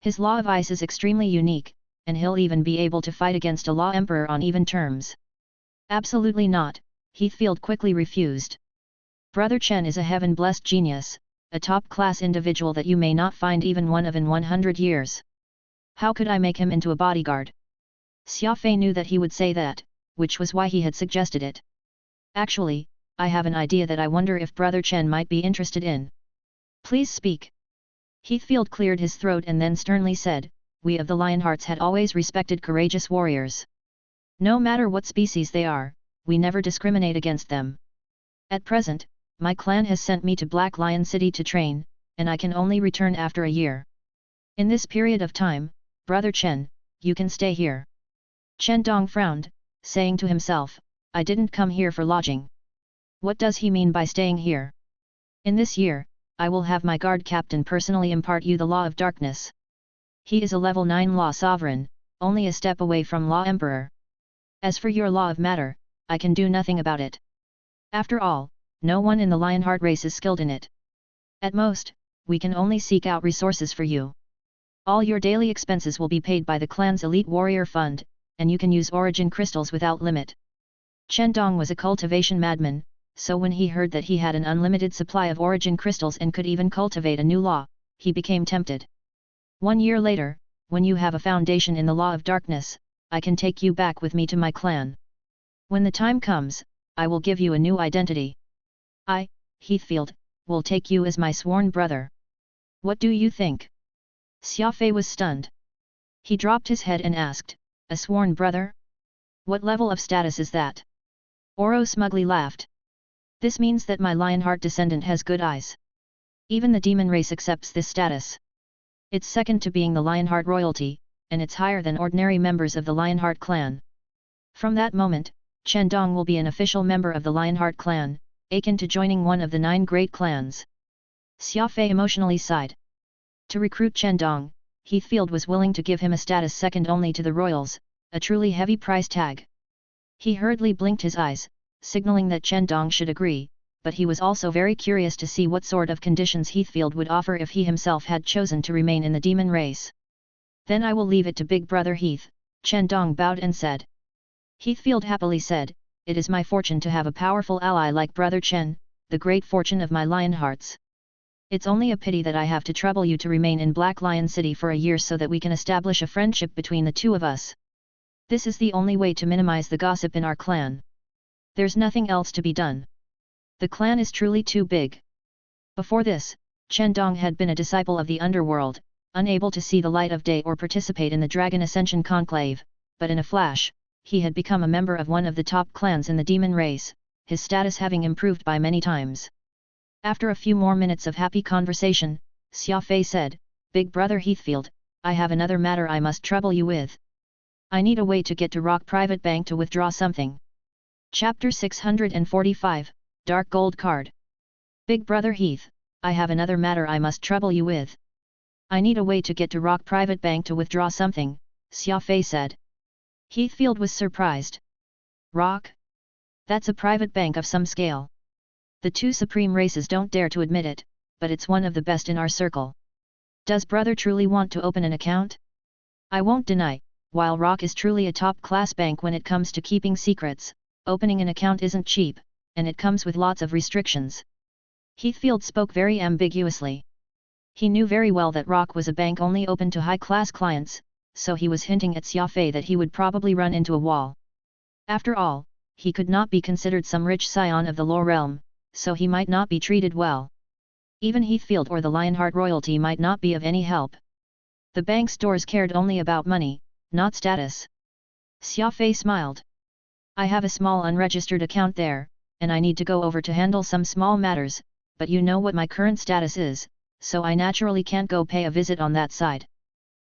His Law of Ice is extremely unique, and he'll even be able to fight against a Law Emperor on even terms. Absolutely not, Heathfield quickly refused. Brother Chen is a heaven-blessed genius, a top-class individual that you may not find even one of in 100 years. How could I make him into a bodyguard? Xia Fei knew that he would say that, which was why he had suggested it. Actually, I have an idea that I wonder if Brother Chen might be interested in. Please speak. Heathfield cleared his throat and then sternly said, we of the Lionhearts had always respected courageous warriors. No matter what species they are, we never discriminate against them. At present, my clan has sent me to Black Lion City to train, and I can only return after a year. In this period of time, Brother Chen, you can stay here. Chendong frowned, saying to himself, I didn't come here for lodging. What does he mean by staying here? In this year, I will have my guard captain personally impart you the Law of Darkness. He is a level 9 Law Sovereign, only a step away from Law Emperor. As for your Law of Matter, I can do nothing about it. After all, no one in the Lionheart race is skilled in it. At most, we can only seek out resources for you. All your daily expenses will be paid by the clan's elite warrior fund, and you can use origin crystals without limit. Chendong was a cultivation madman, so when he heard that he had an unlimited supply of origin crystals and could even cultivate a new law, he became tempted. 1 year later, when you have a foundation in the law of darkness, I can take you back with me to my clan. When the time comes, I will give you a new identity. I, Heathfield, will take you as my sworn brother. What do you think? Xia Fei was stunned. He dropped his head and asked, a sworn brother? What level of status is that? Oro smugly laughed. This means that my Lionheart descendant has good eyes. Even the demon race accepts this status. It's second to being the Lionheart royalty, and it's higher than ordinary members of the Lionheart clan. From that moment, Chen Dong will be an official member of the Lionheart clan, akin to joining one of the 9 great clans. Xia Fei emotionally sighed. To recruit Chen Dong, Heathfield was willing to give him a status second only to the royals, a truly heavy price tag. He hurriedly blinked his eyes, signaling that Chen Dong should agree, but he was also very curious to see what sort of conditions Heathfield would offer if he himself had chosen to remain in the demon race. Then I will leave it to Big Brother Heath, Chen Dong bowed and said. Heathfield happily said, it is my fortune to have a powerful ally like Brother Chen, the great fortune of my Lionhearts. It's only a pity that I have to trouble you to remain in Black Lion City for a year so that we can establish a friendship between the two of us. This is the only way to minimize the gossip in our clan. There's nothing else to be done. The clan is truly too big. Before this, Chen Dong had been a disciple of the underworld, unable to see the light of day or participate in the Dragon Ascension Conclave, but in a flash, he had become a member of one of the top clans in the demon race, his status having improved by many times. After a few more minutes of happy conversation, Xia Fei said, Big Brother Heathfield, I have another matter I must trouble you with. I need a way to get to Rock Private Bank to withdraw something. Chapter 645, Dark Gold Card. Big Brother Heath, I have another matter I must trouble you with. I need a way to get to Rock Private Bank to withdraw something, Xia Fei said. Heathfield was surprised. Rock? That's a private bank of some scale. The 2 supreme races don't dare to admit it, but it's one of the best in our circle. Does brother truly want to open an account? I won't deny, while Rock is truly a top-class bank when it comes to keeping secrets, opening an account isn't cheap, and it comes with lots of restrictions. Heathfield spoke very ambiguously. He knew very well that Rock was a bank only open to high-class clients, so he was hinting at Xia Fei that he would probably run into a wall. After all, he could not be considered some rich scion of the Law realm, so he might not be treated well. Even Heathfield or the Lionheart royalty might not be of any help. The bank's doors cared only about money, not status. Xia Fei smiled. I have a small unregistered account there, and I need to go over to handle some small matters, but you know what my current status is, so I naturally can't go pay a visit on that side.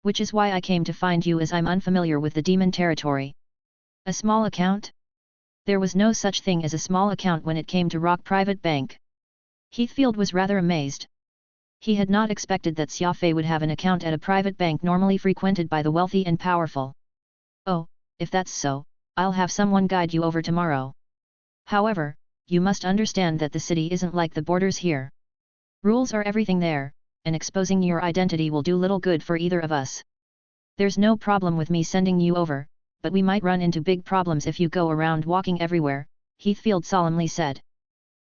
Which is why I came to find you as I'm unfamiliar with the demon territory. A small account? There was no such thing as a small account when it came to Rock Private Bank. Heathfield was rather amazed. He had not expected that Xia Fei would have an account at a private bank normally frequented by the wealthy and powerful. Oh, if that's so, I'll have someone guide you over tomorrow. However, you must understand that the city isn't like the borders here. Rules are everything there, and exposing your identity will do little good for either of us. There's no problem with me sending you over, but we might run into big problems if you go around walking everywhere, Heathfield solemnly said.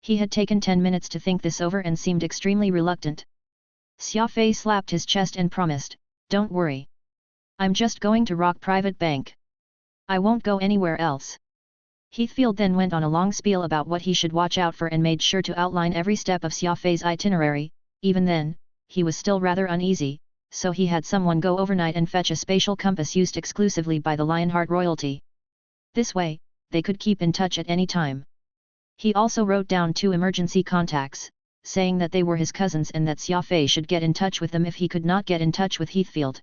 He had taken 10 minutes to think this over and seemed extremely reluctant. Xia Fei slapped his chest and promised, don't worry. I'm just going to Rock Private Bank. I won't go anywhere else. Heathfield then went on a long spiel about what he should watch out for and made sure to outline every step of Xia Fei's itinerary. Even then, he was still rather uneasy, so he had someone go overnight and fetch a spatial compass used exclusively by the Lionheart royalty. This way, they could keep in touch at any time. He also wrote down 2 emergency contacts, saying that they were his cousins and that Xia Fei should get in touch with them if he could not get in touch with Heathfield.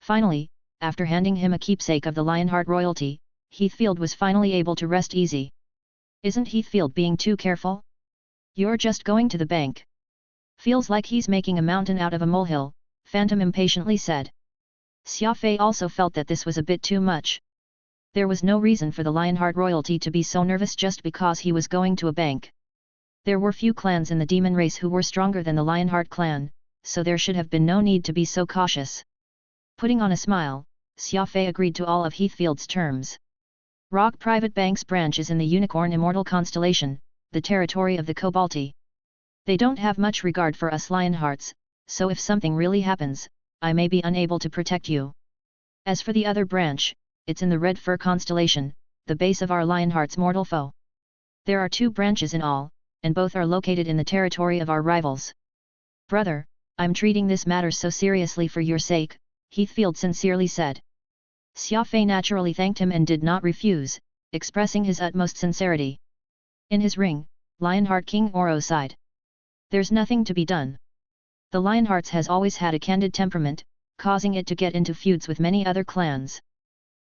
Finally, after handing him a keepsake of the Lionheart royalty, Heathfield was finally able to rest easy. Isn't Heathfield being too careful? You're just going to the bank. Feels like he's making a mountain out of a molehill, Phantom impatiently said. Xia Fei also felt that this was a bit too much. There was no reason for the Lionheart royalty to be so nervous just because he was going to a bank. There were few clans in the demon race who were stronger than the Lionheart clan, so there should have been no need to be so cautious. Putting on a smile, Xia Fei agreed to all of Heathfield's terms. Rock Private Bank's branch is in the Unicorn Immortal constellation, the territory of the Cobalti. They don't have much regard for us Lionhearts, so if something really happens, I may be unable to protect you. As for the other branch, it's in the Red Fur constellation, the base of our Lionheart's mortal foe. There are 2 branches in all, and both are located in the territory of our rivals. Brother, I'm treating this matter so seriously for your sake, Heathfield sincerely said. Xia Fei naturally thanked him and did not refuse, expressing his utmost sincerity. In his ring, Lionheart King Oro sighed. There's nothing to be done. The Lionhearts has always had a candid temperament, causing it to get into feuds with many other clans.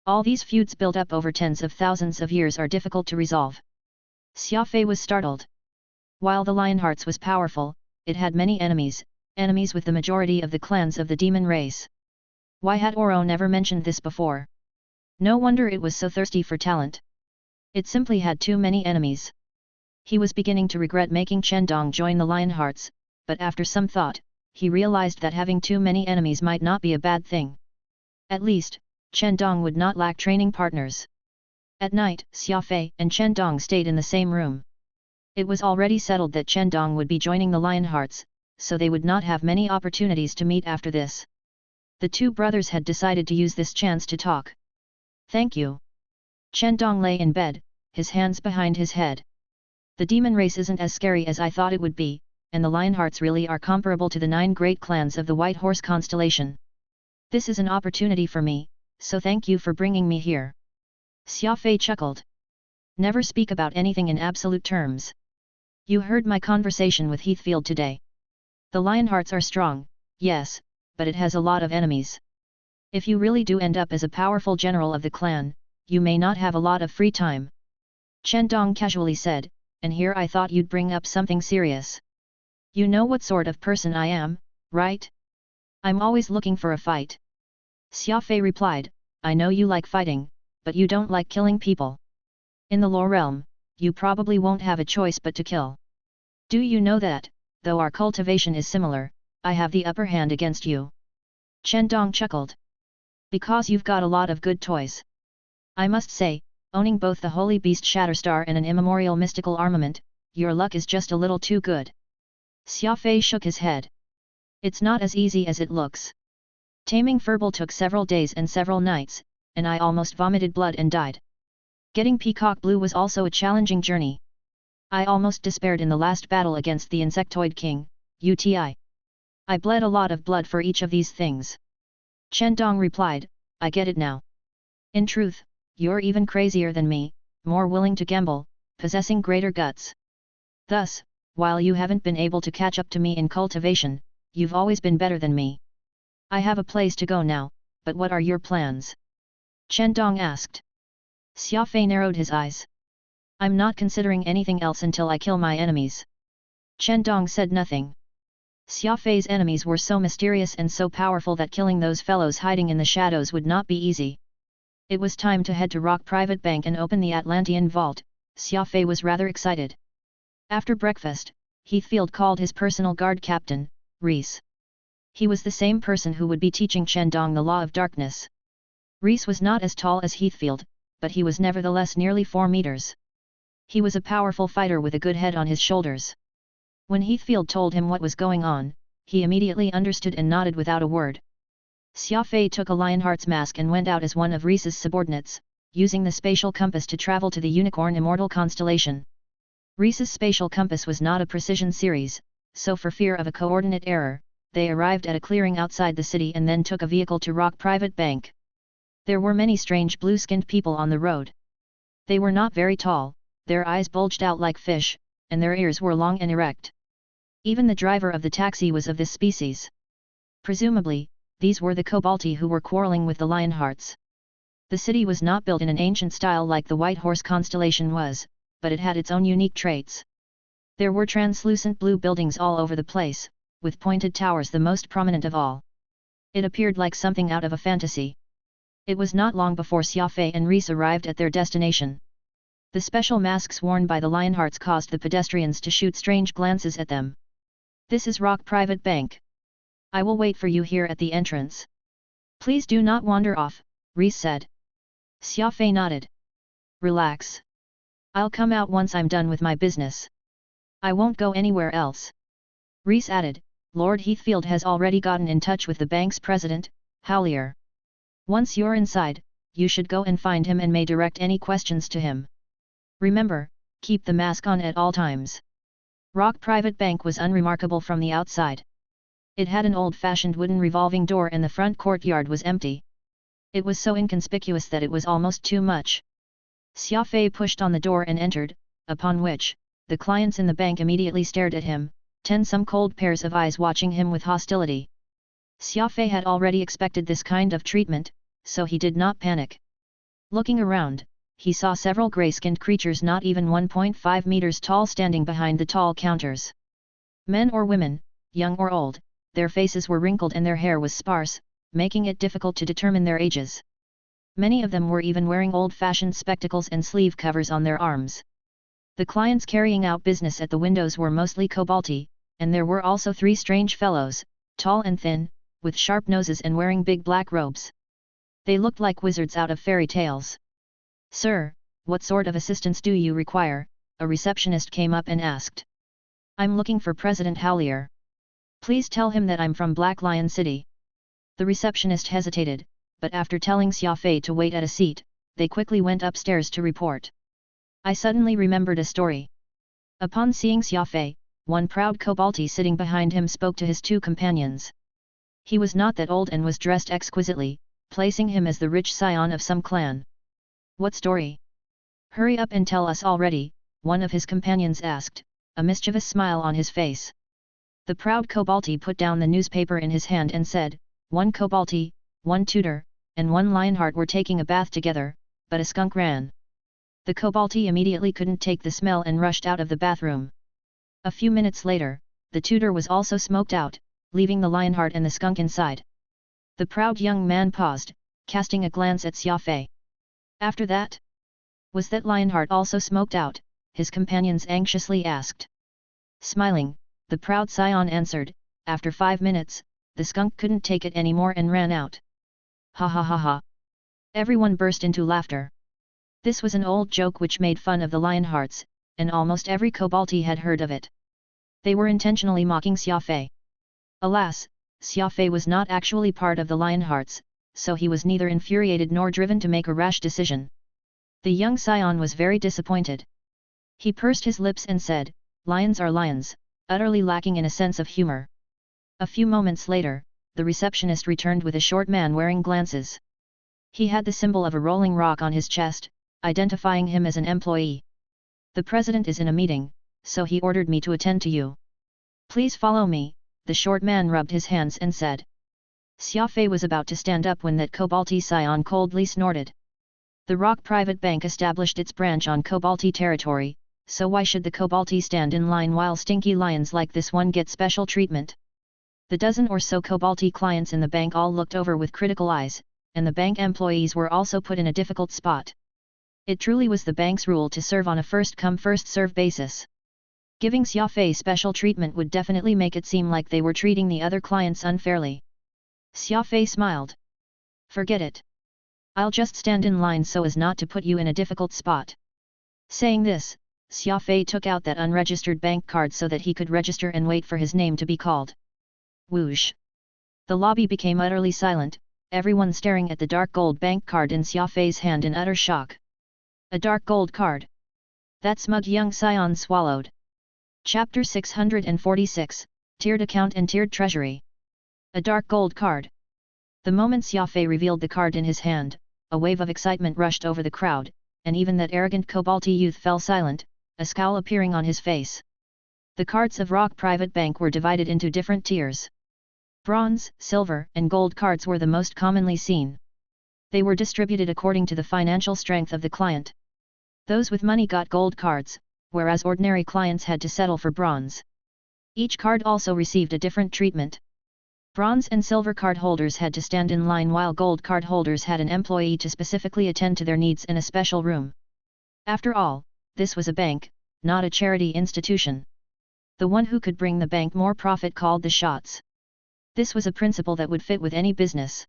All these feuds built up over tens of thousands of years are difficult to resolve. Xia Fei was startled. While the Lionhearts was powerful, it had many enemies with the majority of the clans of the demon race. Why had Oro never mentioned this before? No wonder it was so thirsty for talent. It simply had too many enemies. He was beginning to regret making Chen Dong join the Lionhearts, but after some thought, he realized that having too many enemies might not be a bad thing. At least, Chen Dong would not lack training partners. At night, Xia Fei and Chen Dong stayed in the same room. It was already settled that Chen Dong would be joining the Lionhearts, so they would not have many opportunities to meet after this. The 2 brothers had decided to use this chance to talk. Thank you. Chen Dong lay in bed, his hands behind his head. The demon race isn't as scary as I thought it would be, and the Lionhearts really are comparable to the 9 great clans of the White Horse constellation. This is an opportunity for me, so thank you for bringing me here. Xia Fei chuckled. Never speak about anything in absolute terms. You heard my conversation with Heathfield today. The Lionhearts are strong, yes, but it has a lot of enemies. If you really do end up as a powerful general of the clan, you may not have a lot of free time. Chen Dong casually said, and here I thought you'd bring up something serious. You know what sort of person I am, right? I'm always looking for a fight. Xia Fei replied, I know you like fighting, but you don't like killing people. In the lore realm, you probably won't have a choice but to kill. Do you know that, though our cultivation is similar, I have the upper hand against you? Chen Dong chuckled. Because you've got a lot of good toys. I must say, owning both the holy beast Shatterstar and an immemorial mystical armament, your luck is just a little too good. Xia Fei shook his head. It's not as easy as it looks. Taming Furball took several days and several nights, and I almost vomited blood and died. Getting Peacock Blue was also a challenging journey. I almost despaired in the last battle against the Insectoid King, UTI. I bled a lot of blood for each of these things. Chen Dong replied, I get it now. In truth, you're even crazier than me, more willing to gamble, possessing greater guts. Thus, while you haven't been able to catch up to me in cultivation, you've always been better than me. I have a place to go now, but what are your plans? Chen Dong asked. Xia Fei narrowed his eyes. I'm not considering anything else until I kill my enemies. Chen Dong said nothing. Xia Fei's enemies were so mysterious and so powerful that killing those fellows hiding in the shadows would not be easy. It was time to head to Rock Private Bank and open the Atlantean Vault. Xia Fei was rather excited. After breakfast, Heathfield called his personal guard captain, Reese. He was the same person who would be teaching Chen Dong the Law of Darkness. Reese was not as tall as Heathfield, but he was nevertheless nearly 4 meters. He was a powerful fighter with a good head on his shoulders. When Heathfield told him what was going on, he immediately understood and nodded without a word. Xia Fei took a Lionheart's mask and went out as one of Reese's subordinates, using the spatial compass to travel to the Unicorn Immortal constellation. Reese's spatial compass was not a precision series, so for fear of a coordinate error, they arrived at a clearing outside the city and then took a vehicle to Rock Private Bank. There were many strange blue-skinned people on the road. They were not very tall, their eyes bulged out like fish, and their ears were long and erect. Even the driver of the taxi was of this species. Presumably, these were the Kobolti who were quarreling with the Lionhearts. The city was not built in an ancient style like the White Horse constellation was, but it had its own unique traits. There were translucent blue buildings all over the place, with pointed towers the most prominent of all. It appeared like something out of a fantasy. It was not long before Xia Fei and Reese arrived at their destination. The special masks worn by the Lionhearts caused the pedestrians to shoot strange glances at them. This is Rock Private Bank. I will wait for you here at the entrance. Please do not wander off, Reese said. Xia Fei nodded. Relax. I'll come out once I'm done with my business. I won't go anywhere else. Reese added, Lord Heathfield has already gotten in touch with the bank's president, Howlier. Once you're inside, you should go and find him and may direct any questions to him. Remember, keep the mask on at all times. Rock Private Bank was unremarkable from the outside. It had an old-fashioned wooden revolving door and the front courtyard was empty. It was so inconspicuous that it was almost too much. Xia Fei pushed on the door and entered, upon which, the clients in the bank immediately stared at him, some cold pairs of eyes watching him with hostility. Xia Fei had already expected this kind of treatment, so he did not panic. Looking around, he saw several grey-skinned creatures not even 1.5 meters tall standing behind the tall counters. Men or women, young or old, their faces were wrinkled and their hair was sparse, making it difficult to determine their ages. Many of them were even wearing old-fashioned spectacles and sleeve covers on their arms. The clients carrying out business at the windows were mostly kobolti, and there were also 3 strange fellows, tall and thin, with sharp noses and wearing big black robes. They looked like wizards out of fairy tales. "Sir, what sort of assistance do you require?" a receptionist came up and asked. "I'm looking for President Howlier. Please tell him that I'm from Black Lion City." The receptionist hesitated, but after telling Xia Fei to wait at a seat, they quickly went upstairs to report. I suddenly remembered a story. Upon seeing Xia Fei, one proud kobolti sitting behind him spoke to his 2 companions. He was not that old and was dressed exquisitely, placing him as the rich scion of some clan. "What story? Hurry up and tell us already," one of his companions asked, a mischievous smile on his face. The proud kobolti put down the newspaper in his hand and said, "One kobolti, one tutor, and one lionheart were taking a bath together, but a skunk ran. The kobolti immediately couldn't take the smell and rushed out of the bathroom. A few minutes later, the tutor was also smoked out, leaving the lionheart and the skunk inside." The proud young man paused, casting a glance at Xia Fei. "After that? Was that lionheart also smoked out?" his companions anxiously asked. Smiling, the proud scion answered, "After 5 minutes, the skunk couldn't take it anymore and ran out." "Ha ha ha ha!" Everyone burst into laughter. This was an old joke which made fun of the lionhearts, and almost every kobolti had heard of it. They were intentionally mocking Xia Fei. Alas, Xia Fei was not actually part of the lionhearts, so he was neither infuriated nor driven to make a rash decision. The young scion was very disappointed. He pursed his lips and said, "Lions are lions," utterly lacking in a sense of humor. A few moments later, the receptionist returned with a short man wearing glasses. He had the symbol of a rolling rock on his chest, identifying him as an employee. "The president is in a meeting, so he ordered me to attend to you. Please follow me," the short man rubbed his hands and said. Xia Fei was about to stand up when that kobolti scion coldly snorted. The Rock Private Bank established its branch on kobolti territory, so why should the kobolti stand in line while stinky lions like this one get special treatment? The dozen or so kobolti clients in the bank all looked over with critical eyes, and the bank employees were also put in a difficult spot. It truly was the bank's rule to serve on a first-come first-serve basis. Giving Xia Fei special treatment would definitely make it seem like they were treating the other clients unfairly. Xia Fei smiled. "Forget it. I'll just stand in line so as not to put you in a difficult spot." Saying this, Xia Fei took out that unregistered bank card so that he could register and wait for his name to be called. Whoosh! The lobby became utterly silent, everyone staring at the dark gold bank card in Xia Fei's hand in utter shock. A dark gold card? That smug young scion swallowed. Chapter 646, Tiered Account and Tiered Treasury. A dark gold card. The moment Xia Fei revealed the card in his hand, a wave of excitement rushed over the crowd, and even that arrogant kobolti youth fell silent, a scowl appearing on his face. The cards of Rock Private Bank were divided into different tiers. Bronze, silver, and gold cards were the most commonly seen. They were distributed according to the financial strength of the client. Those with money got gold cards, whereas ordinary clients had to settle for bronze. Each card also received a different treatment. Bronze and silver card holders had to stand in line while gold card holders had an employee to specifically attend to their needs in a special room. After all, this was a bank, not a charity institution. The one who could bring the bank more profit called the shots. This was a principle that would fit with any business.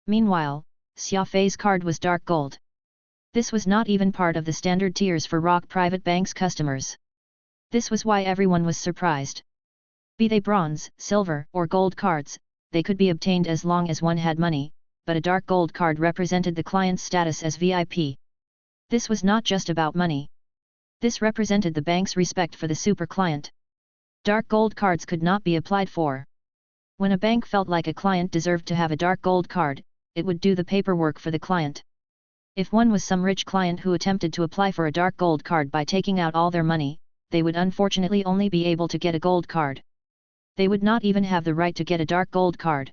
Meanwhile, Xia Fei's card was dark gold. This was not even part of the standard tiers for Rock Private Bank's customers. This was why everyone was surprised. Be they bronze, silver, or gold cards, they could be obtained as long as one had money, but a dark gold card represented the client's status as VIP. This was not just about money. This represented the bank's respect for the super client. Dark gold cards could not be applied for. When a bank felt like a client deserved to have a dark gold card, it would do the paperwork for the client. If one was some rich client who attempted to apply for a dark gold card by taking out all their money, they would unfortunately only be able to get a gold card. They would not even have the right to get a dark gold card.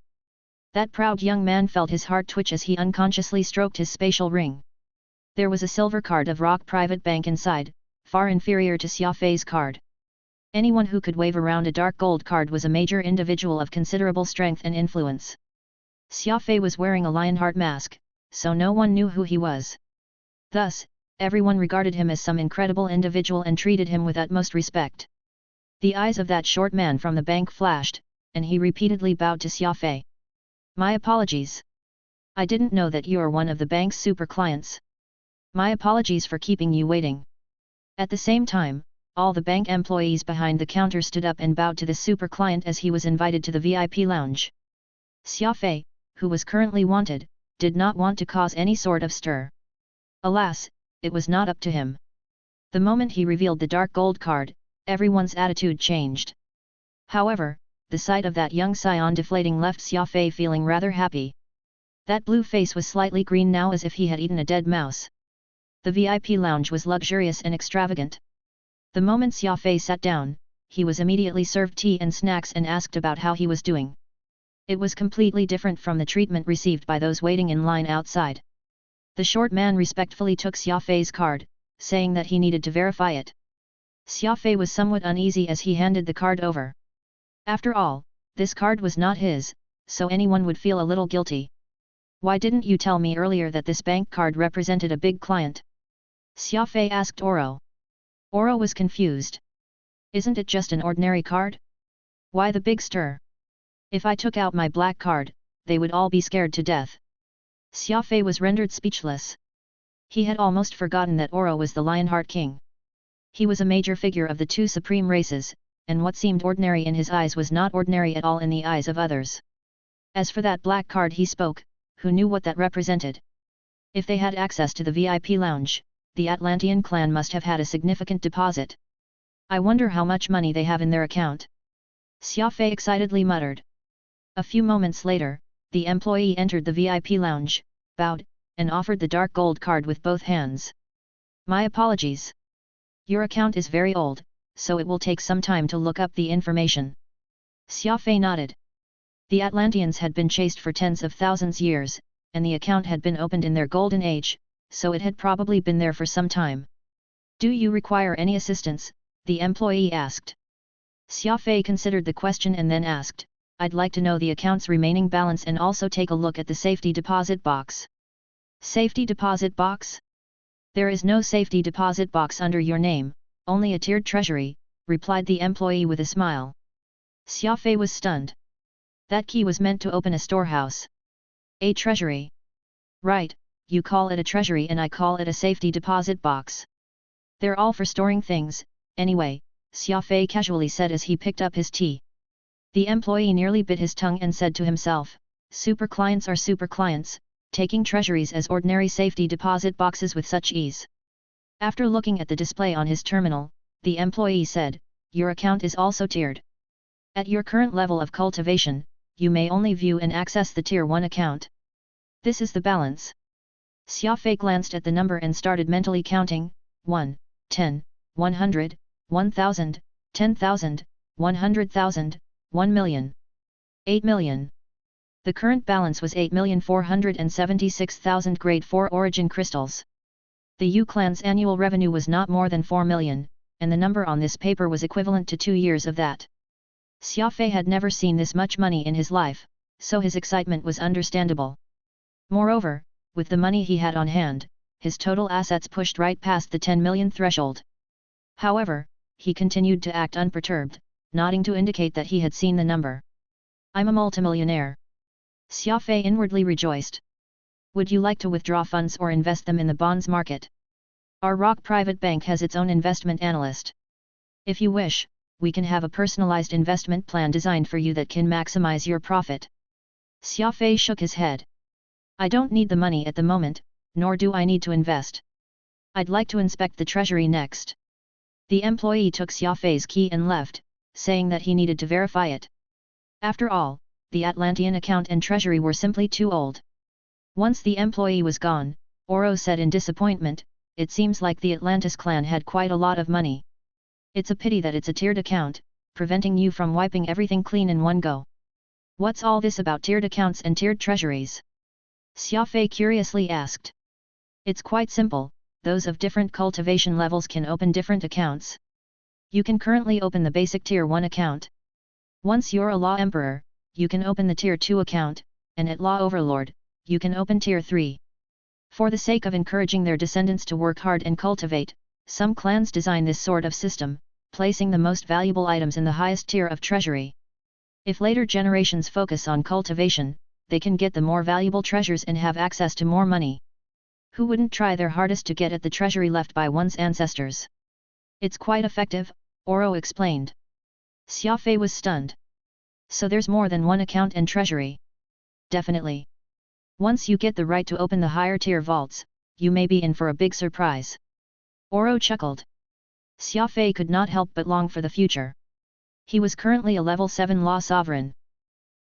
That proud young man felt his heart twitch as he unconsciously stroked his spatial ring. There was a silver card of Rock Private Bank inside, far inferior to Xia Fei's card. Anyone who could wave around a dark gold card was a major individual of considerable strength and influence. Xia Fei was wearing a Lionheart mask, so no one knew who he was. Thus, everyone regarded him as some incredible individual and treated him with utmost respect. The eyes of that short man from the bank flashed, and he repeatedly bowed to Xia Fei. My apologies. I didn't know that you are one of the bank's super clients. My apologies for keeping you waiting. At the same time, all the bank employees behind the counter stood up and bowed to the super client as he was invited to the VIP lounge. Xia Fei, who was currently wanted, did not want to cause any sort of stir. Alas, it was not up to him. The moment he revealed the dark gold card, everyone's attitude changed. However, the sight of that young scion deflating left Xia Fei feeling rather happy. That blue face was slightly green now as if he had eaten a dead mouse. The VIP lounge was luxurious and extravagant. The moment Xia Fei sat down, he was immediately served tea and snacks and asked about how he was doing. It was completely different from the treatment received by those waiting in line outside. The short man respectfully took Xia Fei's card, saying that he needed to verify it. Xia Fei was somewhat uneasy as he handed the card over. After all, this card was not his, so anyone would feel a little guilty. Why didn't you tell me earlier that this bank card represented a big client? Xia Fei asked Oro. Oro was confused. Isn't it just an ordinary card? Why the big stir? If I took out my black card, they would all be scared to death. Xia Fei was rendered speechless. He had almost forgotten that Oro was the Lionheart King. He was a major figure of the two supreme races, and what seemed ordinary in his eyes was not ordinary at all in the eyes of others. As for that black card he spoke, who knew what that represented? If they had access to the VIP lounge, the Atlantean clan must have had a significant deposit. I wonder how much money they have in their account. Xia Fei excitedly muttered. A few moments later, the employee entered the VIP lounge, bowed, and offered the dark gold card with both hands. My apologies. Your account is very old, so it will take some time to look up the information. Xia Fei nodded. The Atlanteans had been chased for tens of thousands years, and the account had been opened in their golden age, so it had probably been there for some time. Do you require any assistance? The employee asked. Xia Fei considered the question and then asked, I'd like to know the account's remaining balance and also take a look at the safety deposit box. Safety deposit box? There is no safety deposit box under your name, only a tiered treasury, replied the employee with a smile. Xia Fei was stunned. That key was meant to open a storehouse. A treasury. Right, you call it a treasury and I call it a safety deposit box. They're all for storing things, anyway, Xia Fei casually said as he picked up his tea. The employee nearly bit his tongue and said to himself, super clients are super clients, taking treasuries as ordinary safety deposit boxes with such ease. After looking at the display on his terminal, the employee said, your account is also tiered. At your current level of cultivation, you may only view and access the Tier 1 account. This is the balance. Xia Fei glanced at the number and started mentally counting, 1, 10, 100, 1000, 10,000, 100,000, 1 million. 8 million. The current balance was 8,476,000 grade 4 origin crystals. The Yu clan's annual revenue was not more than 4 million, and the number on this paper was equivalent to 2 years of that. Xia Fei had never seen this much money in his life, so his excitement was understandable. Moreover, with the money he had on hand, his total assets pushed right past the 10 million threshold. However, he continued to act unperturbed, nodding to indicate that he had seen the number. I'm a multimillionaire. Xia Fei inwardly rejoiced. Would you like to withdraw funds or invest them in the bonds market? Our Rock Private Bank has its own investment analyst. If you wish, we can have a personalized investment plan designed for you that can maximize your profit. Xia Fei shook his head. I don't need the money at the moment, nor do I need to invest. I'd like to inspect the treasury next. The employee took Xia Fei's key and left, saying that he needed to verify it. After all, the Atlantean account and treasury were simply too old. Once the employee was gone, Oro said in disappointment, it seems like the Atlantis clan had quite a lot of money. It's a pity that it's a tiered account, preventing you from wiping everything clean in one go. What's all this about tiered accounts and tiered treasuries? Xia Fei curiously asked. It's quite simple, those of different cultivation levels can open different accounts. You can currently open the basic Tier 1 account. Once you're a Law Emperor, you can open the Tier 2 account, and at Law Overlord, you can open Tier 3. For the sake of encouraging their descendants to work hard and cultivate, some clans design this sort of system, placing the most valuable items in the highest tier of treasury. If later generations focus on cultivation, they can get the more valuable treasures and have access to more money. Who wouldn't try their hardest to get at the treasury left by one's ancestors? It's quite effective, Oro explained. Xia Fei was stunned. So there's more than one account and treasury? Definitely. Once you get the right to open the higher tier vaults, you may be in for a big surprise. Oro chuckled. Xia Fei could not help but long for the future. He was currently a level 7 Law Sovereign.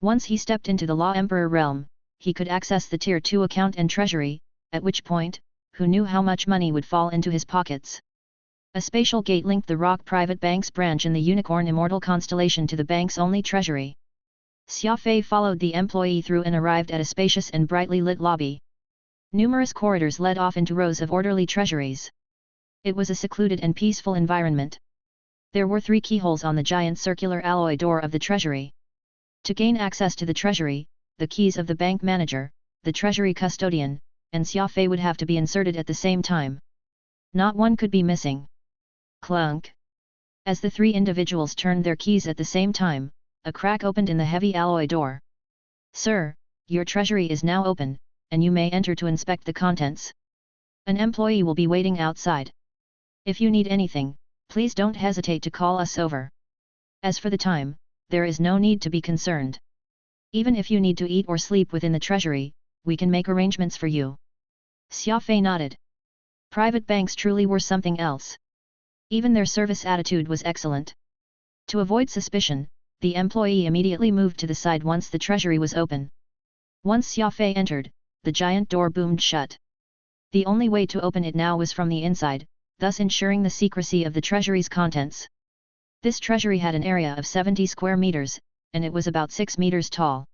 Once he stepped into the Law Emperor realm, he could access the Tier 2 account and treasury, at which point, who knew how much money would fall into his pockets. A spatial gate linked the Rock Private Bank's branch in the Unicorn Immortal constellation to the bank's only treasury. Xia Fei followed the employee through and arrived at a spacious and brightly lit lobby. Numerous corridors led off into rows of orderly treasuries. It was a secluded and peaceful environment. There were 3 keyholes on the giant circular alloy door of the treasury. To gain access to the treasury, the keys of the bank manager, the treasury custodian, and Xia Fei would have to be inserted at the same time. Not one could be missing. Clunk! As the 3 individuals turned their keys at the same time, a crack opened in the heavy alloy door. Sir, your treasury is now open, and you may enter to inspect the contents. An employee will be waiting outside. If you need anything, please don't hesitate to call us over. As for the time, there is no need to be concerned. Even if you need to eat or sleep within the treasury, we can make arrangements for you. Xia Fei nodded. Private banks truly were something else. Even their service attitude was excellent. To avoid suspicion, the employee immediately moved to the side once the treasury was open. Once Xia Fei entered, the giant door boomed shut. The only way to open it now was from the inside, thus ensuring the secrecy of the treasury's contents. This treasury had an area of 70 square meters, and it was about 6 meters tall.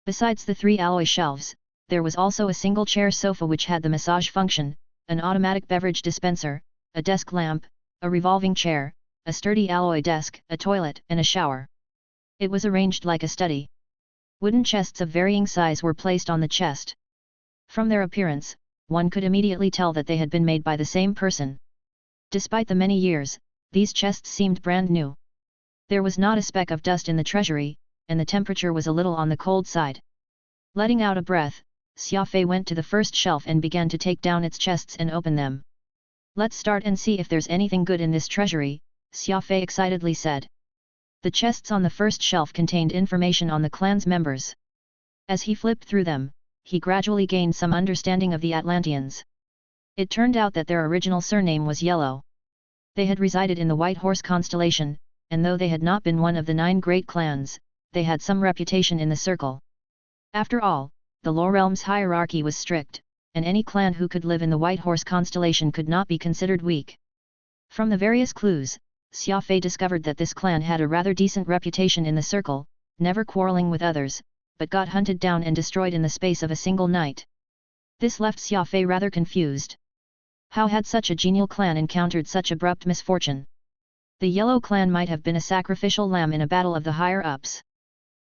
Besides the 3 alloy shelves, there was also a single chair sofa which had the massage function, an automatic beverage dispenser, a desk lamp, a revolving chair, a sturdy alloy desk, a toilet, and a shower. It was arranged like a study. Wooden chests of varying size were placed on the chest. From their appearance, one could immediately tell that they had been made by the same person. Despite the many years, these chests seemed brand new. There was not a speck of dust in the treasury, and the temperature was a little on the cold side. Letting out a breath, Xia Fei went to the first shelf and began to take down its chests and open them. Let's start and see if there's anything good in this treasury, Xia Fei excitedly said. The chests on the first shelf contained information on the clan's members. As he flipped through them, he gradually gained some understanding of the Atlanteans. It turned out that their original surname was Yellow. They had resided in the White Horse constellation, and though they had not been one of the 9 great clans, they had some reputation in the circle. After all, the Law Realm's hierarchy was strict, and any clan who could live in the White Horse constellation could not be considered weak. From the various clues, Xia Fei discovered that this clan had a rather decent reputation in the circle, never quarreling with others, but got hunted down and destroyed in the space of a single night. This left Xia Fei rather confused. How had such a genial clan encountered such abrupt misfortune? The Yellow clan might have been a sacrificial lamb in a battle of the higher-ups.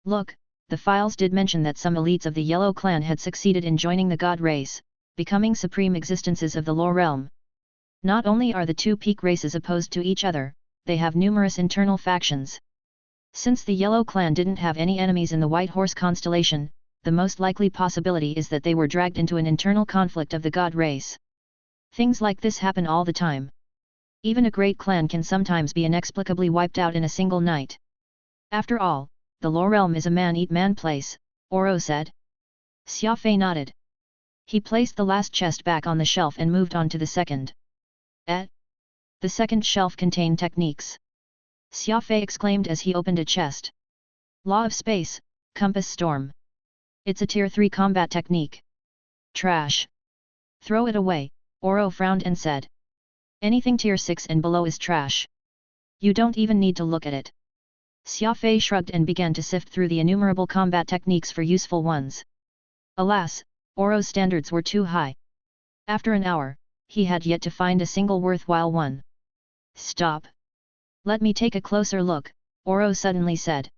Look, the files did mention that some elites of the Yellow clan had succeeded in joining the god race, becoming supreme existences of the Law realm. Not only are the 2 peak races opposed to each other, they have numerous internal factions. Since the Yellow clan didn't have any enemies in the White Horse constellation, the most likely possibility is that they were dragged into an internal conflict of the god race. Things like this happen all the time. Even a great clan can sometimes be inexplicably wiped out in a single night. After all, the Lower Realm is a man-eat-man place, Oro said. Xia Fei nodded. He placed the last chest back on the shelf and moved on to the second. The second shelf contained techniques. Xia Fei exclaimed as he opened a chest. Law of Space, Compass Storm. It's a Tier 3 combat technique. Trash. Throw it away, Oro frowned and said. Anything Tier 6 and below is trash. You don't even need to look at it. Xia Fei shrugged and began to sift through the innumerable combat techniques for useful ones. Alas, Oro's standards were too high. After an hour, he had yet to find a single worthwhile one. Stop. Let me take a closer look, Oro suddenly said.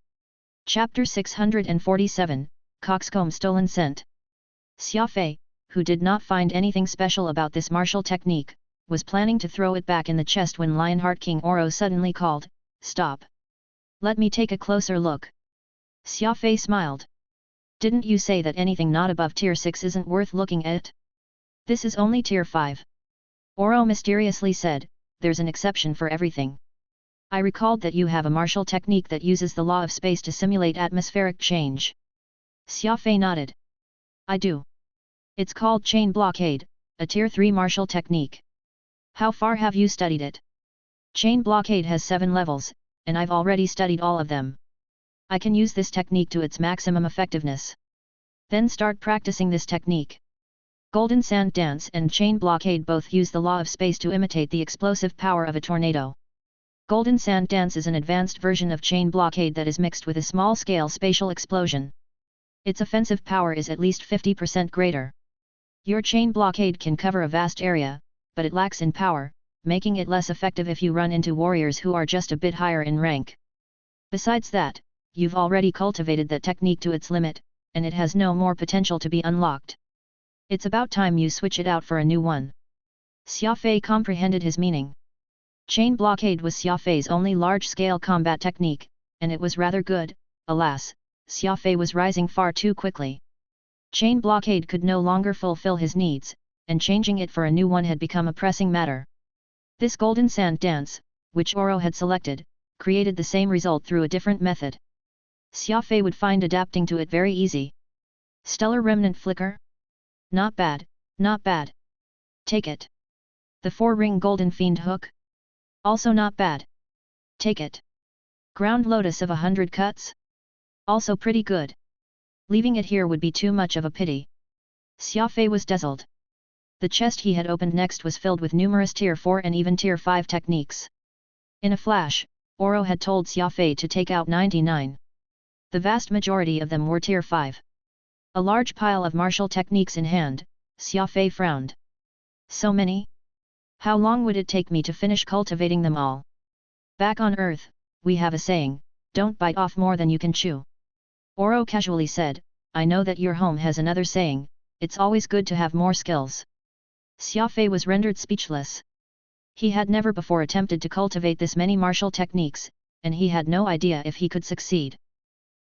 Chapter 647, Coxcomb Stolen Scent. Xia Fei, who did not find anything special about this martial technique, was planning to throw it back in the chest when Lionheart King Oro suddenly called, Stop. Let me take a closer look. Xia Fei smiled. Didn't you say that anything not above Tier 6 isn't worth looking at? This is only Tier 5. Oro mysteriously said, there's an exception for everything. I recalled that you have a martial technique that uses the law of space to simulate atmospheric change. Xia Fei nodded. I do. It's called Chain Blockade, a Tier 3 martial technique. How far have you studied it? Chain Blockade has 7 levels, and I've already studied all of them. I can use this technique to its maximum effectiveness. Then start practicing this technique. Golden Sand Dance and Chain Blockade both use the law of space to imitate the explosive power of a tornado. Golden Sand Dance is an advanced version of Chain Blockade that is mixed with a small-scale spatial explosion. Its offensive power is at least 50% greater. Your Chain Blockade can cover a vast area, but it lacks in power, making it less effective if you run into warriors who are just a bit higher in rank. Besides that, you've already cultivated that technique to its limit, and it has no more potential to be unlocked. It's about time you switch it out for a new one. Xia Fei comprehended his meaning. Chain Blockade was Xia Fei's only large-scale combat technique, and it was rather good. Alas, Xia Fei was rising far too quickly. Chain Blockade could no longer fulfill his needs, and changing it for a new one had become a pressing matter. This Golden Sand Dance, which Oro had selected, created the same result through a different method. Xia Fei would find adapting to it very easy. Stellar Remnant Flicker? Not bad, not bad. Take it. The 4-ring Golden Fiend Hook? Also not bad. Take it. Ground Lotus of 100 cuts? Also pretty good. Leaving it here would be too much of a pity. Xia Fei was dazzled. The chest he had opened next was filled with numerous Tier 4 and even Tier 5 techniques. In a flash, Oro had told Xia Fei to take out 99. The vast majority of them were Tier 5. A large pile of martial techniques in hand, Xia Fei frowned. So many? How long would it take me to finish cultivating them all? Back on Earth, we have a saying, don't bite off more than you can chew. Oro casually said, I know that your home has another saying, it's always good to have more skills. Xia Fei was rendered speechless. He had never before attempted to cultivate this many martial techniques, and he had no idea if he could succeed.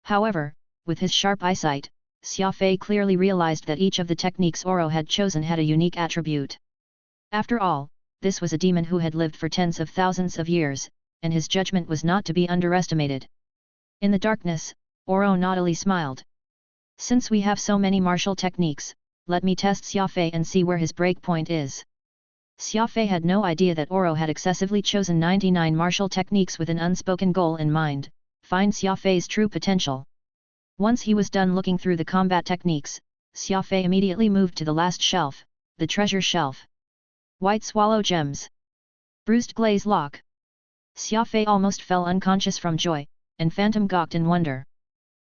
However, with his sharp eyesight, Xia Fei clearly realized that each of the techniques Oro had chosen had a unique attribute. After all, this was a demon who had lived for tens of thousands of years, and his judgment was not to be underestimated. In the darkness, Oro naughtily smiled. Since we have so many martial techniques, let me test Xia Fei and see where his break point is. Xia Fei had no idea that Oro had excessively chosen 99 martial techniques with an unspoken goal in mind, find Xia Fei's true potential. Once he was done looking through the combat techniques, Xia Fei immediately moved to the last shelf, the treasure shelf. White Swallow Gems. Bruised Glaze Lock. Xia Fei almost fell unconscious from joy, and Phantom gawked in wonder.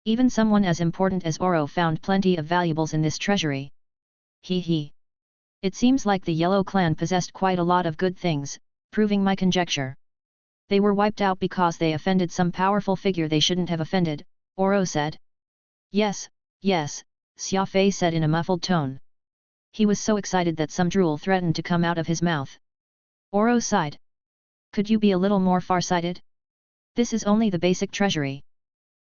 Even someone as important as Oro found plenty of valuables in this treasury. He. It seems like the Yellow Clan possessed quite a lot of good things, proving my conjecture. They were wiped out because they offended some powerful figure they shouldn't have offended, Oro said. Yes, Xia Fei said in a muffled tone. He was so excited that some drool threatened to come out of his mouth. Oro sighed. Could you be a little more far-sighted? This is only the basic treasury.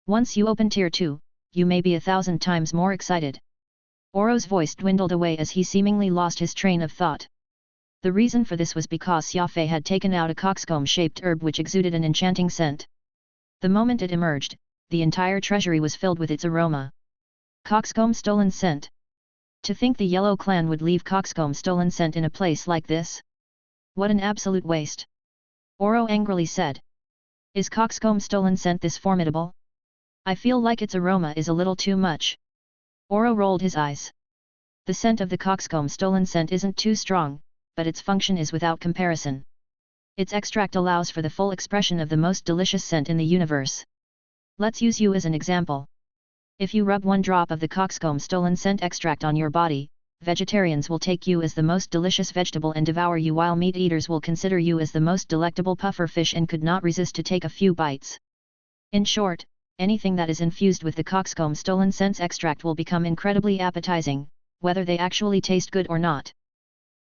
Once you open Tier 2, you may be 1,000 times more excited. Oro's voice dwindled away as he seemingly lost his train of thought. The reason for this was because Xia Fei had taken out a coxcomb-shaped herb which exuded an enchanting scent. The moment it emerged, the entire treasury was filled with its aroma. Coxcomb stolen scent. To think the Yellow Clan would leave coxcomb stolen scent in a place like this? What an absolute waste! Oro angrily said. Is coxcomb stolen scent this formidable? I feel like its aroma is a little too much. Oro rolled his eyes. The scent of the coxcomb stolen scent isn't too strong, but its function is without comparison. Its extract allows for the full expression of the most delicious scent in the universe. Let's use you as an example. If you rub 1 drop of the coxcomb stolen scent extract on your body, vegetarians will take you as the most delicious vegetable and devour you, while meat eaters will consider you as the most delectable puffer fish and could not resist to take a few bites. In short, anything that is infused with the coxcomb stolen scent extract will become incredibly appetizing, whether they actually taste good or not.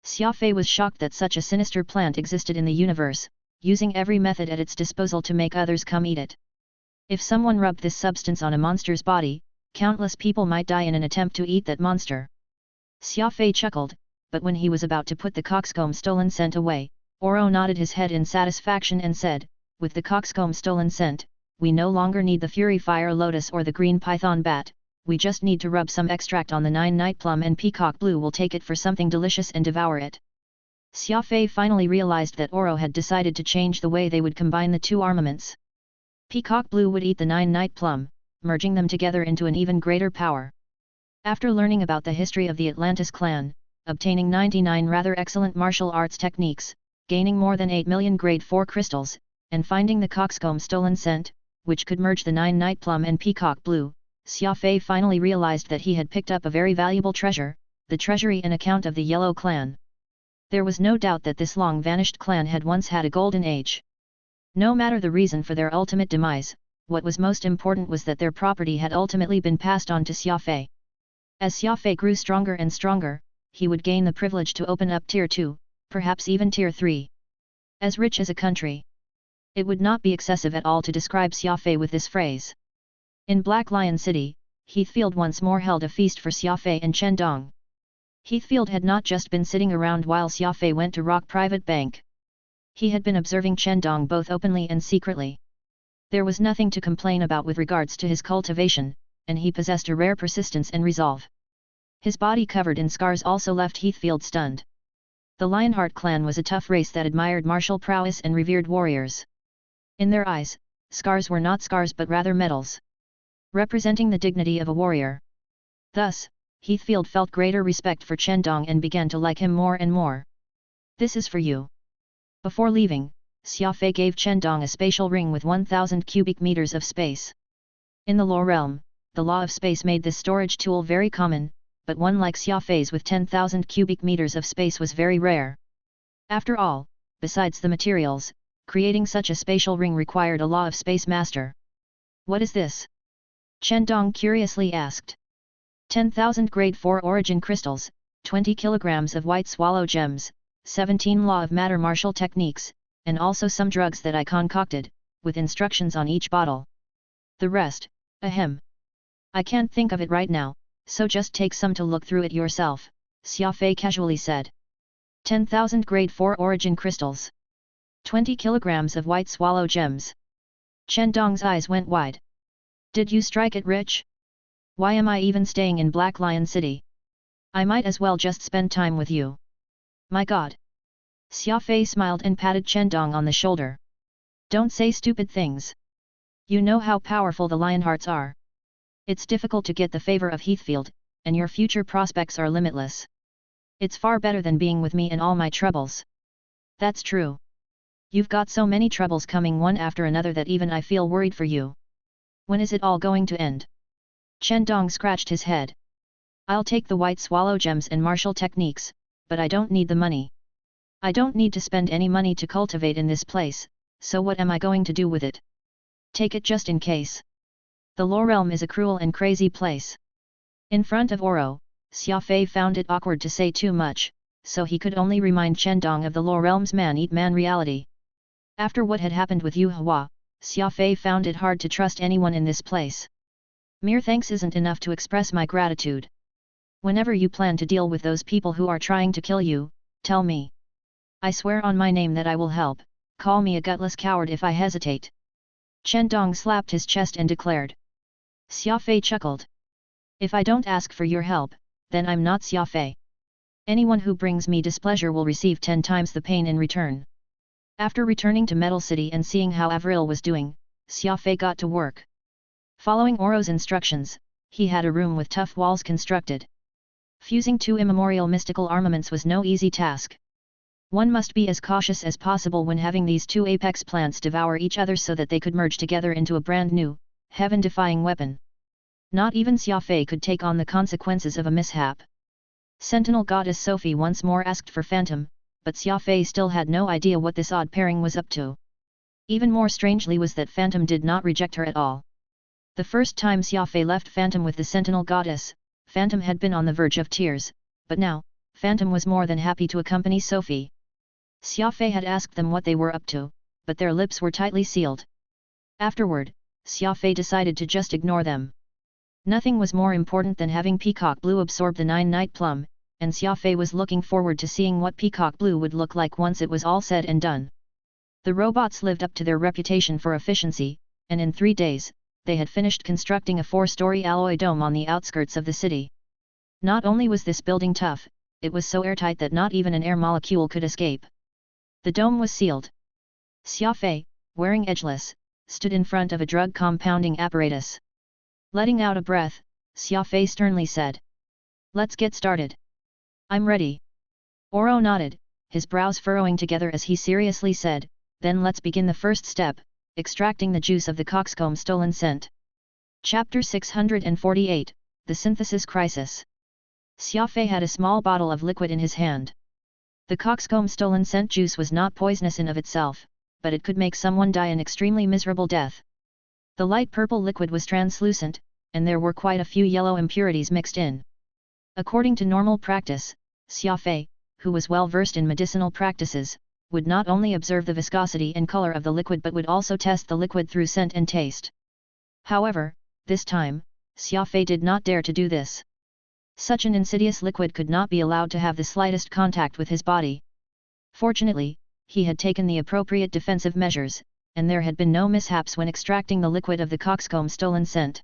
Xia Fei was shocked that such a sinister plant existed in the universe, using every method at its disposal to make others come eat it. If someone rubbed this substance on a monster's body, countless people might die in an attempt to eat that monster. Xia Fei chuckled, but when he was about to put the coxcomb stolen scent away, Oro nodded his head in satisfaction and said, with the coxcomb stolen scent, we no longer need the Fury Fire Lotus or the Green Python Bat, we just need to rub some extract on the 9 Night Plum and Peacock Blue will take it for something delicious and devour it. Xia Fei finally realized that Oro had decided to change the way they would combine the two armaments. Peacock Blue would eat the 9 Night Plum, merging them together into an even greater power. After learning about the history of the Atlantis clan, obtaining 99 rather excellent martial arts techniques, gaining more than 8 million grade 4 crystals, and finding the coxcomb stolen scent, which could merge the 9 Night Plum and Peacock Blue, Xia Fei finally realized that he had picked up a very valuable treasure, the treasury and account of the Yellow Clan. There was no doubt that this long-vanished clan had once had a golden age. No matter the reason for their ultimate demise, what was most important was that their property had ultimately been passed on to Xia Fei. As Xia Fei grew stronger and stronger, he would gain the privilege to open up Tier 2, perhaps even Tier 3. As rich as a country. It would not be excessive at all to describe Xia Fei with this phrase. In Black Lion City, Heathfield once more held a feast for Xia Fei and Chen Dong. Heathfield had not just been sitting around while Xia Fei went to rock private bank. He had been observing Chen Dong both openly and secretly. There was nothing to complain about with regards to his cultivation, and he possessed a rare persistence and resolve. His body covered in scars also left Heathfield stunned. The Lionheart clan was a tough race that admired martial prowess and revered warriors. In their eyes, scars were not scars but rather medals, representing the dignity of a warrior. Thus, Heathfield felt greater respect for Chen Dong and began to like him more and more. This is for you. Before leaving, Xia Fei gave Chen Dong a spatial ring with 1,000 cubic meters of space. In the lore realm, the law of space made this storage tool very common, but one like Xia Fei's with 10,000 cubic meters of space was very rare. After all, besides the materials, creating such a spatial ring required a law of space master. What is this? Chen Dong curiously asked. 10,000 grade 4 origin crystals, 20 kilograms of white swallow gems, 17 law of matter martial techniques, and also some drugs that I concocted, with instructions on each bottle. The rest, ahem. I can't think of it right now, so just take some to look through it yourself, Xia Fei casually said. 10,000 grade 4 origin crystals. 20 kilograms of white swallow gems. Chen Dong's eyes went wide. Did you strike it rich? Why am I even staying in Black Lion City? I might as well just spend time with you. My God! Xia Fei smiled and patted Chen Dong on the shoulder. Don't say stupid things. You know how powerful the Lionhearts are. It's difficult to get the favor of Heathfield, and your future prospects are limitless. It's far better than being with me in all my troubles. That's true. You've got so many troubles coming one after another that even I feel worried for you. When is it all going to end? Chen Dong scratched his head. I'll take the white swallow gems and martial techniques, but I don't need the money. I don't need to spend any money to cultivate in this place, so what am I going to do with it? Take it just in case. The lore realm is a cruel and crazy place. In front of Oro, Xia Fei found it awkward to say too much, so he could only remind Chen Dong of the lore realm's man-eat-man reality. After what had happened with Yu Hua, Xia Fei found it hard to trust anyone in this place. Mere thanks isn't enough to express my gratitude. Whenever you plan to deal with those people who are trying to kill you, tell me. I swear on my name that I will help, call me a gutless coward if I hesitate. Chen Dong slapped his chest and declared. Xia Fei chuckled. If I don't ask for your help, then I'm not Xia Fei. Anyone who brings me displeasure will receive 10 times the pain in return. After returning to Metal City and seeing how Avril was doing, Xia Fei got to work. Following Oro's instructions, he had a room with tough walls constructed. Fusing two immemorial mystical armaments was no easy task. One must be as cautious as possible when having these two apex plants devour each other so that they could merge together into a brand new, heaven-defying weapon. Not even Xia Fei could take on the consequences of a mishap. Sentinel Goddess Sophie once more asked for Phantom, but Xia Fei still had no idea what this odd pairing was up to. Even more strangely was that Phantom did not reject her at all. The first time Xia Fei left Phantom with the Sentinel Goddess, Phantom had been on the verge of tears, but now, Phantom was more than happy to accompany Sophie. Xia Fei had asked them what they were up to, but their lips were tightly sealed. Afterward, Xia Fei decided to just ignore them. Nothing was more important than having Peacock Blue absorb the 9-night plum, and Xia Fei was looking forward to seeing what Peacock Blue would look like once it was all said and done. The robots lived up to their reputation for efficiency, and in 3 days, they had finished constructing a 4-story alloy dome on the outskirts of the city. Not only was this building tough, it was so airtight that not even an air molecule could escape. The dome was sealed. Xia Fei, wearing edgeless, stood in front of a drug compounding apparatus. Letting out a breath, Xia Fei sternly said. Let's get started. I'm ready. Oro nodded, his brows furrowing together as he seriously said, then let's begin the first step, extracting the juice of the coxcomb stolen scent. Chapter 648, The Synthesis Crisis. Xia Fei had a small bottle of liquid in his hand. The coxcomb stolen scent juice was not poisonous in of itself, but it could make someone die an extremely miserable death. The light purple liquid was translucent, and there were quite a few yellow impurities mixed in. According to normal practice, Xia Fei, who was well versed in medicinal practices, would not only observe the viscosity and color of the liquid but would also test the liquid through scent and taste. However, this time, Xia Fei did not dare to do this. Such an insidious liquid could not be allowed to have the slightest contact with his body. Fortunately, he had taken the appropriate defensive measures, and there had been no mishaps when extracting the liquid of the coxcomb stolen scent.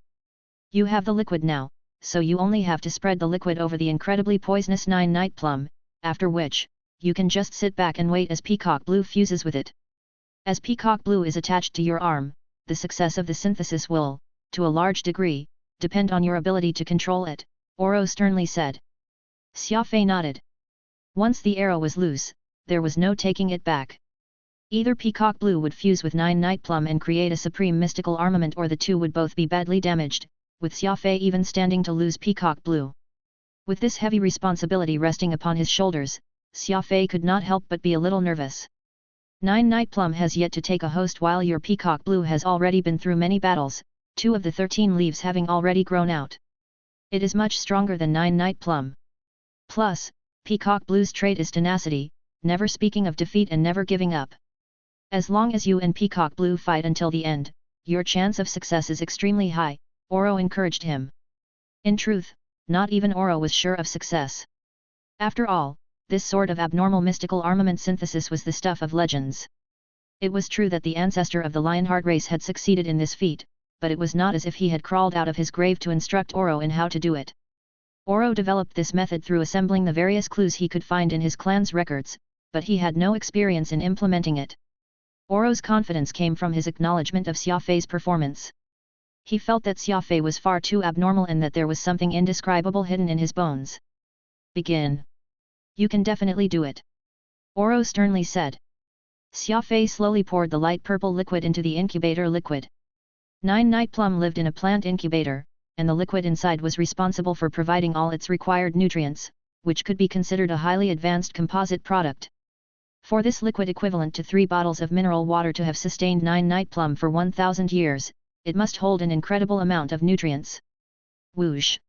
You have the liquid now, so you only have to spread the liquid over the incredibly poisonous 9-night plum, after which, you can just sit back and wait as Peacock Blue fuses with it. As Peacock Blue is attached to your arm, the success of the synthesis will, to a large degree, depend on your ability to control it, Oro sternly said. Xia Fei nodded. Once the arrow was loose, there was no taking it back. Either Peacock Blue would fuse with 9-night plum and create a supreme mystical armament, or the two would both be badly damaged, with Xia Fei even standing to lose Peacock Blue. With this heavy responsibility resting upon his shoulders, Xia Fei could not help but be a little nervous. 9-night plum has yet to take a host, while your Peacock Blue has already been through many battles, 2 of the 13 leaves having already grown out. It is much stronger than 9-night plum. Plus, Peacock Blue's trait is tenacity, never speaking of defeat and never giving up. As long as you and Peacock Blue fight until the end, your chance of success is extremely high, Oro encouraged him. In truth, not even Oro was sure of success. After all, this sort of abnormal mystical armament synthesis was the stuff of legends. It was true that the ancestor of the Lionheart race had succeeded in this feat, but it was not as if he had crawled out of his grave to instruct Oro in how to do it. Oro developed this method through assembling the various clues he could find in his clan's records, but he had no experience in implementing it. Oro's confidence came from his acknowledgement of Xia Fei's performance. He felt that Xia Fei was far too abnormal and that there was something indescribable hidden in his bones. Begin. You can definitely do it. Oro sternly said. Xia Fei slowly poured the light purple liquid into the incubator liquid. 9-night plum lived in a plant incubator, and the liquid inside was responsible for providing all its required nutrients, which could be considered a highly advanced composite product. For this liquid equivalent to 3 bottles of mineral water to have sustained 9-night plum for 1,000 years, it must hold an incredible amount of nutrients. Whoosh!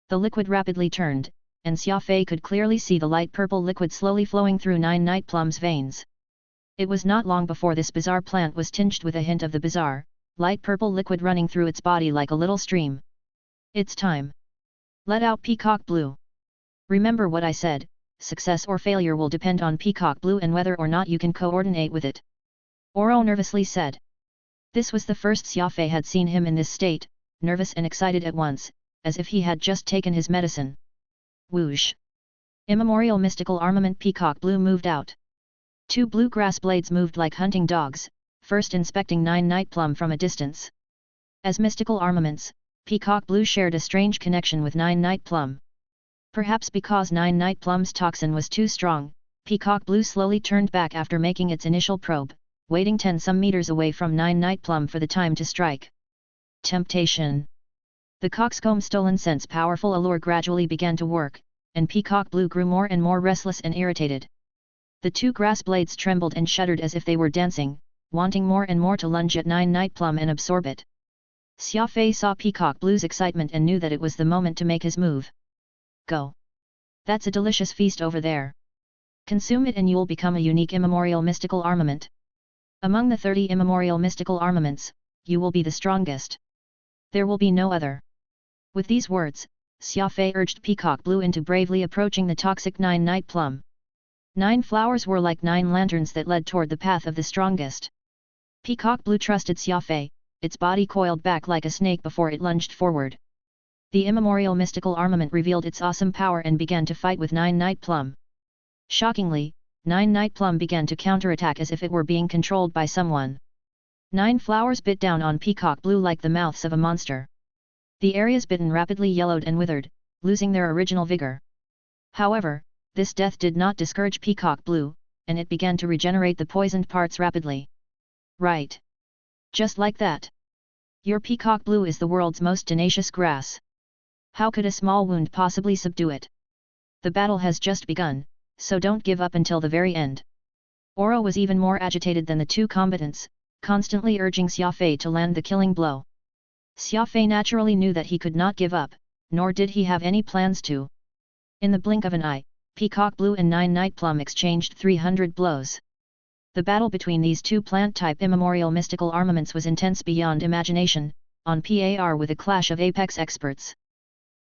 The liquid rapidly turned, and Xia Fei could clearly see the light purple liquid slowly flowing through 9-night plum's veins. It was not long before this bizarre plant was tinged with a hint of the bizarre, light purple liquid running through its body like a little stream. It's time. Let out Peacock Blue. Remember what I said, success or failure will depend on Peacock Blue and whether or not you can coordinate with it. Oro nervously said. This was the first Xia Fei had seen him in this state, nervous and excited at once, as if he had just taken his medicine. Whoosh! Immemorial mystical armament Peacock Blue moved out. 2 blue grass blades moved like hunting dogs, first inspecting 9 Night Plum from a distance. As mystical armaments, Peacock Blue shared a strange connection with 9 Night Plum. Perhaps because 9 Night Plum's toxin was too strong, Peacock Blue slowly turned back after making its initial probe, waiting 10 some meters away from 9 Night Plum for the time to strike. Temptation. The coxcomb stolen scent's powerful allure gradually began to work, and Peacock Blue grew more and more restless and irritated. The 2 grass blades trembled and shuddered as if they were dancing, wanting more and more to lunge at 9 Night Plum and absorb it. Xia Fei saw Peacock Blue's excitement and knew that it was the moment to make his move. Go! That's a delicious feast over there. Consume it and you'll become a unique immemorial mystical armament. Among the 30 immemorial mystical armaments, you will be the strongest. There will be no other. With these words, Xia Fei urged Peacock Blue into bravely approaching the toxic 9 Night Plum. 9 flowers were like 9 lanterns that led toward the path of the strongest. Peacock Blue trusted Xia Fei, its body coiled back like a snake before it lunged forward. The immemorial mystical armament revealed its awesome power and began to fight with 9 Night Plum. Shockingly, 9 Night Plum began to counterattack as if it were being controlled by someone. 9 flowers bit down on Peacock Blue like the mouths of a monster. The areas bitten rapidly yellowed and withered, losing their original vigor. However, this death did not discourage Peacock Blue, and it began to regenerate the poisoned parts rapidly. Right. Just like that. Your Peacock Blue is the world's most tenacious grass. How could a small wound possibly subdue it? The battle has just begun, so don't give up until the very end. Oro was even more agitated than the 2 combatants, constantly urging Xia Fei to land the killing blow. Xia Fei naturally knew that he could not give up, nor did he have any plans to. In the blink of an eye, Peacock Blue and 9 Night Plum exchanged 300 blows. The battle between these 2 plant-type immemorial mystical armaments was intense beyond imagination, on par with a clash of apex experts.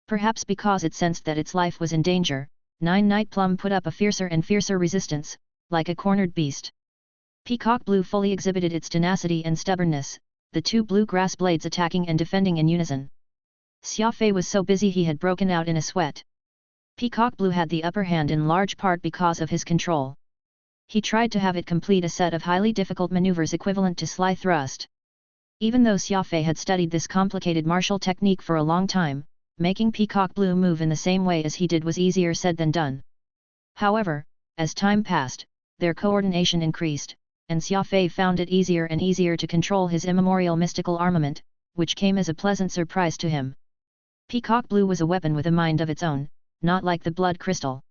Perhaps because it sensed that its life was in danger, 9 Night Plum put up a fiercer and fiercer resistance, like a cornered beast. Peacock Blue fully exhibited its tenacity and stubbornness, the 2 blue grass blades attacking and defending in unison. Xia Fei was so busy he had broken out in a sweat. Peacock Blue had the upper hand in large part because of his control. He tried to have it complete a set of highly difficult maneuvers equivalent to sly thrust. Even though Xia Fei had studied this complicated martial technique for a long time, making Peacock Blue move in the same way as he did was easier said than done. However, as time passed, their coordination increased, and Xia Fei found it easier and easier to control his immemorial mystical armament, which came as a pleasant surprise to him. Peacock Blue was a weapon with a mind of its own, not like the blood crystal.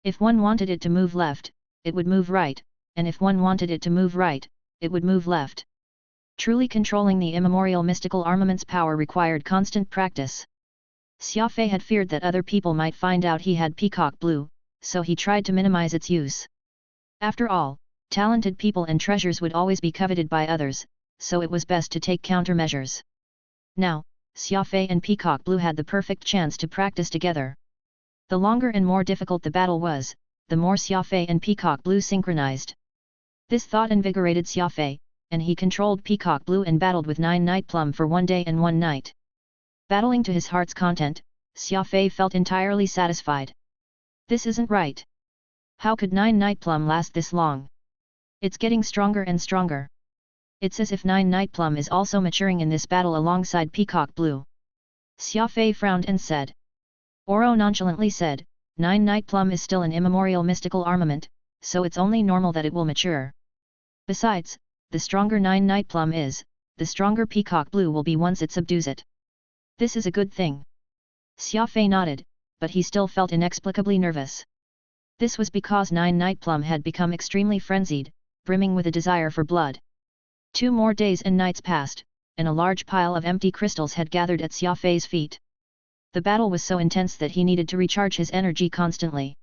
If one wanted it to move left, it would move right, and if one wanted it to move right, it would move left. Truly controlling the immemorial mystical armament's power required constant practice. Xia Fei had feared that other people might find out he had Peacock Blue, so he tried to minimize its use. After all, talented people and treasures would always be coveted by others, so it was best to take countermeasures. Now, Xia Fei and Peacock Blue had the perfect chance to practice together. The longer and more difficult the battle was, the more Xia Fei and Peacock Blue synchronized. This thought invigorated Xia Fei, and he controlled Peacock Blue and battled with 9 Night Plum for 1 day and 1 night. Battling to his heart's content, Xia Fei felt entirely satisfied. This isn't right. How could 9 Night Plum last this long? It's getting stronger and stronger. It's as if 9 Night Plum is also maturing in this battle alongside Peacock Blue. Xia Fei frowned and said. Oro nonchalantly said, 9 Night Plum is still an immemorial mystical armament, so it's only normal that it will mature. Besides, the stronger 9 Night Plum is, the stronger Peacock Blue will be once it subdues it. This is a good thing. Xia Fei nodded, but he still felt inexplicably nervous. This was because 9 Night Plum had become extremely frenzied, brimming with a desire for blood. 2 more days and nights passed, and a large pile of empty crystals had gathered at Xia Fei's feet. The battle was so intense that he needed to recharge his energy constantly.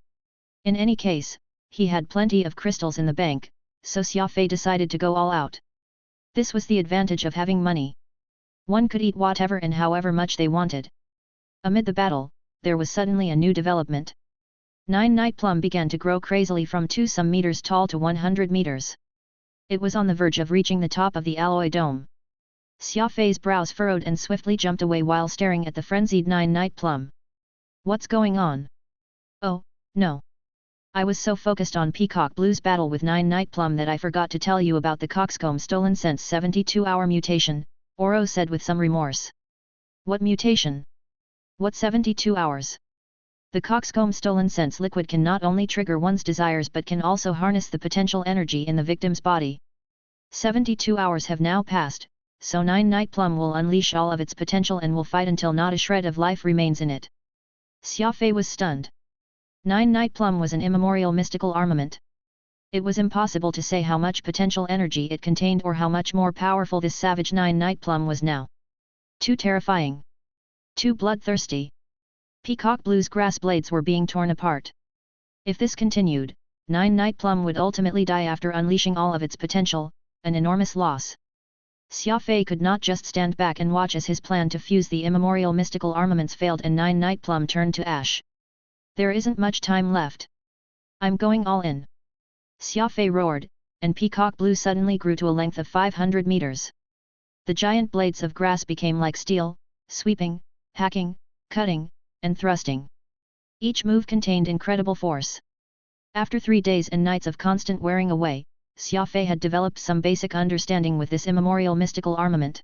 In any case, he had plenty of crystals in the bank, so Xia Fei decided to go all out. This was the advantage of having money. One could eat whatever and however much they wanted. Amid the battle, there was suddenly a new development. Nine Night Plum began to grow crazily from 2 some meters tall to 100 meters. It was on the verge of reaching the top of the alloy dome. Xia Fei's brows furrowed and swiftly jumped away while staring at the frenzied Nine Night Plum. What's going on? Oh, no. I was so focused on Peacock Blue's battle with Nine Night Plum that I forgot to tell you about the Coxcomb Stolen Sense 72-hour mutation, Oro said with some remorse. What mutation? What 72 hours? The Coxcomb Stolen Sense liquid can not only trigger one's desires but can also harness the potential energy in the victim's body. 72 hours have now passed, so Nine Night Plum will unleash all of its potential and will fight until not a shred of life remains in it. Xia Fei was stunned. Nine Night Plum was an immemorial mystical armament. It was impossible to say how much potential energy it contained or how much more powerful this savage Nine Night Plum was now. Too terrifying. Too bloodthirsty. Peacock Blue's grass blades were being torn apart. If this continued, Nine Night Plum would ultimately die after unleashing all of its potential, an enormous loss. Xia Fei could not just stand back and watch as his plan to fuse the immemorial mystical armaments failed and Nine Night Plum turned to ash. There isn't much time left. I'm going all in. Xia Fei roared, and Peacock Blue suddenly grew to a length of 500 meters. The giant blades of grass became like steel, sweeping, hacking, cutting, and thrusting. Each move contained incredible force. After 3 days and nights of constant wearing away, Xia Fei had developed some basic understanding with this immemorial mystical armament.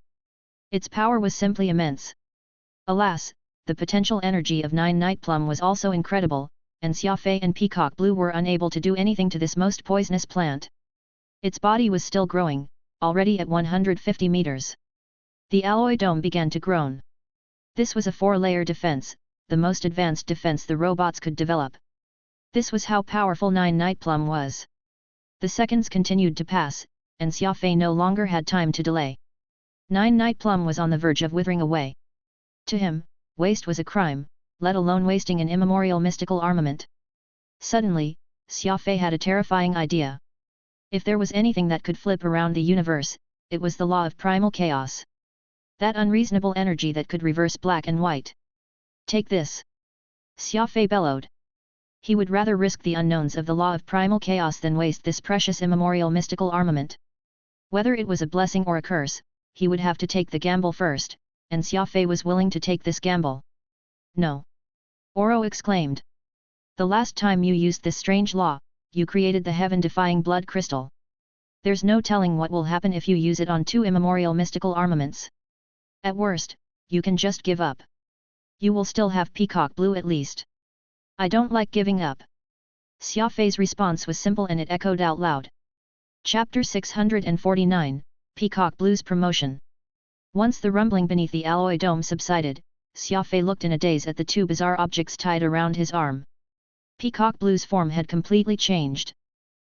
Its power was simply immense. Alas, the potential energy of Nine Night Plum was also incredible, and Xia Fei and Peacock Blue were unable to do anything to this most poisonous plant. Its body was still growing, already at 150 meters. The alloy dome began to groan. This was a 4-layer defense, the most advanced defense the robots could develop. This was how powerful Nine Night Plum was. The seconds continued to pass, and Xia Fei no longer had time to delay. Nine Night Plum was on the verge of withering away. To him, waste was a crime, let alone wasting an immemorial mystical armament. Suddenly, Xia Fei had a terrifying idea. If there was anything that could flip around the universe, it was the law of primal chaos. That unreasonable energy that could reverse black and white. Take this! Xia Fei bellowed. He would rather risk the unknowns of the law of primal chaos than waste this precious immemorial mystical armament. Whether it was a blessing or a curse, he would have to take the gamble first, and Xia Fei was willing to take this gamble. No! Oro exclaimed. The last time you used this strange law, you created the heaven-defying blood crystal. There's no telling what will happen if you use it on 2 immemorial mystical armaments. At worst, you can just give up. You will still have Peacock Blue at least. I don't like giving up. Xia Fei's response was simple and it echoed out loud. Chapter 649, Peacock Blue's Promotion. Once the rumbling beneath the alloy dome subsided, Xia Fei looked in a daze at the 2 bizarre objects tied around his arm. Peacock Blue's form had completely changed.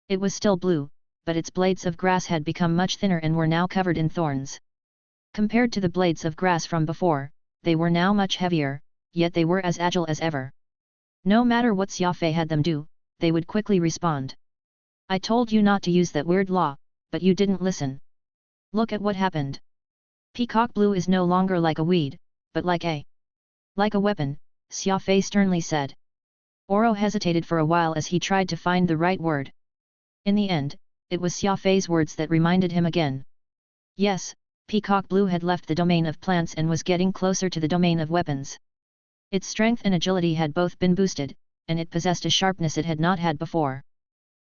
It was still blue, but its blades of grass had become much thinner and were now covered in thorns. Compared to the blades of grass from before, they were now much heavier, yet they were as agile as ever. No matter what Xia Fei had them do, they would quickly respond. I told you not to use that weird law, but you didn't listen. Look at what happened. Peacock Blue is no longer like a weed, but like a weapon, Xia Fei sternly said. Oro hesitated for a while as he tried to find the right word. In the end, it was Xia Fei's words that reminded him again. Yes, Peacock Blue had left the domain of plants and was getting closer to the domain of weapons. Its strength and agility had both been boosted, and it possessed a sharpness it had not had before.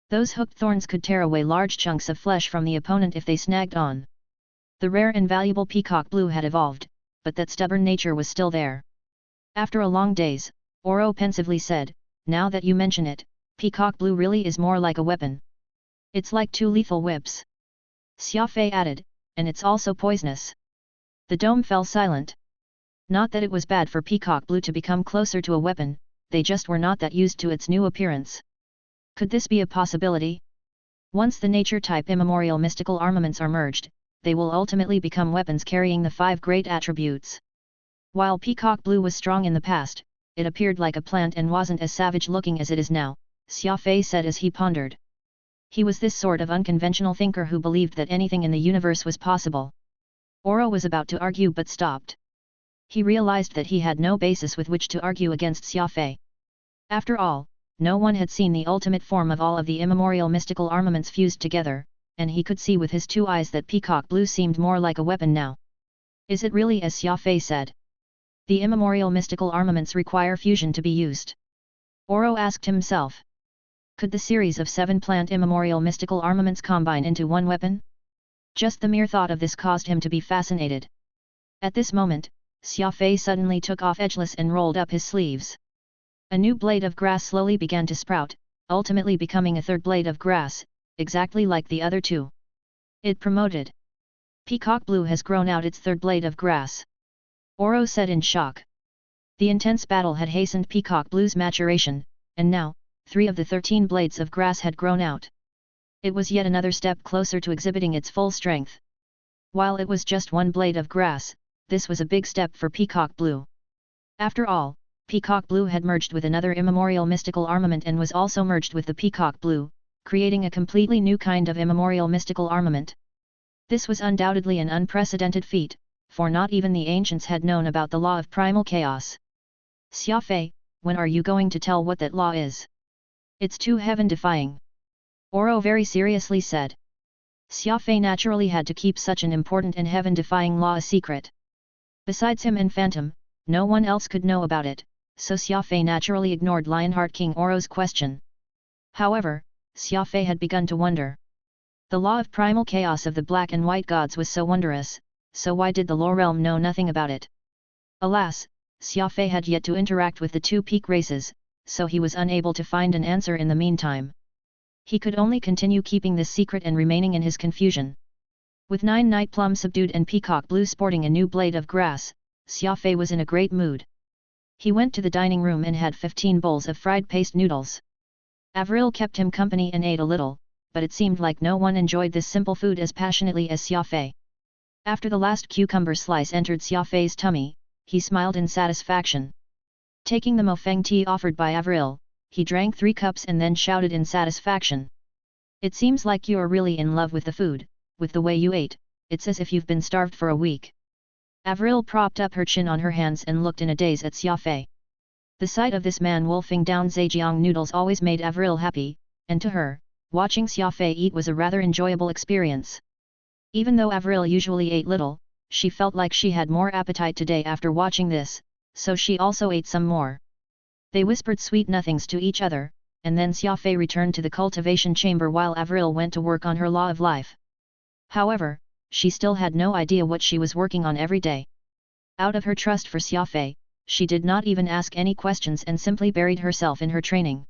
Those hooked thorns could tear away large chunks of flesh from the opponent if they snagged on. The rare and valuable Peacock Blue had evolved, but that stubborn nature was still there. After a long daze, Oro pensively said, now that you mention it, Peacock Blue really is more like a weapon. It's like 2 lethal whips. Xia Fei added, and it's also poisonous. The dome fell silent. Not that it was bad for Peacock Blue to become closer to a weapon, they just were not that used to its new appearance. Could this be a possibility? Once the nature-type immemorial mystical armaments are merged, they will ultimately become weapons carrying the 5 great attributes. While Peacock Blue was strong in the past, it appeared like a plant and wasn't as savage-looking as it is now, Xia Fei said as he pondered. He was this sort of unconventional thinker who believed that anything in the universe was possible. Oro was about to argue but stopped. He realized that he had no basis with which to argue against Xia Fei. After all, no one had seen the ultimate form of all of the immemorial mystical armaments fused together, and he could see with his 2 eyes that peacock blue seemed more like a weapon now. Is it really as Xia Fei said? The immemorial mystical armaments require fusion to be used. Oro asked himself. Could the series of 7 plant immemorial mystical armaments combine into one weapon? Just the mere thought of this caused him to be fascinated. At this moment, Xia Fei suddenly took off edgeless and rolled up his sleeves. A new blade of grass slowly began to sprout, ultimately becoming a 3rd blade of grass, exactly like the other 2. It promoted. Peacock blue has grown out its 3rd blade of grass. Oro said in shock. The intense battle had hastened Peacock blue's maturation, and now, 3 of the 13 blades of grass had grown out. It was yet another step closer to exhibiting its full strength. While it was just 1 blade of grass, this was a big step for Peacock blue. After all, Peacock blue had merged with another immemorial mystical armament and was also merged with the Peacock blue, creating a completely new kind of immemorial mystical armament. This was undoubtedly an unprecedented feat, for not even the ancients had known about the law of primal chaos. Xia Fei, when are you going to tell what that law is? It's too heaven-defying. Oro very seriously said. Xia Fei naturally had to keep such an important and heaven-defying law a secret. Besides him and Phantom, no one else could know about it, so Xia Fei naturally ignored Lionheart King Oro's question. However, Xia Fei had begun to wonder. The law of primal chaos of the black and white gods was so wondrous, so why did the Lore Realm know nothing about it? Alas, Xia Fei had yet to interact with the 2 peak races, so he was unable to find an answer in the meantime. He could only continue keeping this secret and remaining in his confusion. With 9 night plum subdued and Peacock blue sporting a new blade of grass, Xia Fei was in a great mood. He went to the dining room and had 15 bowls of fried paste noodles. Avril kept him company and ate a little, but it seemed like no one enjoyed this simple food as passionately as Xia Fei. After the last cucumber slice entered Xia Fei's tummy, he smiled in satisfaction. Taking the Mofeng tea offered by Avril, he drank 3 cups and then shouted in satisfaction. It seems like you are really in love with the food, with the way you ate, it's as if you've been starved for a week. Avril propped up her chin on her hands and looked in a daze at Xia Fei. The sight of this man wolfing down Zhejiang noodles always made Avril happy, and to her, watching Xia Fei eat was a rather enjoyable experience. Even though Avril usually ate little, she felt like she had more appetite today after watching this, so she also ate some more. They whispered sweet nothings to each other, and then Xia Fei returned to the cultivation chamber while Avril went to work on her law of life. However, she still had no idea what she was working on every day. Out of her trust for Xia Fei, she did not even ask any questions and simply buried herself in her training.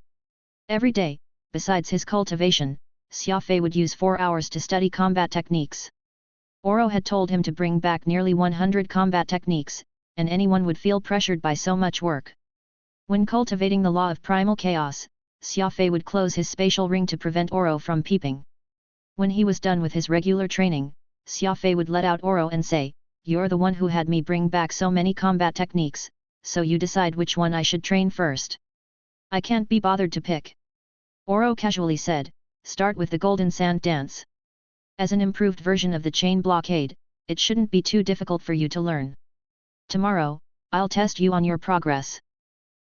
Every day, besides his cultivation, Xia Fei would use 4 hours to study combat techniques. Oro had told him to bring back nearly 100 combat techniques, and anyone would feel pressured by so much work. When cultivating the law of primal chaos, Xia Fei would close his spatial ring to prevent Oro from peeping. When he was done with his regular training, Xia Fei would let out Oro and say, "You're the one who had me bring back so many combat techniques, so you decide which one I should train first. I can't be bothered to pick." Oro casually said, "Start with the golden sand dance. As an improved version of the chain blockade, it shouldn't be too difficult for you to learn. Tomorrow, I'll test you on your progress."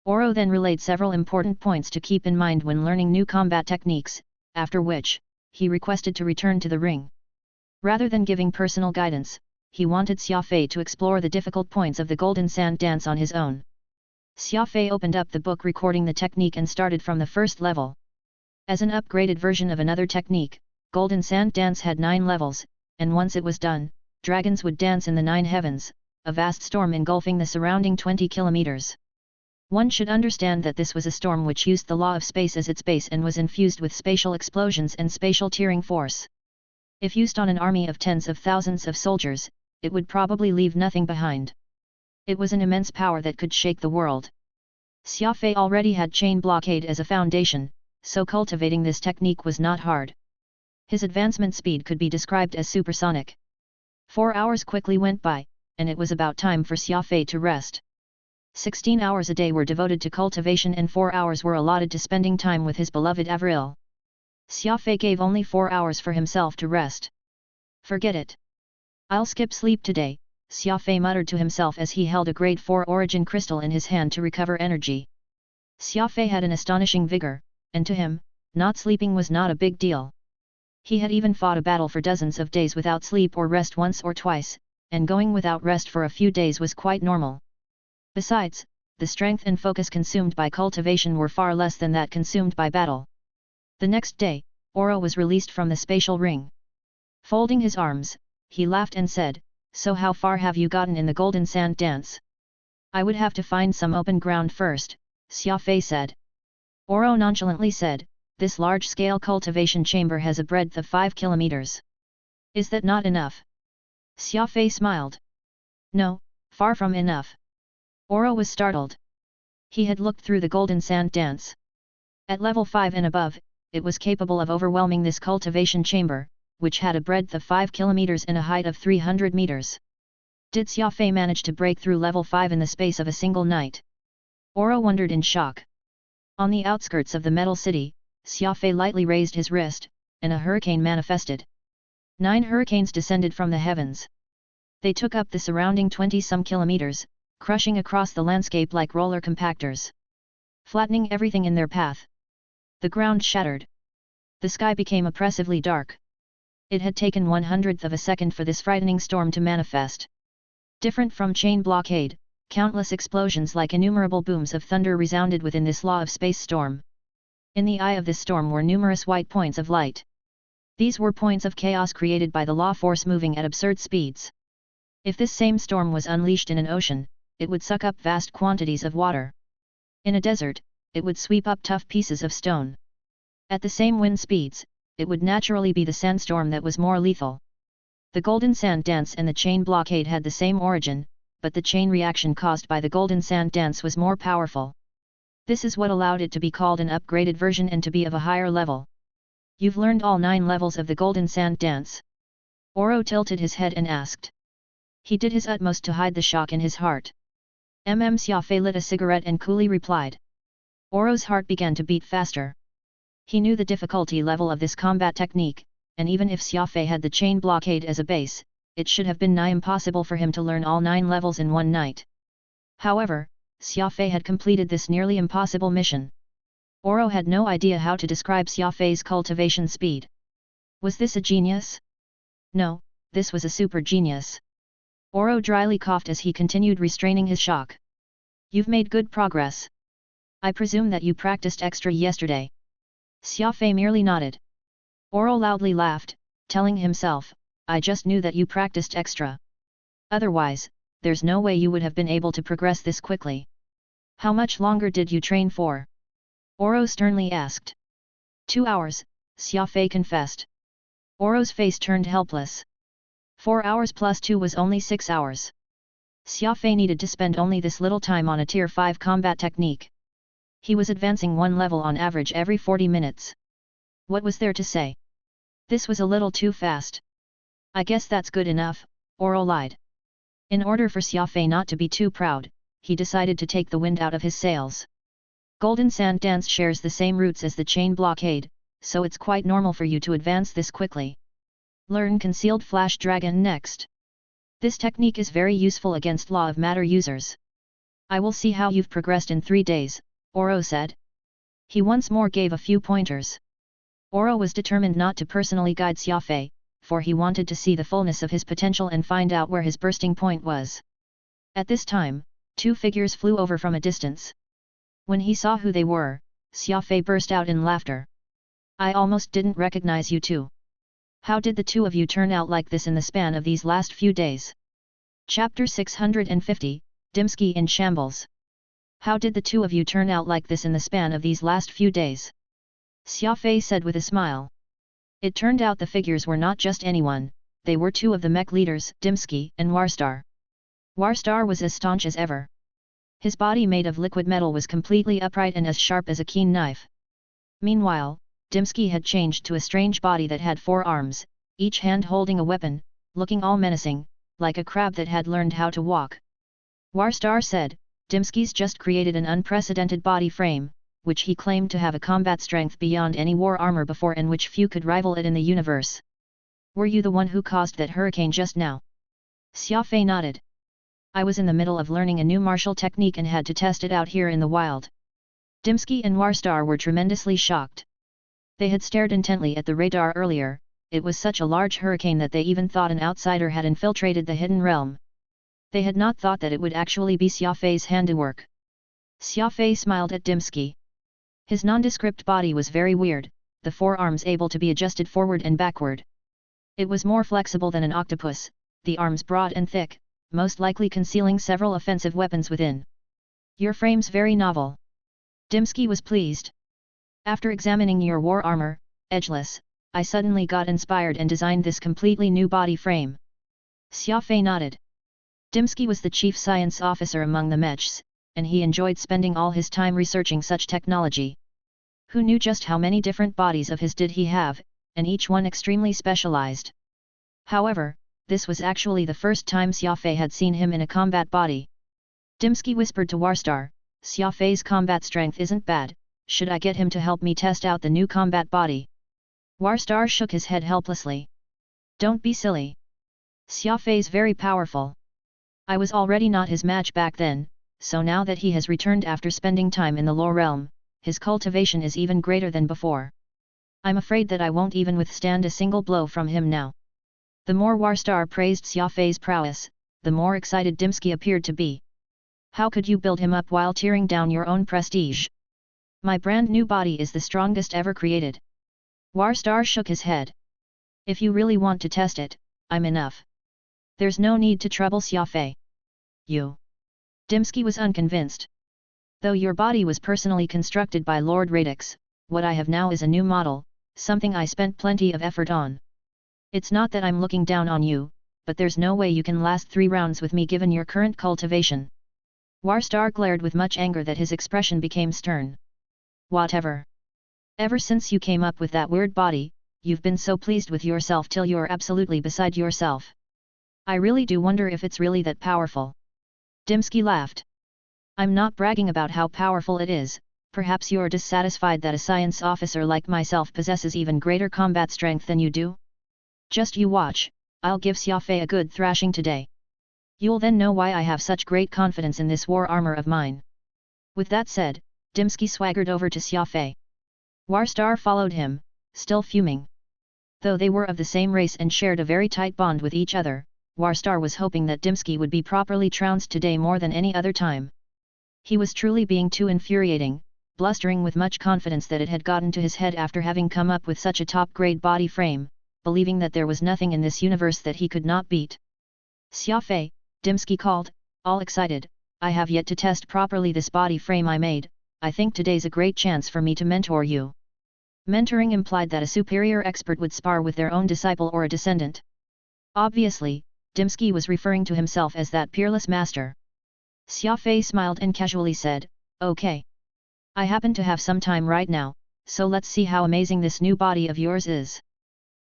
Oro then relayed several important points to keep in mind when learning new combat techniques, after which, he requested to return to the ring. Rather than giving personal guidance, he wanted Xia Fei to explore the difficult points of the golden sand dance on his own. Xia Fei opened up the book recording the technique and started from the first level. As an upgraded version of another technique, golden sand dance had 9 levels, and once it was done, dragons would dance in the 9 heavens, a vast storm engulfing the surrounding 20 kilometers. One should understand that this was a storm which used the law of space as its base and was infused with spatial explosions and spatial tearing force. If used on an army of tens of thousands of soldiers, it would probably leave nothing behind. It was an immense power that could shake the world. Xia Fei already had chain blockade as a foundation, so cultivating this technique was not hard. His advancement speed could be described as supersonic. 4 hours quickly went by, and it was about time for Xia Fei to rest. 16 hours a day were devoted to cultivation and 4 hours were allotted to spending time with his beloved Avril. Xia Fei gave only 4 hours for himself to rest. "Forget it. I'll skip sleep today," Xia Fei muttered to himself as he held a grade 4 origin crystal in his hand to recover energy. Xia Fei had an astonishing vigor, and to him, not sleeping was not a big deal. He had even fought a battle for dozens of days without sleep or rest once or twice, and going without rest for a few days was quite normal. Besides, the strength and focus consumed by cultivation were far less than that consumed by battle. The next day, Oro was released from the spatial ring. Folding his arms, he laughed and said, "So how far have you gotten in the golden sand dance?" "I would have to find some open ground first," Xia Fei said. Oro nonchalantly said, "This large-scale cultivation chamber has a breadth of 5 kilometers. Is that not enough?" Xia Fei smiled. "No, far from enough." Oro was startled. He had looked through the golden sand dance. At level 5 and above, it was capable of overwhelming this cultivation chamber, which had a breadth of 5 kilometers and a height of 300 meters. Did Xia Fei manage to break through level 5 in the space of a single night? Oro wondered in shock. On the outskirts of the metal city, Xia Fei lightly raised his wrist, and a hurricane manifested. 9 hurricanes descended from the heavens. They took up the surrounding 20-some kilometers, crushing across the landscape like roller compactors, flattening everything in their path. The ground shattered. The sky became oppressively dark. It had taken 1/100th of a second for this frightening storm to manifest. Different from chain blockade, countless explosions like innumerable booms of thunder resounded within this law of space storm. In the eye of this storm were numerous white points of light. These were points of chaos created by the law force moving at absurd speeds. If this same storm was unleashed in an ocean, it would suck up vast quantities of water. In a desert, it would sweep up tough pieces of stone. At the same wind speeds, it would naturally be the sandstorm that was more lethal. The golden sand dance and the chain blockade had the same origin, but the chain reaction caused by the golden sand dance was more powerful. This is what allowed it to be called an upgraded version and to be of a higher level. You've learned all 9 levels of the golden sand dance? Oro tilted his head and asked. He did his utmost to hide the shock in his heart. Xia Fei lit a cigarette and coolly replied. Oro's heart began to beat faster. He knew the difficulty level of this combat technique, and even if Xia Fei had the chain blockade as a base, it should have been nigh impossible for him to learn all 9 levels in one night. However, Xia Fei had completed this nearly impossible mission. Oro had no idea how to describe Xia Fei's cultivation speed. Was this a genius? No, this was a super genius. Oro dryly coughed as he continued restraining his shock. You've made good progress. I presume that you practiced extra yesterday. Xia Fei merely nodded. Oro loudly laughed, telling himself, I just knew that you practiced extra. Otherwise, there's no way you would have been able to progress this quickly. How much longer did you train for? Oro sternly asked. 2 hours, Xia Fei confessed. Oro's face turned helpless. 4 hours plus 2 was only 6 hours. Xia Fei needed to spend only this little time on a tier 5 combat technique. He was advancing 1 level on average every 40 minutes. What was there to say? This was a little too fast. I guess that's good enough, Oro lied. In order for Xia Fei not to be too proud, he decided to take the wind out of his sails. Golden Sand Dance shares the same roots as the chain blockade, so it's quite normal for you to advance this quickly. Learn Concealed Flash Dragon next. This technique is very useful against Law of Matter users. I will see how you've progressed in 3 days, Oro said. He once more gave a few pointers. Oro was determined not to personally guide Xia Fei, for he wanted to see the fullness of his potential and find out where his bursting point was. At this time, 2 figures flew over from a distance. When he saw who they were, Xia Fei burst out in laughter. I almost didn't recognize you two. How did the 2 of you turn out like this in the span of these last few days? Chapter 650, Dimsky in Shambles. How did the 2 of you turn out like this in the span of these last few days? Xia Fei said with a smile. It turned out the figures were not just anyone, they were 2 of the mech leaders, Dimsky and Warstar. Warstar was as staunch as ever. His body made of liquid metal was completely upright and as sharp as a keen knife. Meanwhile, Dimsky had changed to a strange body that had 4 arms, each hand holding a weapon, looking all menacing, like a crab that had learned how to walk. Warstar said, Dimsky's just created an unprecedented body frame, which he claimed to have a combat strength beyond any war armor before and which few could rival it in the universe. Were you the one who caused that hurricane just now? Xia Fei nodded. I was in the middle of learning a new martial technique and had to test it out here in the wild. Dimsky and Warstar were tremendously shocked. They had stared intently at the radar earlier. It was such a large hurricane that they even thought an outsider had infiltrated the hidden realm. They had not thought that it would actually be Xia Fei's handiwork. Xia Fei smiled at Dimsky. His nondescript body was very weird, the forearms able to be adjusted forward and backward. It was more flexible than an octopus, the arms broad and thick, most likely concealing several offensive weapons within. Your frame's very novel. Dimsky was pleased. After examining your war armor, edgeless, I suddenly got inspired and designed this completely new body frame. Xia Fei nodded. Dimsky was the chief science officer among the mechs, and he enjoyed spending all his time researching such technology. Who knew just how many different bodies of his did he have, and each one extremely specialized. However, this was actually the first time Xia Fei had seen him in a combat body. Dimsky whispered to Warstar, Xia Fei's combat strength isn't bad, should I get him to help me test out the new combat body? Warstar shook his head helplessly. Don't be silly. Xia Fei's very powerful. I was already not his match back then, so now that he has returned after spending time in the lower realm, his cultivation is even greater than before. I'm afraid that I won't even withstand a single blow from him now. The more Warstar praised Xia Fei's prowess, the more excited Dimsky appeared to be. How could you build him up while tearing down your own prestige? My brand new body is the strongest ever created. Warstar shook his head. If you really want to test it, I'm enough. There's no need to trouble Xia Fei. You. Dimsky was unconvinced. Though your body was personally constructed by Lord Radix, what I have now is a new model, something I spent plenty of effort on. It's not that I'm looking down on you, but there's no way you can last 3 rounds with me given your current cultivation. Warstar glared with much anger that his expression became stern. Whatever. Ever since you came up with that weird body, you've been so pleased with yourself till you're absolutely beside yourself. I really do wonder if it's really that powerful. Dimsky laughed. I'm not bragging about how powerful it is, perhaps you're dissatisfied that a science officer like myself possesses even greater combat strength than you do? Just you watch, I'll give Xia Fei a good thrashing today. You'll then know why I have such great confidence in this war armor of mine. With that said, Dimsky swaggered over to Xia Fei. Warstar followed him, still fuming. Though they were of the same race and shared a very tight bond with each other, Warstar was hoping that Dimsky would be properly trounced today more than any other time. He was truly being too infuriating, blustering with much confidence that it had gotten to his head after having come up with such a top-grade body frame, believing that there was nothing in this universe that he could not beat. Xia Fei, Dimsky called, all excited, I have yet to test properly this body frame I made, I think today's a great chance for me to mentor you. Mentoring implied that a superior expert would spar with their own disciple or a descendant. Obviously, Dimsky was referring to himself as that peerless master. Xia Fei smiled and casually said, okay. I happen to have some time right now, so let's see how amazing this new body of yours is.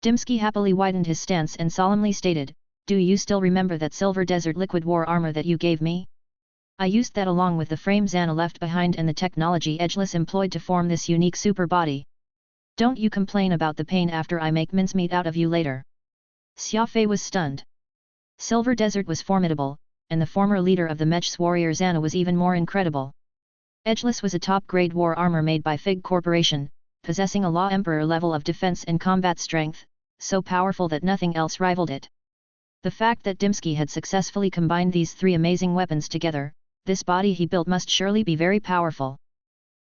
Dimsky happily widened his stance and solemnly stated, do you still remember that Silver Desert liquid war armor that you gave me? I used that along with the frame Xana left behind and the technology Edgeless employed to form this unique super body. Don't you complain about the pain after I make mincemeat out of you later. Xia Fei was stunned. Silver Desert was formidable, and the former leader of the Mech's warrior Xana was even more incredible. Edgeless was a top-grade war armor made by Fig Corporation, possessing a Law Emperor level of defense and combat strength, so powerful that nothing else rivaled it. The fact that Dimsky had successfully combined these 3 amazing weapons together, this body he built must surely be very powerful.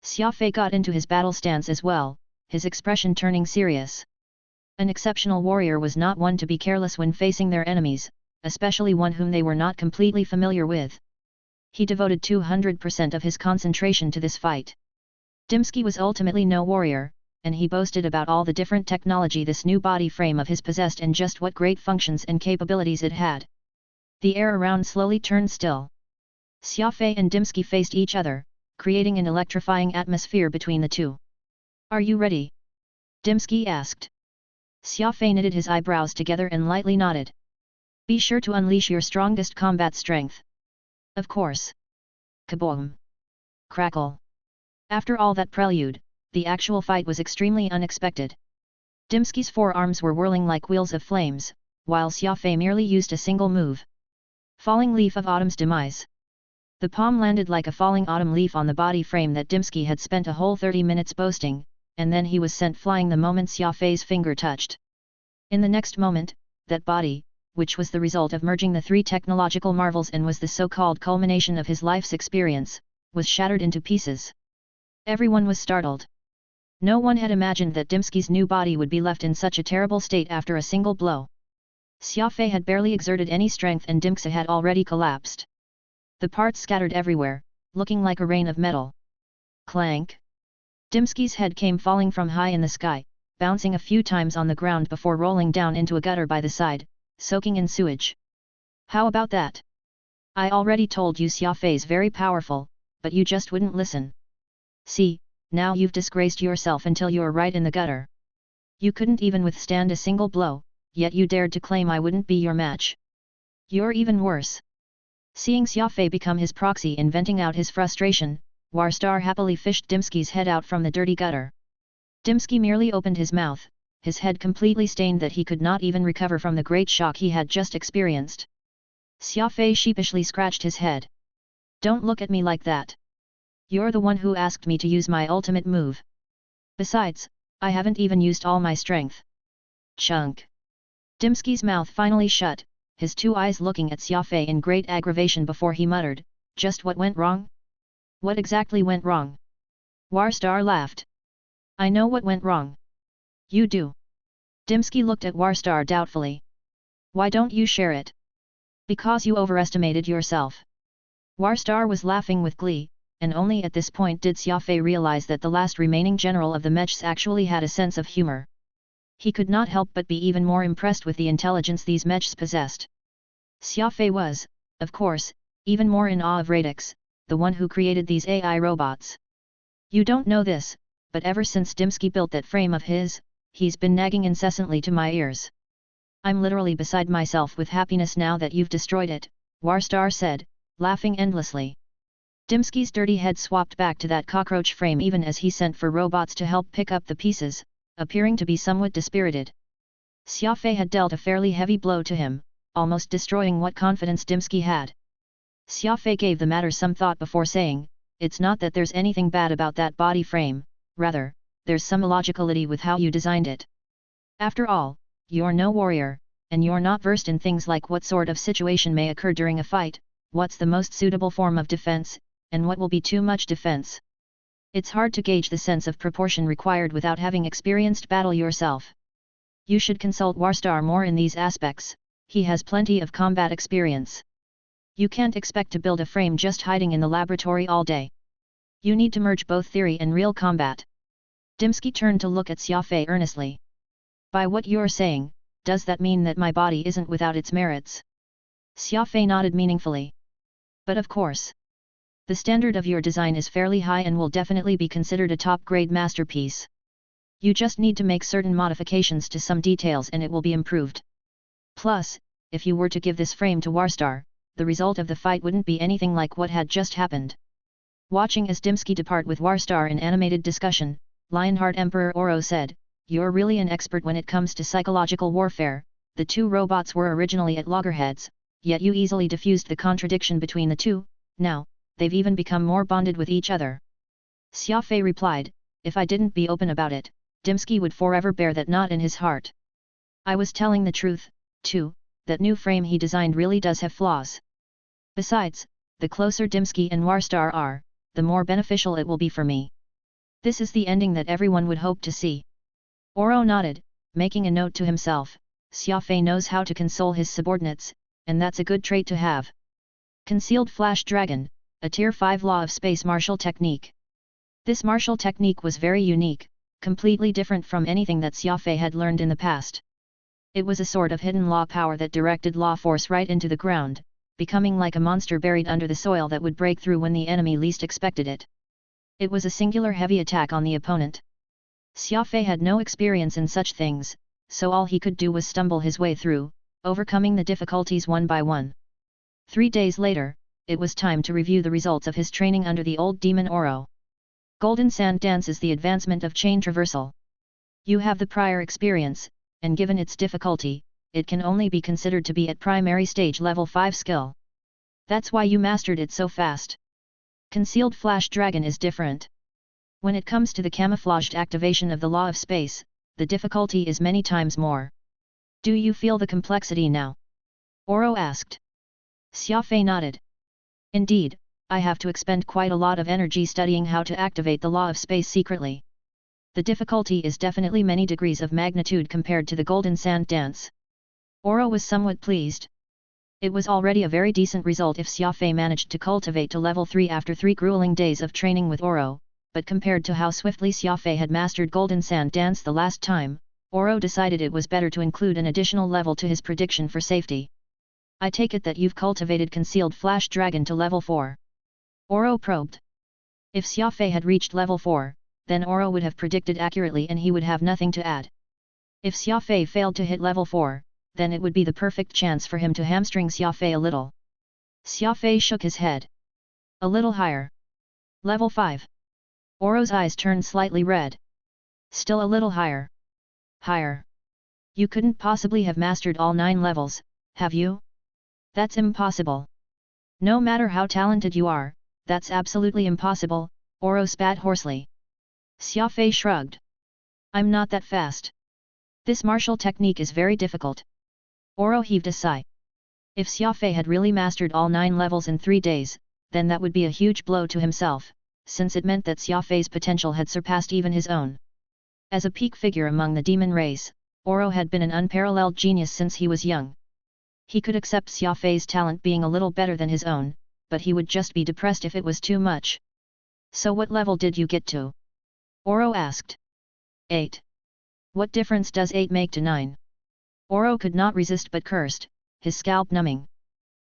Xia Fei got into his battle stance as well, his expression turning serious. An exceptional warrior was not one to be careless when facing their enemies, especially one whom they were not completely familiar with. He devoted 200% of his concentration to this fight. Dimsky was ultimately no warrior, and he boasted about all the different technology this new body frame of his possessed and just what great functions and capabilities it had. The air around slowly turned still. Xia Fei and Dimsky faced each other, creating an electrifying atmosphere between the two. Are you ready? Dimsky asked. Xia Fei knitted his eyebrows together and lightly nodded. Be sure to unleash your strongest combat strength. Of course. Kaboom! Crackle! After all that prelude, the actual fight was extremely unexpected. Dimsky's forearms were whirling like wheels of flames, while Xia Fei merely used a single move. Falling leaf of autumn's demise. The palm landed like a falling autumn leaf on the body frame that Dimsky had spent a whole 30 minutes boasting, and then he was sent flying the moment Xia Fei's finger touched. In the next moment, that body, which was the result of merging the three technological marvels and was the so-called culmination of his life's experience, was shattered into pieces. Everyone was startled. No one had imagined that Dimsky's new body would be left in such a terrible state after a single blow. Xia Fei had barely exerted any strength and Dimsky had already collapsed. The parts scattered everywhere, looking like a rain of metal. Clank! Dimsky's head came falling from high in the sky, bouncing a few times on the ground before rolling down into a gutter by the side, soaking in sewage. How about that? I already told you Xia Fei's very powerful, but you just wouldn't listen. See, now you've disgraced yourself until you're right in the gutter. You couldn't even withstand a single blow, yet you dared to claim I wouldn't be your match. You're even worse. Seeing Xia Fei become his proxy in venting out his frustration, Warstar happily fished Dimsky's head out from the dirty gutter. Dimsky merely opened his mouth, his head completely stained that he could not even recover from the great shock he had just experienced. Xia Fei sheepishly scratched his head. Don't look at me like that. You're the one who asked me to use my ultimate move. Besides, I haven't even used all my strength. Chunk. Dimsky's mouth finally shut, his two eyes looking at Xia Fei in great aggravation before he muttered, just what went wrong? What exactly went wrong? Warstar laughed. I know what went wrong. You do. Dimsky looked at Warstar doubtfully. Why don't you share it? Because you overestimated yourself. Warstar was laughing with glee, and only at this point did Xia Fei realize that the last remaining general of the Mechs actually had a sense of humor. He could not help but be even more impressed with the intelligence these Mechs possessed. Xia Fei was, of course, even more in awe of Radix, the one who created these AI robots. You don't know this, but ever since Dimsky built that frame of his, he's been nagging incessantly to my ears. I'm literally beside myself with happiness now that you've destroyed it, Warstar said, laughing endlessly. Dimsky's dirty head swapped back to that cockroach frame even as he sent for robots to help pick up the pieces, appearing to be somewhat dispirited. Xia Fei had dealt a fairly heavy blow to him, almost destroying what confidence Dimsky had. Xia Fei gave the matter some thought before saying, it's not that there's anything bad about that body frame, rather, there's some illogicality with how you designed it. After all, you're no warrior, and you're not versed in things like what sort of situation may occur during a fight, what's the most suitable form of defense, and what will be too much defense. It's hard to gauge the sense of proportion required without having experienced battle yourself. You should consult Warstar more in these aspects, he has plenty of combat experience. You can't expect to build a frame just hiding in the laboratory all day. You need to merge both theory and real combat. Dimsky turned to look at Xia Fei earnestly. By what you're saying, does that mean that my body isn't without its merits? Xia Fei nodded meaningfully. But of course. The standard of your design is fairly high and will definitely be considered a top-grade masterpiece. You just need to make certain modifications to some details and it will be improved. Plus, if you were to give this frame to Warstar, the result of the fight wouldn't be anything like what had just happened. Watching as Dimsky depart with Warstar in animated discussion, Lionheart Emperor Oro said, you're really an expert when it comes to psychological warfare. The two robots were originally at loggerheads, yet you easily diffused the contradiction between the two. Now, they've even become more bonded with each other. Xia Fei replied, if I didn't be open about it, Dimsky would forever bear that knot in his heart. I was telling the truth, too, that new frame he designed really does have flaws. Besides, the closer Dimsky and Warstar are, the more beneficial it will be for me. This is the ending that everyone would hope to see. Oro nodded, making a note to himself, Xia Fei knows how to console his subordinates, and that's a good trait to have. Concealed Flash Dragon, a Tier 5 Law of Space martial technique. This martial technique was very unique, completely different from anything that Xia Fei had learned in the past. It was a sort of hidden law power that directed law force right into the ground, becoming like a monster buried under the soil that would break through when the enemy least expected it. It was a singular heavy attack on the opponent. Xia Fei had no experience in such things, so all he could do was stumble his way through, overcoming the difficulties one by one. 3 days later, it was time to review the results of his training under the old demon Oro. Golden Sand Dance is the advancement of chain traversal. You have the prior experience, and given its difficulty, it can only be considered to be at primary stage level 5 skill. That's why you mastered it so fast. Concealed Flash Dragon is different. When it comes to the camouflaged activation of the law of space, the difficulty is many times more. Do you feel the complexity now? Oro asked. Xia Fei nodded. Indeed, I have to expend quite a lot of energy studying how to activate the law of space secretly. The difficulty is definitely many degrees of magnitude compared to the Golden Sand Dance. Oro was somewhat pleased. It was already a very decent result if Xia Fei managed to cultivate to level 3 after 3 grueling days of training with Oro, but compared to how swiftly Xia Fei had mastered Golden Sand Dance the last time, Oro decided it was better to include an additional level to his prediction for safety. I take it that you've cultivated Concealed Flash Dragon to level 4. Oro probed. If Xia Fei had reached level 4, then Oro would have predicted accurately and he would have nothing to add. If Xia Fei failed to hit level 4, then it would be the perfect chance for him to hamstring Xia Fei a little. Xia Fei shook his head. A little higher. Level 5. Oro's eyes turned slightly red. Still a little higher. Higher. You couldn't possibly have mastered all 9 levels, have you? That's impossible. No matter how talented you are, that's absolutely impossible, Oro spat hoarsely. Xia Fei shrugged. I'm not that fast. This martial technique is very difficult. Oro heaved a sigh. If Xia Fei had really mastered all 9 levels in 3 days, then that would be a huge blow to himself, since it meant that Xia Fei's potential had surpassed even his own. As a peak figure among the demon race, Oro had been an unparalleled genius since he was young. He could accept Xia Fei's talent being a little better than his own, but he would just be depressed if it was too much. So what level did you get to? Oro asked. 8. What difference does 8 make to 9? Oro could not resist but cursed, his scalp numbing.